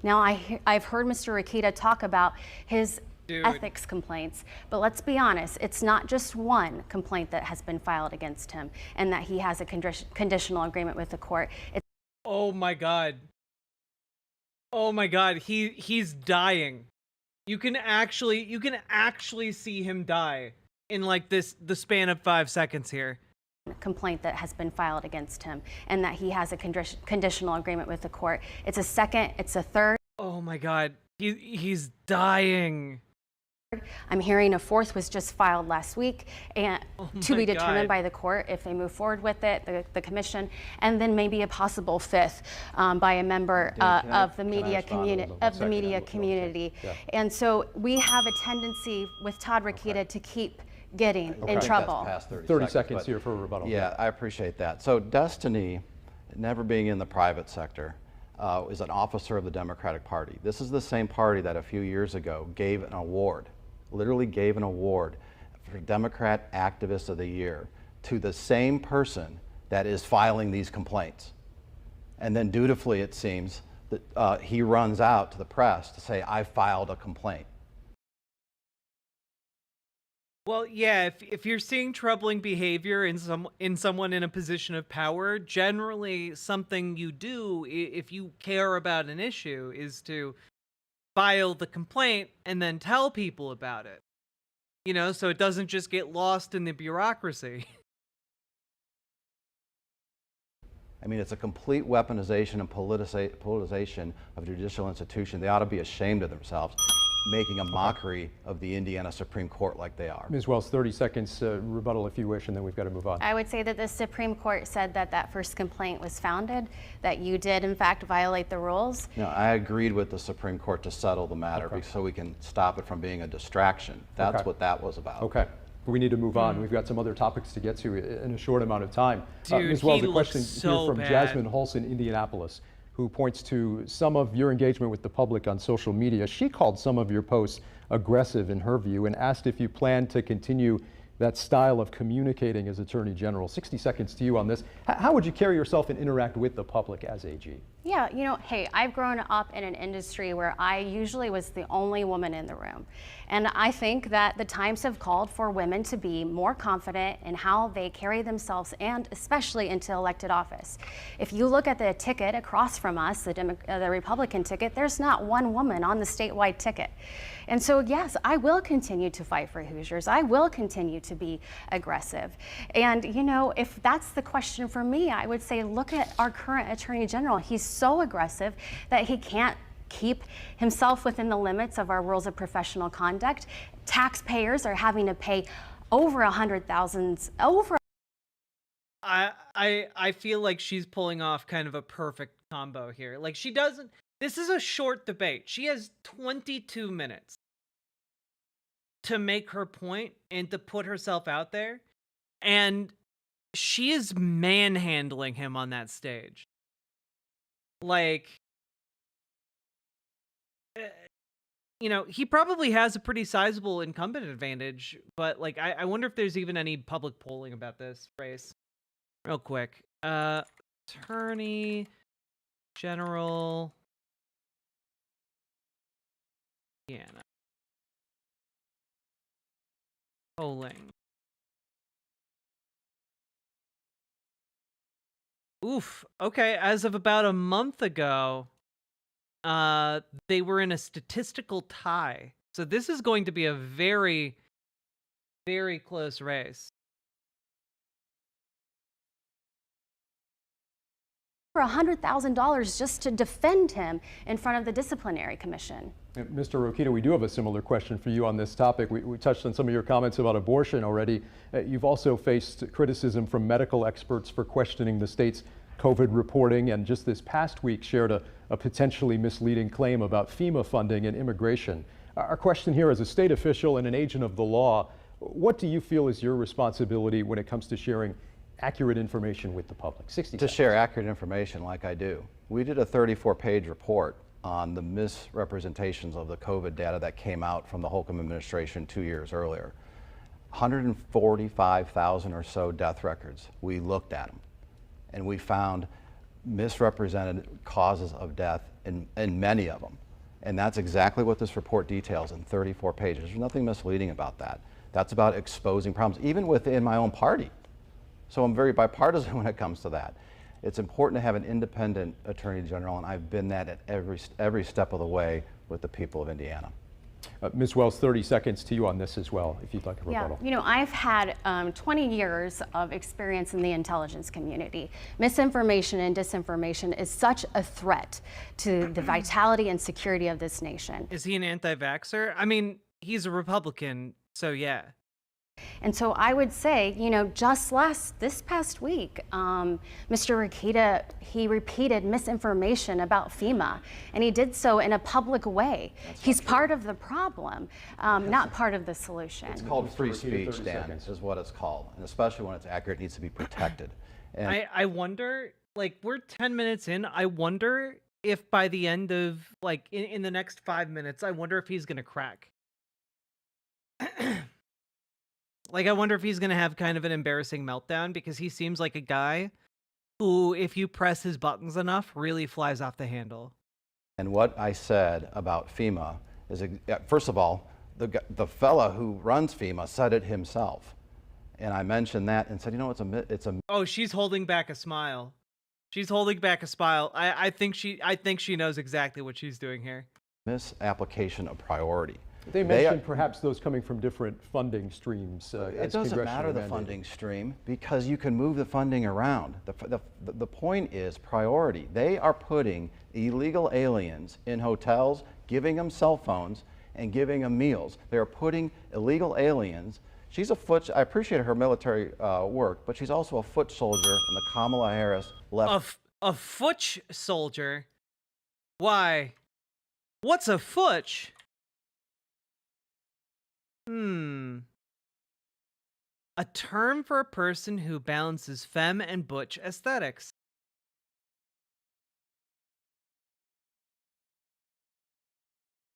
Now, I've heard Mr. Rokita talk about his ethics complaints, but let's be honest, it's not just one complaint that has been filed against him and that he has a conditional agreement with the court. Oh my God. Oh my God, he's dying. You can actually see him die in like the span of 5 seconds here. Complaint that has been filed against him and that he has a conditional agreement with the court. It's a second, it's a third. Oh my God, he's dying. I'm hearing a fourth was just filed last week and to be determined by the court if they move forward with it, the commission, and then maybe a possible fifth by a member of the media community. Yeah. And so we have a tendency with Todd Rokita to keep getting in trouble. Past 30 seconds here for a rebuttal. Yeah, I appreciate that. So Destiny, never being in the private sector, is an officer of the Democratic Party. This is the same party that a few years ago gave an award, literally gave an award for Democrat Activist of the Year to the same person that is filing these complaints. And then dutifully, it seems, that he runs out to the press to say, I filed a complaint. Well, yeah, if you're seeing troubling behavior in someone in a position of power, generally something you do if you care about an issue is to file the complaint and then tell people about it. You know, so it doesn't just get lost in the bureaucracy. I mean, it's a complete weaponization and politicization of the judicial institution. They ought to be ashamed of themselves, making a mockery of the Indiana Supreme Court like they are. Ms. Wells, 30 seconds rebuttal if you wish, and then we've got to move on. I would say that the Supreme Court said that that first complaint was founded, that you did in fact violate the rules. No, I agreed with the Supreme Court to settle the matter so we can stop it from being a distraction. That's what that was about. Okay. We need to move on. We've got some other topics to get to in a short amount of time. Dude, Ms. Wells, he a question looks so here from bad. Jasmine Holson, Indianapolis, who points to some of your engagement with the public on social media. She called some of your posts aggressive in her view and asked if you plan to continue that style of communicating as Attorney General. 60 seconds to you on this. How would you carry yourself and interact with the public as AG? Yeah, you know, hey, I've grown up in an industry where I usually was the only woman in the room. And I think that the times have called for women to be more confident in how they carry themselves and especially into elected office. If you look at the ticket across from us, the Republican ticket, there's not one woman on the statewide ticket. And so, yes, I will continue to fight for Hoosiers. I will continue to be aggressive. And, you know, if that's the question for me, I would say look at our current Attorney General. He's so aggressive that he can't keep himself within the limits of our rules of professional conduct. Taxpayers are having to pay over $100,000 I feel like she's pulling off kind of a perfect combo here. Like she doesn't. This is a short debate. She has 22 minutes to make her point and to put herself out there, and she is manhandling him on that stage. Like, you know, he probably has a pretty sizable incumbent advantage, but like, I wonder if there's even any public polling about this race. Real quick. Attorney General Indiana. Polling. Oof. Okay, as of about a month ago, they were in a statistical tie. So this is going to be a very, very close race. for $100,000 just to defend him in front of the disciplinary commission. Mr. Rokita, we do have a similar question for you on this topic. We touched on some of your comments about abortion already. You've also faced criticism from medical experts for questioning the state's COVID reporting, and just this past week shared a potentially misleading claim about FEMA funding and immigration. Our question here, as a state official and an agent of the law, what do you feel is your responsibility when it comes to sharing accurate information with the public? 60 seconds. To share accurate information like I do. We did a 34-page report on the misrepresentations of the COVID data that came out from the Holcomb administration 2 years earlier. 145,000 or so death records. We looked at them and we found misrepresented causes of death in many of them. And that's exactly what this report details in 34 pages. There's nothing misleading about that. That's about exposing problems, even within my own party. So I'm very bipartisan when it comes to that. It's important to have an independent Attorney General, and I've been that at every step of the way with the people of Indiana. Ms. Wells, 30 seconds to you on this as well, if you'd like a rebuttal. Yeah, you know, I've had 20 years of experience in the intelligence community. Misinformation and disinformation is such a threat to the vitality and security of this nation. Is he an anti-vaxxer? I mean, he's a Republican, so yeah. And so I would say, you know, just this past week, Mr. Rikita, he repeated misinformation about FEMA, and he did so in a public way. He's part of the problem, not part of the solution. It's called free speech, Dan, is what it's called. And especially when it's accurate, it needs to be protected. And I wonder, like, we're 10 minutes in, I wonder if by the end of, like, in the next 5 minutes, I wonder if he's gonna crack. Like, I wonder if he's going to have kind of an embarrassing meltdown, because he seems like a guy who, if you press his buttons enough, really flies off the handle. And what I said about FEMA is, first of all, the fella who runs FEMA said it himself. And I mentioned that and said, you know, it's a Oh, she's holding back a smile. She's holding back a smile. I think she knows exactly what she's doing here. misapplication of priority. They mentioned perhaps those coming from different funding streams. It doesn't matter the funding stream, because you can move the funding around. The point is priority. They are putting illegal aliens in hotels, giving them cell phones and giving them meals. They are putting illegal aliens. She's a foot, I appreciate her military work, but she's also a foot soldier in the Kamala Harris left. A foot soldier? Why? What's a foot? A term for a person who balances femme and butch aesthetics.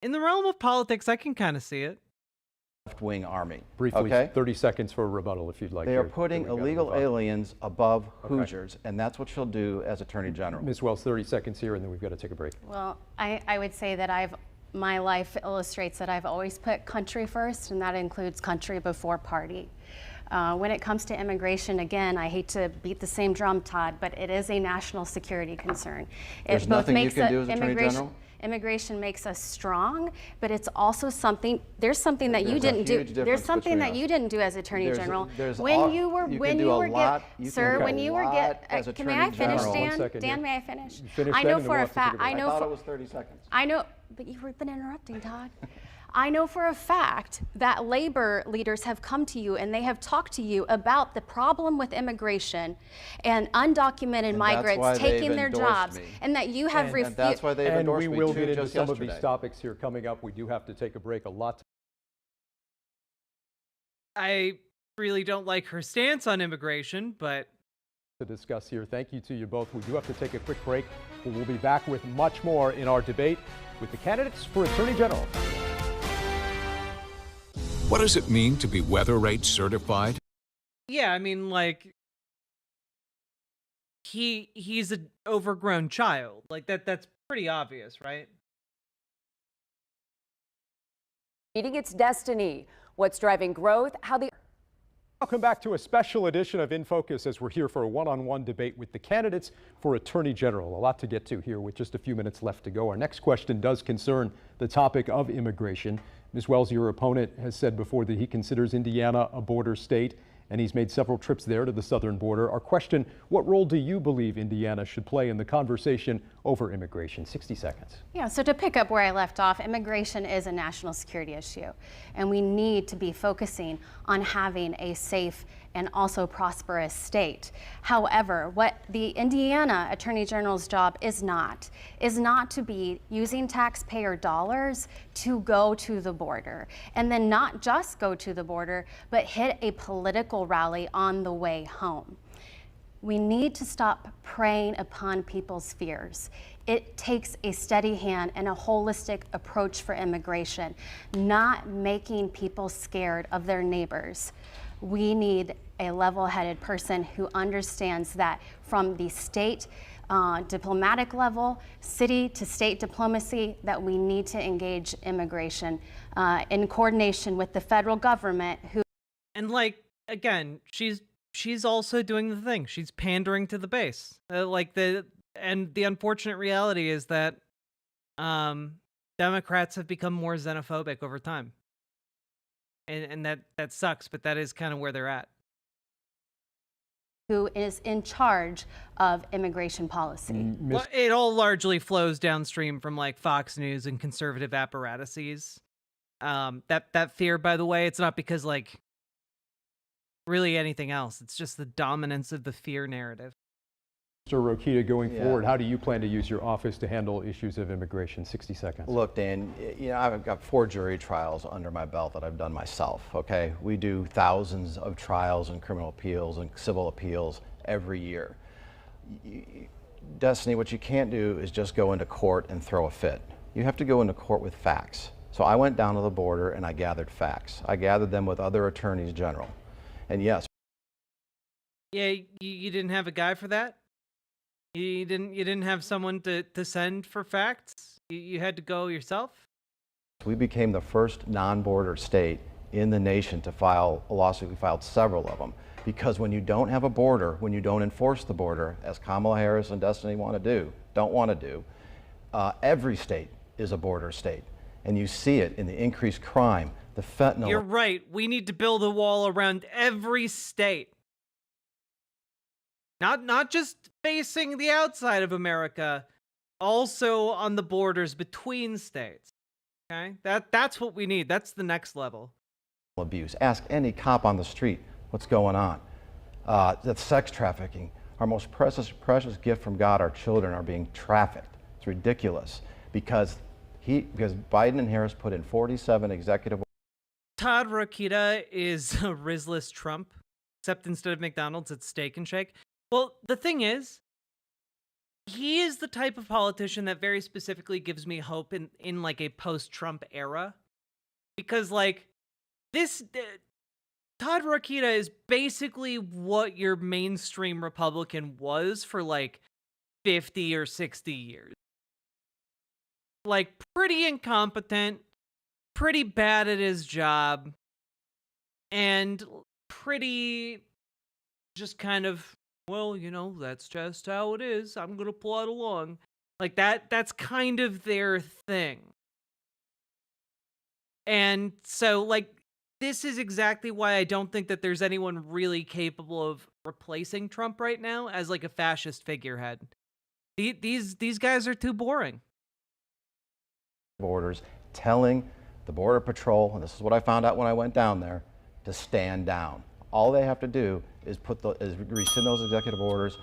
In the realm of politics, I can kind of see it. Left-wing army. Briefly, okay? 30 seconds for a rebuttal if you'd like. They are putting illegal aliens above Hoosiers, and that's what she'll do as Attorney General. Ms. Wells, 30 seconds here, and then we've got to take a break. Well, I would say that my life illustrates that I've always put country first, and that includes country before party. When it comes to immigration, again, I hate to beat the same drum, Todd, but it is a national security concern. There's nothing you can do as Attorney General? Immigration makes us strong, but it's also something. There's something that you didn't do. There's something that you didn't do as Attorney General. When you were May I finish, Dan? Dan, may I finish? I know for a fact. I thought it was 30 seconds. I know, but you've been interrupting, Todd. I know for a fact that labor leaders have come to you and they have talked to you about the problem with immigration and undocumented migrants taking their jobs, and that you have refused. That's why they've endorsed me we will get into just some yesterday. of these topics here coming up. We do have to take a break. A lot I really don't like her stance on immigration, but to discuss here. Thank you to you both. We do have to take a quick break, but we'll be back with much more in our debate with the candidates for Attorney General. What does it mean to be Weather Rate certified? yeah, I mean, like, he's an overgrown child. Like, that's pretty obvious, right? Meeting its destiny. What's driving growth? How the Welcome back to a special edition of In Focus as we're here for a one-on-one debate with the candidates for Attorney General. A lot to get to here with just a few minutes left to go. Our next question does concern the topic of immigration. Ms. Wells, your opponent has said before that he considers Indiana a border state, and he's made several trips there to the southern border. Our question, what role do you believe Indiana should play in the conversation over immigration? 60 seconds. Yeah, so to pick up where I left off, immigration is a national security issue, and we need to be focusing on having a safe and also prosperous state. However, what the Indiana Attorney General's job is not to be using taxpayer dollars to go to the border, and then not just go to the border, but hit a political rally on the way home. We need to stop preying upon people's fears. It takes a steady hand and a holistic approach for immigration, not making people scared of their neighbors. We need a level-headed person who understands that from the state diplomatic level, city to state diplomacy, that we need to engage immigration in coordination with the federal government who. And like, again, she's also doing the thing. She's pandering to the base. And the unfortunate reality is that Democrats have become more xenophobic over time. And that sucks, but that is kind of where they're at. Who is in charge of immigration policy. Well, it all largely flows downstream from like Fox News and conservative apparatuses. That fear, by the way, it's not because like really anything else. It's just the dominance of the fear narrative. Mr. Rokita, going forward, how do you plan to use your office to handle issues of immigration? 60 seconds. Look, Dan, you know, I've got 4 jury trials under my belt that I've done myself, okay? We do thousands of trials and criminal appeals and civil appeals every year. Destiny, what you can't do is just go into court and throw a fit. You have to go into court with facts. So I went down to the border and I gathered facts. I gathered them with other attorneys general. And yes. Yeah, you didn't have a guy for that? You didn't have someone to send for facts? You had to go yourself? We became the first non-border state in the nation to file a lawsuit. We filed several of them. Because when you don't have a border, when you don't enforce the border, as Kamala Harris and Destiny don't want to do, every state is a border state. And you see it in the increased crime, the fentanyl. You're right. We need to build a wall around every state. Not just facing the outside of America, also on the borders between states. Okay? That's what we need. That's the next level. Abuse. Ask any cop on the street what's going on. That's sex trafficking. Our most precious gift from God, our children, are being trafficked. It's ridiculous because Biden and Harris put in 47 executive. Todd Rokita is a Rizless Trump, except instead of McDonald's, it's Steak and Shake. Well, the thing is, he is the type of politician that very specifically gives me hope in like a post-Trump era. Because like Todd Rokita is basically what your mainstream Republican was for like 50 or 60 years. Like pretty incompetent, pretty bad at his job, and pretty just kind of, well, you know, that's just how it is. I'm going to plod along. Like that's kind of their thing. And so like this is exactly why I don't think that there's anyone really capable of replacing Trump right now as like a fascist figurehead. These guys are too boring. Borders, telling the Border Patrol, and this is what I found out when I went down there, to stand down. All they have to do is rescind those executive orders,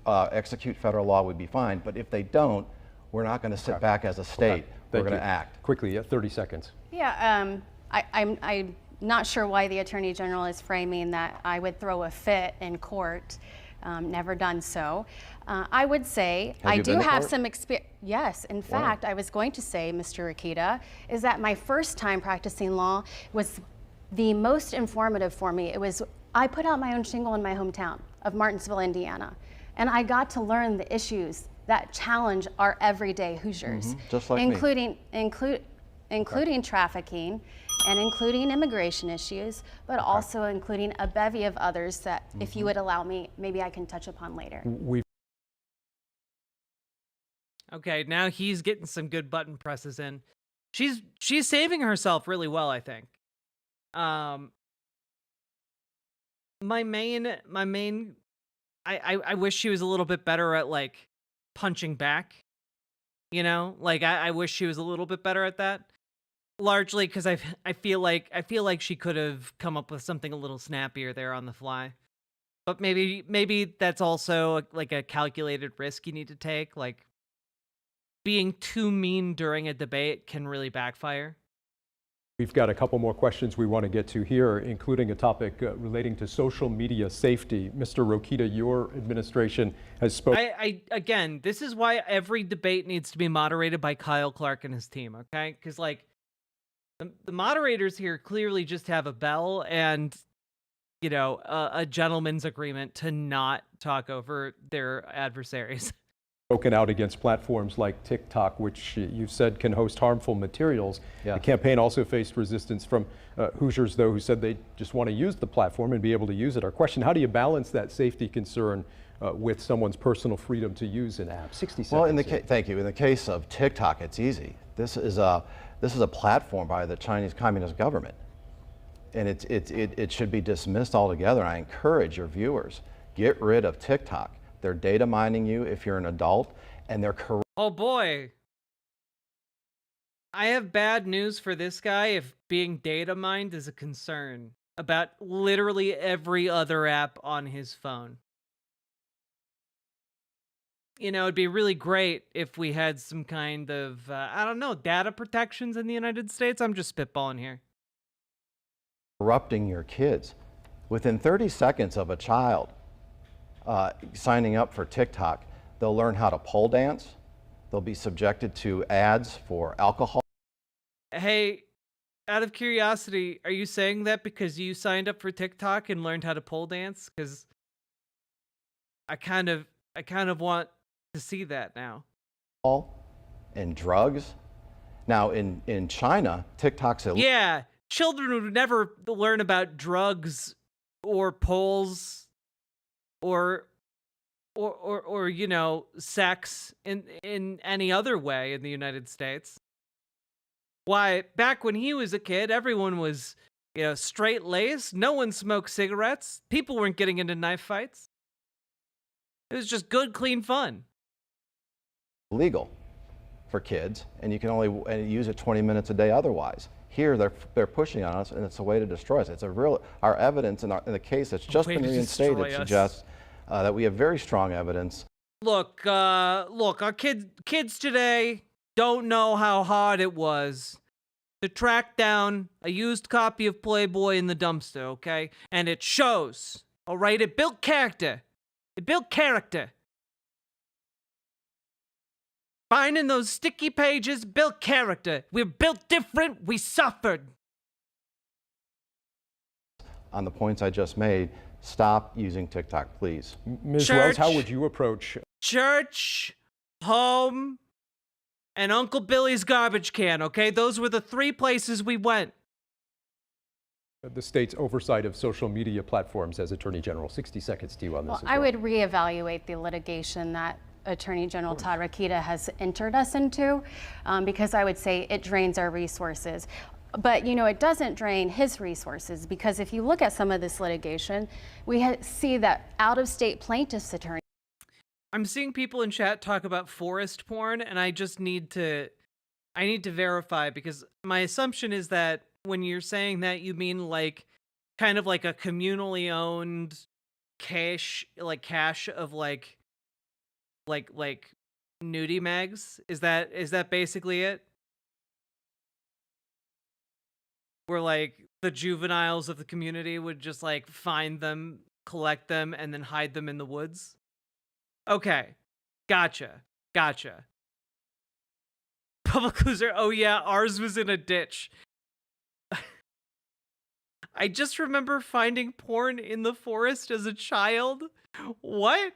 execute federal law, we'd be fine. But if they don't, we're not going to sit back as a state. We're going to act. Quickly, 30 seconds. Yeah, I'm not sure why the Attorney General is framing that I would throw a fit in court. Never done so. I would say I do have some experience. Yes, in fact, I was going to say, Mr. Rokita, is that my first time practicing law was the most informative for me. I put out my own shingle in my hometown of Martinsville, Indiana, and I got to learn the issues that challenge our everyday Hoosiers, just like including trafficking and including immigration issues, but also including a bevy of others that, if you would allow me, maybe I can touch upon later. Okay, now he's getting some good button presses in. She's saving herself really well, I think. My main I wish she was a little bit better at like punching back. You know? Like I wish she was a little bit better at that. Largely because I feel like she could have come up with something a little snappier there on the fly. But maybe that's also like a calculated risk you need to take. Like being too mean during a debate can really backfire. We've got a couple more questions we want to get to here, including a topic relating to social media safety. Mr. Rokita, your administration has spoken. Again, this is why every debate needs to be moderated by Kyle Clark and his team, okay? Because like the moderators here clearly just have a bell and, you know, a gentleman's agreement to not talk over their adversaries. Spoken out against platforms like TikTok, which you've said can host harmful materials. The campaign also faced resistance from Hoosiers, though, who said they just want to use the platform and be able to use it. Our question, how do you balance that safety concern with someone's personal freedom to use an app? 60 seconds. Well, thank you. In the case of TikTok, it's easy. This is a platform by the Chinese Communist government, and it should be dismissed altogether. I encourage your viewers, get rid of TikTok. They're data mining you if you're an adult, and they're Oh boy. I have bad news for this guy if being data mined is a concern about literally every other app on his phone. You know, it'd be really great if we had some kind of, I don't know, data protections in the United States. I'm just spitballing here. corrupting your kids. Within 30 seconds of a child signing up for TikTok, they'll learn how to pole dance. They'll be subjected to ads for alcohol. Hey, out of curiosity, are you saying that because you signed up for TikTok and learned how to pole dance? Because I kind of want to see that now. And drugs. Now in China, TikTok's illegal. Yeah, children would never learn about drugs or poles or you know, sex in any other way in the United States. Why, back when he was a kid, everyone was, you know, straight-laced. No one smoked cigarettes. People weren't getting into knife fights. It was just good, clean fun. Legal for kids, and you can only use it 20 minutes a day otherwise. Here, they're pushing on us, and it's a way to destroy us. It's a real, our evidence in the case that's just been reinstated suggests that we have very strong evidence. Look, our kids today don't know how hard it was to track down a used copy of Playboy in the dumpster, okay? And it shows, all right? It built character. It built character. Finding those sticky pages built character. We're built different. We suffered. On the points I just made, stop using TikTok, please. Ms. Wells, how would you approach? Church, home, and Uncle Billy's garbage can, okay? Those were the three places we went. The state's oversight of social media platforms as Attorney General. 60 seconds to you on this. Well, I would reevaluate the litigation that Attorney General Todd Rokita has entered us into, because I would say it drains our resources. But, you know, it doesn't drain his resources, because if you look at some of this litigation, we see that out-of-state plaintiffs' attorneys. I'm seeing people in chat talk about forest porn, and I just need to verify, because my assumption is that when you're saying that, you mean like kind of like a communally owned cache of like nudie mags. Is that basically it? Where like the juveniles of the community would just like find them, collect them, and then hide them in the woods? Okay. Gotcha. Public loser. Oh yeah, ours was in a ditch. I just remember finding porn in the forest as a child. What?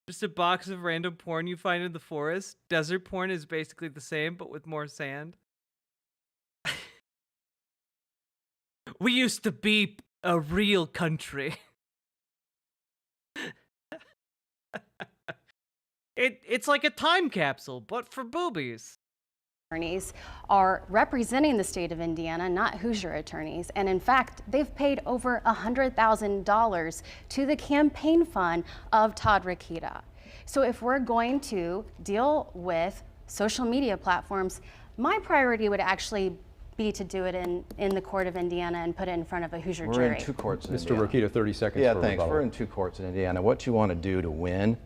Just a box of random porn you find in the forest. Desert porn is basically the same, but with more sand. We used to be a real country. It's like a time capsule, but for boobies. Attorneys are representing the state of Indiana, not Hoosier attorneys. And in fact, they've paid over $100,000 to the campaign fund of Todd Rokita. So if we're going to deal with social media platforms, my priority would actually be to do it in the court of Indiana and put it in front of a Hoosier jury. We're in two courts in Mr. Indiana. Rokita, 30 seconds. Yeah, for thanks. rebuttal. We're in two courts in Indiana. What you want to do to win,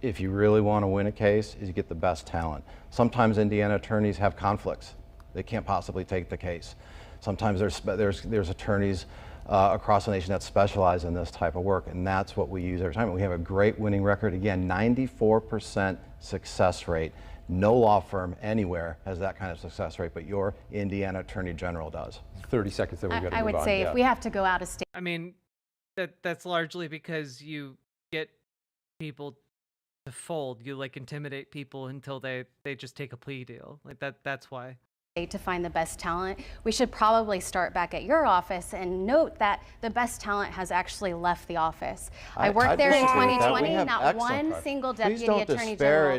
if you really want to win a case, is you get the best talent. Sometimes Indiana attorneys have conflicts. They can't possibly take the case. Sometimes there's attorneys across the nation that specialize in this type of work, and that's what we use every time. We have a great winning record. Again, 94% success rate. No law firm anywhere has that kind of success rate, but your Indiana Attorney General does. 30 seconds, then we've got to move on. I would say if we have to go out of state. I mean, that's largely because you get people to fold. You like intimidate people until they just take a plea deal. Like that's why. To find the best talent, we should probably start back at your office and note that the best talent has actually left the office. I worked there in 2020, not one single deputy attorney general.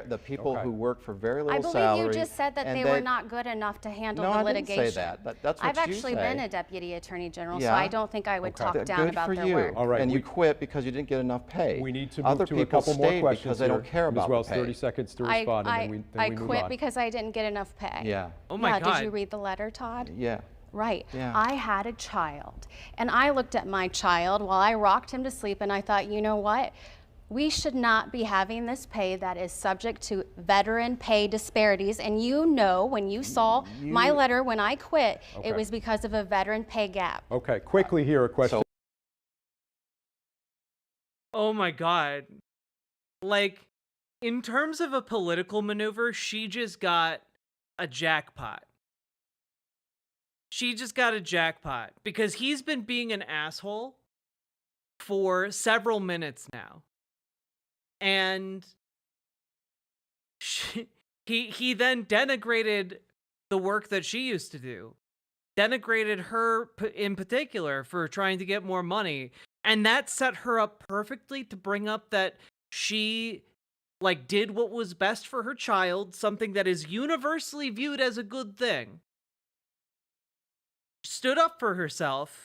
The people who work for very little salary. salary. I believe you just said that they were not good enough to handle the litigation. No, I didn't say that. That's what I've actually been a deputy attorney general, so I don't think I would talk down Good about for their you. work. All right, and you quit because you didn't get enough pay. We need to Other move to a people couple more stayed questions because they don't care about Wells, the pay. 30 seconds to respond, and then we move on. I quit because I didn't get enough pay. Yeah. Oh my God. Did you read the letter, Todd? Yeah. Right. Yeah. I had a child, and I looked at my child while I rocked him to sleep, and I thought, you know what? We should not be having this pay that is subject to veteran pay disparities. And you know, when you saw my letter when I quit, it was because of a veteran pay gap. Okay, quickly here, a question. Oh my God. Like, in terms of a political maneuver, she just got a jackpot. She just got a jackpot because he's been being an asshole for several minutes now. And he then denigrated the work that she used to do. Denigrated her in particular for trying to get more money. And that set her up perfectly to bring up that she like did what was best for her child, something that is universally viewed as a good thing. Stood up for herself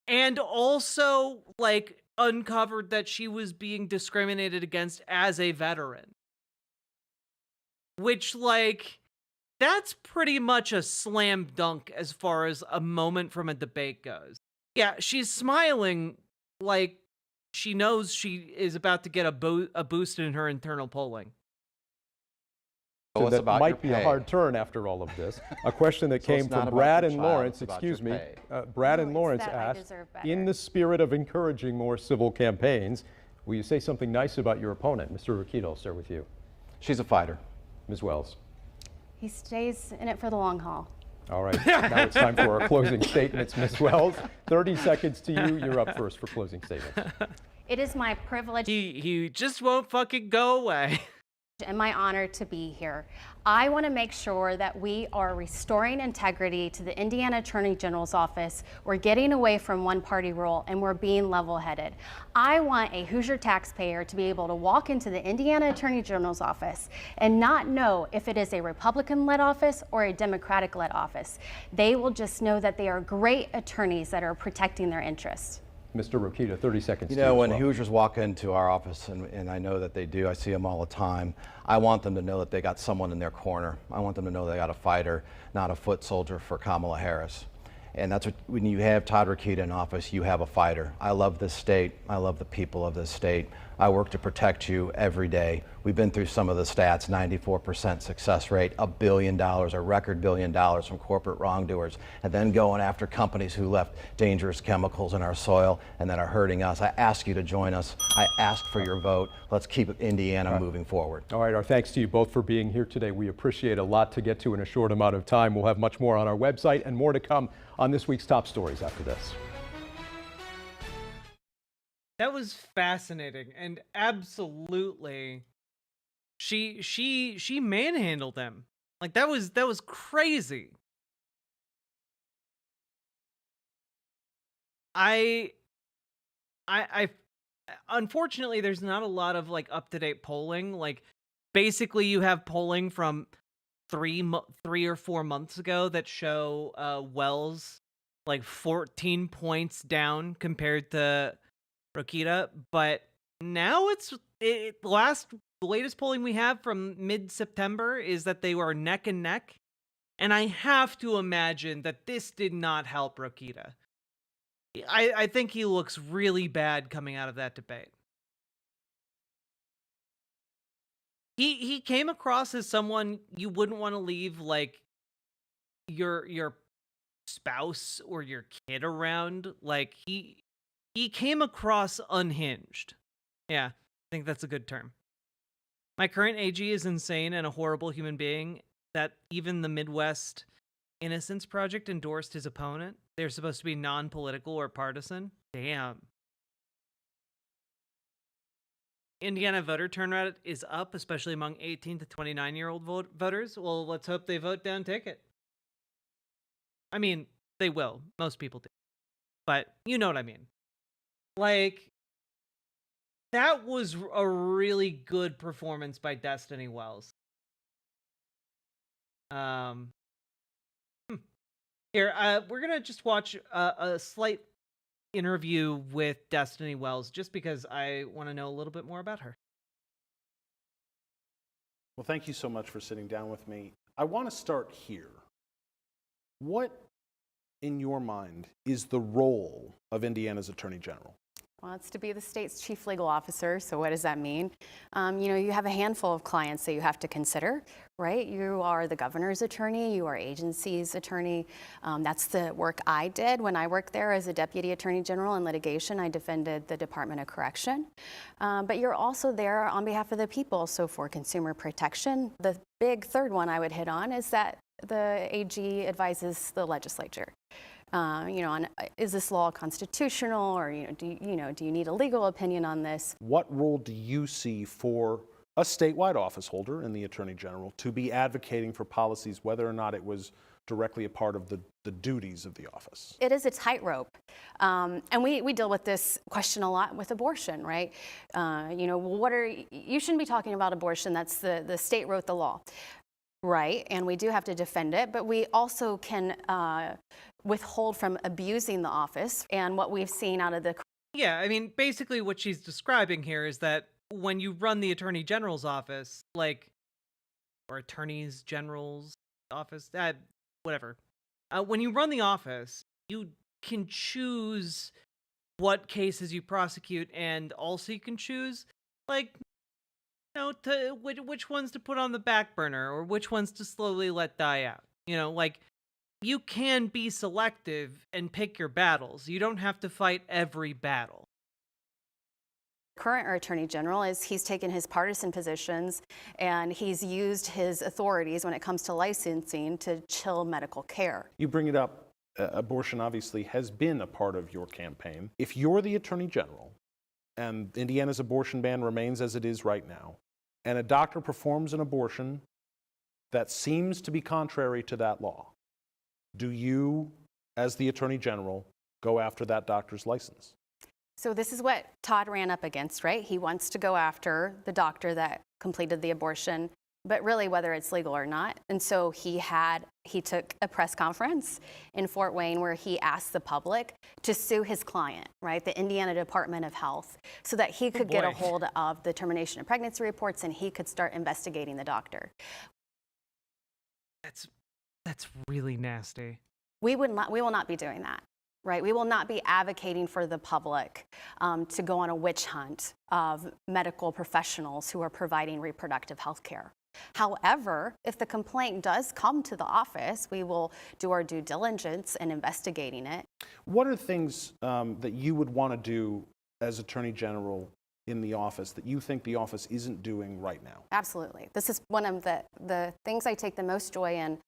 and also like uncovered that she was being discriminated against as a veteran. Which, like, that's pretty much a slam dunk as far as a moment from a debate goes. Yeah, she's smiling like she knows she is about to get a boost in her internal polling. So that might be a hard turn after all of this. A question that came from Brad and Lawrence, excuse me. Brad and Lawrence asked, in the spirit of encouraging more civil campaigns, will you say something nice about your opponent? Mr. Rokita, I'll start with you. She's a fighter. Ms. Wells. He stays in it for the long haul. All right, now it's time for our closing statements. Ms. Wells, 30 seconds to you. You're up first for closing statements. It is my privilege. He just won't fucking go away. And my honor to be here. I want to make sure that we are restoring integrity to the Indiana Attorney General's office. We're getting away from one-party rule and we're being level-headed. I want a Hoosier taxpayer to be able to walk into the Indiana Attorney General's office and not know if it is a Republican-led office or a Democratic-led office. They will just know that they are great attorneys that are protecting their interests. Mr. Rokita, 30 seconds. You know, when Hoosiers walk into our office, and I know that they do, I see them all the time, I want them to know that they got someone in their corner. I want them to know they got a fighter, not a foot soldier for Kamala Harris. And that's what, when you have Todd Rokita in office, you have a fighter. I love this state. I love the people of this state. I work to protect you every day. We've been through some of the stats, 94% success rate, $1 billion, a record $1 billion from corporate wrongdoers, and then going after companies who left dangerous chemicals in our soil and that are hurting us. I ask you to join us. I ask for your vote. Let's keep Indiana moving forward. All right, our thanks to you both for being here today. We appreciate a lot to get to in a short amount of time. We'll have much more on our website and more to come on this week's Top Stories after this. That was fascinating, and absolutely, she manhandled him. Like that was crazy. I unfortunately, there's not a lot of like up-to-date polling. Like basically, you have polling from 3 or 4 months ago that show Wells like 14 points down compared to Rokita, but now the latest polling we have from mid-September is that they were neck and neck, and I have to imagine that this did not help Rokita. I think he looks really bad coming out of that debate. He came across as someone you wouldn't want to leave like your spouse or your kid around. Like he came across unhinged. Yeah, I think that's a good term. My current AG is insane and a horrible human being that even the Midwest Innocence Project endorsed his opponent. They're supposed to be non-political or partisan. Damn. Indiana voter turnout is up, especially among 18 to 29-year-old voters. Well, let's hope they vote down ticket. I mean, they will. Most people do. But you know what I mean. Like, that was a really good performance by Destiny Wells. Here, we're going to just watch a slight interview with Destiny Wells just because I want to know a little bit more about her. Well, thank you so much for sitting down with me. I want to start here. What, in your mind, is the role of Indiana's Attorney General? Well, it's to be the state's chief legal officer. So what does that mean? You have a handful of clients that you have to consider, right? You are the governor's attorney, you are agency's attorney. That's the work I did when I worked there as a deputy attorney general in litigation. I defended the Department of Correction. But you're also there on behalf of the people. So for consumer protection, the big third one I would hit on is that the AG advises the legislature. On is this law constitutional, or do you need a legal opinion on this? What role do you see for a statewide office holder in the Attorney General to be advocating for policies, whether or not it was directly a part of the duties of the office? It is a tightrope, and we deal with this question a lot with abortion, right? You shouldn't be talking about abortion. That's the state wrote the law. Right, and we do have to defend it, but we also can withhold from abusing the office. And what we've seen out of the... Yeah, I mean, basically what she's describing here is that when you run the Attorney General's office, or Attorneys General's office, whatever. When you run the office, you can choose what cases you prosecute, and also you can choose, which ones to put on the back burner or which ones to slowly let die out. You can be selective and pick your battles. You don't have to fight every battle. Current Attorney General he's taken his partisan positions and he's used his authorities when it comes to licensing to chill medical care. You bring it up, abortion obviously has been a part of your campaign. If you're the Attorney General and Indiana's abortion ban remains as it is right now, and a doctor performs an abortion that seems to be contrary to that law, do you, as the Attorney General, go after that doctor's license? So this is what Todd ran up against, right? He wants to go after the doctor that completed the abortion, but really whether it's legal or not. And so he took a press conference in Fort Wayne where he asked the public to sue his client, right, the Indiana Department of Health, so that he could get a hold of the termination of pregnancy reports and he could start investigating the doctor. That's really nasty. We will not be doing that. Right, we will not be advocating for the public to go on a witch hunt of medical professionals who are providing reproductive health care. However, if the complaint does come to the office, we will do our due diligence in investigating it. What are things that you would want to do as Attorney General in the office that you think the office isn't doing right now? Absolutely. This is one of the things I take the most joy in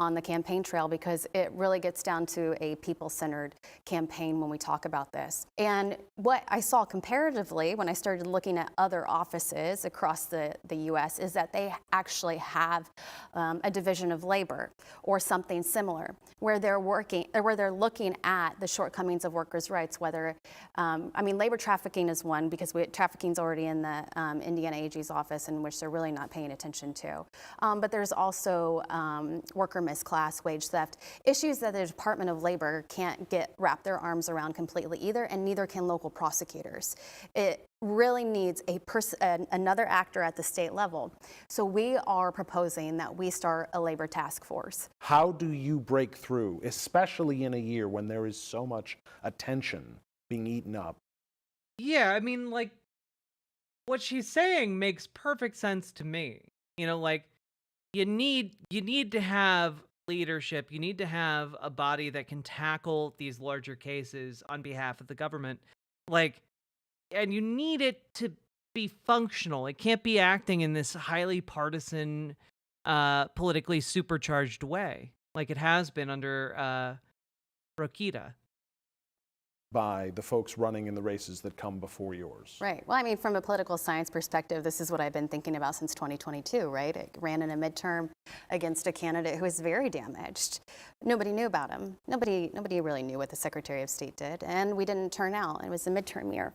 on the campaign trail, because it really gets down to a people-centered campaign when we talk about this. And what I saw comparatively when I started looking at other offices across the U.S. is that they actually have a division of labor or something similar where they're looking at the shortcomings of workers' rights, whether, labor trafficking is one, because trafficking's already in the Indiana AG's office, in which they're really not paying attention to. But there's also worker misclass, wage theft, issues that the Department of Labor can't wrap their arms around completely either, and neither can local prosecutors. It really needs another actor at the state level. So we are proposing that we start a labor task force. How do you break through, especially in a year when there is so much attention being eaten up? Yeah, I mean, what she's saying makes perfect sense to me. You need to have leadership. You need to have a body that can tackle these larger cases on behalf of the government. And you need it to be functional. It can't be acting in this highly partisan, politically supercharged way, like it has been under Rokita. by the folks running in the races that come before yours. Right. Well, I mean, from a political science perspective, this is what I've been thinking about since 2022, right? I ran in a midterm against a candidate who was very damaged. Nobody knew about him. Nobody really knew what the Secretary of State did, and we didn't turn out. It was a midterm year.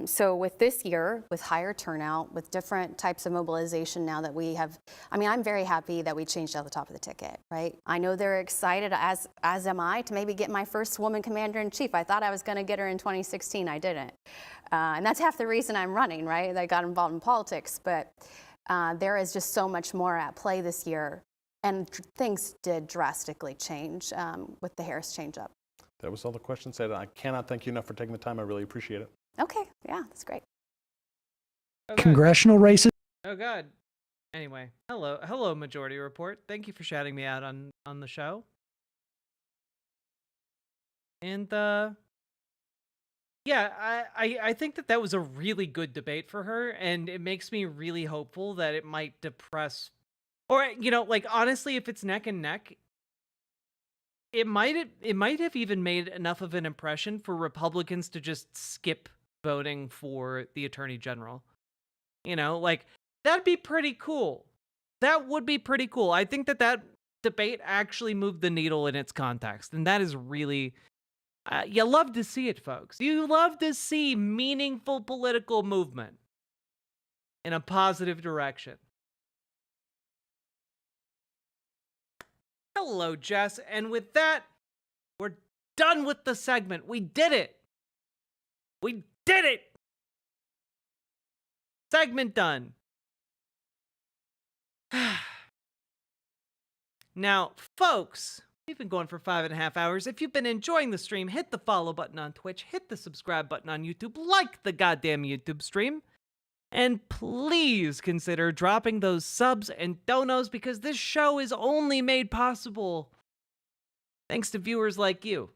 So with this year, with higher turnout, with different types of mobilization now that we have, I mean, I'm very happy that we changed out the top of the ticket, right? I know they're excited, as am I, to maybe get my first woman commander-in-chief. I thought I was going to get her in 2016. I didn't. And that's half the reason I'm running, right? I got involved in politics. But there is just so much more at play this year. And things did drastically change with the Harris change-up. That was all the questions said. I cannot thank you enough for taking the time. I really appreciate it. Okay. Yeah, that's great. Congressional races. Oh, God. Anyway, hello, Majority Report. Thank you for shouting me out on the show. And, yeah, I think that was a really good debate for her, and it makes me really hopeful that it might depress, or, you know, like, honestly, if it's neck and neck, it might have even made enough of an impression for Republicans to just skip voting for the Attorney General. You know, like, that'd be pretty cool. That would be pretty cool. I think that debate actually moved the needle in its context, and that is really... you love to see it, folks. You love to see meaningful political movement in a positive direction. Hello, Jess. And with that, we're done with the segment. We did it. We did it. Segment done. Now, folks... We've been going for 5.5 hours. If you've been enjoying the stream, hit the follow button on Twitch, hit the subscribe button on YouTube, like the goddamn YouTube stream, and please consider dropping those subs and donos because this show is only made possible thanks to viewers like you.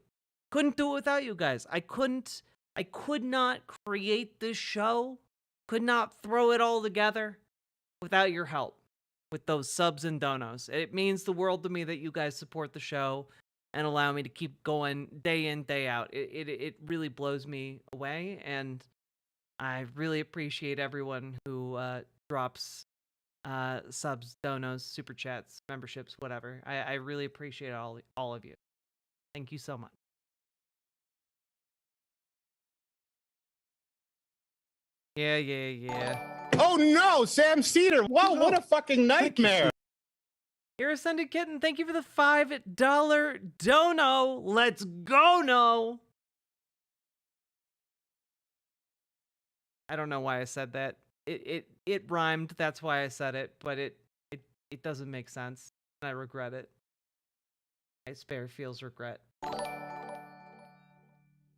Couldn't do it without you guys. I could not create this show, could not throw it all together without your help. With those subs and donos. It means the world to me that you guys support the show and allow me to keep going day in, day out. It really blows me away, and I really appreciate everyone who drops subs, donos, super chats, memberships, whatever. I really appreciate all of you. Thank you so much. Yeah. Oh no, Sam Cedar. Wow, what a fucking nightmare. Here, Ascended Kitten, thank you for the $5 dono. Let's go, no. I don't know why I said that. It rhymed, that's why I said it, but it doesn't make sense. And I regret it. I spare feels regret.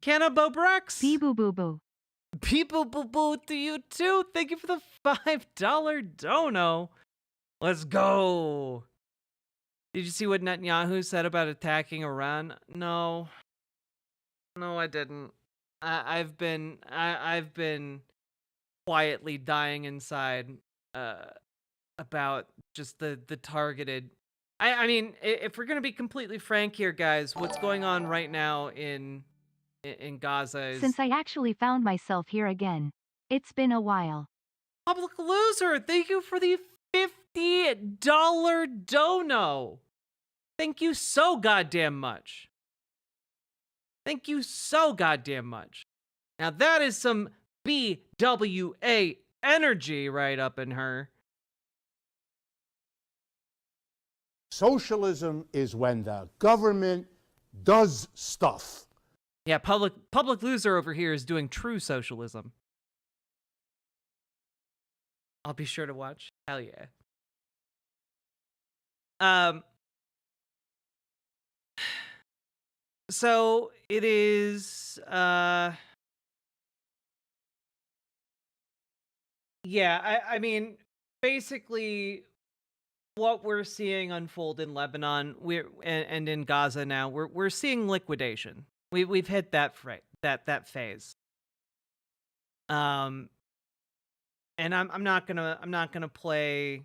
Canna Bobrex. Bee-boo boo-boo. People boo-boo to you too. Thank you for the $5 dono. Let's go. Did you see what Netanyahu said about attacking Iran? No, I didn't. I've been quietly dying inside about just the targeted. I mean, if we're gonna be completely frank here, guys, what's going on right now in Gaza is... Since I actually found myself here again. It's been a while. Public Loser, thank you for the $50 dono. Thank you so goddamn much. Thank you so goddamn much. Now that is some BWA energy right up in her. Socialism is when the government does stuff. Yeah, public loser over here is doing true socialism. I'll be sure to watch. Hell yeah. So it is yeah, I mean, basically what we're seeing unfold in Lebanon and in Gaza now, we're seeing liquidation. We've hit that phase. And I'm not gonna play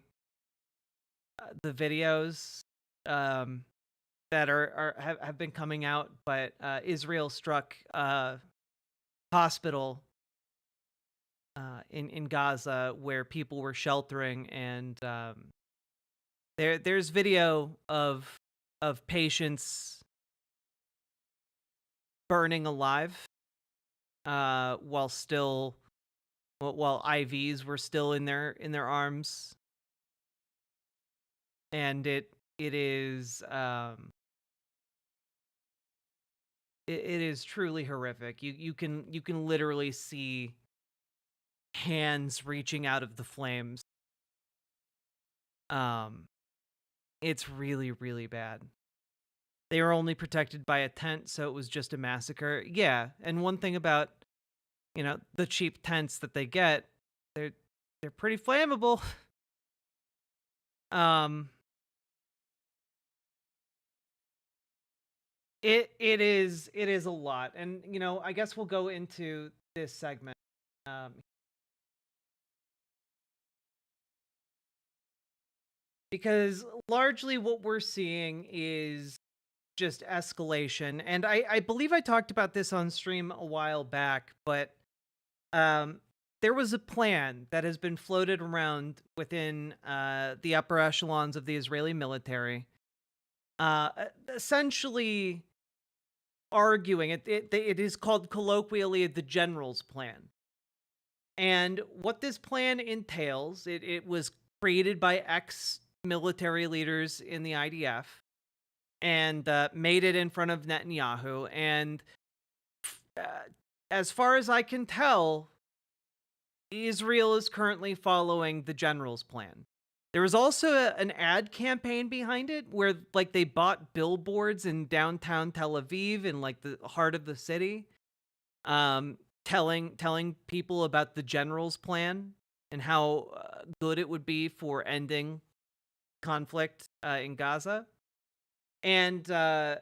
the videos that have been coming out, but Israel struck a hospital in Gaza where people were sheltering, and there's video of patients burning alive while IVs were still in their arms, and it is it is truly horrific. You can literally see hands reaching out of the flames. It's really, really bad. They were only protected by a tent, so it was just a massacre. Yeah, and one thing about, the cheap tents that they get, they're pretty flammable. It is a lot, and I guess we'll go into this segment. Because largely what we're seeing is just escalation. And I believe I talked about this on stream a while back, but there was a plan that has been floated around within the upper echelons of the Israeli military, essentially arguing, it is called colloquially the General's Plan. And what this plan entails, it was created by ex-military leaders in the IDF, and made it in front of Netanyahu. And as far as I can tell, Israel is currently following the General's Plan. There was also an ad campaign behind it where they bought billboards in downtown Tel Aviv, in the heart of the city, telling people about the General's Plan and how good it would be for ending conflict in Gaza. And the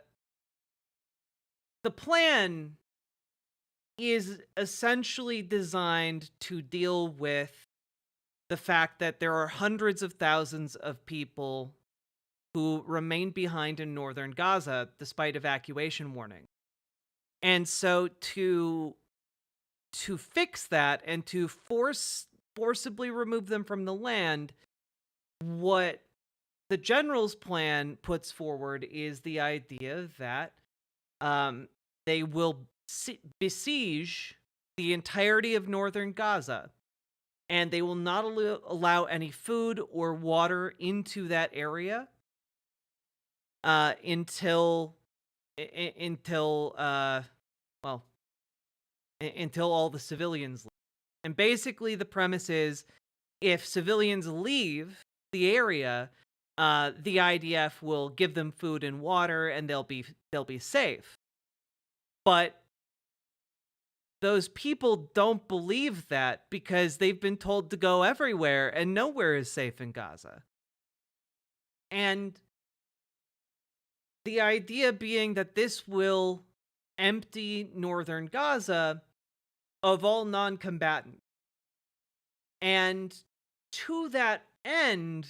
plan is essentially designed to deal with the fact that there are hundreds of thousands of people who remain behind in northern Gaza despite evacuation warning. And so to fix that and to forcibly remove them from the land, what the General's Plan puts forward is the idea that they will besiege the entirety of northern Gaza, and they will not allow any food or water into that area until all the civilians leave. And basically the premise is, if civilians leave the area, the IDF will give them food and water, and they'll be safe. But those people don't believe that, because they've been told to go everywhere, and nowhere is safe in Gaza. And the idea being that this will empty northern Gaza of all non-combatants. And to that end,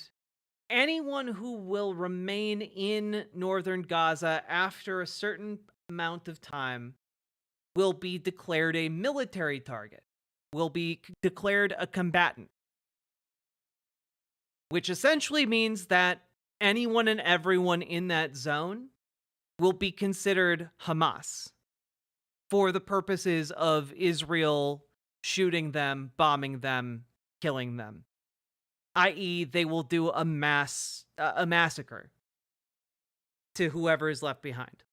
anyone who will remain in northern Gaza after a certain amount of time will be declared a military target, will be declared a combatant, which essentially means that anyone and everyone in that zone will be considered Hamas for the purposes of Israel shooting them, bombing them, killing them. I.e., they will do a massacre to whoever is left behind.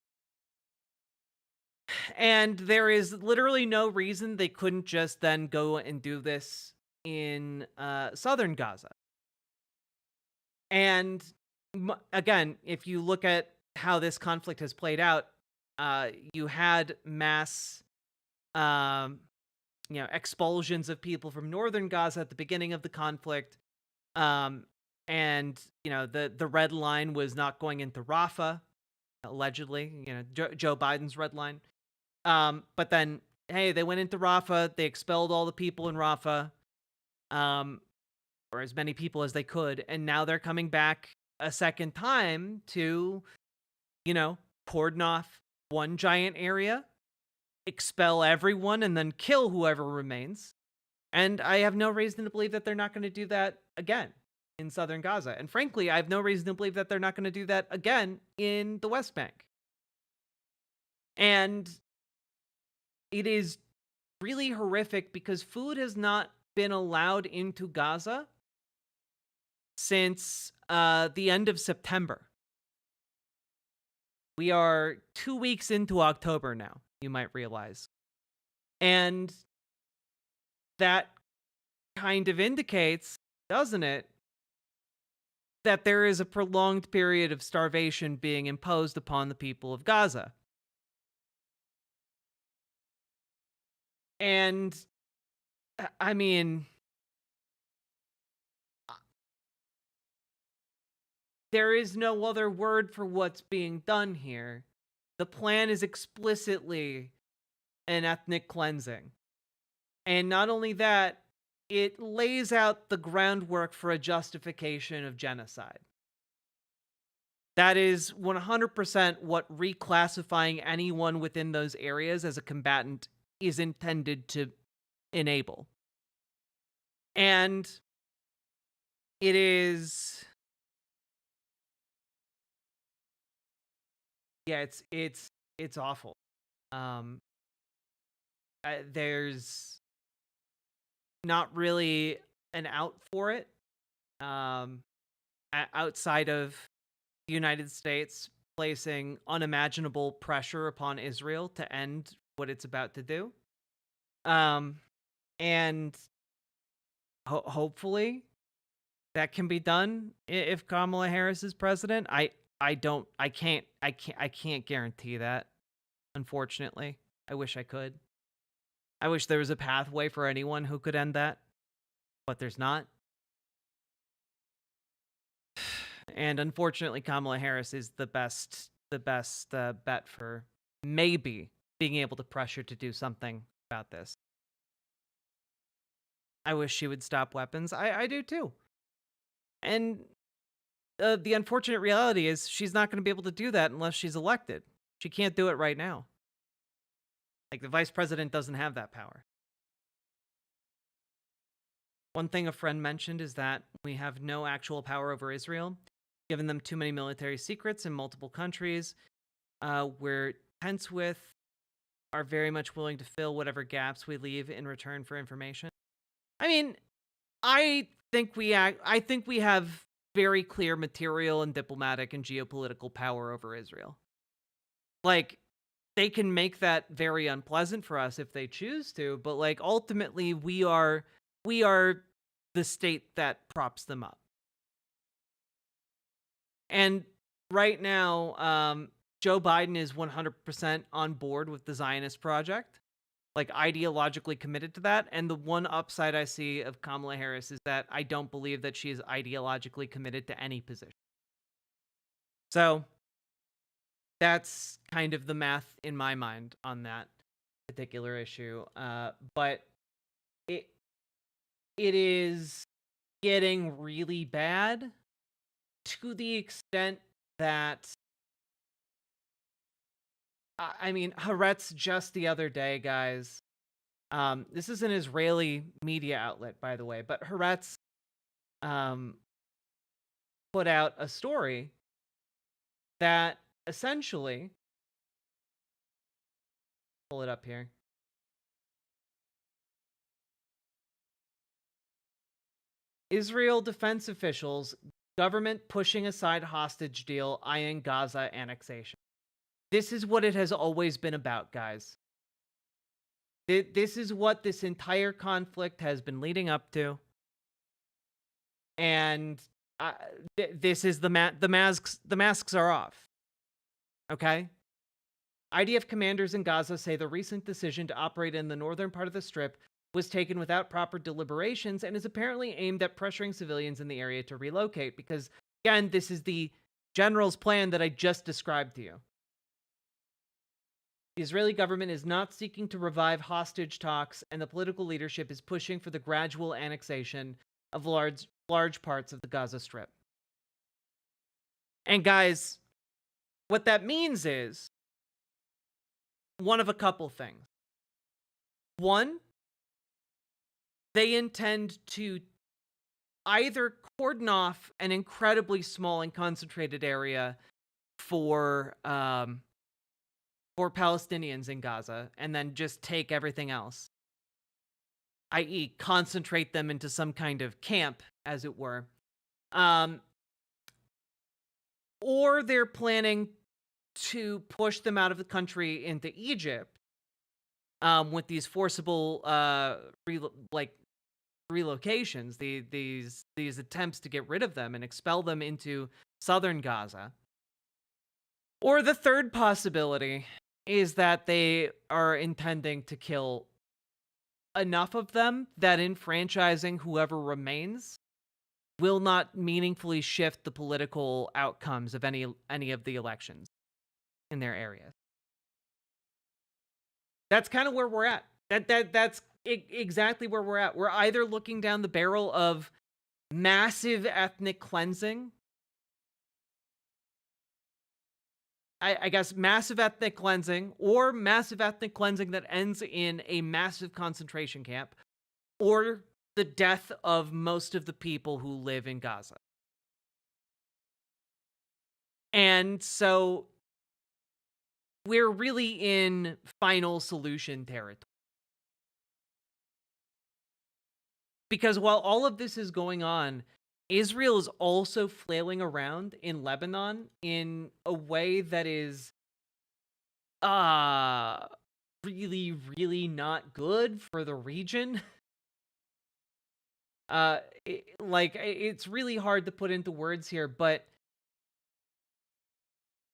And there is literally no reason they couldn't just then go and do this in southern Gaza. And again, if you look at how this conflict has played out, you had mass expulsions of people from northern Gaza at the beginning of the conflict. And the red line was not going into Rafah, allegedly, Joe Biden's red line. But then, hey, they went into Rafah, they expelled all the people in Rafah, or as many people as they could, and now they're coming back a second time to cordon off one giant area, expel everyone, and then kill whoever remains. And I have no reason to believe that they're not going to do that again in southern Gaza. And frankly, I have no reason to believe that they're not going to do that again in the West Bank. And it is really horrific because food has not been allowed into Gaza since the end of September. We are 2 weeks into October now, you might realize. And that kind of indicates, doesn't it, that there is a prolonged period of starvation being imposed upon the people of Gaza. And, I mean, there is no other word for what's being done here. The plan is explicitly an ethnic cleansing. And not only that, it lays out the groundwork for a justification of genocide. That is 100% what reclassifying anyone within those areas as a combatant is intended to enable. And it is... yeah, it's awful. There's not really an out for it outside of the United States placing unimaginable pressure upon Israel to end what it's about to do. And hopefully that can be done if Kamala Harris is president. I can't guarantee that, unfortunately. I wish I could. I wish there was a pathway for anyone who could end that, but there's not. And unfortunately, Kamala Harris is the best bet for maybe being able to pressure to do something about this. I wish she would stop weapons. I do too. And the unfortunate reality is she's not going to be able to do that unless she's elected. She can't do it right now. Like, the vice president doesn't have that power. One thing a friend mentioned is that we have no actual power over Israel, given them too many military secrets in multiple countries. We're tense with, are very much willing to fill whatever gaps we leave in return for information. I mean, I think we have very clear material and diplomatic and geopolitical power over Israel. Like, they can make that very unpleasant for us if they choose to, but like ultimately we are the state that props them up. And right now, Joe Biden is 100% on board with the Zionist project, like ideologically committed to that. And the one upside I see of Kamala Harris is that I don't believe that she is ideologically committed to any position. So that's kind of the math in my mind on that particular issue. But it is getting really bad to the extent that, I mean, Haaretz just the other day, guys, this is an Israeli media outlet, by the way, but Haaretz put out a story that essentially, pull it up here. Israel defense officials, government pushing aside hostage deal, eyeing Gaza annexation. This is what it has always been about, guys. This is what this entire conflict has been leading up to. And this is the masks are off. Okay? IDF commanders in Gaza say the recent decision to operate in the northern part of the Strip was taken without proper deliberations and is apparently aimed at pressuring civilians in the area to relocate because, again, this is the general's plan that I just described to you. The Israeli government is not seeking to revive hostage talks, and the political leadership is pushing for the gradual annexation of large parts of the Gaza Strip. And guys, what that means is one of a couple things. One, they intend to either cordon off an incredibly small and concentrated area for Palestinians in Gaza and then just take everything else, i.e. concentrate them into some kind of camp, as it were. Or they're planning to push them out of the country into Egypt with these forcible relocations, these attempts to get rid of them and expel them into southern Gaza. Or the third possibility is that they are intending to kill enough of them that enfranchising whoever remains will not meaningfully shift the political outcomes of any of the elections in their areas. That's kind of where we're at. That's exactly where we're at. We're either looking down the barrel of massive ethnic cleansing, I guess massive ethnic cleansing, or massive ethnic cleansing that ends in a massive concentration camp, or the death of most of the people who live in Gaza. And so we're really in final solution territory. Because while all of this is going on, Israel is also flailing around in Lebanon in a way that is really, really not good for the region. It's really hard to put into words here, but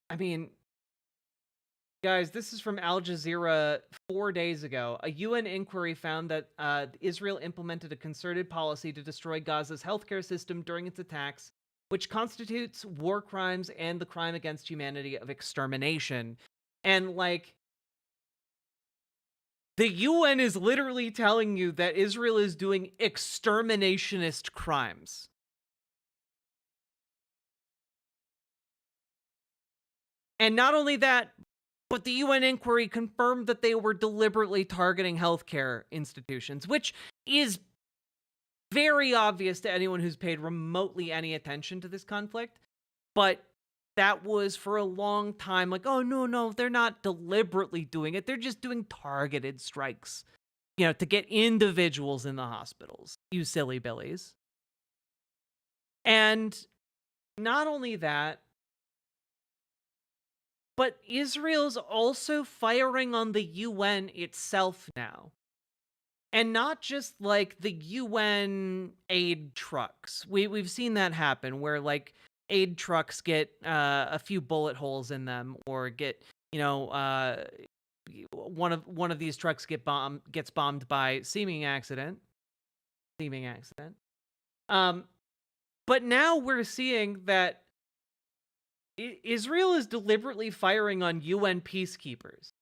I mean, guys, this is from Al Jazeera 4 days ago. A UN inquiry found that Israel implemented a concerted policy to destroy Gaza's healthcare system during its attacks, which constitutes war crimes and the crime against humanity of extermination. And, the UN is literally telling you that Israel is doing exterminationist crimes. And not only that, but the UN inquiry confirmed that they were deliberately targeting healthcare institutions, which is very obvious to anyone who's paid remotely any attention to this conflict. But that was for a long time oh, no, they're not deliberately doing it. They're just doing targeted strikes, to get individuals in the hospitals, you silly billies. And not only that, but Israel's also firing on the UN itself now. And not just the UN aid trucks. We've seen that happen where aid trucks get a few bullet holes in them, or get, one of these trucks gets bombed by seeming accident. But now we're seeing that Israel is deliberately firing on UN peacekeepers.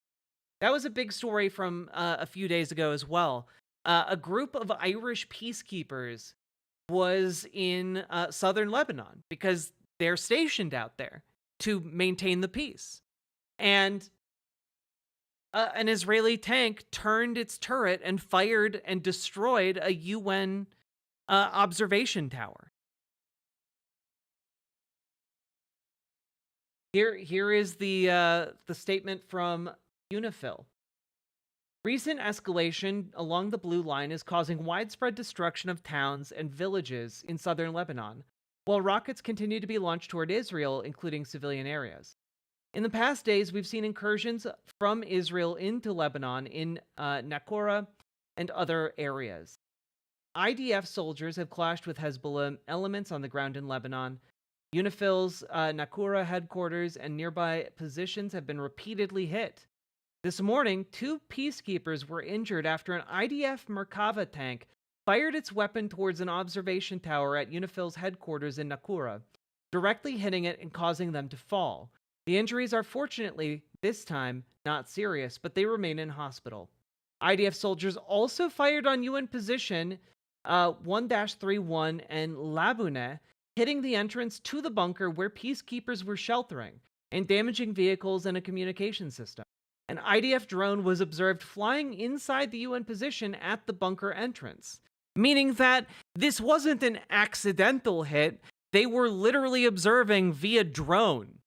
That was a big story from a few days ago as well. A group of Irish peacekeepers was in southern Lebanon because they're stationed out there to maintain the peace. And an Israeli tank turned its turret and fired and destroyed a UN observation tower. Here is the statement from UNIFIL. Recent escalation along the Blue Line is causing widespread destruction of towns and villages in southern Lebanon, while rockets continue to be launched toward Israel, including civilian areas. In the past days, we've seen incursions from Israel into Lebanon in Naqoura and other areas. IDF soldiers have clashed with Hezbollah elements on the ground in Lebanon. UNIFIL's Naqoura headquarters and nearby positions have been repeatedly hit. This morning, 2 peacekeepers were injured after an IDF Merkava tank fired its weapon towards an observation tower at UNIFIL's headquarters in Naqoura, directly hitting it and causing them to fall. The injuries are fortunately, this time, not serious, but they remain in hospital. IDF soldiers also fired on UN position 1-31 and Labune, hitting the entrance to the bunker where peacekeepers were sheltering. and damaging vehicles and a communication system. An IDF drone was observed flying inside the UN position at the bunker entrance, meaning that this wasn't an accidental hit. They were literally observing via drone.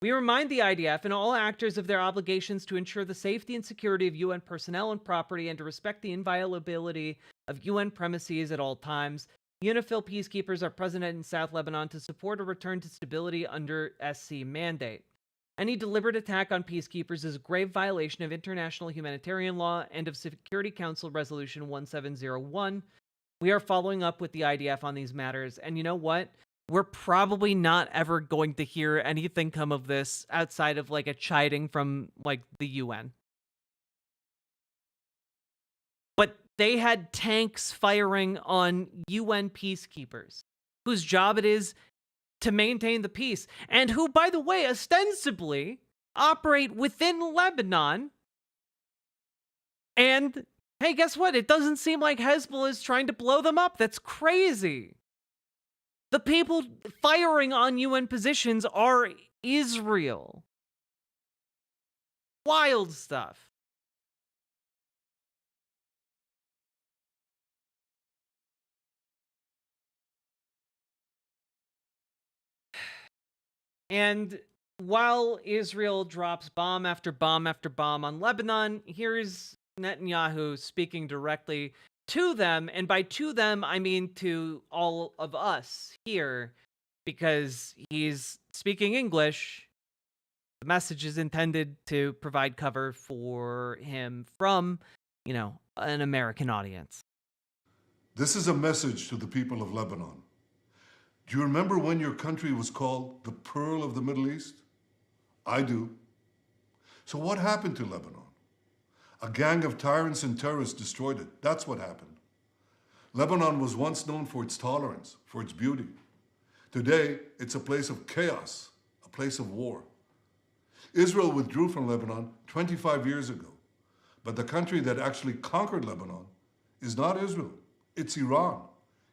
We remind the IDF and all actors of their obligations to ensure the safety and security of UN personnel and property and to respect the inviolability of UN premises at all times. UNIFIL peacekeepers are present in South Lebanon to support a return to stability under SC mandate. Any deliberate attack on peacekeepers is a grave violation of international humanitarian law and of Security Council Resolution 1701. We are following up with the IDF on these matters, and you know what? We're probably not ever going to hear anything come of this outside of like a chiding from like the UN. But they had tanks firing on UN peacekeepers whose job it is to maintain the peace and who, by the way, ostensibly operate within Lebanon. And hey, guess what? It doesn't seem like Hezbollah is trying to blow them up. That's crazy. The people firing on UN positions are Israel. Wild stuff. And while Israel drops bomb after bomb after bomb on Lebanon, here's Netanyahu speaking directly to them, and by to them, I mean to all of us here, because he's speaking English. The message is intended to provide cover for him from, you know, an American audience. This is a message to the people of Lebanon. Do you remember when your country was called the Pearl of the Middle East? I do. So what happened to Lebanon? A gang of tyrants and terrorists destroyed it. That's what happened. Lebanon was once known for its tolerance, for its beauty. Today, it's a place of chaos, a place of war. Israel withdrew from Lebanon 25 years ago, but the country that actually conquered Lebanon is not Israel, it's Iran.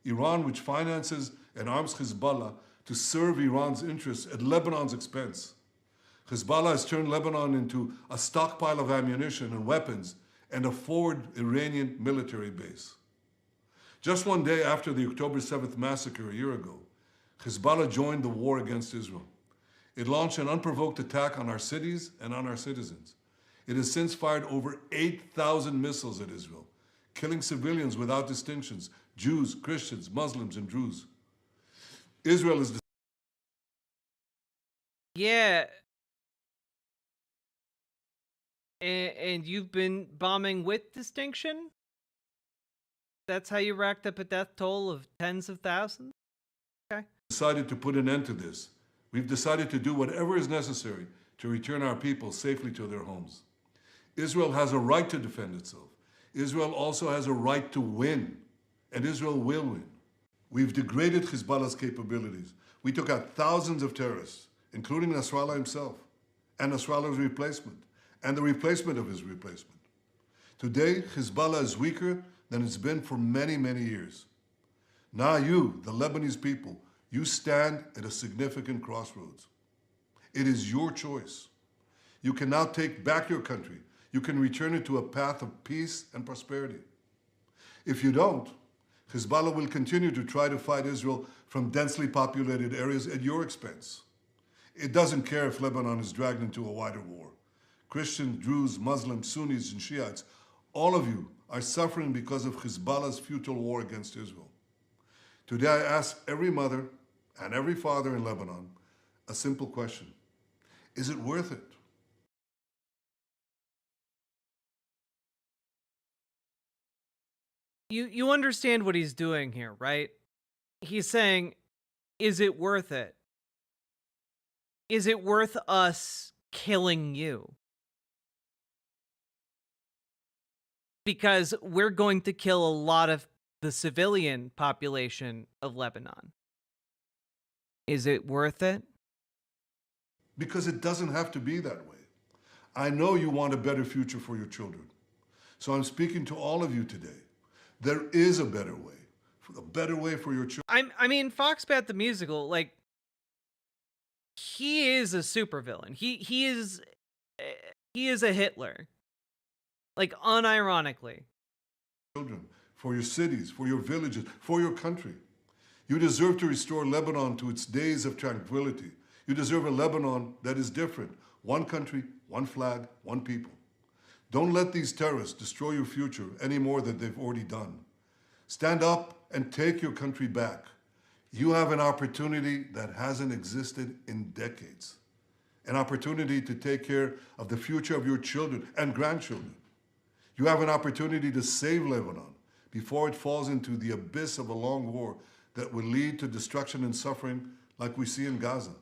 Iran, which finances and arms Hezbollah to serve Iran's interests at Lebanon's expense. Hezbollah has turned Lebanon into a stockpile of ammunition and weapons and a forward Iranian military base. Just one day after the October 7th massacre a year ago, Hezbollah joined the war against Israel. It launched an unprovoked attack on our cities and on our citizens. It has since fired over 8,000 missiles at Israel, killing civilians without distinctions, Jews, Christians, Muslims, and Druze. Israel is... Yeah. And you've been bombing with distinction? That's how you racked up a death toll of tens of thousands? Okay. Decided to put an end to this. We've decided to do whatever is necessary to return our people safely to their homes. Israel has a right to defend itself. Israel also has a right to win, and Israel will win. We've degraded Hezbollah's capabilities. We took out thousands of terrorists, including Nasrallah himself, and Nasrallah's replacement, and the replacement of his replacement. Today, Hezbollah is weaker than it's been for many, many years. Now you, the Lebanese people, you stand at a significant crossroads. It is your choice. You can now take back your country. You can return it to a path of peace and prosperity. If you don't, Hezbollah will continue to try to fight Israel from densely populated areas at your expense. It doesn't care if Lebanon is dragged into a wider war. Christians, Druze, Muslims, Sunnis, and Shiites, all of you are suffering because of Hezbollah's futile war against Israel. Today I ask every mother and every father in Lebanon a simple question. Is it worth it? You understand what he's doing here, right? He's saying, is it worth it? Is it worth us killing you? Because we're going to kill a lot of the civilian population of Lebanon. Is it worth it? Because it doesn't have to be that way. I know you want a better future for your children. So I'm speaking to all of you today. There is a better way. a better way for your children. I mean, Foxbat the musical, like, he is a supervillain. He is a Hitler. Like, unironically. Children, for your cities, for your villages, for your country. You deserve to restore Lebanon to its days of tranquility. You deserve a Lebanon that is different. One country, one flag, one people. Don't let these terrorists destroy your future any more than they've already done. Stand up and take your country back. You have an opportunity that hasn't existed in decades. An opportunity to take care of the future of your children and grandchildren. You have an opportunity to save Lebanon before it falls into the abyss of a long war that will lead to destruction and suffering like we see in Gaza.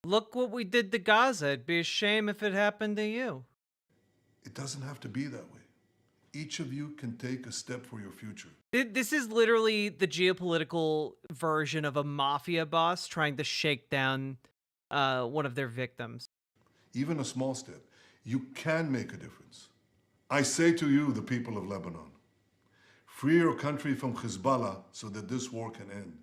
Look what we did to Gaza. It'd be a shame if it happened to you. It doesn't have to be that way. Each of you can take a step for your future. This is literally the geopolitical version of a mafia boss trying to shake down one of their victims. Even a small step. You can make a difference. I say to you, the people of Lebanon, free your country from Hezbollah so that this war can end.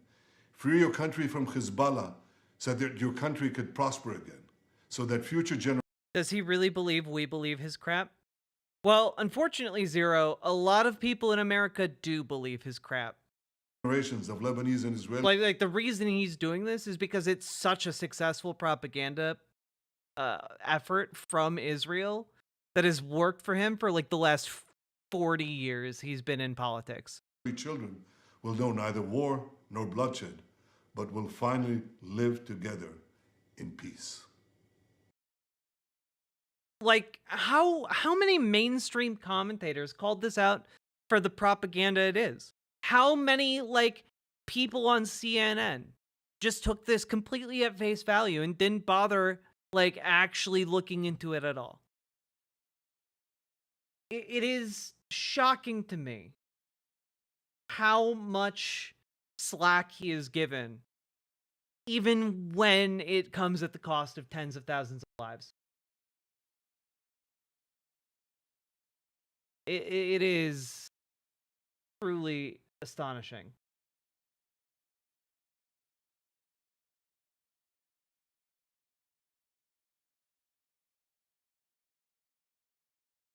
Free your country from Hezbollah so that your country could prosper again, so that future generations... Does he really believe we believe his crap? Well, unfortunately, Zero, a lot of people in America do believe his crap. Generations of Lebanese and Israelis... Like the reason he's doing this is because it's such a successful propaganda effort from Israel that has worked for him for like the last 40 years he's been in politics. Children will know neither war nor bloodshed, but will finally live together in peace. Like, how many mainstream commentators called this out for the propaganda it is? How many, like, people on CNN just took this completely at face value and didn't bother, like, actually looking into it at all? It is shocking to me how much slack he is given, even when it comes at the cost of tens of thousands of lives. It is truly astonishing.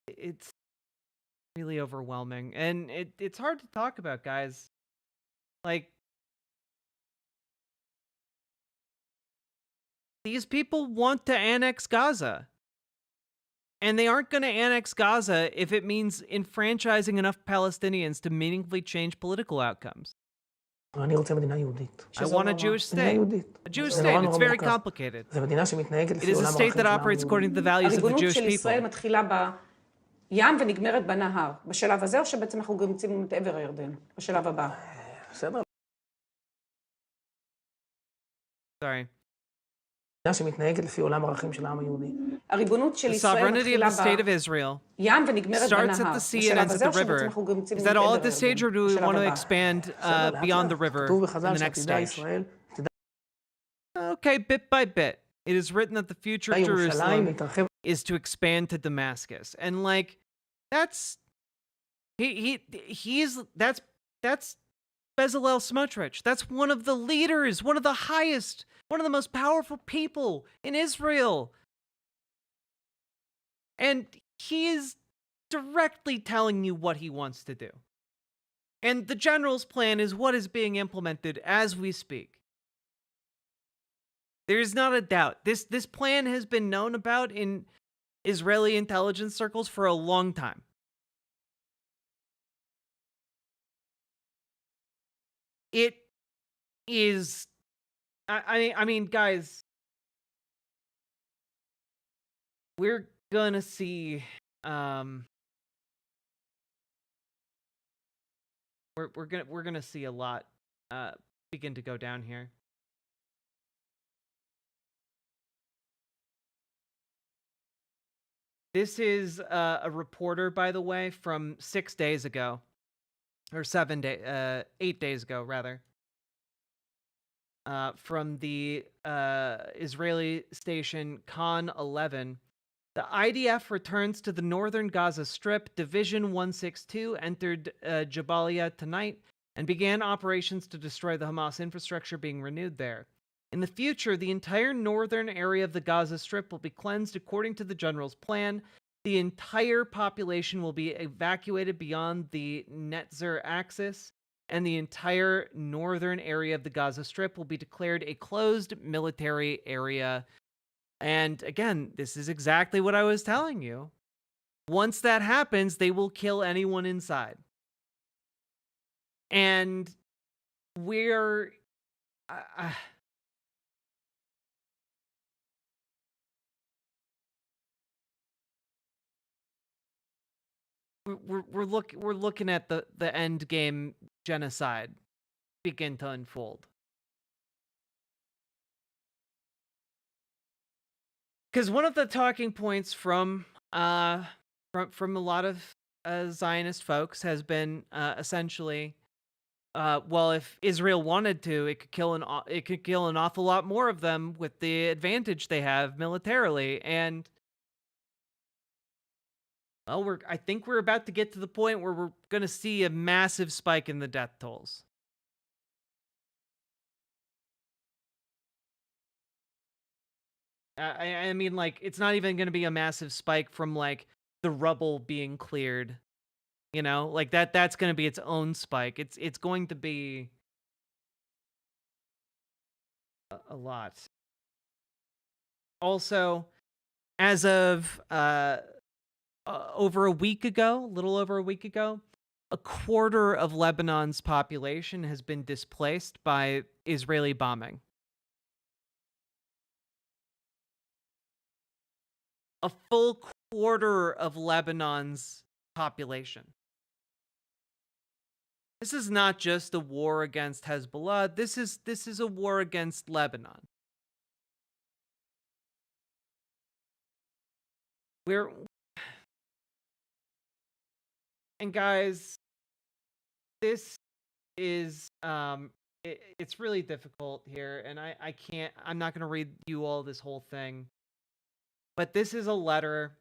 It's really overwhelming, and it's hard to talk about, guys. Like, these people want to annex Gaza. And they aren't going to annex Gaza if it means enfranchising enough Palestinians to meaningfully change political outcomes. I want a Jewish state. A Jewish state, it's very complicated. It is a state that operates according to the values of the Jewish people. ים ונגמרת בנהר. בשלב הזה, או שבעצם אנחנו גם יוצאים את עבר הירדן? בשלב הבא. בסדר. Sorry. שמתנהגת לפי עולם הערכים של העם היהודי. הריבונות של ישראל מתחילה בים ונגמרת בנהר. בשלב הזה, או שבעצם אנחנו גם יוצאים את עבר הירדן? בשלב הבא. Okay, bit by bit. It is written that the future of Jerusalem is to expand to Damascus. And like, that's Bezalel Smotrich. That's one of the leaders, one of the highest, one of the most powerful people in Israel. And he is directly telling you what he wants to do. And the general's plan is what is being implemented as we speak. There's not a doubt. This plan has been known about in Israeli intelligence circles for a long time. It is, I mean, guys, we're gonna see, we're gonna see a lot begin to go down here. This is a reporter, by the way, from 6 days ago. Or 8 days ago, rather. From the Israeli station Khan 11. The IDF returns to the northern Gaza Strip. Division 162 entered Jabalia tonight and began operations to destroy the Hamas infrastructure being renewed there. In the future, the entire northern area of the Gaza Strip will be cleansed according to the general's plan. The entire population will be evacuated beyond the Netzer axis, and the entire northern area of the Gaza Strip will be declared a closed military area. And again, this is exactly what I was telling you. Once that happens, they will kill anyone inside. And we're looking at the end game genocide begin to unfold. Because one of the talking points from a lot of Zionist folks has been essentially, well, if Israel wanted to, it could kill an awful lot more of them with the advantage they have militarily. And well, I think we're about to get to the point where we're going to see a massive spike in the death tolls. I mean, like, it's not even going to be a massive spike from, like, the rubble being cleared. You know, like that's going to be its own spike. It's going to be a lot. Also, as of over a week ago, a little over a week ago, a quarter of Lebanon's population has been displaced by Israeli bombing. A full quarter of Lebanon's population. This is not just a war against Hezbollah. This is a war against Lebanon. And guys, this is it's really difficult here, and I'm not going to read you all this whole thing. But this is a letter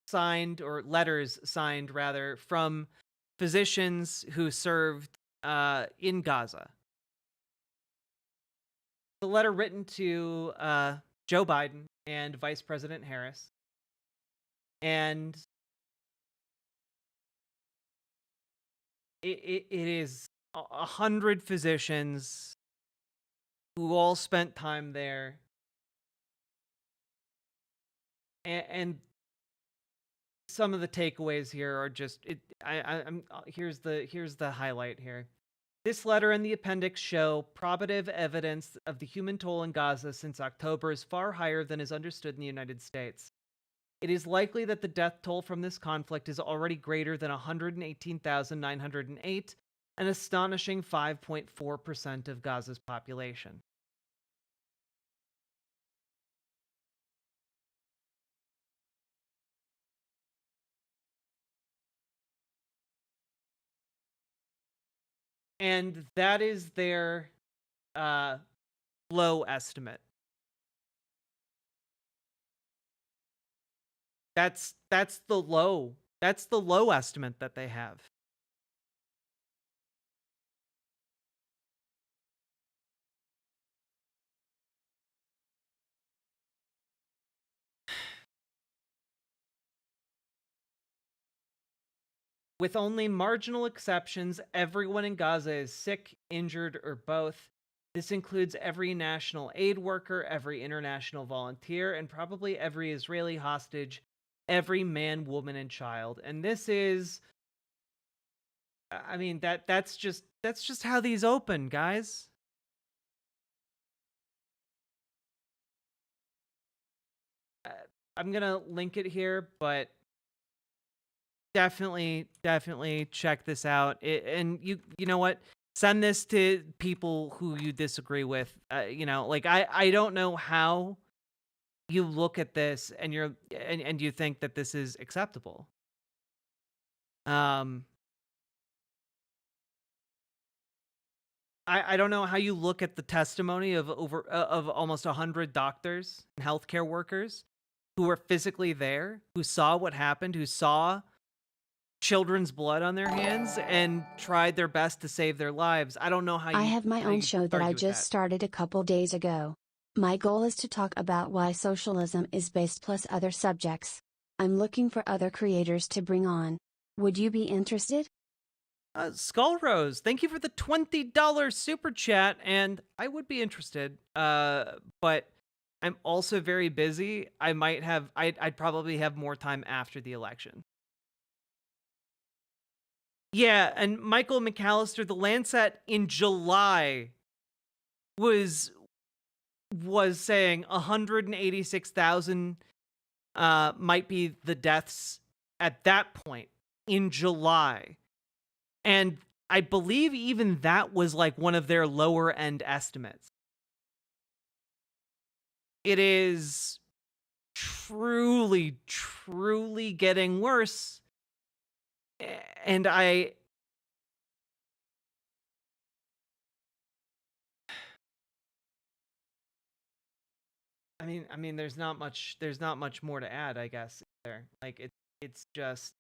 signed, or letters signed rather, from physicians who served in Gaza. The letter written to Joe Biden and Vice President Harris. And it is 100 physicians who all spent time there. And some of the takeaways here are just here's the highlight here. This letter and the appendix show probative evidence of the human toll in Gaza since October is far higher than is understood in the United States. It is likely that the death toll from this conflict is already greater than 118,908, an astonishing 5.4% of Gaza's population. And that is their low estimate. That's the low estimate that they have. With only marginal exceptions, everyone in Gaza is sick, injured, or both. This includes every national aid worker, every international volunteer, and probably every Israeli hostage, every man, woman, and child. And this is, I mean, that's just how these open, guys. I'm gonna link it here, but definitely check this out. And you know what? Send this to people who you disagree with. You know, like I don't know how you look at this and and you think that this is acceptable. I don't know how you look at the testimony of of almost 100 doctors and healthcare workers who were physically there, who saw what happened, who saw children's blood on their hands and tried their best to save their lives. I don't know how you. I have my own show that I just started a couple days ago. My goal is to talk about why socialism is based plus other subjects. I'm looking for other creators to bring on. Would you be interested? Skull Rose, thank you for the $20 super chat, and I would be interested. But I'm also very busy. I'd probably have more time after the election. Yeah, and Michael McAllister, the Lancet in July was saying 186,000 might be the deaths at that point in July. And I believe even that was like one of their lower end estimates. It is truly, truly getting worse. And I mean, there's not much more to add, I guess. There, like it's just.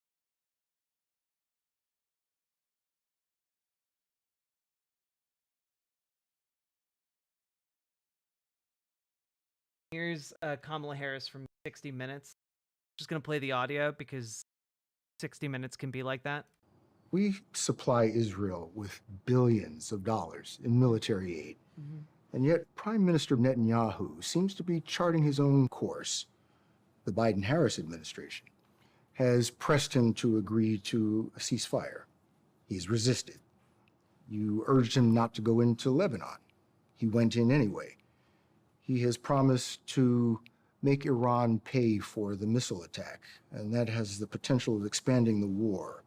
Here's Kamala Harris from 60 Minutes. Just gonna play the audio because 60 Minutes can be like that. We supply Israel with billions of dollars in military aid. Mm-hmm. And yet Prime Minister Netanyahu seems to be charting his own course. The Biden-Harris administration has pressed him to agree to a ceasefire. He's resisted. You urged him not to go into Lebanon. He went in anyway. He has promised to make Iran pay for the missile attack, and that has the potential of expanding the war.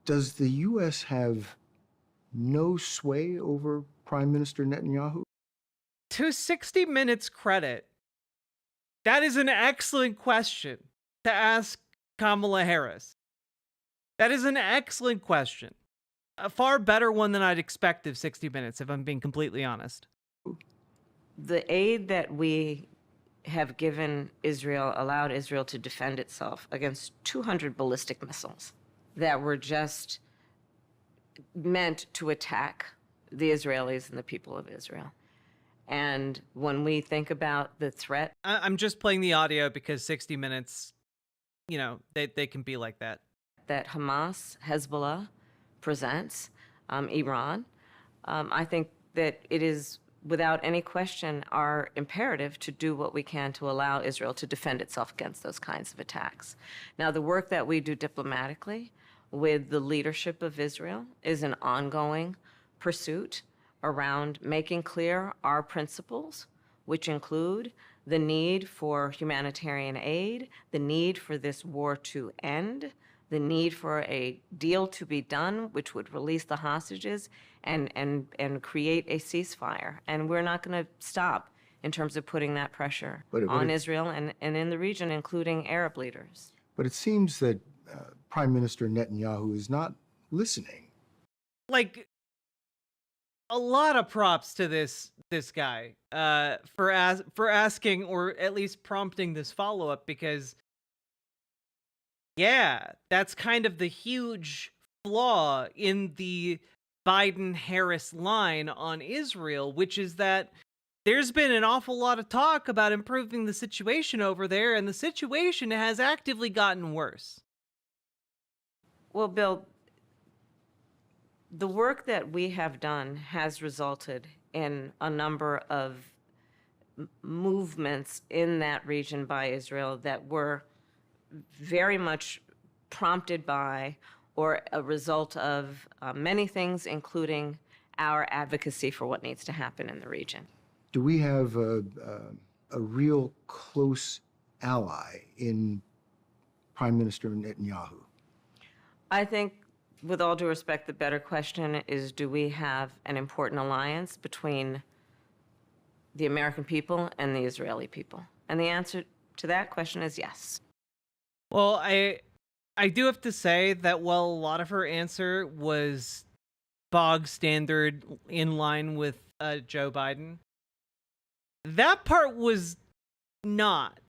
Does the U.S. have no sway over Prime Minister Netanyahu? To 60 Minutes credit, that is an excellent question to ask Kamala Harris. That is an excellent question. A far better one than I'd expect of 60 Minutes, if I'm being completely honest. The aid that we have given Israel allowed Israel to defend itself against 200 ballistic missiles that were just meant to attack the Israelis and the people of Israel. And when we think about the threat... I'm just playing the audio because 60 Minutes, you know, they can be like that. That Hamas, Hezbollah presents, Iran, I think that it is, without any question, our imperative to do what we can to allow Israel to defend itself against those kinds of attacks. Now, the work that we do diplomatically with the leadership of Israel is an ongoing pursuit around making clear our principles, which include the need for humanitarian aid, the need for this war to end, the need for a deal to be done, which would release the hostages and create a ceasefire. And we're not going to stop in terms of putting that pressure on Israel and in the region, including Arab leaders. But it seems that Prime Minister Netanyahu is not listening. Like, a lot of props to this guy for asking or at least prompting this follow-up, because yeah, that's kind of the huge flaw in the Biden-Harris line on Israel, which is that there's been an awful lot of talk about improving the situation over there, and the situation has actively gotten worse. Well, Bill, the work that we have done has resulted in a number of movements in that region by Israel that were very much prompted by or a result of many things, including our advocacy for what needs to happen in the region. Do we have a real close ally in Prime Minister Netanyahu? I think, with all due respect, the better question is, do we have an important alliance between the American people and the Israeli people? And the answer to that question is yes. Well, I do have to say that while a lot of her answer was bog standard in line with Joe Biden. That part was not.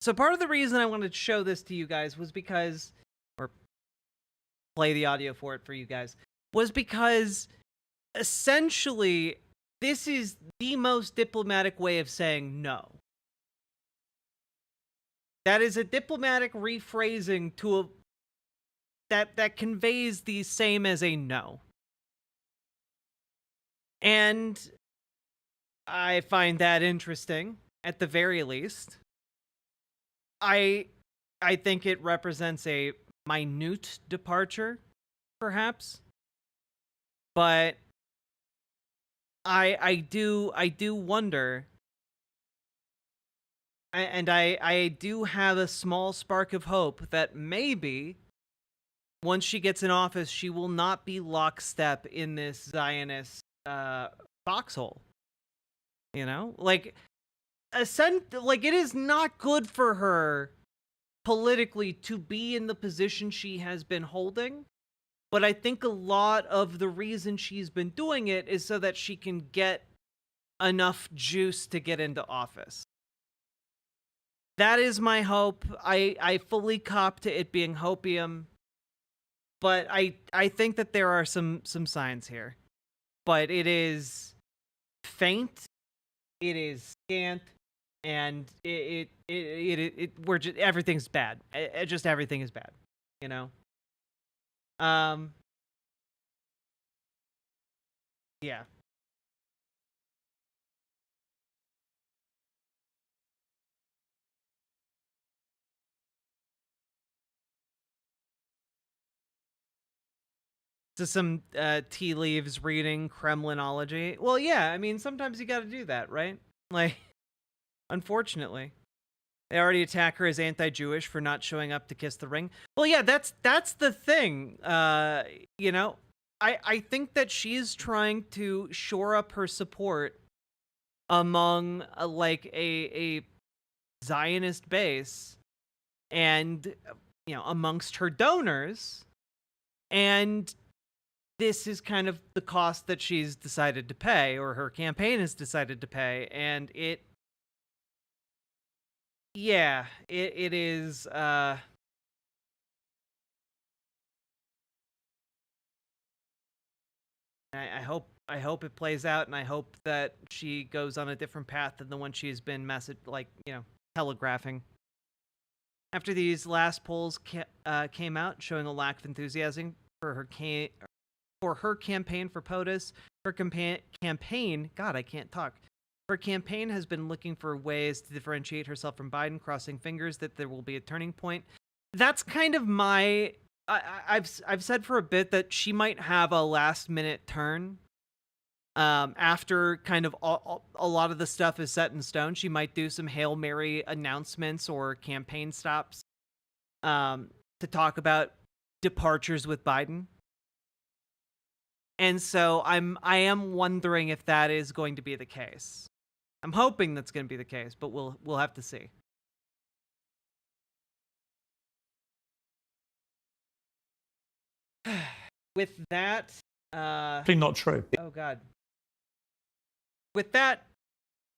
So part of the reason I wanted to show this to you guys was because, or play the audio for it for you guys, was because essentially this is the most diplomatic way of saying no. That is a diplomatic rephrasing to a that conveys the same as a no. And I find that interesting, at the very least. I think it represents a minute departure, perhaps. But I do wonder, and I do have a small spark of hope that maybe once she gets in office, she will not be lockstep in this Zionist foxhole. You know, like it is not good for her politically to be in the position she has been holding. But I think a lot of the reason she's been doing it is so that she can get enough juice to get into office. That is my hope. I fully cop to it being hopium. But I think that there are some signs here. But it is faint. It is scant. And everything's bad. Just everything is bad. You know? Yeah. To some tea leaves reading Kremlinology. Well, yeah, I mean, sometimes you got to do that, right? Like, unfortunately. They already attack her as anti-Jewish for not showing up to kiss the ring. Well, yeah, that's the thing. You know, I think that she's trying to shore up her support among like a Zionist base and, you know, amongst her donors. And this is kind of the cost that she's decided to pay, or her campaign has decided to pay. And it is, I hope it plays out, and I hope that she goes on a different path than the one she's been telegraphing. After these last polls came out showing a lack of enthusiasm for her campaign for POTUS, her campaign, God, I can't talk. Her campaign has been looking for ways to differentiate herself from Biden, crossing fingers that there will be a turning point. That's kind of my... I've said for a bit that she might have a last-minute turn. After kind of a lot of the stuff is set in stone, she might do some Hail Mary announcements or campaign stops to talk about departures with Biden. And so I am wondering if that is going to be the case. I'm hoping that's going to be the case, but we'll have to see. With that, not true. Oh God. With that,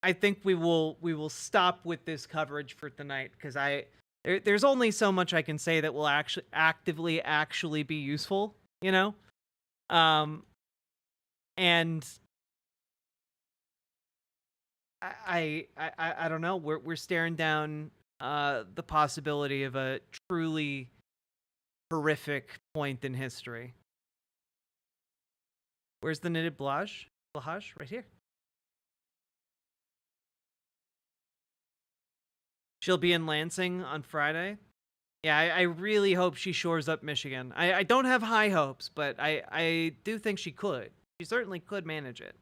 I think we will stop with this coverage for tonight, because there's only so much I can say that will actively be useful, you know? And I don't know. We're staring down the possibility of a truly horrific point in history. Where's the knitted blage? Blage? Right here. She'll be in Lansing on Friday. Yeah, I really hope she shores up Michigan. I don't have high hopes, but I do think she could. She certainly could manage it.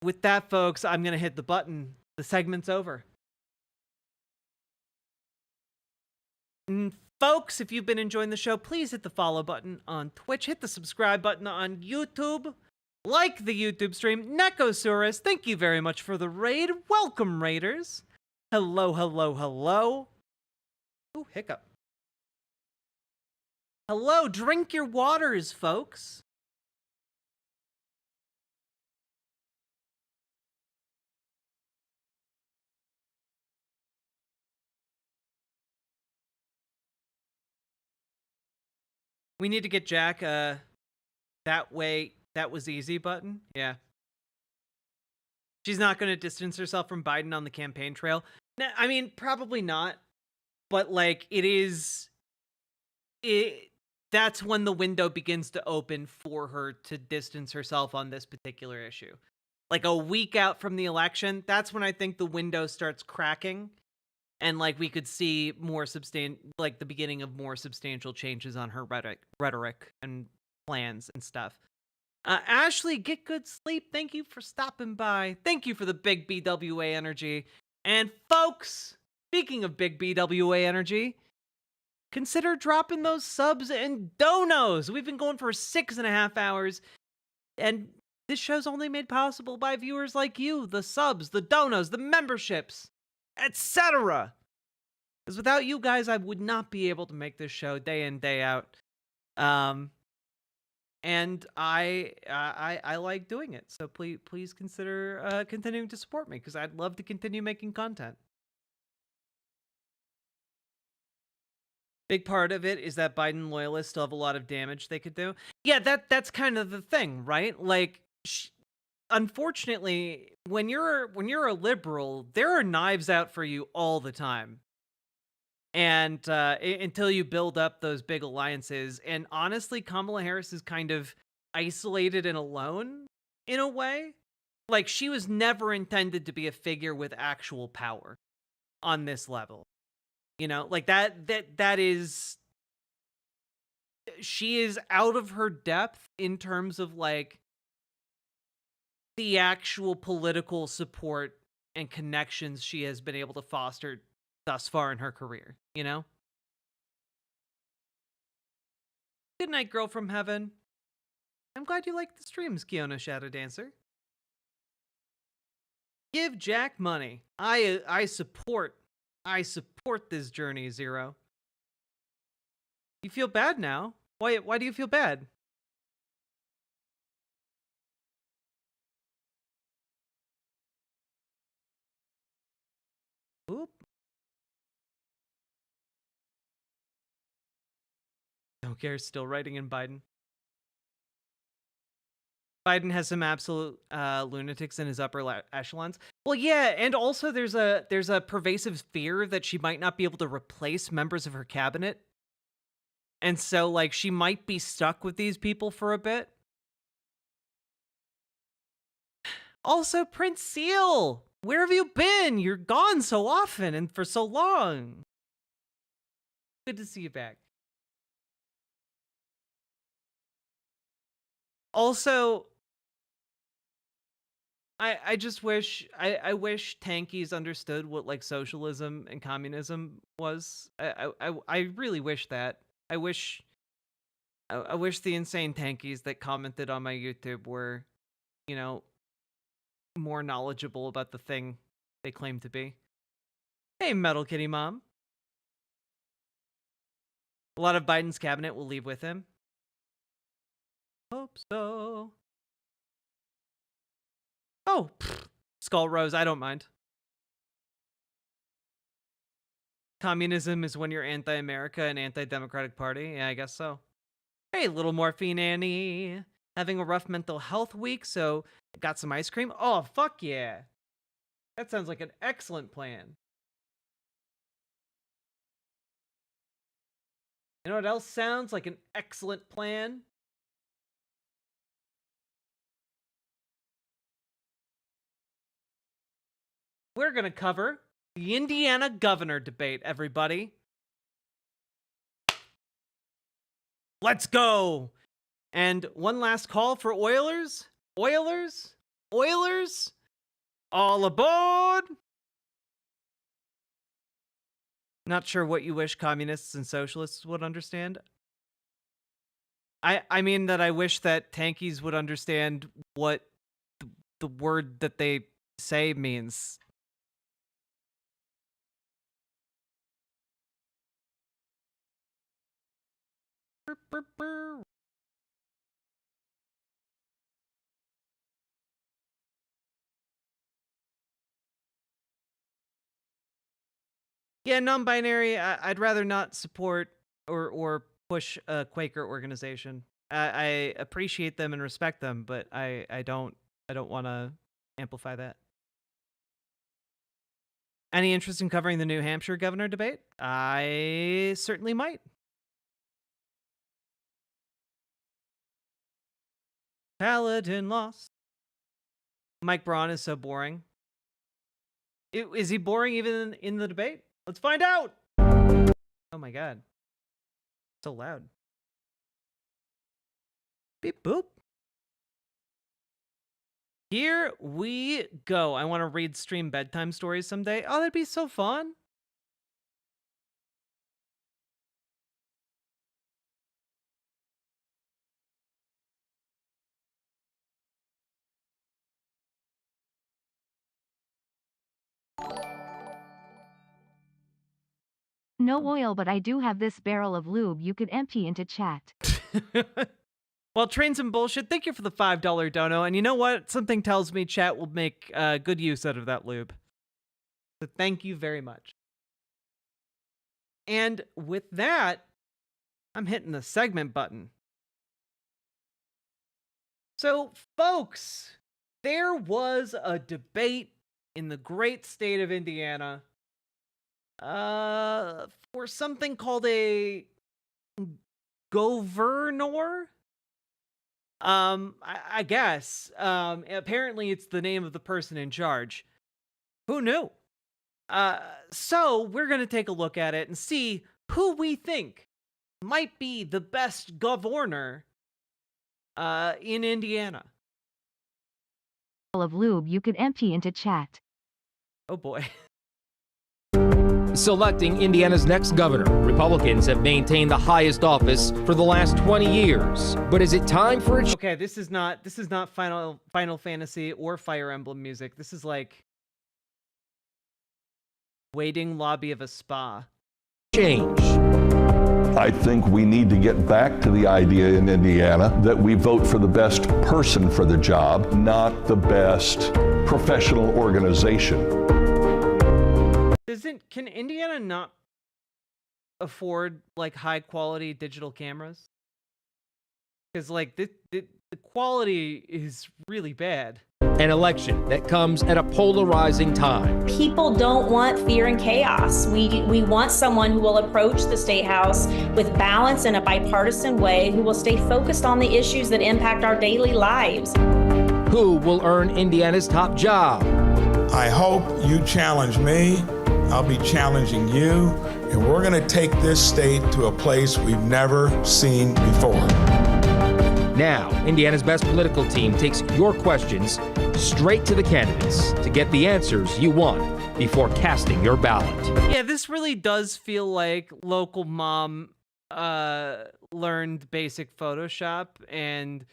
With that, folks, I'm going to hit the button. The segment's over. And folks, if you've been enjoying the show, please hit the follow button on Twitch. Hit the subscribe button on YouTube. Like the YouTube stream. Necosaurus, thank you very much for the raid. Welcome, raiders. Hello, hello, hello. Ooh, hiccup. Hello, drink your waters, folks. We need to get Jack that way, that was easy button. Yeah. She's not going to distance herself from Biden on the campaign trail. No, I mean, probably not. But like that's when the window begins to open for her to distance herself on this particular issue. Like a week out from the election, that's when I think the window starts cracking. And like we could see more like the beginning of more substantial changes on her rhetoric and plans and stuff. Ashley, get good sleep. Thank you for stopping by. Thank you for the big BWA energy. And folks, speaking of big BWA energy, consider dropping those subs and donos. We've been going for 6.5 hours, and this show's only made possible by viewers like you, the subs, the donos, the memberships, etc. Because without you guys, I would not be able to make this show day in, day out. And I like doing it. So please consider continuing to support me, because I'd love to continue making content. Big part of it is that Biden loyalists still have a lot of damage they could do. Yeah, that's kind of the thing, right? Like, unfortunately, when you're a liberal, there are knives out for you all the time. And until you build up those big alliances. And honestly, Kamala Harris is kind of isolated and alone in a way. Like, she was never intended to be a figure with actual power on this level. You know, like that is, she is out of her depth in terms of like the actual political support and connections she has been able to foster thus far in her career, you know? Good night, girl from heaven. I'm glad you liked the streams, Kiona Shadow Dancer. Give Jack money. I support this journey, Zero. You feel bad now? Why do you feel bad? Oop. Don't care, still writing in Biden. Biden has some absolute lunatics in his upper echelons. Well, yeah, and also there's a pervasive fear that she might not be able to replace members of her cabinet. And so, like, she might be stuck with these people for a bit. Also, Prince Seal, where have you been? You're gone so often and for so long. Good to see you back. Also, I just wish, I wish tankies understood what like socialism and communism was. I really wish that. I wish the insane tankies that commented on my YouTube were, you know, more knowledgeable about the thing they claim to be. Hey, Metal Kitty Mom. A lot of Biden's cabinet will leave with him. Hope so. Oh, Skull Rose, I don't mind. Communism is when you're anti-America and anti-Democratic Party. Yeah, I guess so. Hey, Little Morphine Annie. Having a rough mental health week, so got some ice cream? Oh, fuck yeah. That sounds like an excellent plan. You know what else sounds like an excellent plan? We're going to cover the Indiana governor debate, everybody. Let's go. And one last call for Oilers. Oilers. All aboard. Not sure what you wish communists and socialists would understand. I mean that I wish that tankies would understand what the word that they say means. Yeah, non-binary. I'd rather not support or push a Quaker organization. I appreciate them and respect them, but I don't want to amplify that. Any interest in covering the New Hampshire governor debate? I certainly might. Paladin lost. Mike Braun is so boring. Is he boring even in the debate? Let's find out. Oh my god. So loud. Beep boop. Here we go. I want to read stream bedtime stories someday. Oh, that'd be so fun. No oil, but I do have this barrel of lube you could empty into chat. Well, train some bullshit. Thank you for the $5 dono. And you know what? Something tells me chat will make good use out of that lube. So thank you very much. And with that, I'm hitting the segment button. So, folks, there was a debate in the great state of Indiana for something called a governor. I guess. Apparently it's the name of the person in charge. Who knew? So we're going to take a look at it and see who we think might be the best governor in Indiana. Of lube you could empty into chat. Oh boy. Selecting Indiana's next governor, Republicans have maintained the highest office for the last 20 years. But is it time for a Okay, this is not Final Fantasy or Fire Emblem music. This is like waiting lobby of a spa. Change. I think we need to get back to the idea in Indiana that we vote for the best person for the job, not the best professional organization. Can Indiana not afford like high quality digital cameras? Because like the quality is really bad. An election that comes at a polarizing time. People don't want fear and chaos. We want someone who will approach the State House with balance in a bipartisan way, who will stay focused on the issues that impact our daily lives. Who will earn Indiana's top job? I hope you challenge me. I'll be challenging you, and we're going to take this state to a place we've never seen before. Now, Indiana's best political team takes your questions straight to the candidates to get the answers you want before casting your ballot. Yeah, this really does feel like local mom learned basic Photoshop and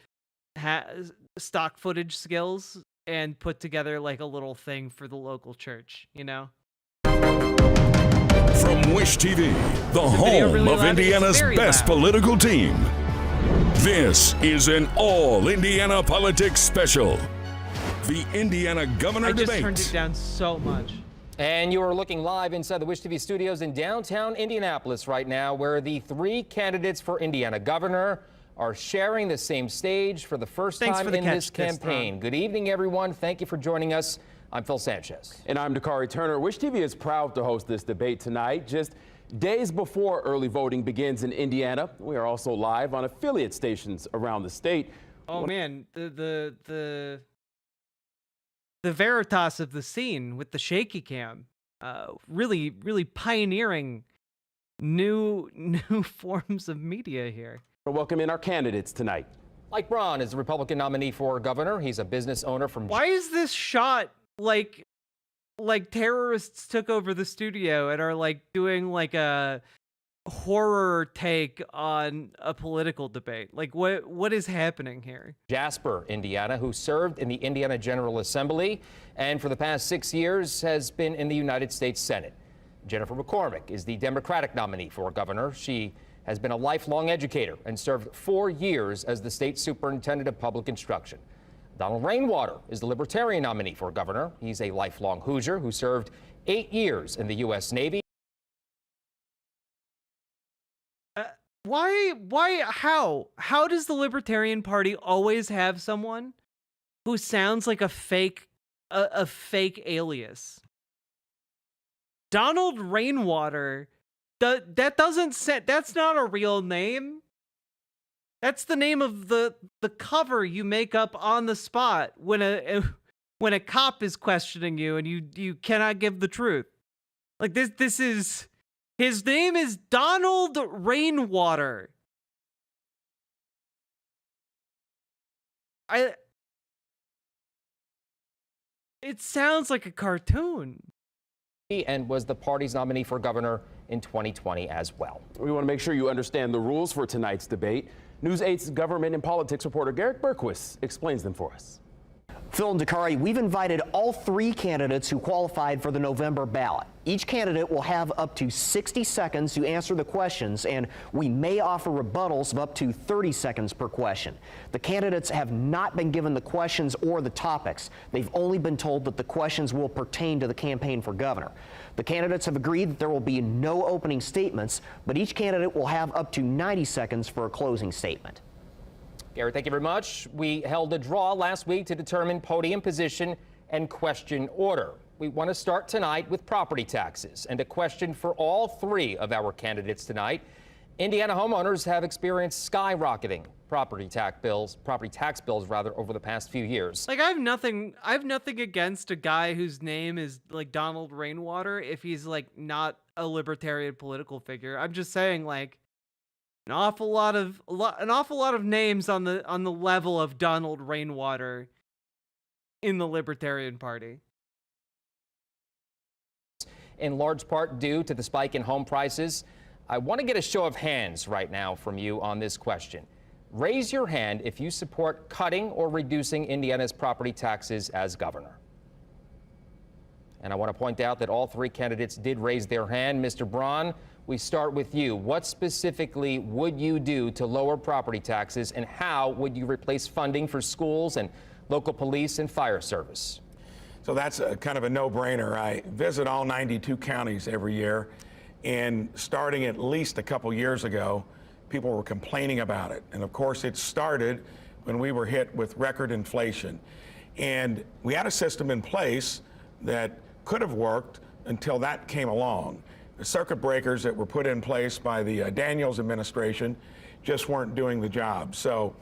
stock footage skills and put together like a little thing for the local church, you know? From Wish TV, the home really of Indiana's best political team. This is an all-Indiana politics special. The Indiana Governor Debate. I just turned it down so much. And you are looking live inside the Wish TV studios in downtown Indianapolis right now, where the three candidates for Indiana Governor are sharing the same stage for the first time in this campaign. Good evening, everyone. Thank you for joining us. I'm Phil Sanchez. And I'm Dakari Turner. Wish TV is proud to host this debate tonight, just days before early voting begins in Indiana. We are also live on affiliate stations around the state. Oh man, the veritas of the scene with the shaky cam, really pioneering new forms of media here. We'll welcome in our candidates tonight. Mike Braun is the Republican nominee for governor. He's a business owner from... Why is this shot like terrorists took over the studio and are like doing like a horror take on a political debate? Like what is happening here? Jasper, Indiana, who served in the Indiana General Assembly and for the past 6 years has been in the United States Senate. Jennifer McCormick is the Democratic nominee for governor. She has been a lifelong educator and served 4 years as the state superintendent of public instruction. Donald Rainwater is the Libertarian nominee for governor. He's a lifelong Hoosier who served 8 years in the U.S. Navy. How does the Libertarian Party always have someone who sounds like a fake alias? Donald Rainwater, that's not a real name. That's the name of the cover you make up on the spot when a cop is questioning you and you cannot give the truth. Like this is, his name is Donald Rainwater. It sounds like a cartoon. And was the party's nominee for governor in 2020 as well. We want to make sure you understand the rules for tonight's debate. News 8's government and politics reporter Garrett Berquist explains them for us. Phil and Dakari, we've invited all 3 candidates who qualified for the November ballot. Each candidate will have up to 60 seconds to answer the questions, and we may offer rebuttals of up to 30 seconds per question. The candidates have not been given the questions or the topics. They've only been told that the questions will pertain to the campaign for governor. The candidates have agreed that there will be no opening statements, but each candidate will have up to 90 seconds for a closing statement. Garrett, thank you very much. We held a draw last week to determine podium position and question order. We want to start tonight with property taxes, and a question for all 3 of our candidates tonight. Indiana homeowners have experienced skyrocketing property tax bills over the past few years. Like I have nothing against a guy whose name is like Donald Rainwater if he's like not a libertarian political figure. I'm just saying, like, an awful lot of names on the level of Donald Rainwater in the Libertarian Party. In large part due to the spike in home prices. I want to get a show of hands right now from you on this question. Raise your hand if you support cutting or reducing Indiana's property taxes as governor. And I want to point out that all 3 candidates did raise their hand. Mr. Braun, we start with you. What specifically would you do to lower property taxes, and how would you replace funding for schools and local police and fire service? So that's kind of a no-brainer. I visit all 92 counties every year, and starting at least a couple years ago, people were complaining about it. And of course, it started when we were hit with record inflation. And we had a system in place that could have worked until that came along. The circuit breakers that were put in place by the Daniels administration just weren't doing the job. So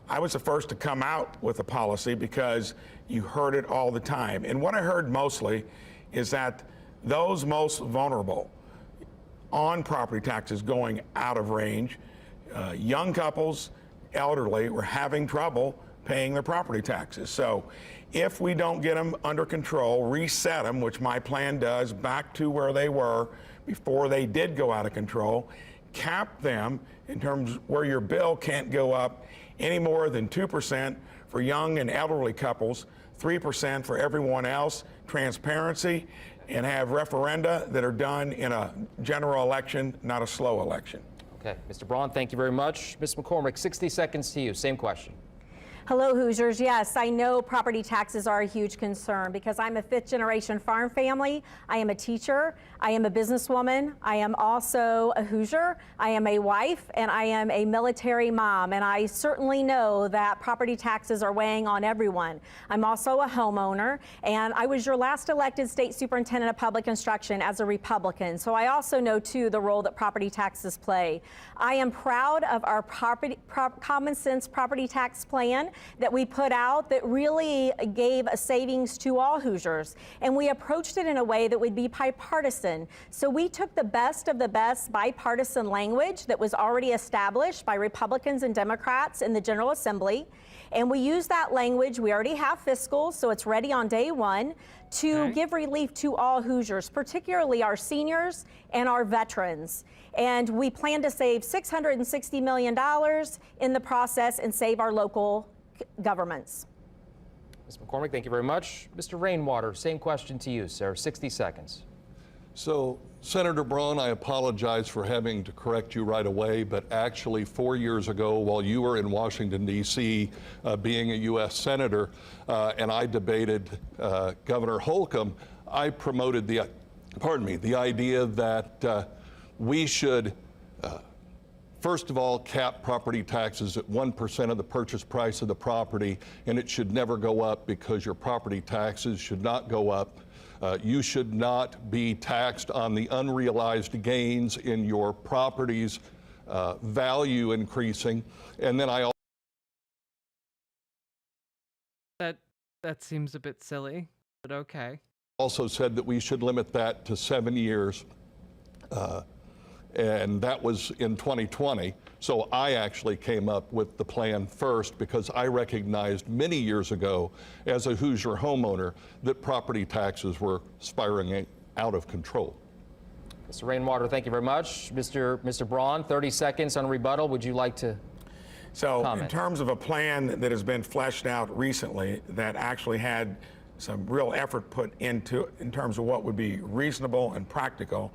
I was the first to come out with a policy because you heard it all the time. And what I heard mostly is that those most vulnerable on property taxes going out of range, young couples, elderly, were having trouble paying their property taxes. So if we don't get them under control, reset them, which my plan does, back to where they were before they did go out of control, cap them in terms where your bill can't go up any more than 2% for young and elderly couples, 3% for everyone else, transparency, and have referenda that are done in a general election, not a slow election. Okay, Mr. Braun, thank you very much. Ms. McCormick, 60 seconds to you. Same question. Hello, Hoosiers. Yes, I know property taxes are a huge concern because I'm a 5th-generation farm family. I am a teacher. I am a businesswoman. I am also a Hoosier. I am a wife, and I am a military mom. And I certainly know that property taxes are weighing on everyone. I'm also a homeowner, and I was your last elected state superintendent of public instruction as a Republican. So I also know, too, the role that property taxes play. I am proud of our common sense property tax plan that we put out that really gave a savings to all Hoosiers. And we approached it in a way that would be bipartisan. So we took the best of the best bipartisan language that was already established by Republicans and Democrats in the General Assembly. And we used that language. We already have fiscals, so it's ready on day one to give relief to all Hoosiers, particularly our seniors and our veterans. And we plan to save $660 million in the process and save our local governments. Ms. McCormick, thank you very much. Mr. Rainwater, same question to you, sir. 60 seconds. So, Senator Braun, I apologize for having to correct you right away, but actually 4 years ago, while you were in Washington, D.C., being a U.S. Senator, and I debated Governor Holcomb, I promoted the idea that we should, first of all, cap property taxes at 1% of the purchase price of the property, and it should never go up because your property taxes should not go up. You should not be taxed on the unrealized gains in your property's value increasing. And then I that seems a bit silly, but okay. Also said that we should limit that to 7 years, and that was in 2020. So I actually came up with the plan first because I recognized many years ago as a Hoosier homeowner that property taxes were spiraling out of control. Mr. Rainwater, thank you very much. Mr. Braun, 30 seconds on rebuttal. Would you like to comment? In terms of a plan that has been fleshed out recently that actually had some real effort put into in terms of what would be reasonable and practical,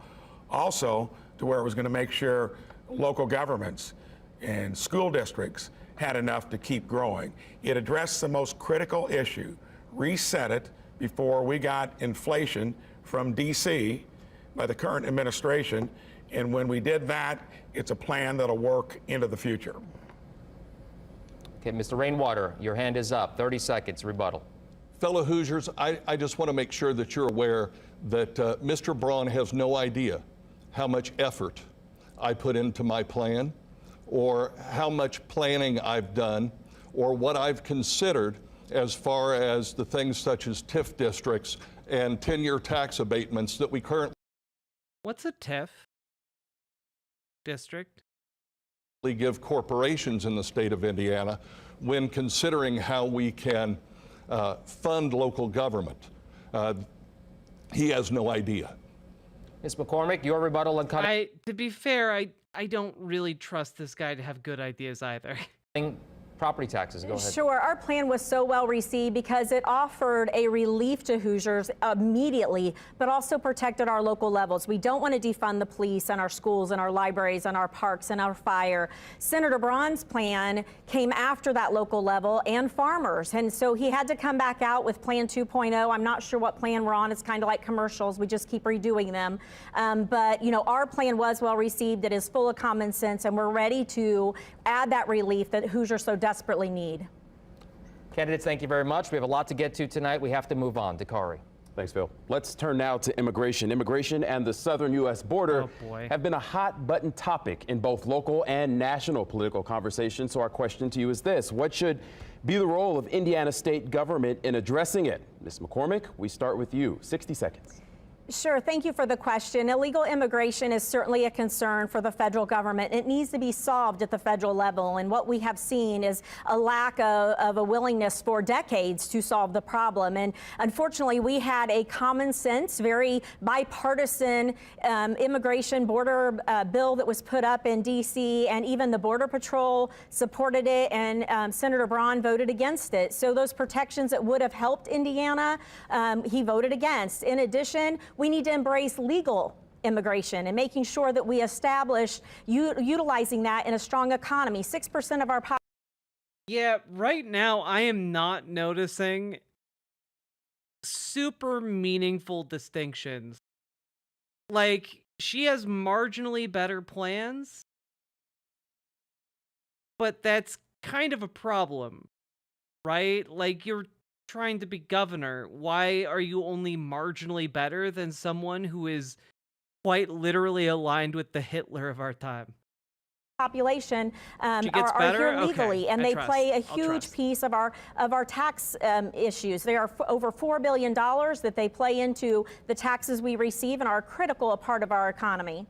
also to where it was going to make sure local governments and school districts had enough to keep growing. It addressed the most critical issue, reset it before we got inflation from D.C. by the current administration, and when we did that, it's a plan that'll work into the future. Okay, Mr. Rainwater, your hand is up. 30 seconds, rebuttal. Fellow Hoosiers, I just want to make sure that you're aware that Mr. Braun has no idea how much effort I put into my plan, or how much planning I've done, or what I've considered as far as the things such as TIF districts and 10-year tax abatements that we currently... What's a TIF district? ...give corporations in the state of Indiana when considering how we can fund local government. He has no idea. Ms. McCormick, your rebuttal and to be fair, I don't really trust this guy to have good ideas either. Property taxes, go ahead. Sure, our plan was so well received because it offered a relief to Hoosiers immediately, but also protected our local levels. We don't want to defund the police and our schools and our libraries and our parks and our fire. Senator Braun's plan came after that local level and farmers, and so he had to come back out with Plan 2.0. I'm not sure what plan we're on. It's kind of like commercials. We just keep redoing them. But, you know, our plan was well received. It is full of common sense, and we're ready to add that relief that Hoosiers so desperately need. Candidates, thank you very much. We have a lot to get to tonight. We have to move on. Dakari. Thanks, Phil. Let's turn now to immigration. Immigration and the southern U.S. border have been a hot-button topic in both local and national political conversations. So our question to you is this: what should be the role of Indiana state government in addressing it? Ms. McCormick, we start with you. 60 seconds. Sure. Thank you for the question. Illegal immigration is certainly a concern for the federal government. It needs to be solved at the federal level. And what we have seen is a lack of a willingness for decades to solve the problem. And unfortunately, we had a common sense, very bipartisan immigration border bill that was put up in D.C. and even the Border Patrol supported it, and Senator Braun voted against it. So those protections that would have helped Indiana, he voted against. In addition, we need to embrace legal immigration and making sure that we establish utilizing that in a strong economy. 6% of our population. Yeah, right now I am not noticing super meaningful distinctions. Like, she has marginally better plans, but that's kind of a problem, right? Like, you're trying to be governor. Why are you only marginally better than someone who is quite literally aligned with the Hitler of our time? Population are here legally, and they play a huge piece of our tax issues. They are over $4 billion that they play into the taxes we receive and are a critical part of our economy.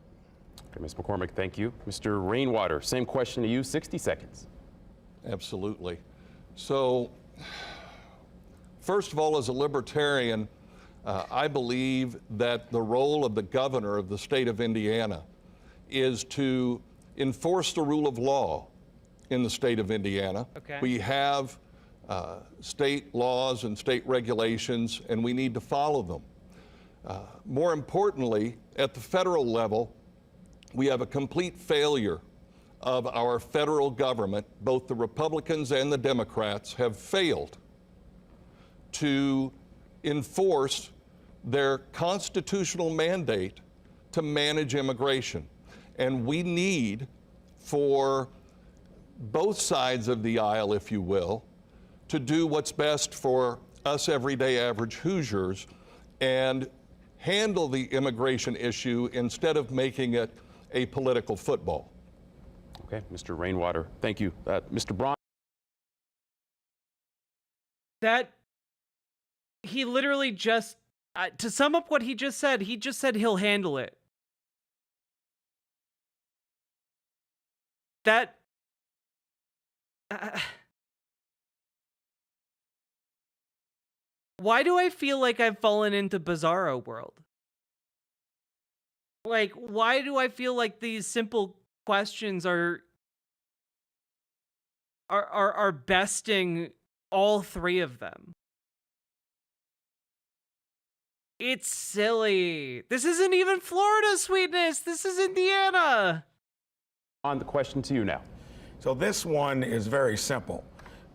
Okay, Ms. McCormick, thank you. Mr. Rainwater, same question to you, 60 seconds. Absolutely. So, first of all, as a libertarian, I believe that the role of the governor of the state of Indiana is to enforce the rule of law in the state of Indiana. Okay. We have state laws and state regulations, and we need to follow them. More importantly, at the federal level, we have a complete failure of our federal government. Both the Republicans and the Democrats have failed to enforce their constitutional mandate to manage immigration. And we need for both sides of the aisle, if you will, to do what's best for us everyday average Hoosiers and handle the immigration issue instead of making it a political football. Okay, Mr. Rainwater, thank you. Mr. Braun. That he literally just, to sum up what he just said he'll handle it. That, why do I feel like I've fallen into Bizarro world? Like, why do I feel like these simple questions are besting all three of them? It's silly. This isn't even Florida, sweetness. This is Indiana. On the question to you now. So this one is very simple.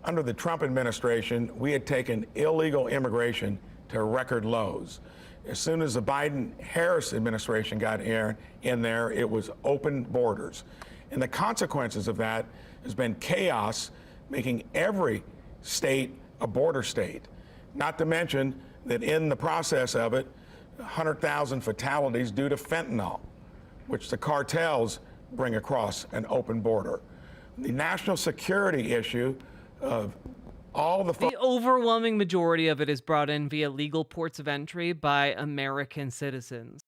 Under the Trump administration, we had taken illegal immigration to record lows. As soon as the Biden-Harris administration got in there, it was open borders. And the consequences of that has been chaos, making every state a border state. Not to mention that in the process of it, 100,000 fatalities due to fentanyl, which the cartels bring across an open border. The national security issue of all the overwhelming majority of it is brought in via legal ports of entry by American citizens.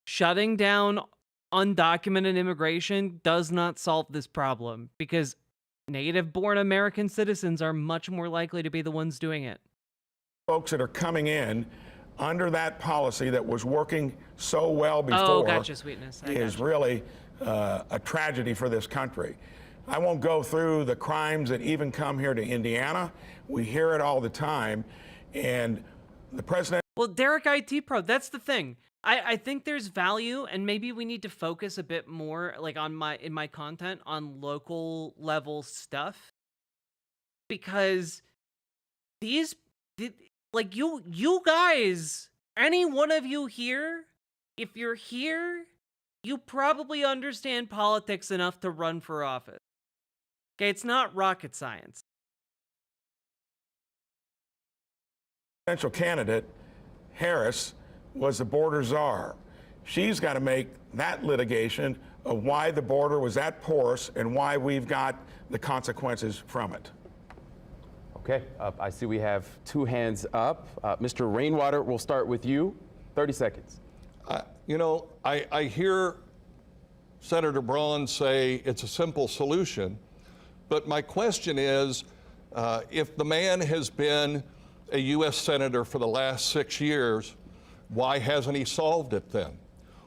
Shutting down undocumented immigration does not solve this problem because native-born American citizens are much more likely to be the ones doing it. Folks that are coming in under that policy that was working so well before is really a tragedy for this country. I won't go through the crimes that even come here to Indiana. We hear it all the time. And the president... Well, Derek IT Pro, that's the thing. I think there's value, and maybe we need to focus a bit more, like in my content, on local level stuff. Because like you guys, any one of you here, if you're here, you probably understand politics enough to run for office. Okay, it's not rocket science. Presidential candidate, Harris, was the border czar. She's got to make that litigation of why the border was that porous and why we've got the consequences from it. Okay, I see we have two hands up. Mr. Rainwater, we'll start with you. 30 seconds. You know, I hear Senator Braun say it's a simple solution, but my question is, if the man has been a U.S. Senator for the last 6 years, why hasn't he solved it then?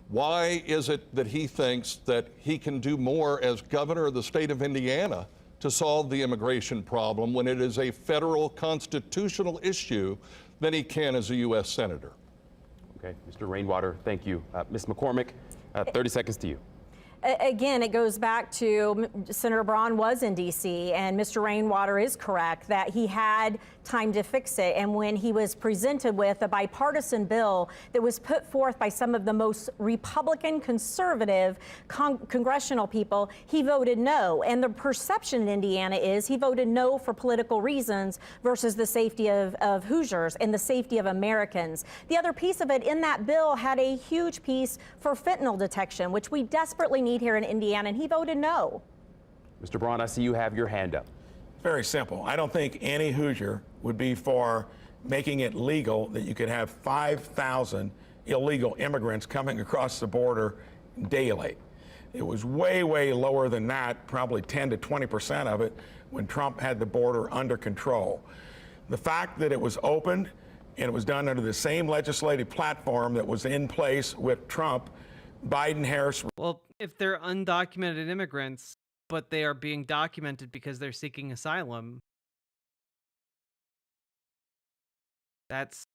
Why is it that he thinks that he can do more as governor of the state of Indiana to solve the immigration problem when it is a federal constitutional issue than he can as a U.S. Senator? Okay, Mr. Rainwater, thank you. Ms. McCormick, 30 seconds to you. Again, it goes back to Senator Braun was in D.C., and Mr. Rainwater is correct that he had time to fix it. And when he was presented with a bipartisan bill that was put forth by some of the most Republican conservative congressional people, he voted no. And the perception in Indiana is he voted no for political reasons versus the safety of Hoosiers and the safety of Americans. The other piece of it in that bill had a huge piece for fentanyl detection, which we desperately need here in Indiana, and he voted no. Mr. Braun, I see you have your hand up. Very simple. I don't think any Hoosier would be for making it legal that you could have 5,000 illegal immigrants coming across the border daily. It was way, way lower than that, probably 10 to 20% of it when Trump had the border under control. The fact that it was opened and it was done under the same legislative platform that was in place with Trump, Biden, Harris. Well, if they're undocumented immigrants, but they are being documented because they're seeking asylum, that's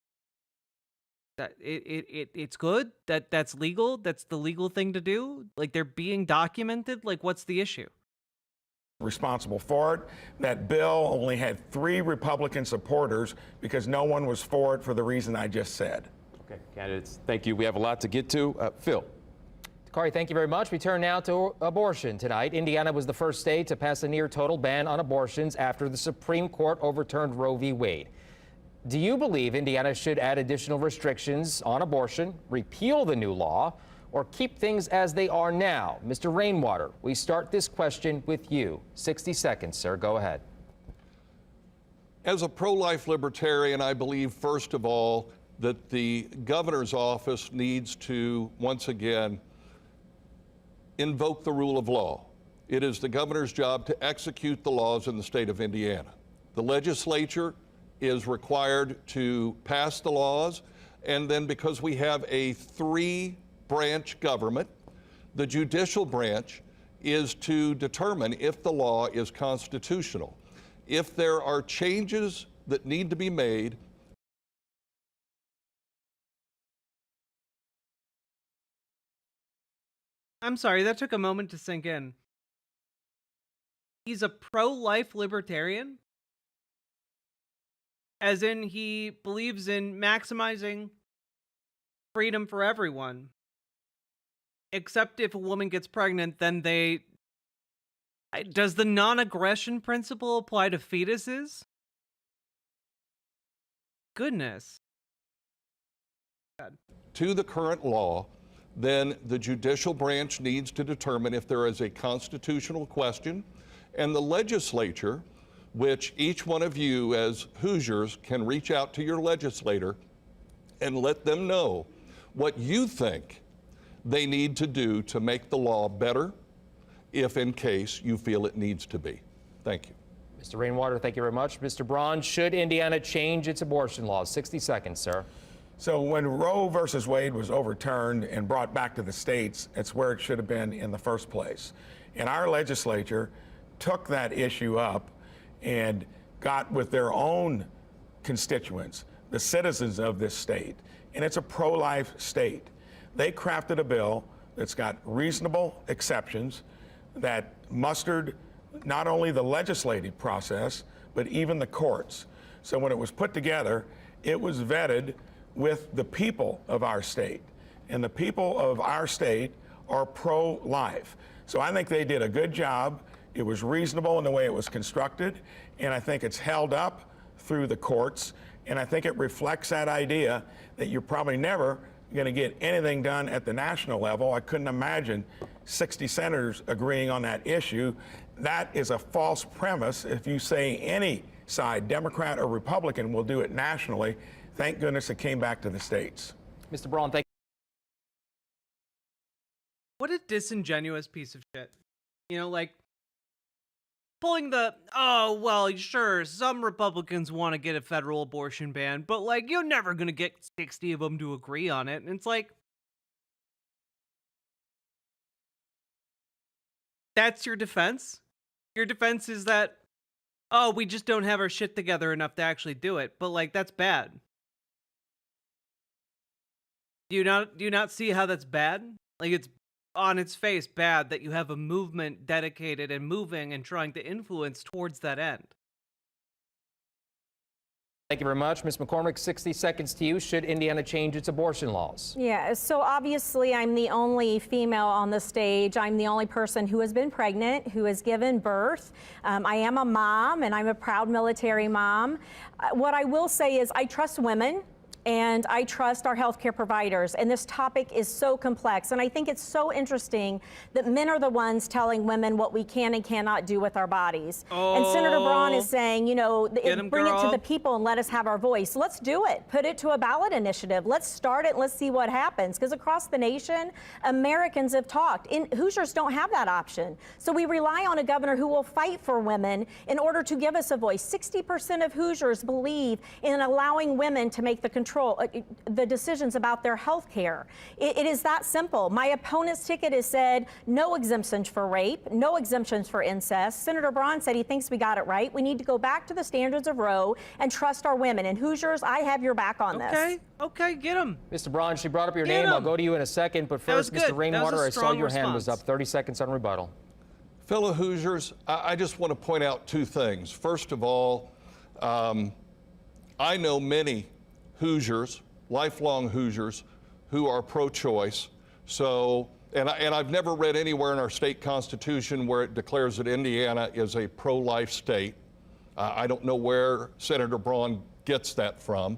That it's good, that's legal, that's the legal thing to do, like they're being documented, like what's the issue? Responsible for it. That bill only had 3 Republican supporters because no one was for it for the reason I just said. Okay, candidates, thank you. We have a lot to get to. Phil. Corey, thank you very much. We turn now to abortion tonight. Indiana was the first state to pass a near total ban on abortions after the Supreme Court overturned Roe v. Wade. Do you believe Indiana should add additional restrictions on abortion, repeal the new law, or keep things as they are now? Mr. Rainwater, we start this question with you. 60 seconds, sir. Go ahead. As a pro-life libertarian, I believe, first of all, that the governor's office needs to, once again, invoke the rule of law. It is the governor's job to execute the laws in the state of Indiana. The legislature is required to pass the laws, and then because we have a 3-branch government, the judicial branch is to determine if the law is constitutional. If there are changes that need to be made, I'm sorry, that took a moment to sink in. He's a pro-life libertarian? As in, he believes in maximizing freedom for everyone. Except if a woman gets pregnant, then does the non-aggression principle apply to fetuses? Goodness. to the current law, then the judicial branch needs to determine if there is a constitutional question, and the legislature, which each one of you as Hoosiers can reach out to your legislator and let them know what you think they need to do to make the law better, if in case you feel it needs to be. Thank you. Mr. Rainwater, thank you very much. Mr. Braun, should Indiana change its abortion laws? 60 seconds, sir. So when Roe versus Wade was overturned and brought back to the states, it's where it should have been in the first place. And our legislature took that issue up and got with their own constituents, the citizens of this state, and it's a pro-life state. They crafted a bill that's got reasonable exceptions that mustered not only the legislative process, but even the courts. So when it was put together, it was vetted with the people of our state. And the people of our state are pro-life. So I think they did a good job. It was reasonable in the way it was constructed, and I think it's held up through the courts, and I think it reflects that idea that you're probably never going to get anything done at the national level. I couldn't imagine 60 senators agreeing on that issue. That is a false premise. If you say any side, Democrat or Republican, will do it nationally, thank goodness it came back to the states. Mr. Braun, thank you. What a disingenuous piece of shit. You know, like, pulling the, oh, well, sure, some Republicans want to get a federal abortion ban, but, like, you're never going to get 60 of them to agree on it. And it's like, that's your defense? Your defense is that, oh, we just don't have our shit together enough to actually do it. But, like, that's bad. Do you not see how that's bad? Like, it's on its face bad that you have a movement dedicated and moving and trying to influence towards that end. Thank you very much. Ms. McCormick, 60 seconds to you. Should Indiana change its abortion laws? Yeah, so obviously I'm the only female on the stage. I'm the only person who has been pregnant, who has given birth. I am a mom, and I'm a proud military mom. What I will say is I trust women, and I trust our healthcare providers. And this topic is so complex. And I think it's so interesting that men are the ones telling women what we can and cannot do with our bodies. Oh, and Senator Braun is saying, you know, bring it to the girl. people and let us have our voice. Let's do it. Put it to a ballot initiative. Let's start it and let's see what happens. Because across the nation, Americans have talked. Hoosiers don't have that option. So we rely on a governor who will fight for women in order to give us a voice. 60% of Hoosiers believe in allowing women to make the control control the decisions about their health care. It is that simple. My opponent's ticket has said no exemptions for rape, no exemptions for incest. Senator Braun said he thinks we got it right. We need to go back to the standards of Roe and trust our women. And Hoosiers, I have your back on this. Okay, get him. Mr. Braun, she brought up your name. I'll go to you in a second. But first, Mr. Rainwater, I saw your hand was up. 30 seconds on rebuttal. Fellow Hoosiers, I just want to point out two things. First of all, I know many Hoosiers, lifelong Hoosiers, who are pro-choice. So, and I've never read anywhere in our state constitution where it declares that Indiana is a pro-life state. I don't know where Senator Braun gets that from.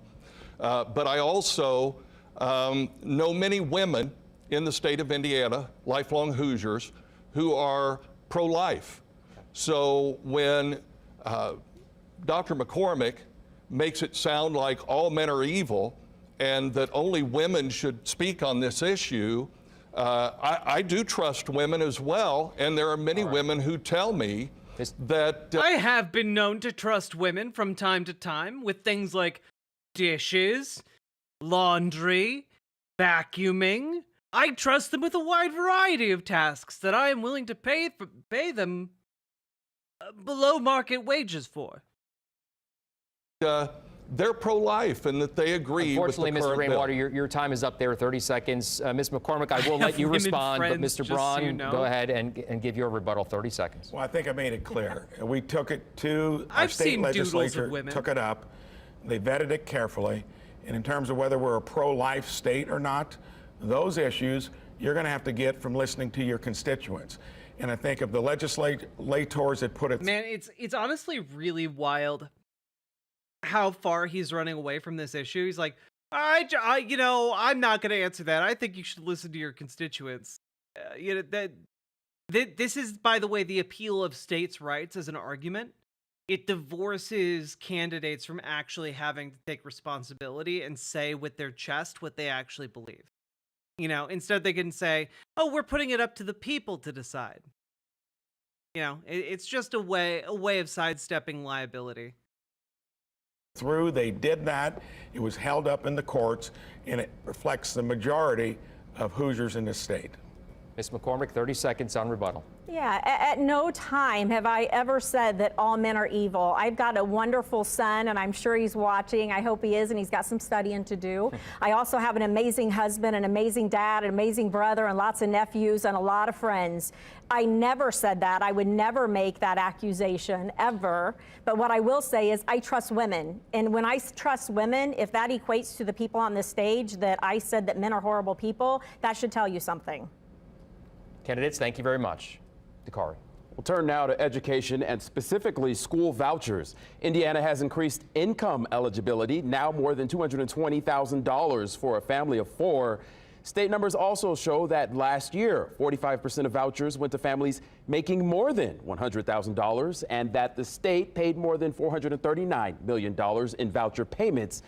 But I also know many women in the state of Indiana, lifelong Hoosiers, who are pro-life. So when Dr. McCormick makes it sound like all men are evil and that only women should speak on this issue, I do trust women as well, and there are many women who tell me that... I have been known to trust women from time to time with things like dishes, laundry, vacuuming. I trust them with a wide variety of tasks that I am willing to pay them below market wages for. They're pro-life and that they agree with the current Unfortunately, Mr. Rainwater, bill. your time is up there, 30 seconds. Ms. McCormick, I will let you respond, but Mr. Braun, go ahead and give your rebuttal, 30 seconds. Well, I think I made it clear. We took it to our state legislature, took it up. They vetted it carefully. And in terms of whether we're a pro-life state or not, those issues you're going to have to get from listening to your constituents. And I think of the legislators that put it... Man, it's honestly really wild how far he's running away from this issue. He's like, you know, I'm not going to answer that. I think you should listen to your constituents. You know, this is, by the way, the appeal of states' rights as an argument. It divorces candidates from actually having to take responsibility and say with their chest what they actually believe. You know, instead they can say, oh, we're putting it up to the people to decide. You know, it's just a way of sidestepping liability. They did that. It was held up in the courts, and it reflects the majority of Hoosiers in this state. Ms. McCormick, 30 seconds on rebuttal. Yeah, at no time have I ever said that all men are evil. I've got a wonderful son, and I'm sure he's watching. I hope he is, and he's got some studying to do. I also have an amazing husband, an amazing dad, an amazing brother, and lots of nephews, and a lot of friends. I never said that. I would never make that accusation, ever. But what I will say is I trust women. And when I trust women, if that equates to the people on this stage that I said that men are horrible people, that should tell you something. Candidates, thank you very much. Dakari. We'll turn now to education and specifically school vouchers. Indiana has increased income eligibility, now more than $220,000 for a family of 4. State numbers also show that last year, 45% of vouchers went to families making more than $100,000 and that the state paid more than $439 million in voucher payments.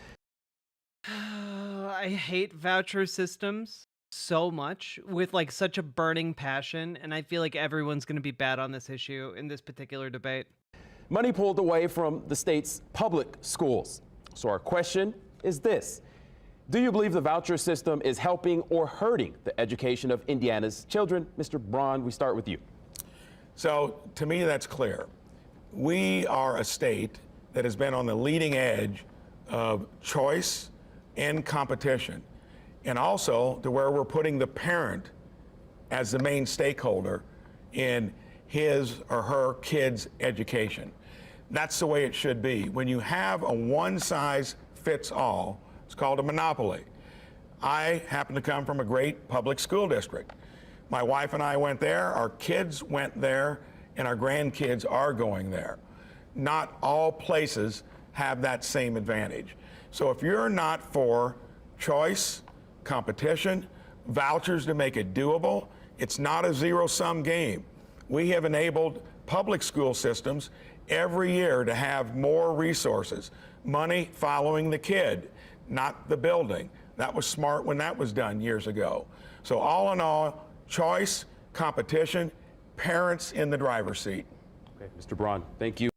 I hate voucher systems so much with like such a burning passion, and I feel like everyone's going to be bad on this issue in this particular debate. Money pulled away from the state's public schools. So our question is this: do you believe the voucher system is helping or hurting the education of Indiana's children? Mr. Braun, we start with you. So to me, that's clear. We are a state that has been on the leading edge of choice and competition, and also to where we're putting the parent as the main stakeholder in his or her kid's education. That's the way it should be. When you have a one-size-fits-all, it's called a monopoly. I happen to come from a great public school district. My wife and I went there, our kids went there, and our grandkids are going there. Not all places have that same advantage. So if you're not for choice, competition, vouchers to make it doable, it's not a zero-sum game. We have enabled public school systems every year to have more resources, money following the kid, not the building. That was smart when that was done years ago. So all in all, choice, competition, parents in the driver's seat. Okay, Mr. Braun, thank you.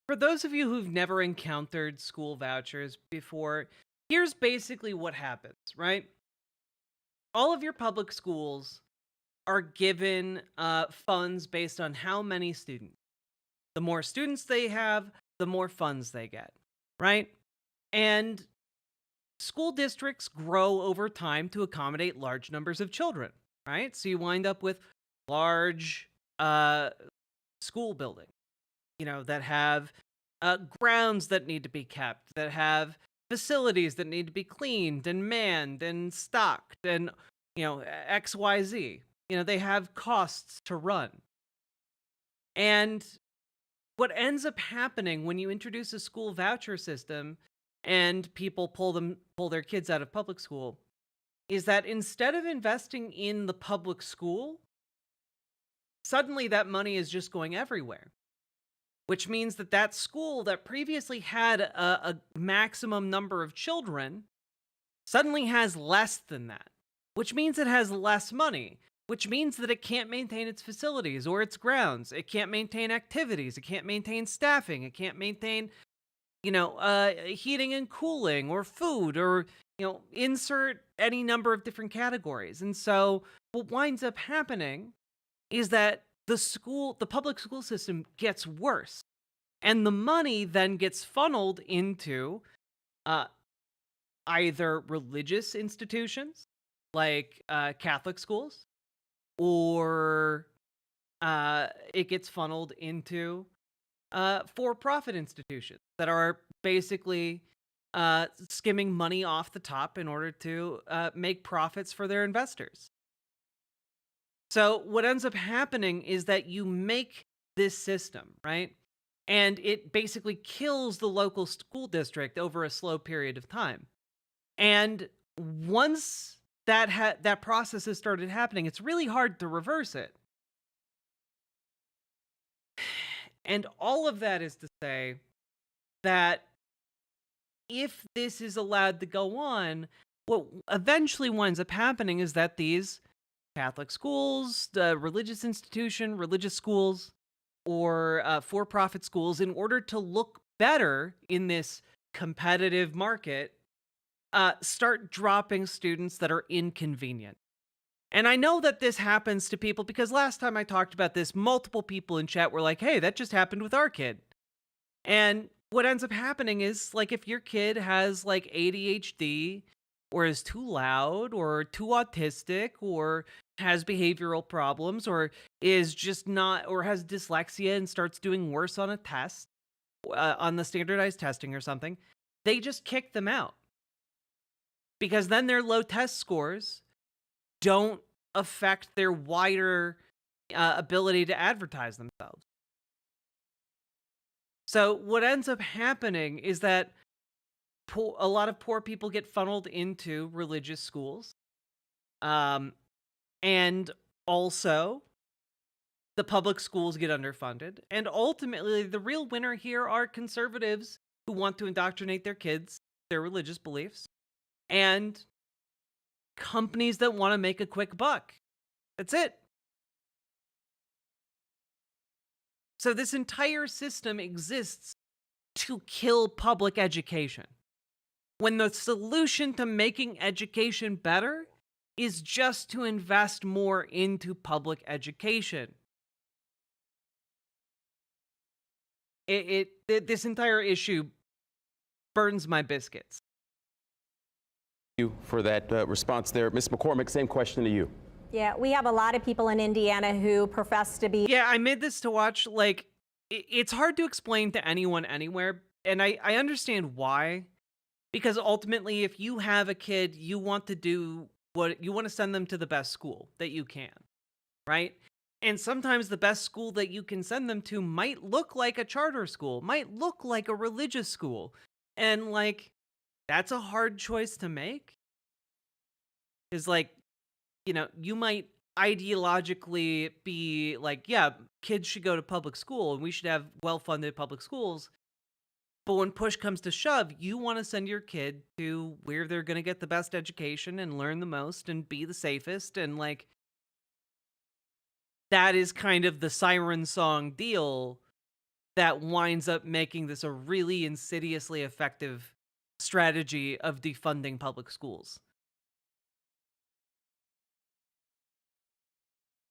For those of you who've never encountered school vouchers before, here's basically what happens, right? All of your public schools are given funds based on how many students. The more students they have, the more funds they get, right? And school districts grow over time to accommodate large numbers of children, right? So you wind up with large school buildings, that have grounds that need to be kept, that have facilities that need to be cleaned and manned and stocked and, XYZ. They have costs to run. And what ends up happening when you introduce a school voucher system and people pull their kids out of public school is that instead of investing in the public school, suddenly that money is just going everywhere, which means that school that previously had a maximum number of children suddenly has less than that, which means it has less money, which means that it can't maintain its facilities or its grounds. It can't maintain activities. It can't maintain staffing. It can't maintain, heating and cooling or food or, insert any number of different categories. And so what winds up happening is that the public school system gets worse. And the money then gets funneled into either religious institutions like Catholic schools, or it gets funneled into for-profit institutions that are basically skimming money off the top in order to make profits for their investors. So what ends up happening is that you make this system, right? And it basically kills the local school district over a slow period of time. And once that process has started happening, it's really hard to reverse it. And all of that is to say that if this is allowed to go on, what eventually winds up happening is that these Catholic schools, the religious institution, religious schools, or for-profit schools, in order to look better in this competitive market, start dropping students that are inconvenient. And I know that this happens to people because last time I talked about this, multiple people in chat were like, hey, that just happened with our kid. And what ends up happening is, like, if your kid has like ADHD or is too loud or too autistic or has behavioral problems or is just not, or has dyslexia and starts doing worse on a test, on the standardized testing or something, they just kick them out. Because then their low test scores don't affect their wider ability to advertise themselves. So what ends up happening is that a lot of poor people get funneled into religious schools. And also, the public schools get underfunded. And ultimately, the real winner here are conservatives who want to indoctrinate their kids, their religious beliefs, and companies that want to make a quick buck. That's it. So this entire system exists to kill public education, when the solution to making education better is just to invest more into public education. This entire issue burns my biscuits. Thank you for that response there. Ms. McCormick, same question to you. Yeah, we have a lot of people in Indiana who profess to be... Yeah, I made this to watch. Like, it's hard to explain to anyone anywhere, and I understand why. Because ultimately, if you have a kid, you want to do what you want to send them to the best school that you can, right? And sometimes the best school that you can send them to might look like a charter school, might look like a religious school. And like, that's a hard choice to make. Is like, you know, you might ideologically be like, yeah, kids should go to public school and we should have well-funded public schools. But when push comes to shove, you want to send your kid to where they're going to get the best education and learn the most and be the safest. And like, that is kind of the siren song deal that winds up making this a really insidiously effective strategy of defunding public schools.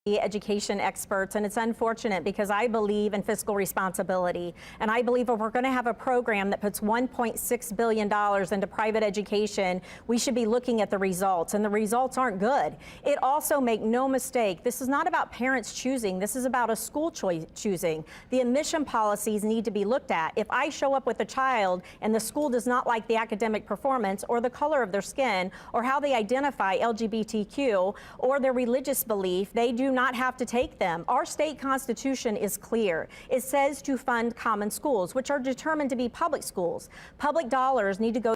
Education experts, and it's unfortunate because I believe in fiscal responsibility, and I believe if we're going to have a program that puts $1.6 billion into private education, we should be looking at the results, and the results aren't good. It also, make no mistake, this is not about parents choosing, this is about a school choosing. The admission policies need to be looked at. If I show up with a child and the school does not like the academic performance or the color of their skin or how they identify LGBTQ or their religious belief, they do not have to take them. Our state constitution is clear. It says to fund common schools, which are determined to be public schools. Public dollars need to go.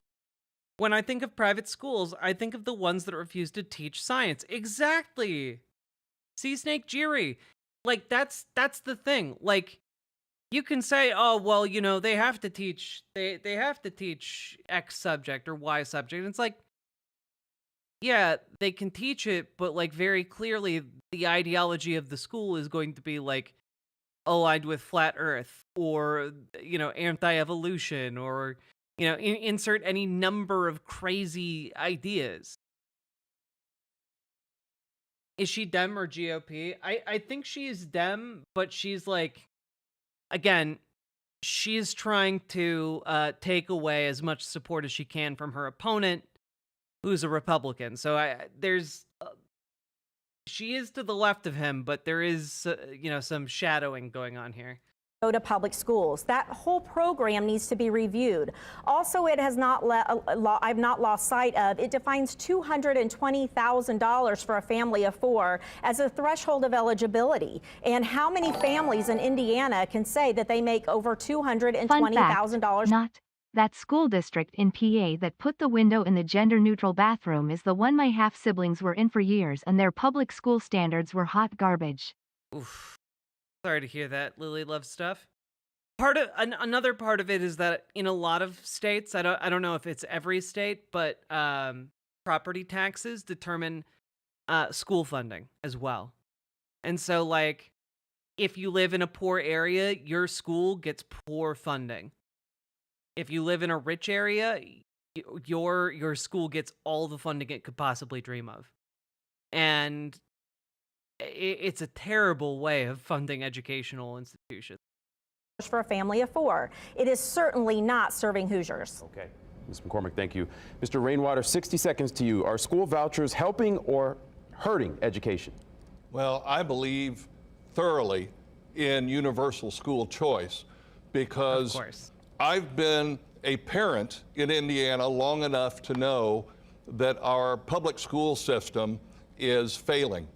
When I think of private schools, I think of the ones that refuse to teach science. Exactly. See, Snake Jiri. Like, that's the thing. Like, you can say, oh, well, you know, they have to teach, they have to teach X subject or Y subject. And it's like, yeah, they can teach it, but like very clearly the ideology of the school is going to be like aligned with flat earth or, you know, anti-evolution or, you know, insert any number of crazy ideas. Is she Dem or GOP? I think she's Dem, but she's like, again, she's trying to take away as much support as she can from her opponent, who's a Republican. So she is to the left of him, but there is, you know, some shadowing going on here. Go to public schools. That whole program needs to be reviewed. Also, it has not I've not lost sight of, it defines $220,000 for a family of 4 as a threshold of eligibility. And how many families in Indiana can say that they make over $220,000? Not. That school district in PA that put the window in the gender-neutral bathroom is the one my half-siblings were in for years, and their public school standards were hot garbage. Oof. Sorry to hear that. Lily loves stuff. Another part of it is that in a lot of states, I don't know if it's every state, but property taxes determine school funding as well. And so, like, if you live in a poor area, your school gets poor funding. If you live in a rich area, your school gets all the funding it could possibly dream of. And it's a terrible way of funding educational institutions. For a family of 4. It is certainly not serving Hoosiers. Okay. Ms. McCormick, thank you. Mr. Rainwater, 60 seconds to you. Are school vouchers helping or hurting education? Well, I believe thoroughly in universal school choice because I've been a parent in Indiana long enough to know that our public school system is failing.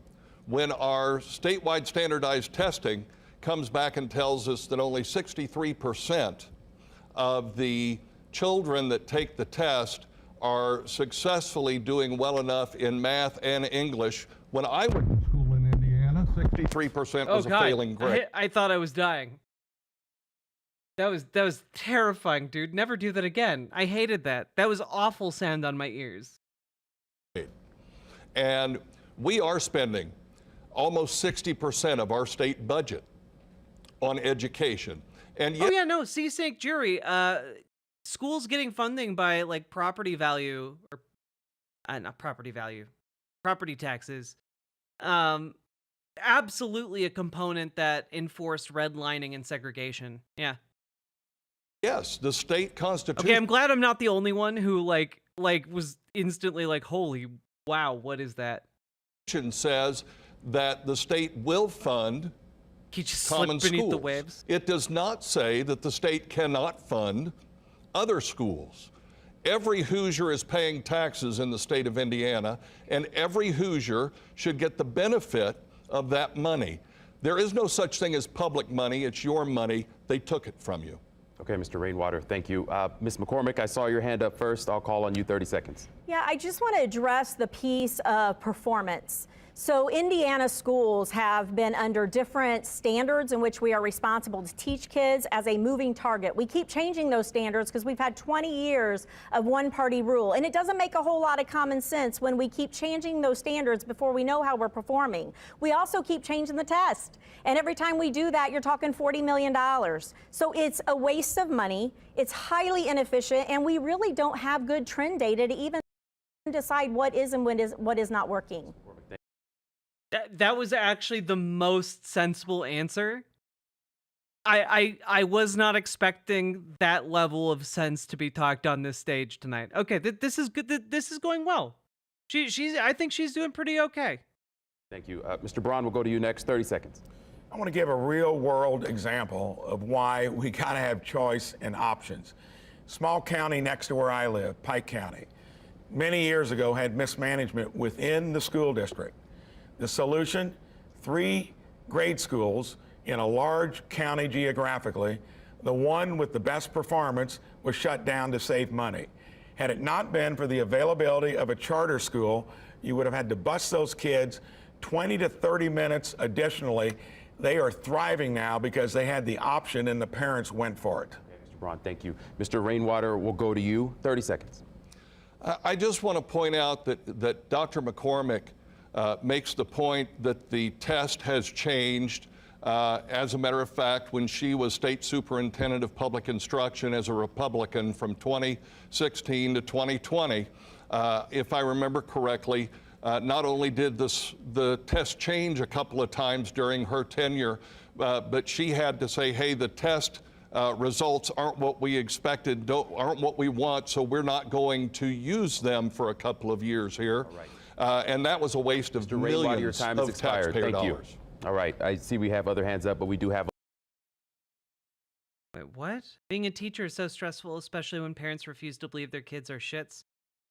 When our statewide standardized testing comes back and tells us that only 63% of the children that take the test are successfully doing well enough in math and English. When I went to school in Indiana, 63% was a failing grade. I thought I was dying. That was terrifying, dude. Never do that again. I hated that. That was awful sound on my ears. And we are spending almost 60% of our state budget on education. And yet, oh yeah, no, see, Snake Jury, schools getting funding by like property value or not property value, property taxes. Absolutely a component that enforced redlining and segregation. Yeah. yes, the state constitution. Okay, I'm glad I'm not the only one who like was instantly like, holy wow, what is that? Says that the state will fund common schools. The waves. It does not say that the state cannot fund other schools. Every Hoosier is paying taxes in the state of Indiana, and every Hoosier should get the benefit of that money. There is no such thing as public money. It's your money. They took it from you. Okay, Mr. Rainwater, thank you. Ms. McCormick, I saw your hand up first. I'll call on you 30 seconds. Yeah, I just want to address the piece of performance. So Indiana schools have been under different standards in which we are responsible to teach kids as a moving target. We keep changing those standards because we've had 20 years of one-party rule. And it doesn't make a whole lot of common sense when we keep changing those standards before we know how we're performing. We also keep changing the test. And every time we do that, you're talking $40 million. So it's a waste of money. It's highly inefficient. And we really don't have good trend data to even decide what is and what is not working. That was actually the most sensible answer. I was not expecting that level of sense to be talked on this stage tonight. Okay, this is good. This is going well. I think she's doing pretty okay. Thank you. Mr. Braun, we'll go to you next. 30 seconds. I want to give a real world example of why we gotta have choice and options. Small county next to where I live, Pike County, many years ago had mismanagement within the school district. The solution, 3 grade schools in a large county geographically. The one with the best performance was shut down to save money. Had it not been for the availability of a charter school, you would have had to bus those kids 20 to 30 minutes additionally. They are thriving now because they had the option and the parents went for it. Mr. Braun, thank you. Mr. Rainwater, we'll go to you. 30 seconds. I just want to point out that Dr. McCormick makes the point that the test has changed. As a matter of fact, when she was state superintendent of public instruction as a Republican from 2016 to 2020, if I remember correctly, not only did the test change a couple of times during her tenure, but she had to say, hey, the test results aren't what we expected, aren't what we want, so we're not going to use them for a couple of years here. And that was a waste of millions your time is of expired. taxpayer Thank dollars. You. All right, I see we have other hands up, but we do have. Wait, what? Being a teacher is so stressful, especially when parents refuse to believe their kids are shits,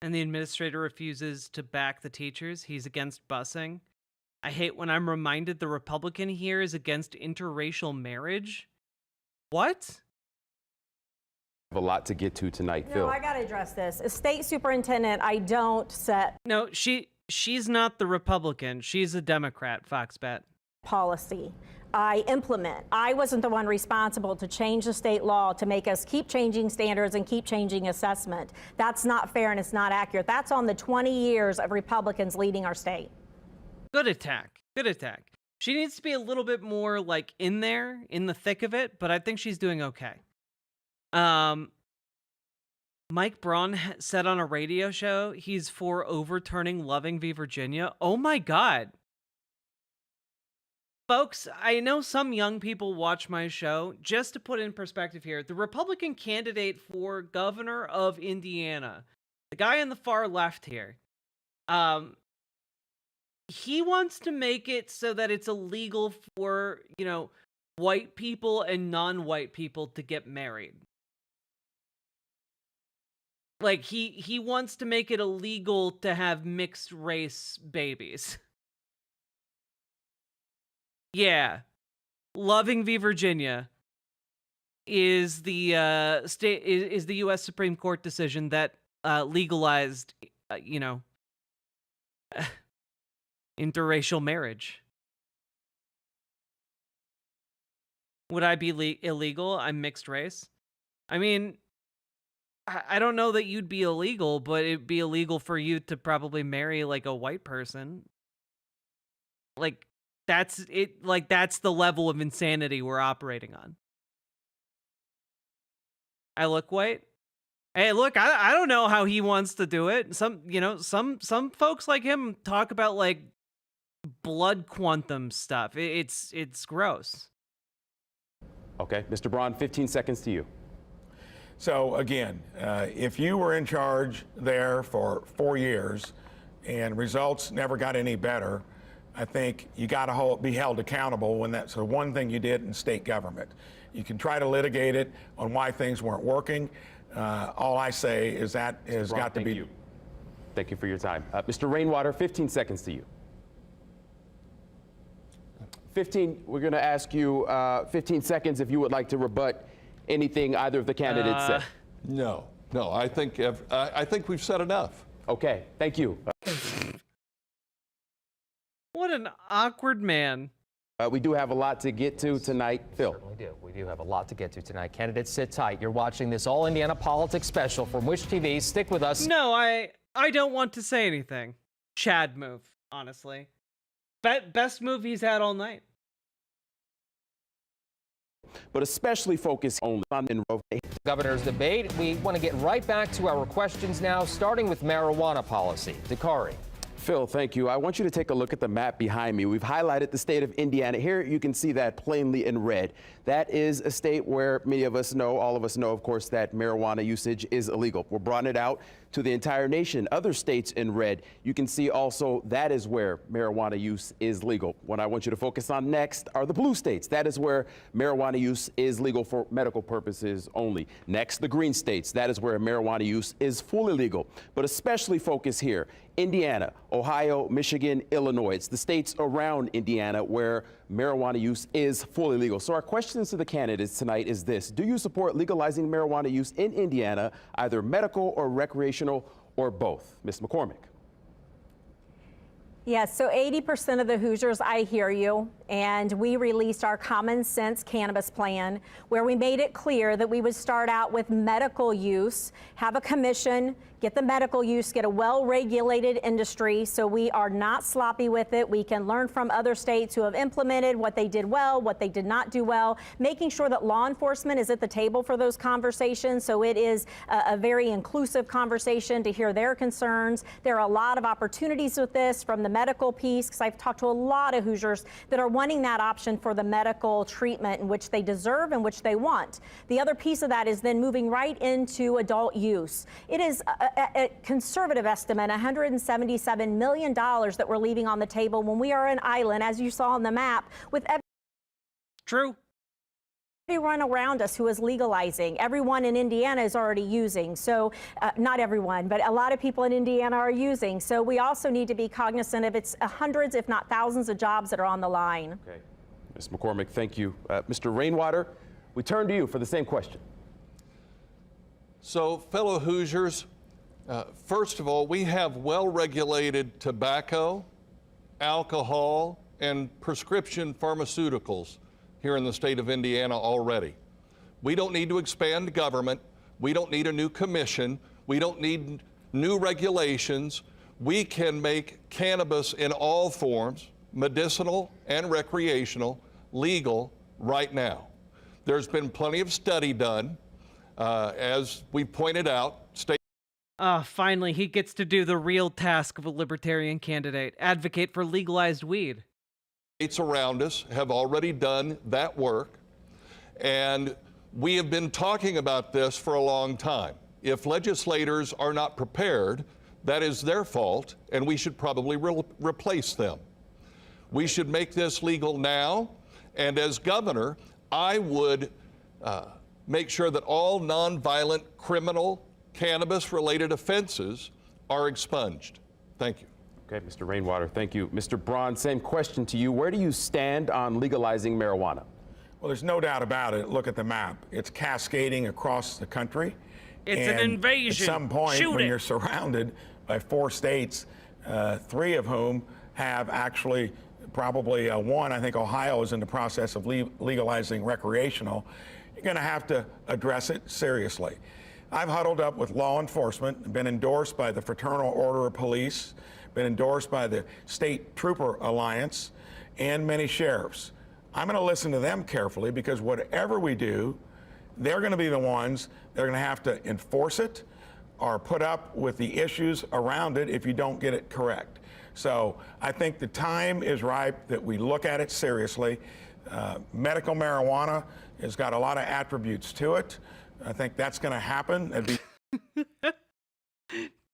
and the administrator refuses to back the teachers. He's against busing. I hate when I'm reminded the Republican here is against interracial marriage. What? A lot to get to tonight, No, Phil. I got to address this. As state superintendent, I don't set. No, she's not the Republican. She's a Democrat, Foxbet. Policy. I implement. I wasn't the one responsible to change the state law to make us keep changing standards and keep changing assessment. That's not fair and it's not accurate. That's on the 20 years of Republicans leading our state. Good attack. Good attack. She needs to be a little bit more like in there, in the thick of it, but I think she's doing okay. Mike Braun said on a radio show he's for overturning Loving v. Virginia. Oh my God. Folks, I know some young people watch my show. Just to put in perspective here, the Republican candidate for governor of Indiana, the guy on the far left here, he wants to make it so that it's illegal for, white people and non-white people to get married. Like, he wants to make it illegal to have mixed race babies. Yeah. Loving v. Virginia is the is the U.S. Supreme Court decision that legalized, interracial marriage. Would I be illegal? I'm mixed race. I mean, I don't know that you'd be illegal, but it'd be illegal for you to probably marry like a white person. Like, that's it. Like, that's the level of insanity we're operating on. I look white. Hey, look, I don't know how he wants to do it. Some folks like him talk about like blood quantum stuff. It's gross. Okay, Mr. Braun, 15 seconds to you. So again, if you were in charge there for 4 years and results never got any better, I think you got to be held accountable when that's the one thing you did in state government. You can try to litigate it on why things weren't working. All I say is that has got to be. Thank you. Thank you for your time. Mr. Rainwater, 15 seconds to you. 15, we're going to ask you 15 seconds if you would like to rebut anything either of the candidates said. No, I think we've said enough. Okay, thank you. What an awkward man. We do have a lot to get to tonight. Phil. We do. We do have a lot to get to tonight. Candidates, sit tight. You're watching this All Indiana Politics special from Wish TV. Stick with us. No, I don't want to say anything. Chad move, honestly. Best move he's had all night. But especially focus only on the governor's debate. We want to get right back to our questions now, starting with marijuana policy. Dakari. Phil, thank you. I want you to take a look at the map behind me. We've highlighted the state of Indiana. Here you can see that plainly in red. That is a state where many of us know, all of us know, of course, that marijuana usage is illegal. We're broadening it out to the entire nation. Other states in red, you can see also that is where marijuana use is legal. What I want you to focus on next are the blue states. That is where marijuana use is legal for medical purposes only. Next, the green states. That is where marijuana use is fully legal. But especially focus here, Indiana, Ohio, Michigan, Illinois. It's the states around Indiana where marijuana use is fully legal. So our questions to the candidates tonight is this: do you support legalizing marijuana use in Indiana, either medical or recreational or both? Ms. McCormick. Yes, so 80% of the Hoosiers, I hear you, and we released our common sense cannabis plan where we made it clear that we would start out with medical use, have a commission, get the medical use, get a well-regulated industry so we are not sloppy with it. We can learn from other states who have implemented what they did well, what they did not do well, making sure that law enforcement is at the table for those conversations. So it is a very inclusive conversation to hear their concerns. There are a lot of opportunities with this from the medical piece, because I've talked to a lot of Hoosiers that are wanting that option for the medical treatment in which they deserve and which they want. The other piece of that is then moving right into adult use. It is a conservative estimate, $177 million that we're leaving on the table when we are an island, as you saw on the map, with True. everyone around us who is legalizing. Everyone in Indiana is already using. So not everyone, but a lot of people in Indiana are using. So we also need to be cognizant of its hundreds, if not thousands of jobs that are on the line. Okay. Ms. McCormick, thank you. Mr. Rainwater, we turn to you for the same question. So, fellow Hoosiers, first of all, we have well-regulated tobacco, alcohol, and prescription pharmaceuticals here in the state of Indiana already. We don't need to expand government. We don't need a new commission. We don't need new regulations. We can make cannabis in all forms, medicinal and recreational, legal right now. There's been plenty of study done. As we pointed out, finally, he gets to do the real task of a libertarian candidate, advocate for legalized weed. States around us have already done that work, and we have been talking about this for a long time. If legislators are not prepared, that is their fault, and we should probably replace them. We should make this legal now, and as governor, I would make sure that all nonviolent criminal cannabis-related offenses are expunged. Thank you. Okay, Mr. Rainwater, thank you. Mr. Braun, same question to you. Where do you stand on legalizing marijuana? Well, there's no doubt about it. Look at the map. It's cascading across the country. It's an invasion. At some point, when you're surrounded by 4 states, 3 of whom have actually probably one, I think Ohio is in the process of legalizing recreational, you're going to have to address it seriously. I've huddled up with law enforcement, been endorsed by the Fraternal Order of Police, been endorsed by the State Trooper Alliance, and many sheriffs. I'm going to listen to them carefully, because whatever we do, they're going to be the ones that are going to have to enforce it or put up with the issues around it if you don't get it correct. So I think the time is ripe that we look at it seriously. Medical marijuana has got a lot of attributes to it. I think that's going to happen.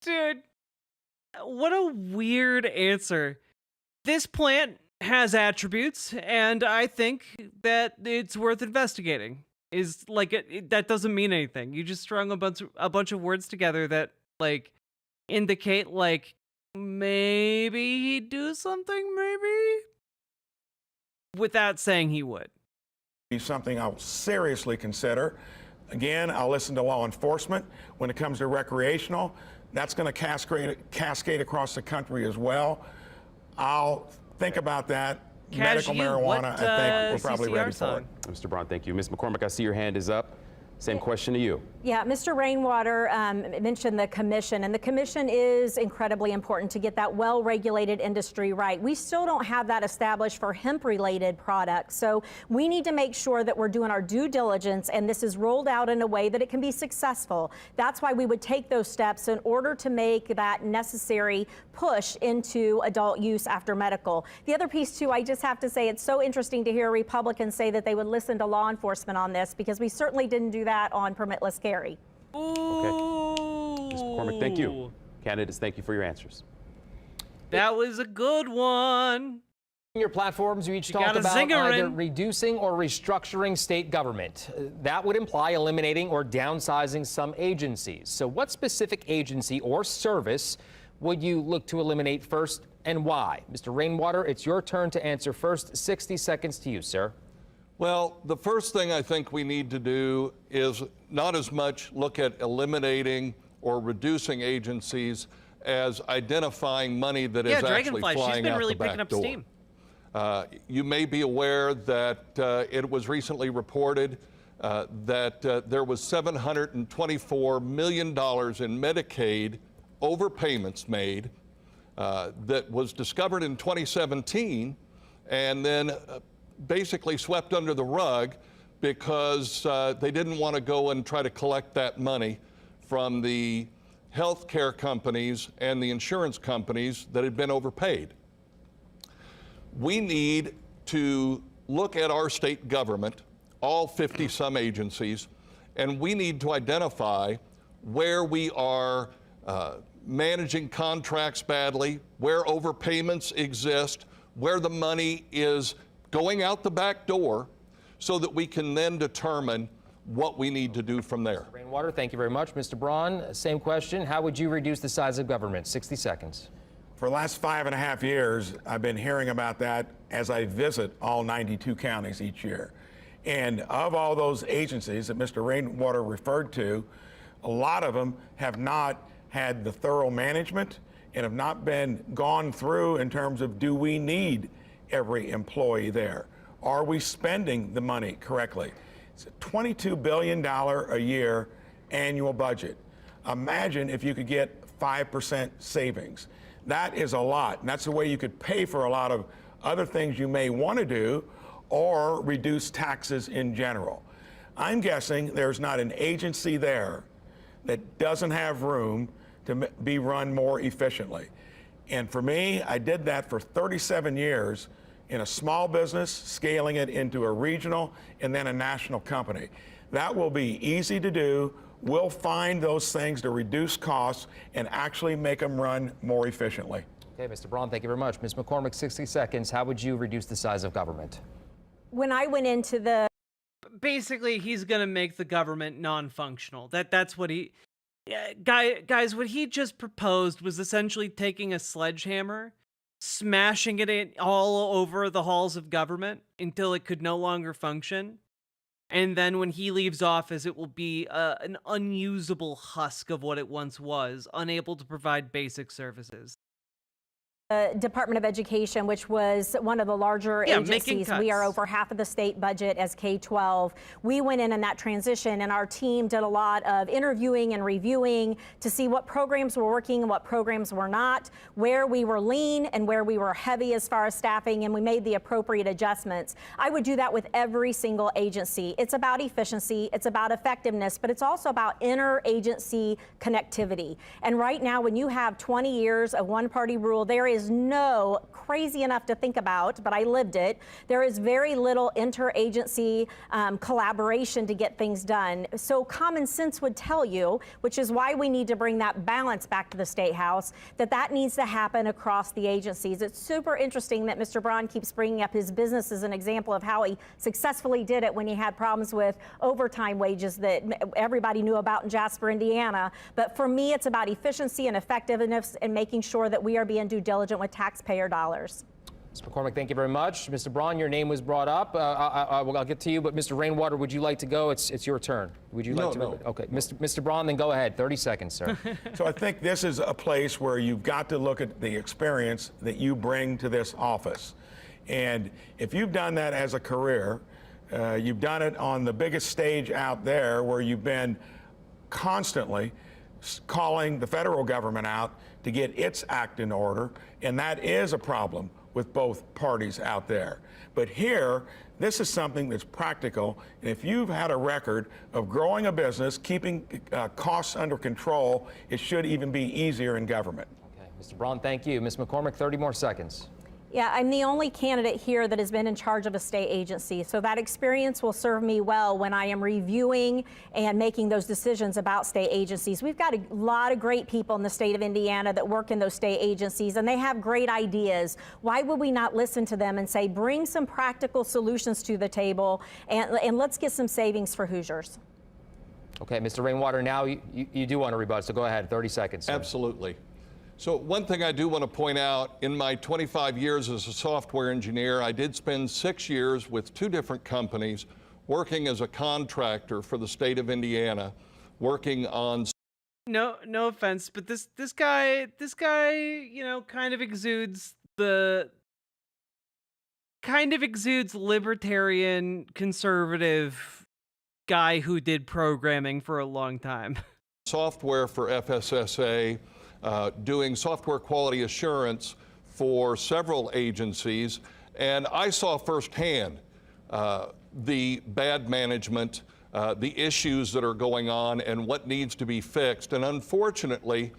Dude, what a weird answer. This plant has attributes, and I think that it's worth investigating. Is like that doesn't mean anything. You just strung a bunch of words together that like indicate like maybe he'd do something, maybe, without saying he would. Be something I'll seriously consider. Again, I'll listen to law enforcement. When it comes to recreational, That's going to cascade across the country as well. I'll think about that. Medical marijuana, I think we're probably ready for it. Mr. Braun, thank you. Ms. McCormick, I see your hand is up. Same question to you. Yeah, Mr. Rainwater mentioned the commission, and the commission is incredibly important to get that well-regulated industry right. We still don't have that established for hemp-related products, so we need to make sure that we're doing our due diligence and this is rolled out in a way that it can be successful. That's why we would take those steps in order to make that necessary push into adult use after medical. The other piece, too, I just have to say it's so interesting to hear Republicans say that they would listen to law enforcement on this, because we certainly didn't do that on permitless carry. Okay. Ms. McCormick, thank you. Candidates, thank you for your answers. That was a good one. In your platforms, you each talk about either reducing or restructuring state government. That would imply eliminating or downsizing some agencies. So what specific agency or service would you look to eliminate first, and why? Mr. Rainwater, it's your turn to answer first. 60 seconds to you, sir. Well, the first thing I think we need to do is not as much look at eliminating or reducing agencies as identifying money that is actually flying She's been out really the back picking up door. steam. You may be aware that it was recently reported that there was $724 million in Medicaid overpayments made that was discovered in 2017 and then basically swept under the rug because they didn't want to go and try to collect that money from the health care companies and the insurance companies that had been overpaid. We need to look at our state government, all 50-some agencies, and we need to identify where we are managing contracts badly, where overpayments exist, where the money is going out the back door, so that we can then determine what we need to do from there. Mr. Rainwater, thank you very much. Mr. Braun, same question. How would you reduce the size of government? 60 seconds. For the last 5.5 years, I've been hearing about that as I visit all 92 counties each year. And of all those agencies that Mr. Rainwater referred to, a lot of them have not had the thorough management and have not been gone through in terms of, do we need every employee there? Are we spending the money correctly? It's a $22 billion a year annual budget. Imagine if you could get 5% savings. That is a lot, and that's the way you could pay for a lot of other things you may want to do or reduce taxes in general. I'm guessing there's not an agency there that doesn't have room to be run more efficiently. And for me, I did that for 37 years in a small business, scaling it into a regional and then a national company. That will be easy to do. We'll find those things to reduce costs and actually make them run more efficiently. Okay, Mr. Braun, thank you very much. Ms. McCormick, 60 seconds. How would you reduce the size of government? When I went into the... Basically, he's going to make the government non-functional. That's what he... Guys, what he just proposed was essentially taking a sledgehammer, smashing it all over the halls of government until it could no longer function. And then when he leaves office, it will be an unusable husk of what it once was, unable to provide basic services. Department of Education, which was one of the larger agencies. We are over half of the state budget as K-12. We went in that transition, and our team did a lot of interviewing and reviewing to see what programs were working and what programs were not, where we were lean and where we were heavy as far as staffing, and we made the appropriate adjustments. I would do that with every single agency. It's about efficiency, it's about effectiveness, but it's also about interagency connectivity. And right now, when you have 20 years of one-party rule, there is no, crazy enough to think about, but I lived it, there is very little interagency collaboration to get things done. So common sense would tell you, which is why we need to bring that balance back to the State House, that needs to happen across the agencies. It's super interesting that Mr. Braun keeps bringing up his business as an example of how he successfully did it when he had problems with overtime wages that everybody knew about in Jasper, Indiana. But for me, it's about efficiency and effectiveness and making sure that we are being due diligent with taxpayer dollars. Ms. McCormick, thank you very much. Mr. Braun, your name was brought up. I'll get to you, but Mr. Rainwater, would you like to go? It's your turn. Would you like to go? Okay, Mr. Braun, then go ahead. 30 seconds, sir. So I think this is a place where you've got to look at the experience that you bring to this office. And if you've done that as a career, you've done it on the biggest stage out there where you've been constantly calling the federal government out to get its act in order, and that is a problem with both parties out there. But here, this is something that's practical, and if you've had a record of growing a business, keeping costs under control, it should even be easier in government. Okay, Mr. Braun, thank you. Ms. McCormick, 30 more seconds. Yeah, I'm the only candidate here that has been in charge of a state agency, so that experience will serve me well when I am reviewing and making those decisions about state agencies. We've got a lot of great people in the state of Indiana that work in those state agencies, and they have great ideas. Why would we not listen to them and say, bring some practical solutions to the table, and let's get some savings for Hoosiers? Okay, Mr. Rainwater, now you do want to rebut, so go ahead, 30 seconds. Sir. Absolutely. So one thing I do want to point out, in my 25 years as a software engineer, I did spend 6 years with 2 different companies working as a contractor for the state of Indiana, working on... No offense, but this guy, you know, kind of exudes libertarian conservative guy who did programming for a long time. Software for FSSA, doing software quality assurance for several agencies, and I saw firsthand the bad management, the issues that are going on, and what needs to be fixed. And unfortunately,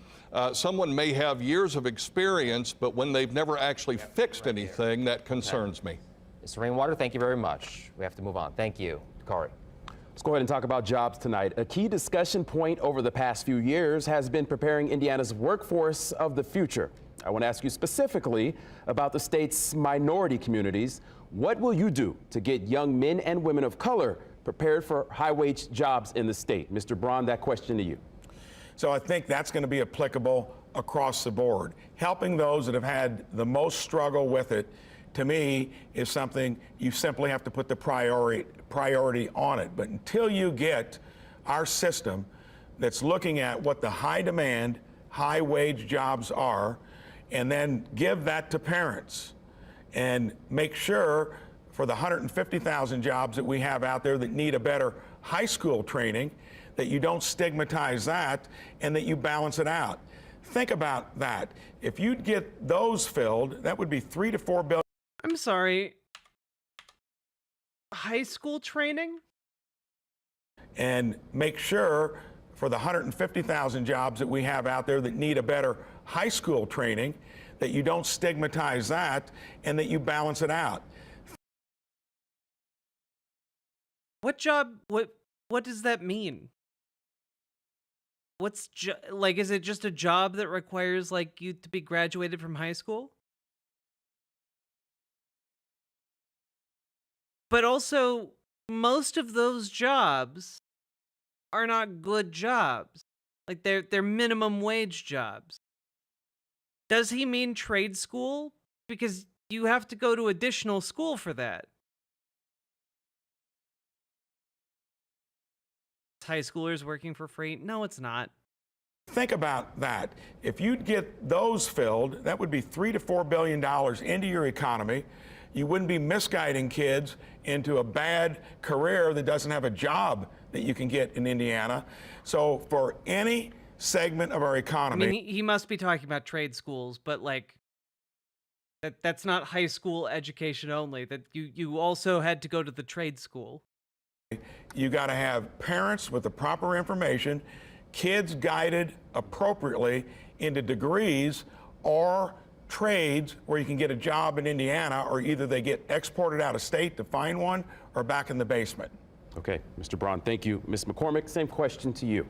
someone may have years of experience, but when they've never actually fixed anything, that concerns me. Mr. Rainwater, thank you very much. We have to move on. Thank you. Kari. Let's go ahead and talk about jobs tonight. A key discussion point over the past few years has been preparing Indiana's workforce of the future. I want to ask you specifically about the state's minority communities. What will you do to get young men and women of color prepared for high-wage jobs in the state? Mr. Braun, that question to you. So I think that's going to be applicable across the board. Helping those that have had the most struggle with it, to me, is something you simply have to put the priority on it. But until you get our system that's looking at what the high demand, high wage jobs are, and then give that to parents and make sure for the 150,000 jobs that we have out there that need a better high school training, that you don't stigmatize that and that you balance it out. Think about that. If you'd get those filled, that would be $3 to $4 billion. I'm sorry. High school training? And make sure for the 150,000 jobs that we have out there that need a better high school training, that you don't stigmatize that and that you balance it out. What job, what does that mean? Like, is it just a job that requires, like, you to be graduated from high school? But also, most of those jobs are not good jobs. Like, they're minimum wage jobs. Does he mean trade school? Because you have to go to additional school for that. High schoolers working for free? No, it's not. Think about that. If you'd get those filled, that would be $3 to $4 billion into your economy. You wouldn't be misguiding kids into a bad career that doesn't have a job that you can get in Indiana. So for any segment of our economy... I mean, he must be talking about trade schools, but like, that's not high school education only. That you also had to go to the trade school. You got to have parents with the proper information, kids guided appropriately into degrees or trades where you can get a job in Indiana, or either they get exported out of state to find one or back in the basement. Okay, Mr. Braun, thank you. Ms. McCormick, same question to you.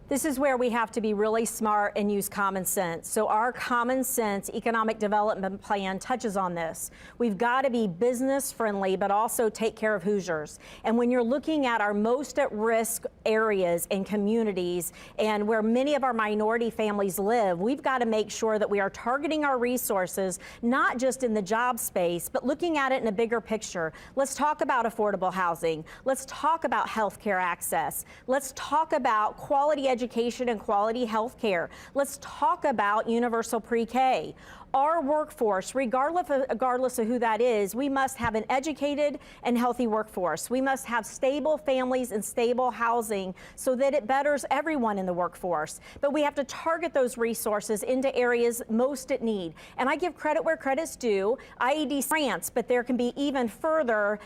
This is where we have to be really smart and use common sense. So our common sense economic development plan touches on this. We've got to be business friendly, but also take care of Hoosiers. And when you're looking at our most at risk areas and communities and where many of our minority families live, we've got to make sure that we are targeting our resources, not just in the job space, but looking at it in a bigger picture. Let's talk about affordable housing. Let's talk about healthcare access. Let's talk about quality education and quality health care. Let's talk about universal pre-K. Our workforce, regardless of who that is, we must have an educated and healthy workforce. We must have stable families and stable housing so that it betters everyone in the workforce. But we have to target those resources into areas most at need. And I give credit where credit's due. IED France, but there can be even further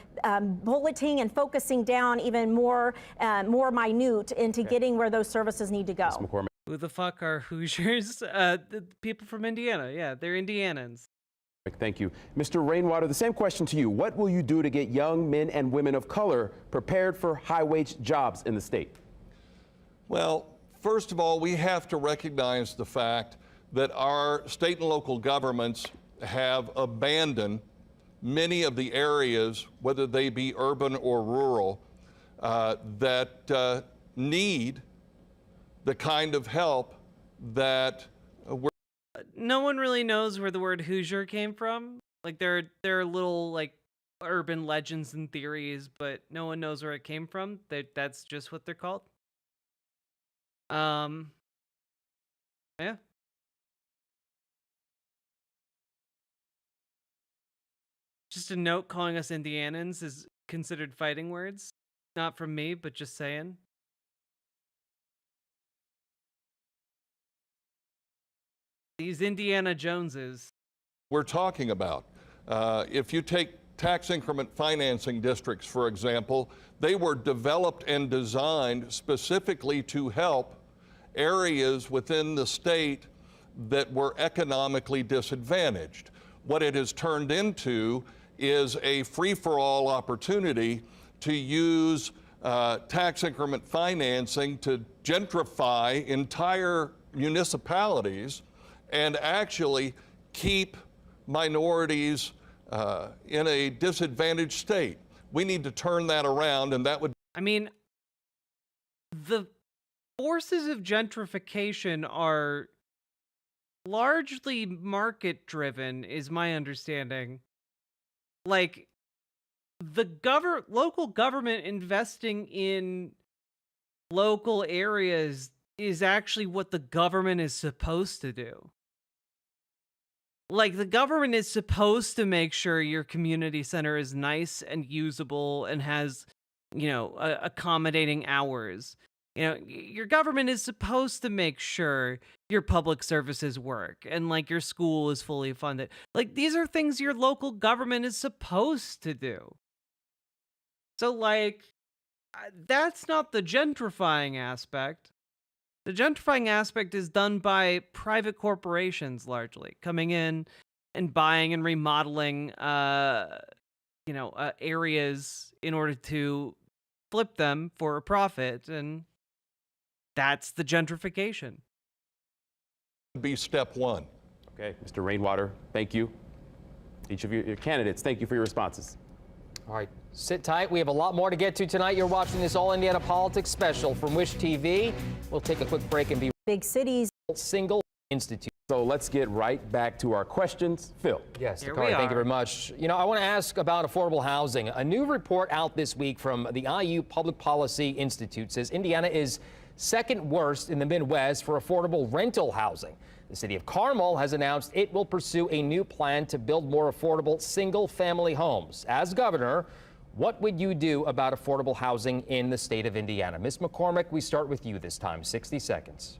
bulleting and focusing down even more minute into getting where those services need to go. Who the fuck are Hoosiers? The people from Indiana. Yeah, they're Indianans. Thank you. Mr. Rainwater, the same question to you. What will you do to get young men and women of color prepared for high-wage jobs in the state? Well, first of all, we have to recognize the fact that our state and local governments have abandoned many of the areas, whether they be urban or rural, that need the kind of help that we're... No one really knows where the word Hoosier came from. Like there are little like urban legends and theories, but no one knows where it came from. That's just what they're called. Yeah. Just a note, calling us Indianans is considered fighting words. Not from me, but just saying. These Indiana Joneses. We're talking about. If you take tax increment financing districts, for example, they were developed and designed specifically to help areas within the state that were economically disadvantaged. What it has turned into is a free-for-all opportunity to use tax increment financing to gentrify entire municipalities and actually keep minorities in a disadvantaged state. We need to turn that around, and that would... I mean, the forces of gentrification are largely market-driven, is my understanding. Like, the local government investing in local areas is actually what the government is supposed to do. Like, the government is supposed to make sure your community center is nice and usable and has, you know, accommodating hours. You know, your government is supposed to make sure your public services work and, like, your school is fully funded. Like, these are things your local government is supposed to do. So, like, that's not the gentrifying aspect. The gentrifying aspect is done by private corporations, largely, coming in and buying and remodeling, areas in order to flip them for a profit, and that's the gentrification. Be step one. Okay, Mr. Rainwater, thank you. Each of your candidates, thank you for your responses. All right, sit tight. We have a lot more to get to tonight. You're watching this All Indiana Politics special from Wish TV. We'll take a quick break and be big cities. Single institute. So let's get right back to our questions. Phil. Yes, Dakari, thank you very much. You know, I want to ask about affordable housing. A new report out this week from the IU Public Policy Institute says Indiana is second worst in the Midwest for affordable rental housing. The city of Carmel has announced it will pursue a new plan to build more affordable single-family homes. As governor, what would you do about affordable housing in the state of Indiana? Ms. McCormick, we start with you this time. 60 seconds.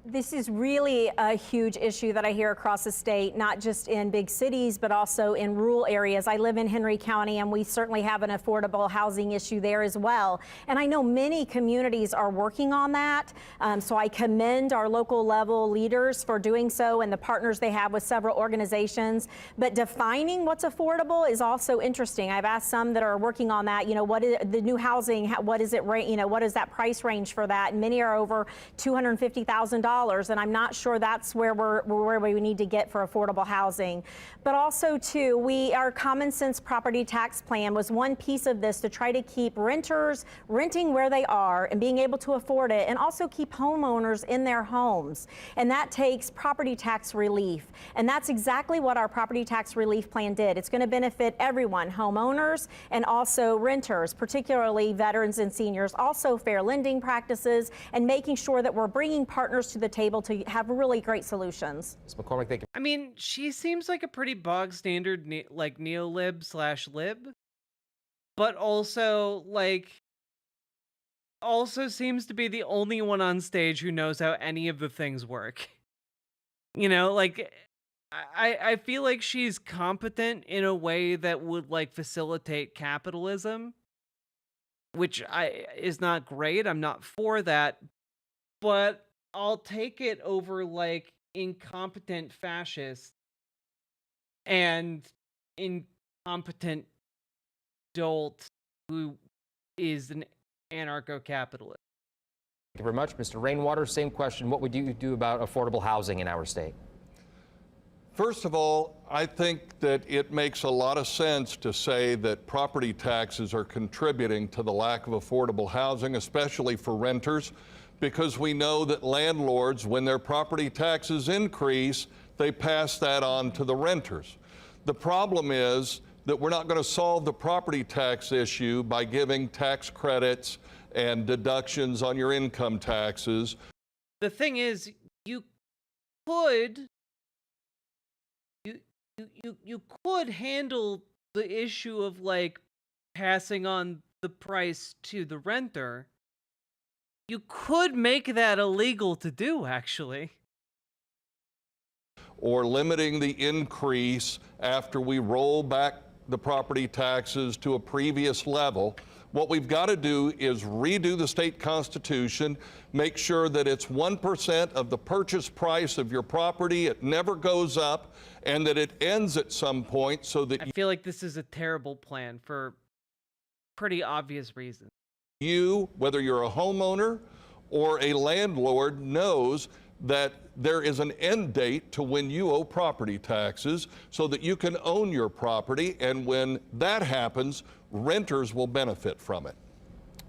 This is really a huge issue that I hear across the state, not just in big cities, but also in rural areas. I live in Henry County, and we certainly have an affordable housing issue there as well. And I know many communities are working on that. So I commend our local level leaders for doing so and the partners they have with several organizations. But defining what's affordable is also interesting. I've asked some that are working on that, you know, what is the new housing, what is it, you know, what is that price range for that? And many are over $250,000. And I'm not sure that's where we need to get for affordable housing. But also, too, our common sense property tax plan was one piece of this to try to keep renters renting where they are and being able to afford it, and also keep homeowners in their homes. And that takes property tax relief. And that's exactly what our property tax relief plan did. It's going to benefit everyone, homeowners and also renters, particularly veterans and seniors, also fair lending practices, and making sure that we're bringing partners to the table to have really great solutions. Ms. McCormick, thank you. I mean, she seems like a pretty bog standard like neolib/lib, but also seems to be the only one on stage who knows how any of the things work. You know, like I feel like she's competent in a way that would like facilitate capitalism, which is not great. I'm not for that, but I'll take it over like incompetent fascists and incompetent dolt who is an anarcho-capitalist. Thank you very much. Mr. Rainwater, same question. What would you do about affordable housing in our state? First of all, I think that it makes a lot of sense to say that property taxes are contributing to the lack of affordable housing, especially for renters, because we know that landlords, when their property taxes increase, they pass that on to the renters. The problem is that we're not going to solve the property tax issue by giving tax credits and deductions on your income taxes. The thing is, you could handle the issue of like passing on the price to the renter. You could make that illegal to do, actually. Or limiting the increase after we roll back the property taxes to a previous level. What we've got to do is redo the state constitution, make sure that it's 1% of the purchase price of your property, it never goes up, and that it ends at some point so that I feel like this is a terrible plan for pretty obvious reasons. You, whether you're a homeowner or a landlord, knows that there is an end date to when you owe property taxes so that you can own your property, and when that happens, renters will benefit from it.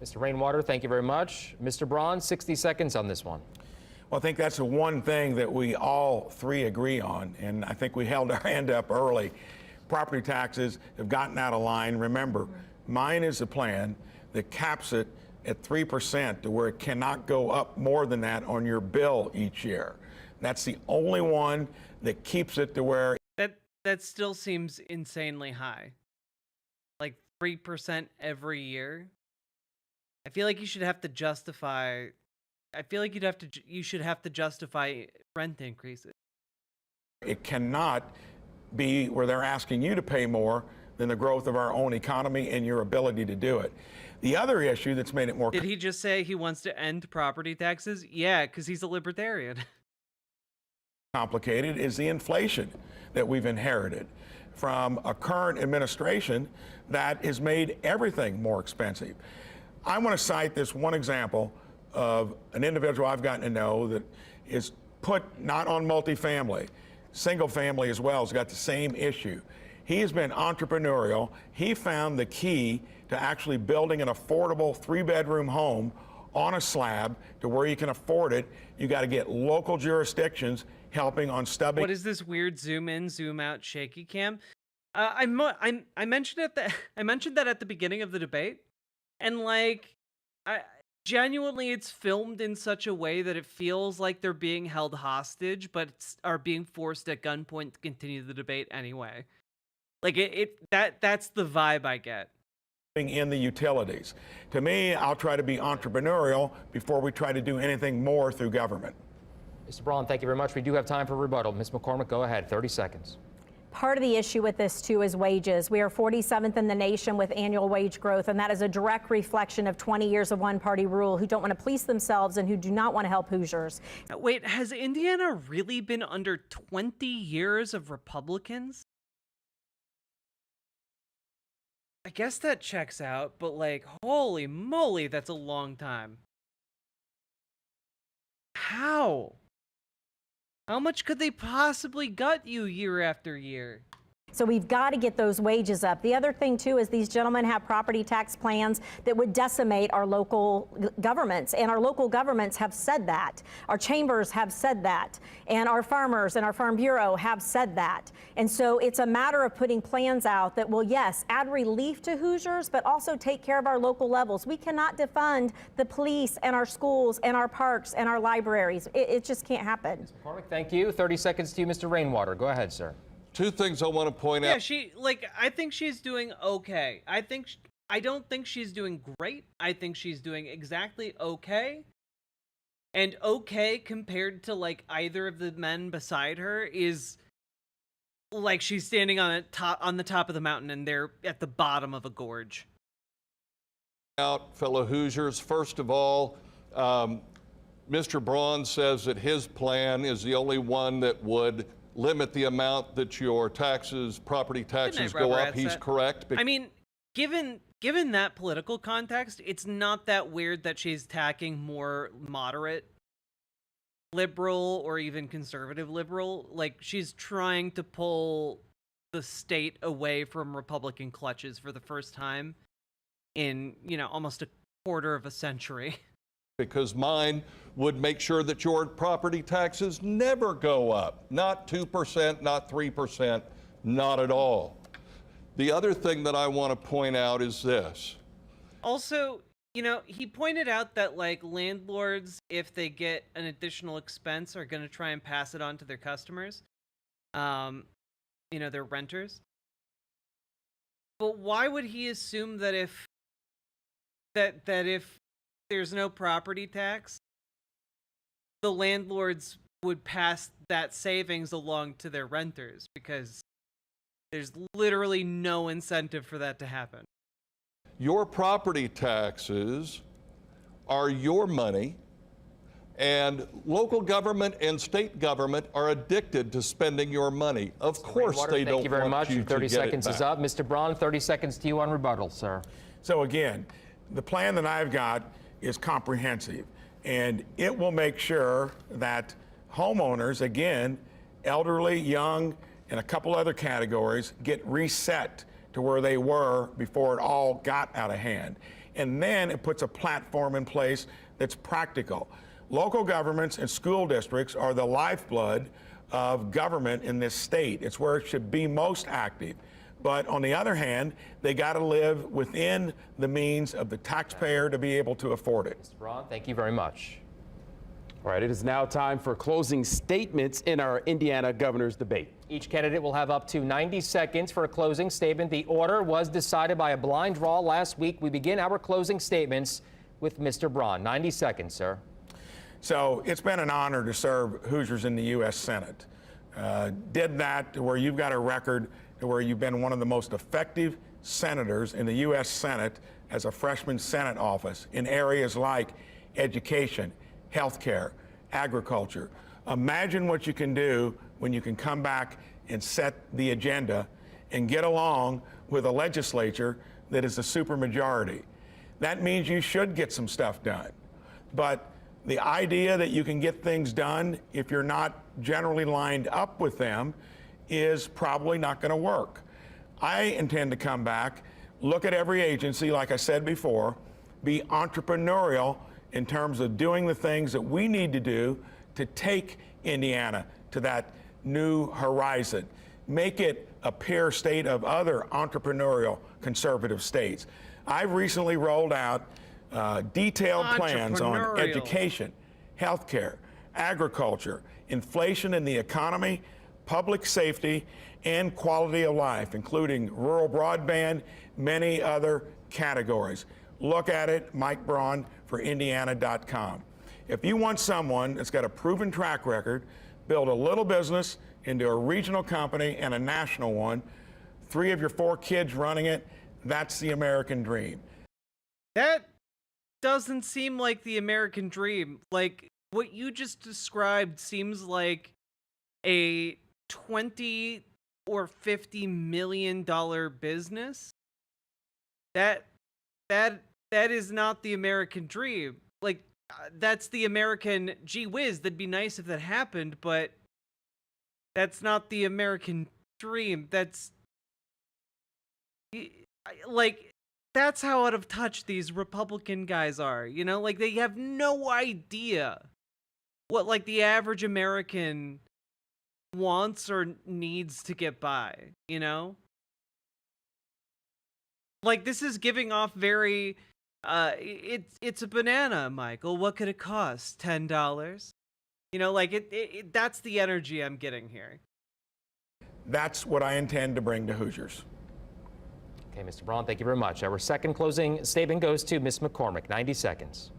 Mr. Rainwater, thank you very much. Mr. Braun, 60 seconds on this one. Well, I think that's the one thing that we all three agree on, and I think we held our hand up early. Property taxes have gotten out of line. Remember, mine is a plan that caps it at 3% to where it cannot go up more than that on your bill each year. That's the only one that keeps it to where... That still seems insanely high. Like 3% every year. I feel like you should have to justify... I feel like you should have to justify rent increases. It cannot be where they're asking you to pay more than the growth of our own economy and your ability to do it. The other issue that's made it more... Did he just say he wants to end property taxes? Yeah, because he's a libertarian. Complicated is the inflation that we've inherited from a current administration that has made everything more expensive. I want to cite this one example of an individual I've gotten to know that is put not on multifamily, single family as well, has got the same issue. He has been entrepreneurial. He found the key to actually building an affordable 3-bedroom home on a slab to where you can afford it. You got to get local jurisdictions helping on stubbing. What is this weird zoom in, zoom out shaky cam? I mentioned that at the beginning of the debate, and like, genuinely, it's filmed in such a way that it feels like they're being held hostage, but are being forced at gunpoint to continue the debate anyway. Like that's the vibe I get. In the utilities. To me, I'll try to be entrepreneurial before we try to do anything more through government. Mr. Braun, thank you very much. We do have time for rebuttal. Ms. McCormick, go ahead. 30 seconds. Part of the issue with this, too, is wages. We are 47th in the nation with annual wage growth, and that is a direct reflection of 20 years of one-party rule who don't want to police themselves and who do not want to help Hoosiers. Wait, has Indiana really been under 20 years of Republicans? I guess that checks out, but like, holy moly, that's a long time. How? How much could they possibly gut you year after year? So we've got to get those wages up. The other thing, too, is these gentlemen have property tax plans that would decimate our local governments. And our local governments have said that. Our chambers have said that. And our farmers and our Farm Bureau have said that. And so it's a matter of putting plans out that will, yes, add relief to Hoosiers, but also take care of our local levels. We cannot defund the police and our schools and our parks and our libraries. It just can't happen. Ms. McCormick, thank you. 30 seconds to you, Mr. Rainwater. Go ahead, sir. Two things I want to point out. Yeah, I think she's doing okay. I don't think she's doing great. I think she's doing exactly okay. And okay compared to like either of the men beside her is like she's standing on the top of the mountain and they're at the bottom of a gorge. Out, fellow Hoosiers, first of all, Mr. Braun says that his plan is the only one that would limit the amount that your taxes, property taxes go up. He's correct. I mean, given that political context, it's not that weird that she's attacking more moderate liberal or even conservative liberal. Like, she's trying to pull the state away from Republican clutches for the first time in, almost a quarter of a century. Because mine would make sure that your property taxes never go up. Not 2%, not 3%, not at all. The other thing that I want to point out is this. Also, he pointed out that like landlords, if they get an additional expense, are going to try and pass it on to their customers. Their renters. But why would he assume that if there's no property tax, the landlords would pass that savings along to their renters? Because there's literally no incentive for that to happen. Your property taxes are your money, and local government and state government are addicted to spending your money. Of course they don't want you to get it back. Thank you very much. 30 seconds is up. Mr. Braun, 30 seconds to you on rebuttal, sir. So again, the plan that I've got is comprehensive, and it will make sure that homeowners, again, elderly, young, and a couple other categories, get reset to where they were before it all got out of hand. And then it puts a platform in place that's practical. Local governments and school districts are the lifeblood of government in this state. It's where it should be most active. But on the other hand, they got to live within the means of the taxpayer to be able to afford it. Mr. Braun, thank you very much. All right, it is now time for closing statements in our Indiana governor's debate. Each candidate will have up to 90 seconds for a closing statement. The order was decided by a blind draw last week. We begin our closing statements with Mr. Braun. 90 seconds, sir. So it's been an honor to serve Hoosiers in the U.S. Senate. Did that to where you've got a record to where you've been one of the most effective senators in the U.S. Senate as a freshman Senate office in areas like education, healthcare, agriculture. Imagine what you can do when you can come back and set the agenda and get along with a legislature that is a supermajority. That means you should get some stuff done. But the idea that you can get things done if you're not generally lined up with them is probably not going to work. I intend to come back, look at every agency, like I said before, be entrepreneurial in terms of doing the things that we need to do to take Indiana to that new horizon, make it a peer state of other entrepreneurial conservative states. I've recently rolled out detailed plans on education, healthcare, agriculture, inflation in the economy, public safety, and quality of life, including rural broadband, many other categories. Look at it, Mike Braun for Indiana.com. If you want someone that's got a proven track record, build a little business into a regional company and a national one, 3 of your 4 kids running it, that's the American dream. That doesn't seem like the American dream. Like, what you just described seems like a $20 or $50 million business. That is not the American dream. Like, that's the American gee whiz. That'd be nice if that happened, but that's not the American dream. That's like, that's how out of touch these Republican guys are, you know? Like, they have no idea what, like, the average American wants or needs to get by, you know? Like, this is giving off very, it's a banana, Michael. What could it cost? $10? You know, like, that's the energy I'm getting here. That's what I intend to bring to Hoosiers. Okay, Mr. Braun, thank you very much. Our second closing statement goes to Ms. McCormick. 90 seconds.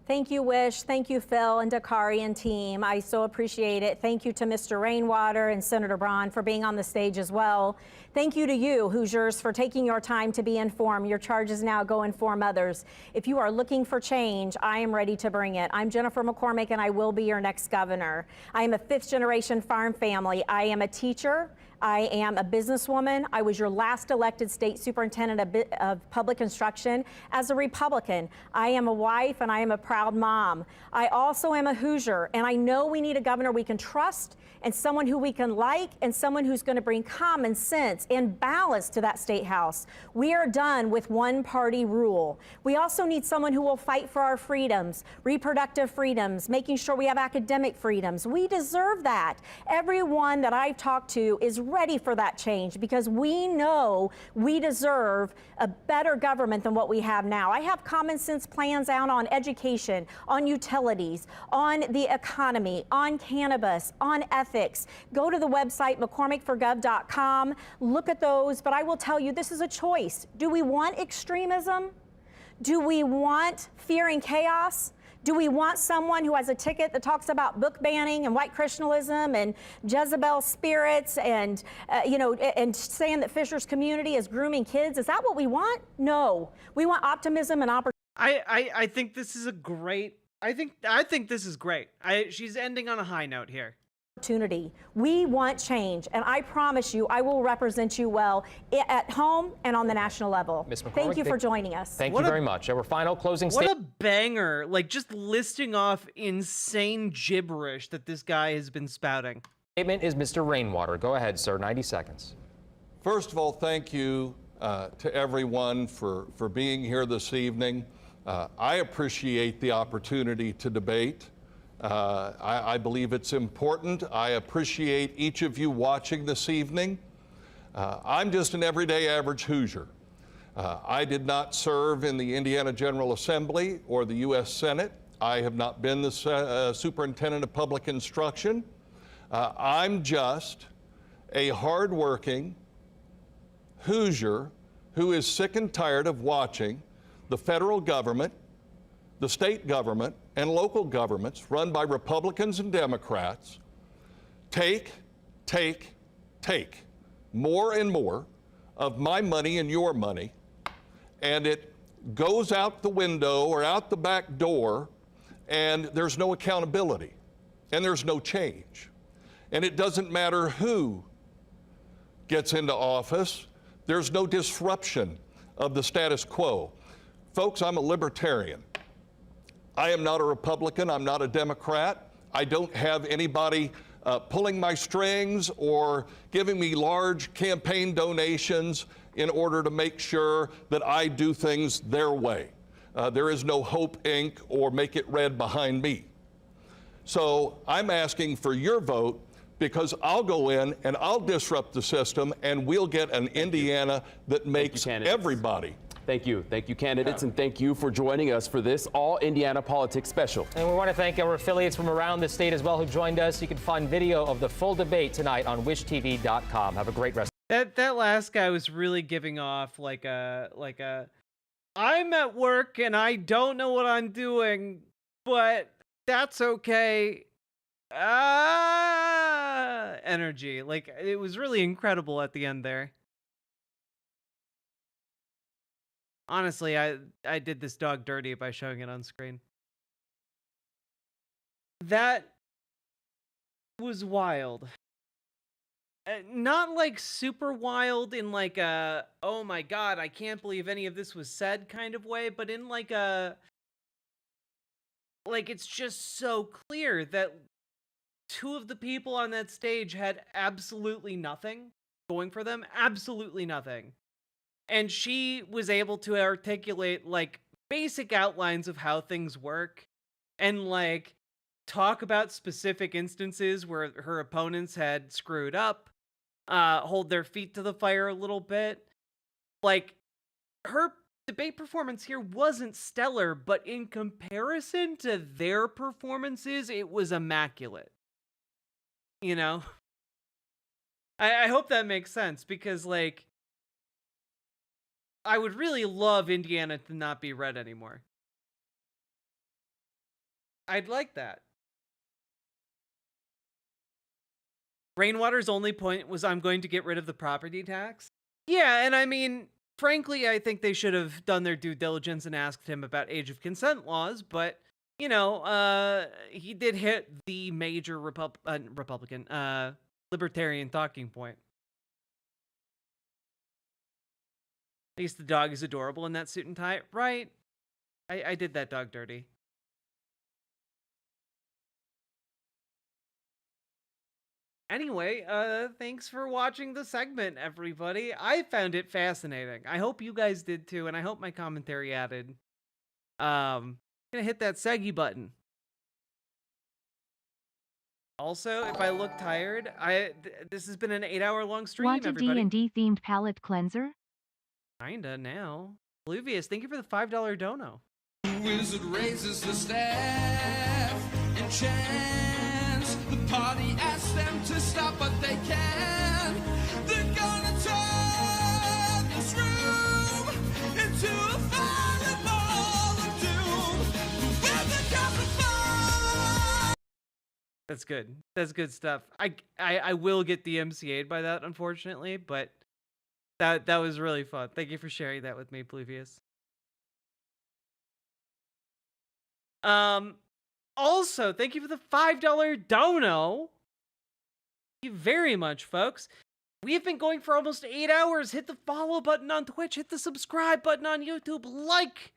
Thank you, Wish. Thank you, Phil and Dakari and team. I so appreciate it. Thank you to Mr. Rainwater and Senator Braun for being on the stage as well. Thank you to you, Hoosiers, for taking your time to be informed. Your charge is now go inform others. If you are looking for change, I am ready to bring it. I'm Jennifer McCormick, and I will be your next governor. I am a 5th-generation farm family. I am a teacher. I am a businesswoman. I was your last elected state superintendent of public instruction as a Republican. I am a wife and I am a proud mom. I also am a Hoosier, and I know we need a governor we can trust and someone who we can like and someone who's going to bring common sense and balance to that state house. We are done with one-party rule. We also need someone who will fight for our freedoms, reproductive freedoms, making sure we have academic freedoms. We deserve that. Everyone that I've talked to is ready for that change because we know we deserve a better government than what we have now. I have common sense plans out on education, on utilities, on the economy, on cannabis, on ethics. Go to the website mccormickforgov.com, look at those, but I will tell you this is a choice. Do we want extremism? Do we want fear and chaos? Do we want someone who has a ticket that talks about book banning and white Christianism and Jezebel spirits and, and saying that Fisher's community is grooming kids? Is that what we want? No. We want optimism and opportunity. I think this is a great, I think this is great. She's ending on a high note here. We want change, and I promise you I will represent you well at home and on the national level. Ms. McCormick, thank you for joining us. Thank you very much. Our final closing statement. What a banger. Like, just listing off insane gibberish that this guy has been spouting. Statement is Mr. Rainwater. Go ahead, sir. 90 seconds. First of all, thank you to everyone for being here this evening. I appreciate the opportunity to debate. I believe it's important. I appreciate each of you watching this evening. I'm just an everyday average Hoosier. I did not serve in the Indiana General Assembly or the U.S. Senate. I have not been the superintendent of public instruction. I'm just a hardworking Hoosier who is sick and tired of watching the federal government, the state government, and local governments run by Republicans and Democrats take more and more of my money and your money, and it goes out the window or out the back door, and there's no accountability, and there's no change. And it doesn't matter who gets into office, there's no disruption of the status quo. Folks, I'm a libertarian. I am not a Republican. I'm not a Democrat. I don't have anybody pulling my strings or giving me large campaign donations in order to make sure that I do things their way. There is no Hope Inc. or Make It Red behind me. So I'm asking for your vote because I'll go in and I'll disrupt the system and we'll get an Indiana that makes everybody. Thank you, candidates, and thank you for joining us for this All Indiana Politics special. And we want to thank our affiliates from around the state as well who joined us. You can find video of the full debate tonight on wishtv.com. Have a great rest. That last guy was really giving off like a I'm at work and I don't know what I'm doing, but that's okay. Energy. Like, it was really incredible at the end there. Honestly, I did this dog dirty by showing it on screen. That was wild. Not like super wild in like a, oh my god, I can't believe any of this was said kind of way, but in like a, like it's just so clear that two of the people on that stage had absolutely nothing going for them, absolutely nothing. And she was able to articulate like basic outlines of how things work and like talk about specific instances where her opponents had screwed up, hold their feet to the fire a little bit. Like, her debate performance here wasn't stellar, but in comparison to their performances, it was immaculate. You know? I hope that makes sense, because like, I would really love Indiana to not be red anymore. I'd like that. Rainwater's only point was, I'm going to get rid of the property tax. Yeah, and I mean, frankly, I think they should have done their due diligence and asked him about age of consent laws, but, you know, he did hit the major libertarian talking point. At least the dog is adorable in that suit and tie. Right. I did that dog dirty. Anyway, thanks for watching the segment, everybody. I found it fascinating. I hope you guys did too, and I hope my commentary added. Gonna hit that seggy button. Also, if I look tired, this has been an 8-hour-long stream, Want a everybody. D&D themed palette cleanser? Kinda now. Bluvius, thank you for the $5 dono. Wizard raises the staff and chants. The party asks them to stop, but they can't. They're gonna turn this room into a fireball of doom. When the comes fire. That's good. That's good stuff. I will get DMCA'd by that, unfortunately, but that was really fun. Thank you for sharing that with me, Bluvius. Also, thank you for the $5 dono. Thank you very much, folks. We have been going for almost 8 hours. Hit the follow button on Twitch. Hit the subscribe button on YouTube. Like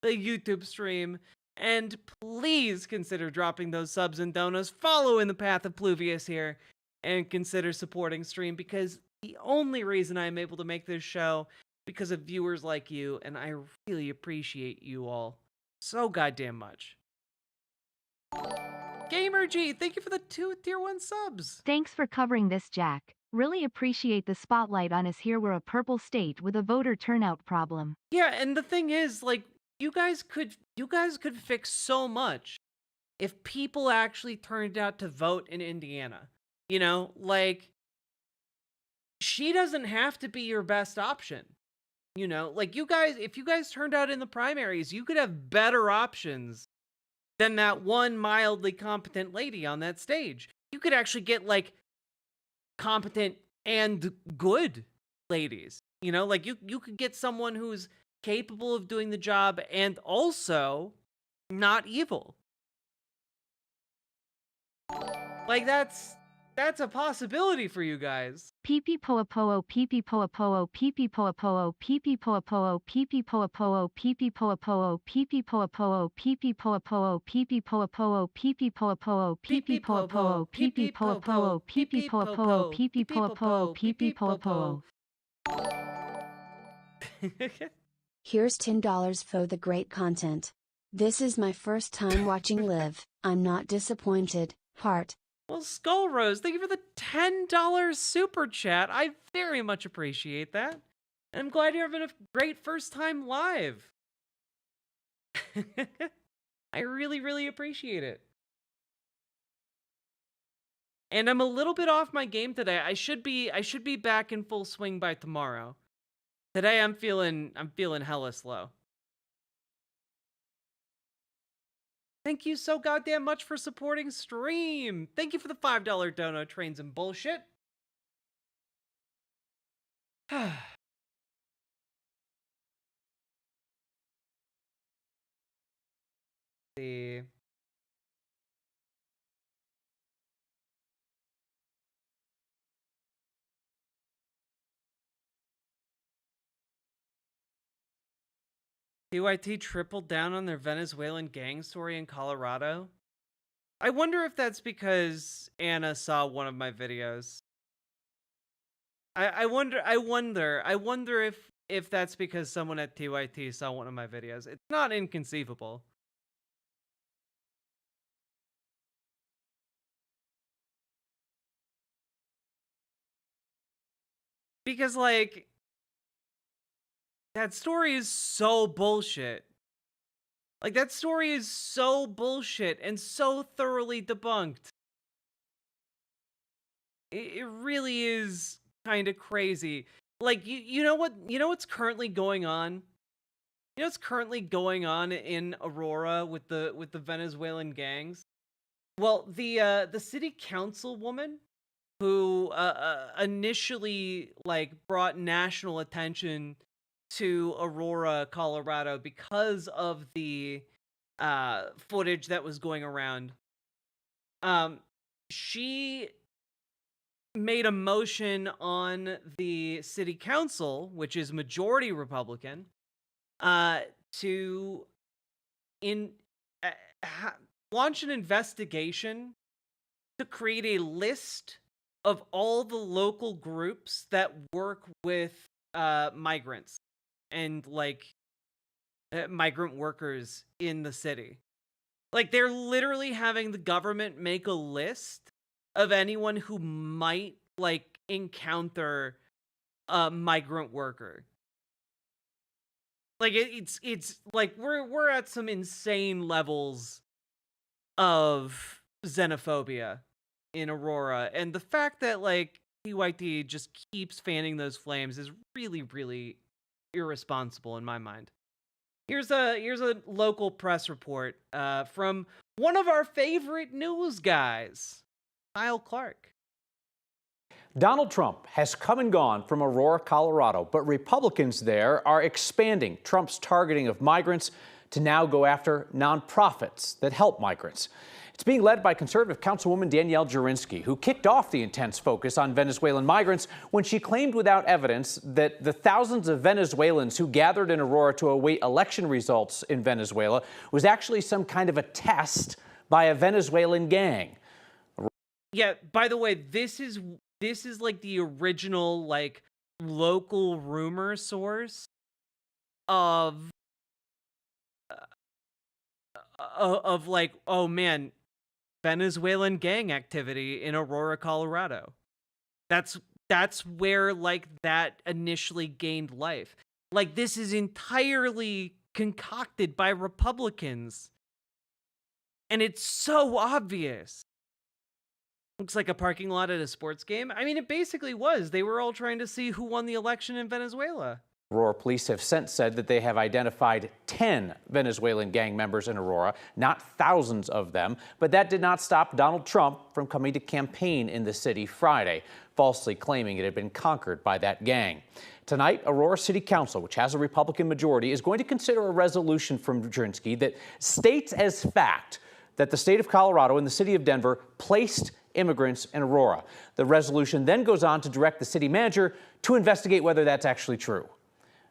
the YouTube stream. And please consider dropping those subs and donos. Follow in the path of Pluvius here. And consider supporting stream, because the only reason I'm able to make this show because of viewers like you, and I really appreciate you all so goddamn much. Gamer G, thank you for the 2 tier 1 subs. Thanks for covering this, Jack. Really appreciate the spotlight on us here. We're a purple state with a voter turnout problem. Yeah, and the thing is, like, you guys could fix so much if people actually turned out to vote in Indiana. You know, like, she doesn't have to be your best option. You know, like, you guys, if you guys turned out in the primaries, you could have better options than that one mildly competent lady on that stage. You could actually get, like, competent and good ladies. You know, like, you could get someone who's capable of doing the job and also not evil. Like, that's a possibility for you guys. Pee poa poa pee poa poa pee poa poa pee poa poa pee poa poa pee poa poa pee poa poa pee poa poa pee poa poa pee poa poa pee poa poa pee poa poa pee poa poa pee poa poa pee poa poa. Here's $10 for the great content. This is my first time watching live. I'm not disappointed. Heart. Well, Skull Rose, thank you for the $10 super chat. I very much appreciate that. And I'm glad you're having a great first time live. I really, really appreciate it. And I'm a little bit off my game today. I should be back in full swing by tomorrow. Today I'm feeling hella slow. Thank you so goddamn much for supporting stream. Thank you for the $5 dono, Trains and Bullshit. See. PYT tripled down on their Venezuelan gang story in Colorado. I wonder if that's because Anna saw one of my videos. I wonder if that's because someone at TYT saw one of my videos. It's not inconceivable. Because, like, that story is so bullshit. Like, that story is so bullshit and so thoroughly debunked. It really is kind of crazy. Like, you know what's currently going on? You know what's currently going on in Aurora with the Venezuelan gangs? Well, the city council woman who initially, like, brought national attention to Aurora, Colorado because of the footage that was going around. She made a motion on the city council, which is majority Republican, to launch an investigation to create a list of all the local groups that work with migrants and, like, migrant workers in the city. Like, they're literally having the government make a list of anyone who might, like, encounter a migrant worker. Like, it's like we're at some insane levels of xenophobia in Aurora, and the fact that, like, PYT just keeps fanning those flames is really, really irresponsible in my mind. Here's a local press report from one of our favorite news guys, Kyle Clark. Donald Trump has come and gone from Aurora, Colorado, but Republicans there are expanding Trump's targeting of migrants to now go after nonprofits that help migrants. It's being led by conservative Councilwoman Danielle Jurinsky, who kicked off the intense focus on Venezuelan migrants when she claimed without evidence that the thousands of Venezuelans who gathered in Aurora to await election results in Venezuela was actually some kind of a test by a Venezuelan gang. Yeah, by the way, this is like the original, like, local rumor source of like, oh man, Venezuelan gang activity in Aurora, Colorado. That's where, like, that initially gained life. Like, this is entirely concocted by Republicans. And it's so obvious. Looks like a parking lot at a sports game. I mean, it basically was. They were all trying to see who won the election in Venezuela. Aurora police have since said that they have identified 10 Venezuelan gang members in Aurora, not thousands of them, but that did not stop Donald Trump from coming to campaign in the city Friday, falsely claiming it had been conquered by that gang. Tonight, Aurora City Council, which has a Republican majority, is going to consider a resolution from Jurinsky that states as fact that the state of Colorado and the city of Denver placed immigrants in Aurora. The resolution then goes on to direct the city manager to investigate whether that's actually true.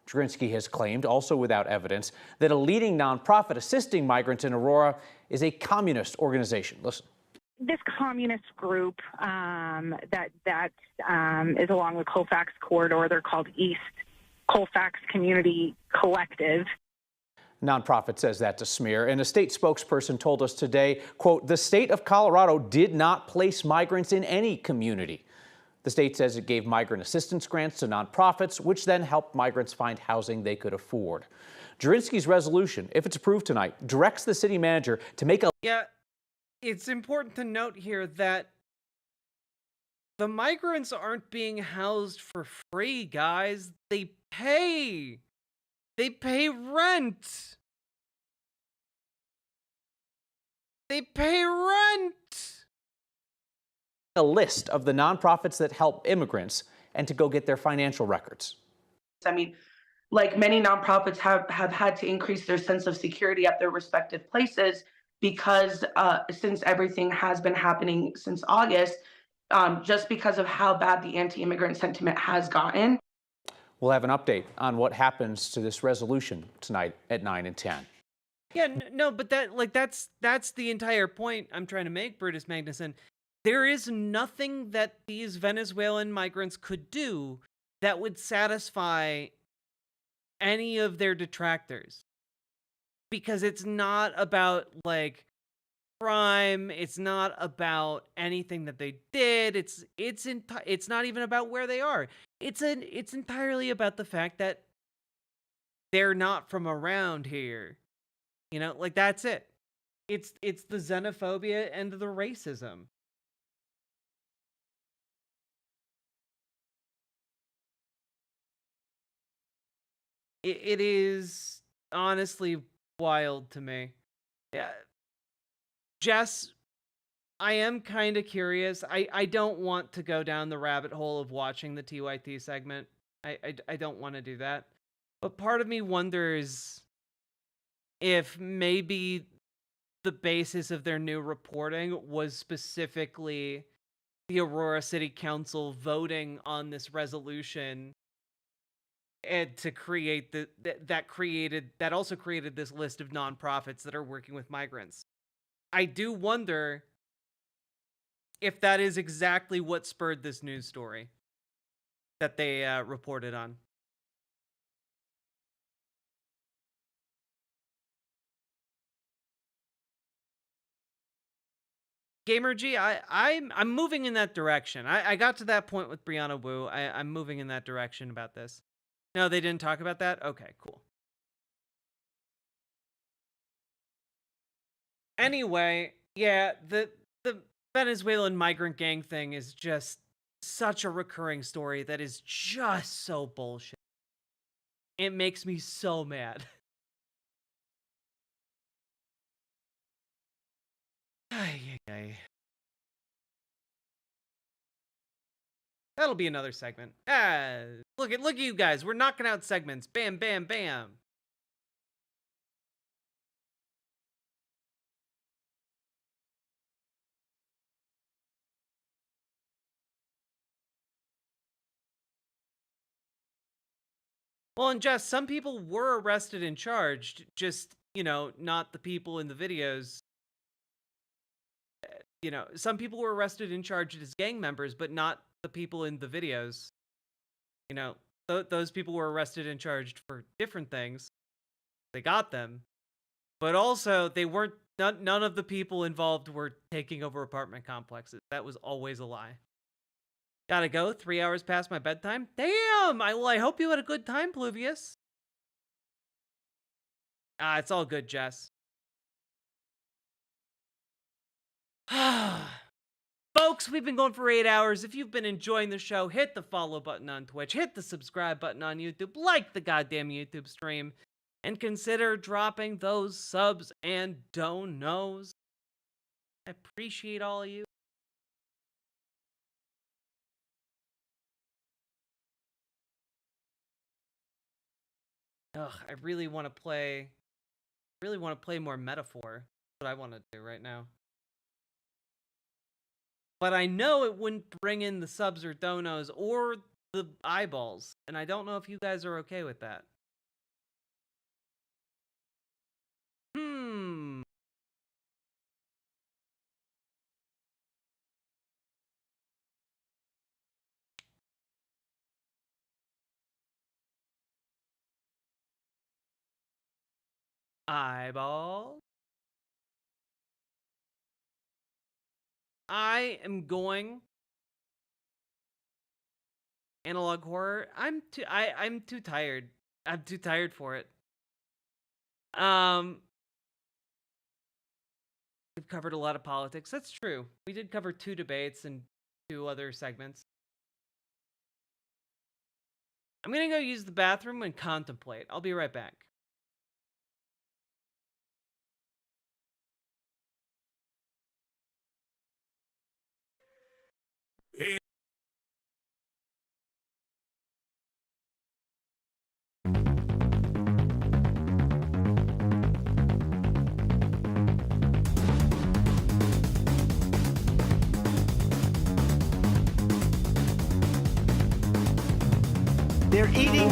Jurinsky has claimed, also without evidence, that a leading nonprofit assisting migrants in Aurora is a communist organization. Listen. This communist group that is along the Colfax corridor, they're called East Colfax Community Collective. Nonprofit says that's a smear, and a state spokesperson told us today, quote, the state of Colorado did not place migrants in any community. The state says it gave migrant assistance grants to nonprofits, which then helped migrants find housing they could afford. Jurinsky's resolution, if it's approved tonight, directs the city manager to make a... Yeah, it's important to note here that the migrants aren't being housed for free, guys. They pay. They pay rent. They pay rent. A list of the nonprofits that help immigrants and to go get their financial records. I mean, like many nonprofits have had to increase their sense of security at their respective places because since everything has been happening since August, just because of how bad the anti-immigrant sentiment has gotten. We'll have an update on what happens to this resolution tonight at 9 and 10. Yeah, no, but that's the entire point I'm trying to make, Brutus Magnuson. There is nothing that these Venezuelan migrants could do that would satisfy any of their detractors. Because it's not about, like, crime, it's not about anything that they did, it's not even about where they are. It's entirely about the fact that they're not from around here. You know, like, that's it. It's the xenophobia and the racism. It is honestly wild to me. Yeah. Jess, I am kind of curious. I don't want to go down the rabbit hole of watching the TYT segment. I don't want to do that. But part of me wonders if maybe the basis of their new reporting was specifically the Aurora City Council voting on this resolution and to create that also created this list of nonprofits that are working with migrants. I do wonder if that is exactly what spurred this news story that they reported on. Gamer G, I'm moving in that direction. I got to that point with Brianna Wu. I'm moving in that direction about this. No, they didn't talk about that? Okay, cool. Anyway, yeah, the Venezuelan migrant gang thing is just such a recurring story that is just so bullshit. It makes me so mad. That'll be another segment. Look at you guys. We're knocking out segments. Bam, bam, bam. Well, and Jess, some people were arrested and charged, just, not the people in the videos. Some people were arrested and charged as gang members, but not the people in the videos. Those people were arrested and charged for different things. They got them. But also, they weren't, none of the people involved were taking over apartment complexes. That was always a lie. Gotta go, 3 hours past my bedtime. Damn! I hope you had a good time, Pluvius. It's all good, Jess. Folks, we've been going for 8 hours. If you've been enjoying the show, hit the follow button on Twitch, hit the subscribe button on YouTube, like the goddamn YouTube stream, and consider dropping those subs and donos. I appreciate all of you. I really want to play more Metaphor. That's what I want to do right now. But I know it wouldn't bring in the subs or donos or the eyeballs. And I don't know if you guys are okay with that. Eyeball. I am going analog horror. I'm too tired. I'm too tired for it. We've covered a lot of politics. That's true. We did cover 2 debates and 2 other segments. I'm gonna go use the bathroom and contemplate. I'll be right back. They're eating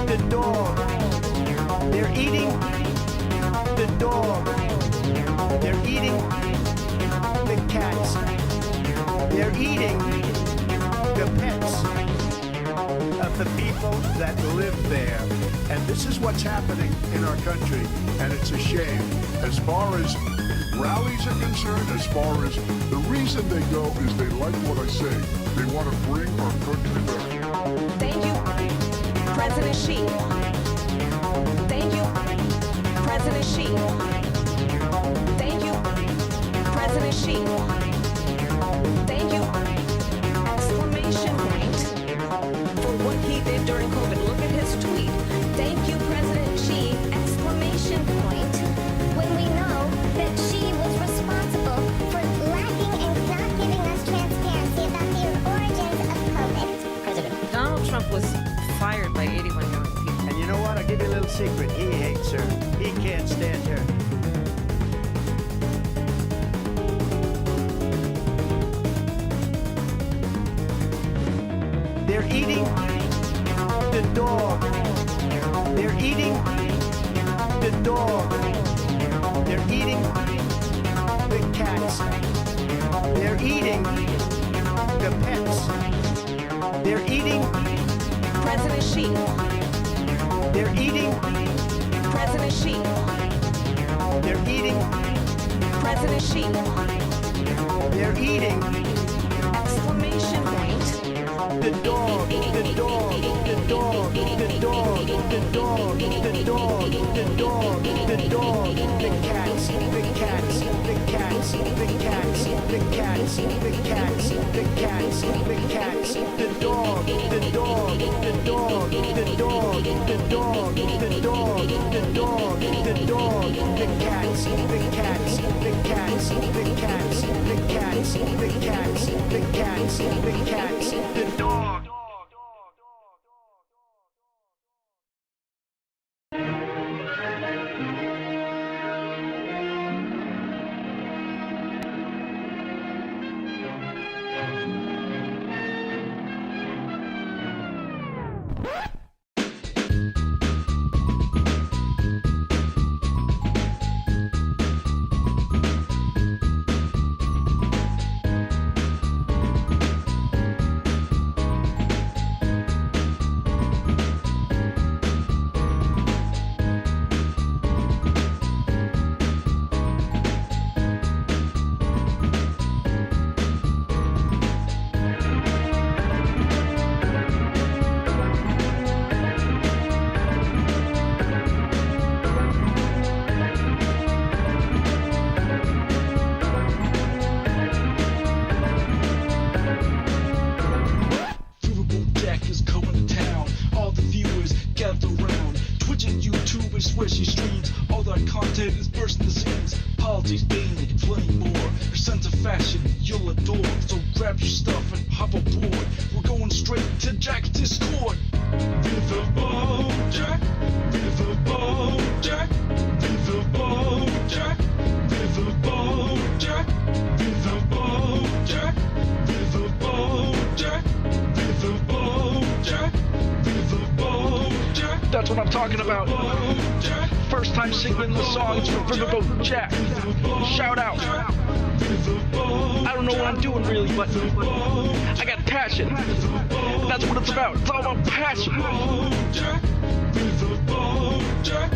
the dog. They're eating the dog. They're eating the cats. They're eating the pets of the people that live there. And this is what's happening in our country, and it's a shame. As far as rallies are concerned, as far as the reason they go is they like what I say. They want to bring our country back. Thank you, President Xi. Thank you, President Xi. Thank you, President Xi. Thank you, exclamation point, for what he did during COVID. Look at his tweet. Thank you, President Xi, exclamation point. When we know that Xi was responsible for lacking and not giving us transparency about the origins of COVID. President Donald Trump was fired by 81 young people. And you know what? I'll give you a little secret. He hates her. He can't stand her. They're eating the dog. They're eating the dog. They're eating the cats. They're eating the pets. They're eating President Xi. They're eating President Xi. They're eating President Xi. They're eating exclamation point. The dog, the dog, the dog, the dog, the dog, the dog, the dog, the dog, the cats, the cats, the cats, the cats, the cats, the cats, the cats, the cats, the dog, the dog, the dog, the dog, the dog, the dog, the dog, the dog, the cats, the cats, the cats, the cats, the cats, the cats, the cats, the cats, the dog. where she streams. All that content is bursting the seams. Politics, gaming, and plenty more. Her sense of fashion, you'll adore. So grab your stuff and hop aboard. We're going straight to Jack's Discord. Riverboat Jack, Riverboat Jack, Riverboat Jack, Riverboat Jack, Riverboat Jack, Riverboat Jack, Riverboat Jack, Riverboat Jack. That's what I'm talking about. First time singing the songs for Riverboat Jack. Shout out. I don't know what I'm doing really, but I got passion. That's what it's about. It's all about passion. Riverboat Jack.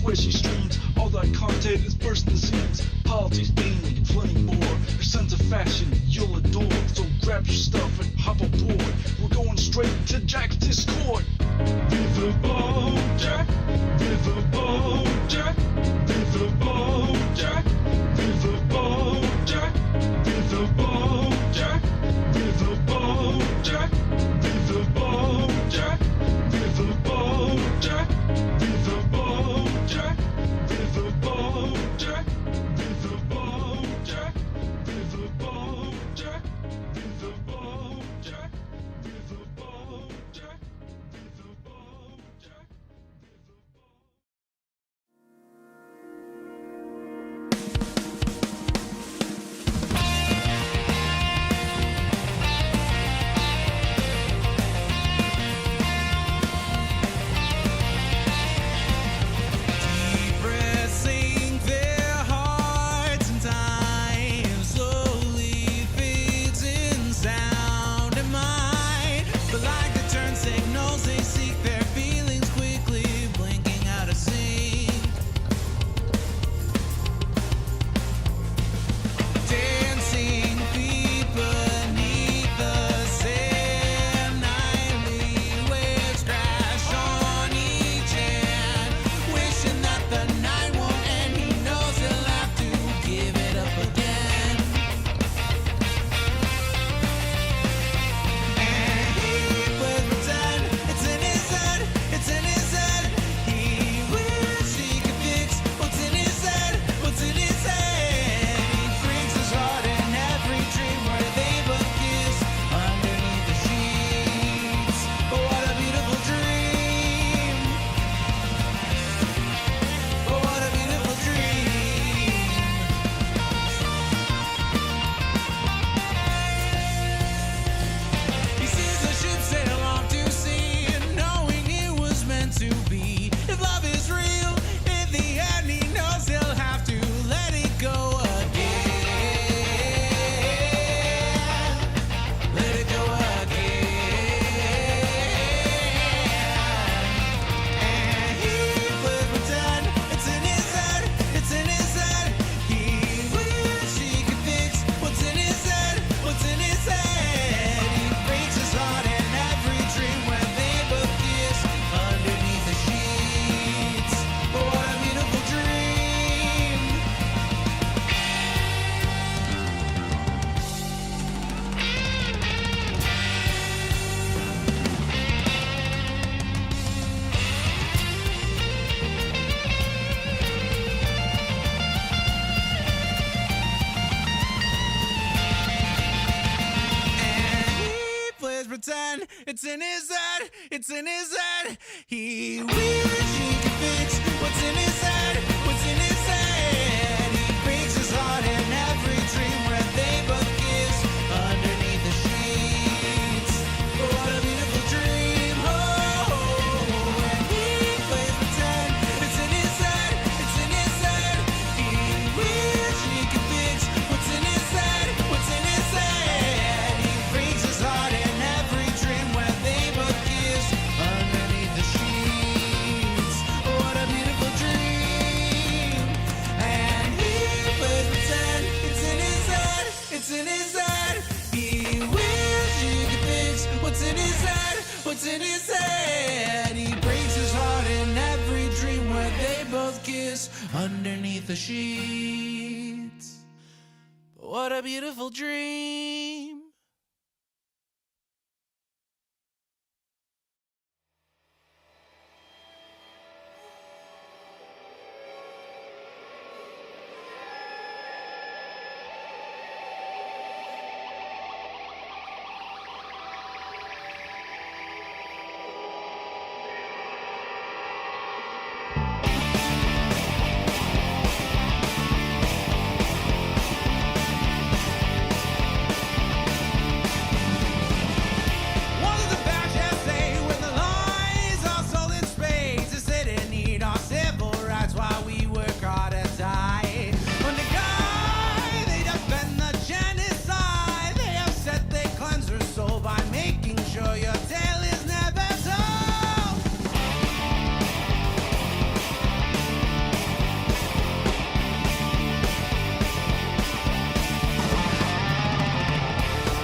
Where she streams, all that content is bursting the seams. Politics, gaming, and plenty more. Her sense of fashion, you'll adore. So grab your stuff and hop aboard. We're going straight to Jack's Discord. Riverboat Jack, Riverboat Jack, Riverboat Jack, pretend it's in his head, it's in his head. He wishes he could fix what's in his head, what's in his head. He breaks his heart in every dream where they both kiss underneath the sheets. What a beautiful dream. When he plays pretend, it's in his head, it's in his head. He wishes he could fix what's in his head, what's in his head. He breaks his heart in every dream where they both kiss underneath the sheets. What a beautiful dream. And he plays pretend, it's in his head, it's in his head. He wishes he could fix what's in his head, what's in his head. He breaks his heart in every dream where they both kiss underneath the sheets. What a beautiful dream. What does the fascist say when the lies are sold in spades? They say they need our civil rights while we work hard to die. When the guy, they defend the genocide. They have said they cleanse your soul by making sure your tale is never told.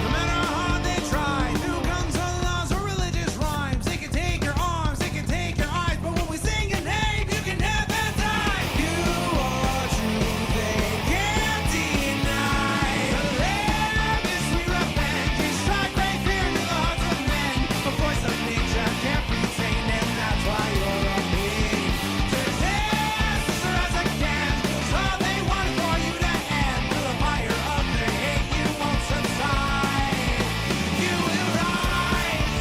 No matter how hard they try, through guns or laws or religious rhymes, they can take your arms, they can take your eyes, but when we sing your name, you can never die. You are true, they can't deny. To live is sweet revenge, you strike great fear into the hearts of men. A voice of nature can't retain, and that's why you're a being. To resist as far as I can, 'cause all they want is for you to end. Through the fire of their hate, you won't subside. You will rise.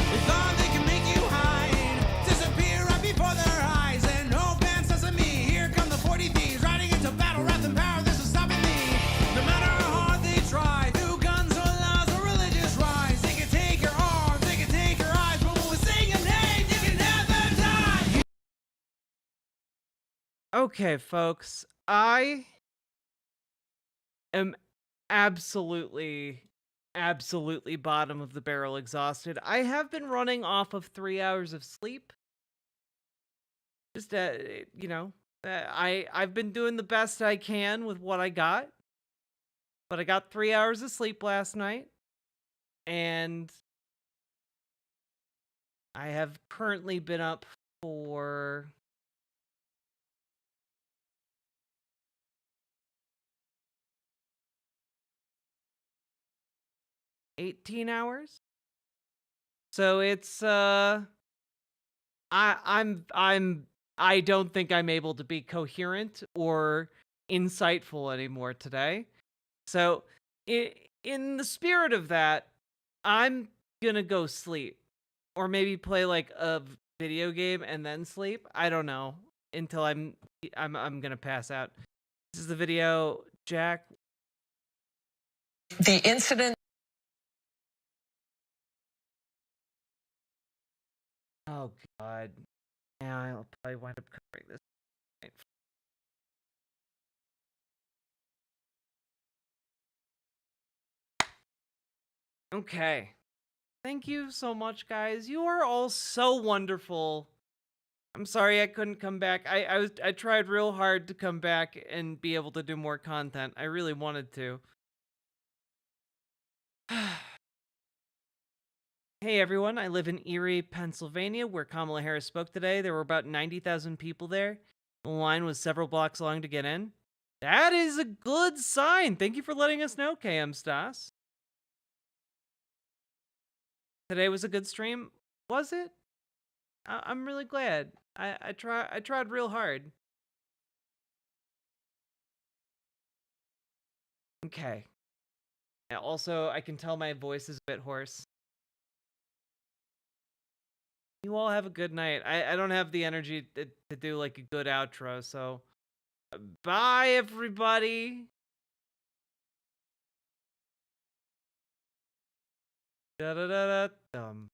They thought they could make you hide, disappear right before their eyes. And no man says to me, here come the 40 thieves, riding into battle, wrath and power, this is stopping me. No matter how hard they try, through guns or laws or religious rhymes, they can take your arms, they can take your eyes, but when we sing your name, you can never die. Okay, folks, I am absolutely bottom of the barrel exhausted. I have been running off of 3 hours of sleep. Just, I've been doing the best I can with what I got. But I got 3 hours of sleep last night. And I have currently been up for 18 hours. So it's I don't think I'm able to be coherent or insightful anymore today. So in the spirit of that, I'm gonna go sleep, or maybe play like a video game and then sleep. I don't know until I'm gonna pass out. This is the video, Jack. The incident. Oh God. Yeah, I'll probably wind up covering this. Okay. Thank you so much, guys. You are all so wonderful. I'm sorry I couldn't come back. I tried real hard to come back and be able to do more content. I really wanted to. Hey everyone, I live in Erie, Pennsylvania, where Kamala Harris spoke today. There were about 90,000 people there. The line was several blocks long to get in. That is a good sign. Thank you for letting us know, KM Stas. Today was a good stream. Was it? I'm really glad. I tried real hard. Okay. And also, I can tell my voice is a bit hoarse. You all have a good night. I don't have the energy to do like a good outro, so bye everybody. Da da da da dum.